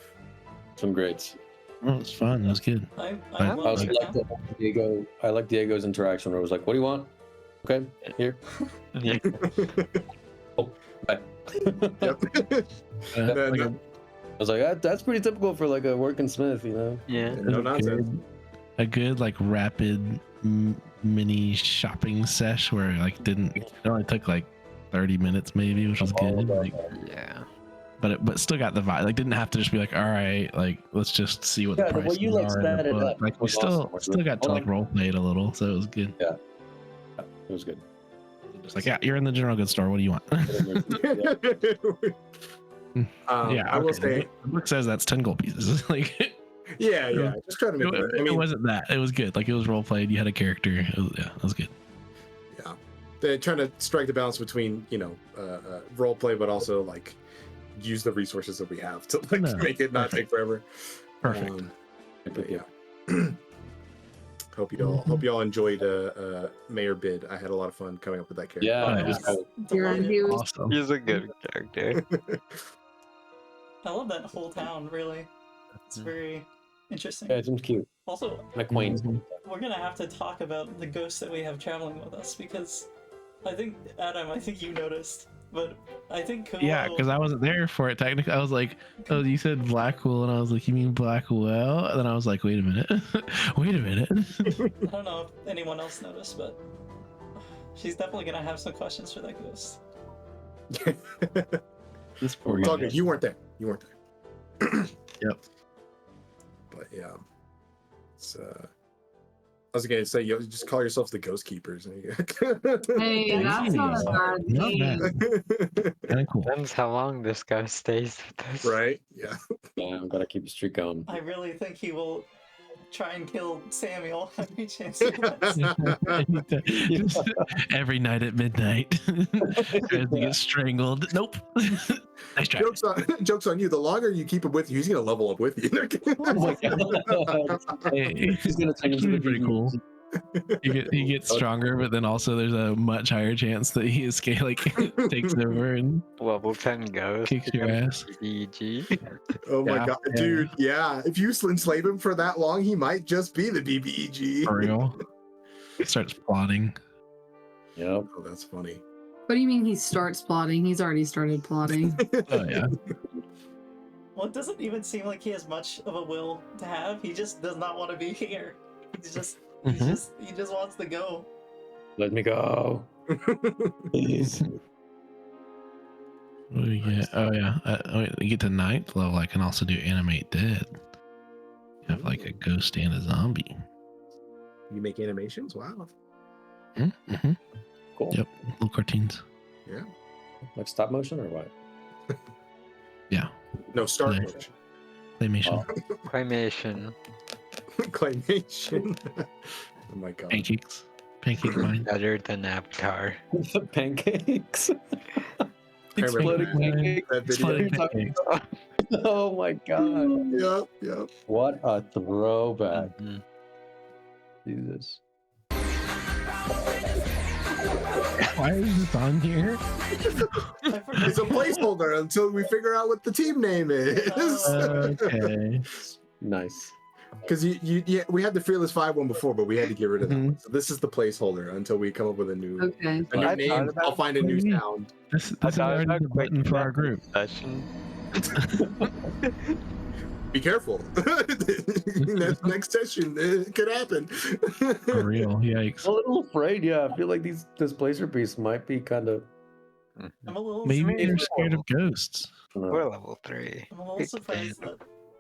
Speaker 9: Some grades.
Speaker 3: Oh, it's fun. That was good.
Speaker 1: I
Speaker 3: I
Speaker 1: love
Speaker 9: I was
Speaker 1: it.
Speaker 9: like Diego. I like Diego's interaction where it was like, "What do you want?" Okay, here.
Speaker 4: Yeah.
Speaker 9: Bye.
Speaker 2: Yep.
Speaker 3: Uh, like
Speaker 2: no,
Speaker 3: a-
Speaker 9: I was like, that's pretty typical for like a working smith, you know.
Speaker 4: Yeah.
Speaker 2: no nonsense.
Speaker 3: a good like rapid mini shopping sesh where it only took like 30 minutes maybe, which was good. Like,
Speaker 4: Yeah.
Speaker 3: but still got the vibe. Like didn't have to just be like, all right, like let's just see what
Speaker 9: Yeah,
Speaker 3: the
Speaker 9: the way
Speaker 3: prices
Speaker 9: you, like,
Speaker 3: are. in the
Speaker 9: set it
Speaker 3: book.
Speaker 9: up
Speaker 3: Like we
Speaker 9: was
Speaker 3: still
Speaker 9: awesome.
Speaker 3: got to
Speaker 9: Hold
Speaker 3: like
Speaker 9: on.
Speaker 3: role play it a little, so it was good.
Speaker 9: It was good.
Speaker 3: Just like, yeah, you're in the general goods store. What do you want? Yeah,
Speaker 2: I will
Speaker 3: okay,
Speaker 2: say,
Speaker 3: the book says that's 10 gold pieces. Like
Speaker 2: yeah, just trying to make it. I
Speaker 3: it
Speaker 2: mean,
Speaker 3: wasn't that. It was good. Like it was role played. You had a character. It was good.
Speaker 2: yeah, they're trying to strike the balance between role play, but also like use the resources that we have to like
Speaker 3: No,
Speaker 2: make it not take forever.
Speaker 3: Perfect.
Speaker 2: But yeah. Hope you all enjoyed Mayor Bid. I had a lot of fun coming up with that character.
Speaker 9: Yeah,
Speaker 3: Oh,
Speaker 9: it was
Speaker 1: Yes.
Speaker 9: cool.
Speaker 1: Delighted.
Speaker 6: He was
Speaker 3: Awesome.
Speaker 4: He's a good character.
Speaker 1: I love that whole town, really. It's very interesting.
Speaker 9: Yeah, it seems cute
Speaker 1: Also,
Speaker 9: and quaint.
Speaker 1: we're gonna have to talk about the ghosts that we have traveling with us because I think, Adam, you noticed but I think Kuuvalo...
Speaker 3: Yeah, because I wasn't there for it technically. I was like, oh, you said Blackwell, and I was like, you mean Blackwell? And then I was like, wait a minute. Wait a minute.
Speaker 1: I don't know if anyone else noticed, but she's definitely gonna have some questions for that ghost.
Speaker 3: This poor
Speaker 2: It's all
Speaker 3: guy.
Speaker 2: good. You weren't there. You weren't there.
Speaker 3: Yep.
Speaker 2: But yeah, it's I was gonna say, you just call yourselves the Ghost Keepers.
Speaker 6: Hey, that's not a bad
Speaker 3: Not
Speaker 6: name.
Speaker 3: bad. Kind of cool.
Speaker 4: Depends how long this guy stays with us.
Speaker 2: Right? Yeah.
Speaker 9: Yeah, I'm gonna keep the streak going.
Speaker 1: I really think he will try and kill Samuel every chance he gets.
Speaker 3: Every night at midnight. Tries to get strangled. Nope. Nice try.
Speaker 2: Joke's on you. The longer you keep him with you, he's gonna level up with you.
Speaker 9: Oh my god.
Speaker 3: Hey,
Speaker 9: He's gonna turn into the
Speaker 3: pretty cool. He gets stronger, but then also there's a much higher chance that he takes over and
Speaker 4: Level 10 ghost.
Speaker 3: kicks your ass.
Speaker 4: BG.
Speaker 2: Oh my
Speaker 3: Yeah,
Speaker 2: god,
Speaker 3: yeah.
Speaker 2: dude! Yeah, if you enslave him for that long, he might just be the BBEG.
Speaker 3: For real. Starts plotting.
Speaker 9: Yep.
Speaker 2: Oh, that's funny.
Speaker 6: What do you mean he starts plotting? He's already started plotting.
Speaker 3: Oh yeah.
Speaker 1: Well, it doesn't even seem like he has much of a will to have. He just does not want to be here. He just wants to go.
Speaker 9: Let me go. Please.
Speaker 3: What do we get? Oh yeah. We get to 9th level. I can also do animate dead. Have like a ghost and a zombie.
Speaker 2: You make animations? Wow.
Speaker 3: Mm-hmm.
Speaker 9: Cool.
Speaker 3: Yep. Little cartoons.
Speaker 2: Yeah.
Speaker 9: Like stop motion or what?
Speaker 3: Yeah.
Speaker 2: No, start
Speaker 3: Nice.
Speaker 2: motion.
Speaker 3: Claymation.
Speaker 4: Claymation.
Speaker 2: Claymation. Oh my god.
Speaker 3: Pancakes. Pancake mine.
Speaker 4: Better than Avatar.
Speaker 9: The pancakes.
Speaker 2: Exploding
Speaker 9: pancakes.
Speaker 2: That video.
Speaker 3: Exploding pancakes.
Speaker 9: Oh my god.
Speaker 2: Yep, yep.
Speaker 9: What a throwback.
Speaker 4: Mhm.
Speaker 9: Jesus.
Speaker 3: Why is this on here?
Speaker 2: It's a placeholder until we figure out what the team name is.
Speaker 3: Okay.
Speaker 9: Nice.
Speaker 2: Because we had the Fearless 5 one before, but we had to get rid of that
Speaker 3: Mhm.
Speaker 2: one. So this is the placeholder until we come up with a new,
Speaker 6: Okay.
Speaker 2: a new
Speaker 4: I
Speaker 2: name.
Speaker 4: thought about-
Speaker 2: I'll find a new sound.
Speaker 3: This
Speaker 4: I
Speaker 3: is
Speaker 4: thought
Speaker 3: already
Speaker 4: about
Speaker 3: the button for our group.
Speaker 4: Session.
Speaker 2: Be careful. Next session, it could happen.
Speaker 3: For real. Yikes.
Speaker 9: A little afraid, yeah. I feel like these displacer beasts might be kind of.
Speaker 1: I'm a little
Speaker 3: Maybe
Speaker 1: surprised-
Speaker 3: they're scared of ghosts.
Speaker 4: We're level 3.
Speaker 1: I'm a little surprised that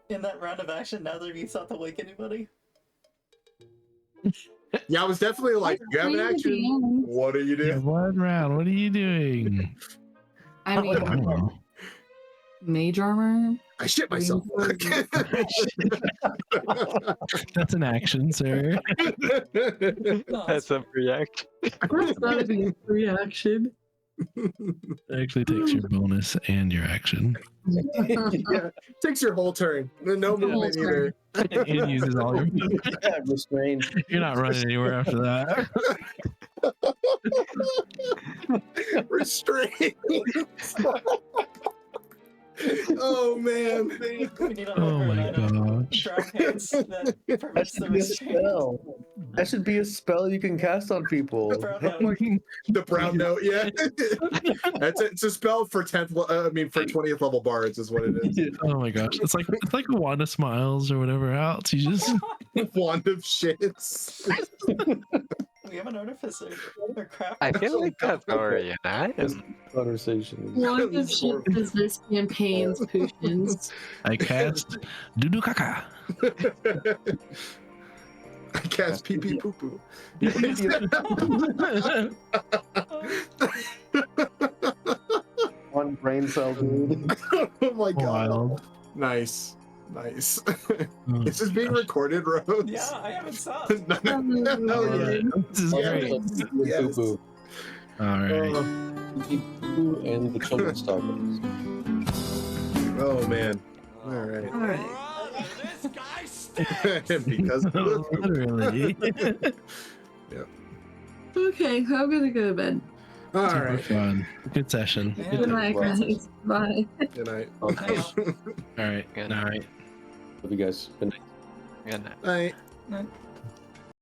Speaker 1: in that round of action, neither of you thought to wake anybody.
Speaker 2: Yeah, I was definitely like, you have an action. What are you
Speaker 3: Yeah,
Speaker 2: doing?
Speaker 3: one round. What are you doing?
Speaker 6: I
Speaker 3: I
Speaker 6: mean,
Speaker 3: don't know.
Speaker 6: mage armor.
Speaker 2: I shit myself.
Speaker 3: That's an action, sir.
Speaker 4: That's a reaction.
Speaker 6: That's gotta be a free action.
Speaker 3: It actually takes your bonus and your action.
Speaker 2: Yeah, takes your whole turn. No movement
Speaker 6: turn.
Speaker 2: either.
Speaker 3: It uses all your.
Speaker 9: Restrained.
Speaker 3: You're not running anywhere after that.
Speaker 2: Restrained. Oh man.
Speaker 1: We need a
Speaker 3: Oh
Speaker 1: hooker
Speaker 3: my
Speaker 1: and a
Speaker 3: gosh.
Speaker 1: brown pants that
Speaker 9: That
Speaker 1: permits the
Speaker 9: should be a
Speaker 1: restraint.
Speaker 9: spell. That should be a spell you can cast on people.
Speaker 1: The brown note.
Speaker 2: The brown note, yeah. It's a spell for 10th. For 20th level bards is what it is.
Speaker 3: Oh my gosh. It's like a Wanda Smiles or whatever else. You just
Speaker 2: Wand of shits.
Speaker 1: We have an artificer. Or crap.
Speaker 4: I feel like that's already an item.
Speaker 9: Conversation.
Speaker 6: One of shit is this campaign's potions.
Speaker 3: I cast Dudu Kaka.
Speaker 2: I cast pee pee poo poo.
Speaker 9: One brain cell, dude.
Speaker 2: Oh my god.
Speaker 3: Wild.
Speaker 2: Nice. Nice.
Speaker 3: Oh
Speaker 2: Is this being
Speaker 3: gosh.
Speaker 2: recorded, Rose?
Speaker 1: Yeah, I haven't stopped.
Speaker 2: Hell yeah.
Speaker 3: This is great.
Speaker 2: Yes.
Speaker 9: Poo-poo.
Speaker 3: All right.
Speaker 9: Poo-poo and the children's Starbucks.
Speaker 2: Oh man. All right.
Speaker 6: All right.
Speaker 2: Because of the poop.
Speaker 3: Literally.
Speaker 6: Okay, I'm gonna go to bed.
Speaker 2: All
Speaker 3: Super
Speaker 2: right.
Speaker 3: fun. Good session.
Speaker 1: Yeah.
Speaker 6: Good night, guys. Bye.
Speaker 2: Good night.
Speaker 9: Okay.
Speaker 3: All right.
Speaker 4: Good.
Speaker 3: All right.
Speaker 9: Love you guys. Good night.
Speaker 4: Good night.
Speaker 2: Night.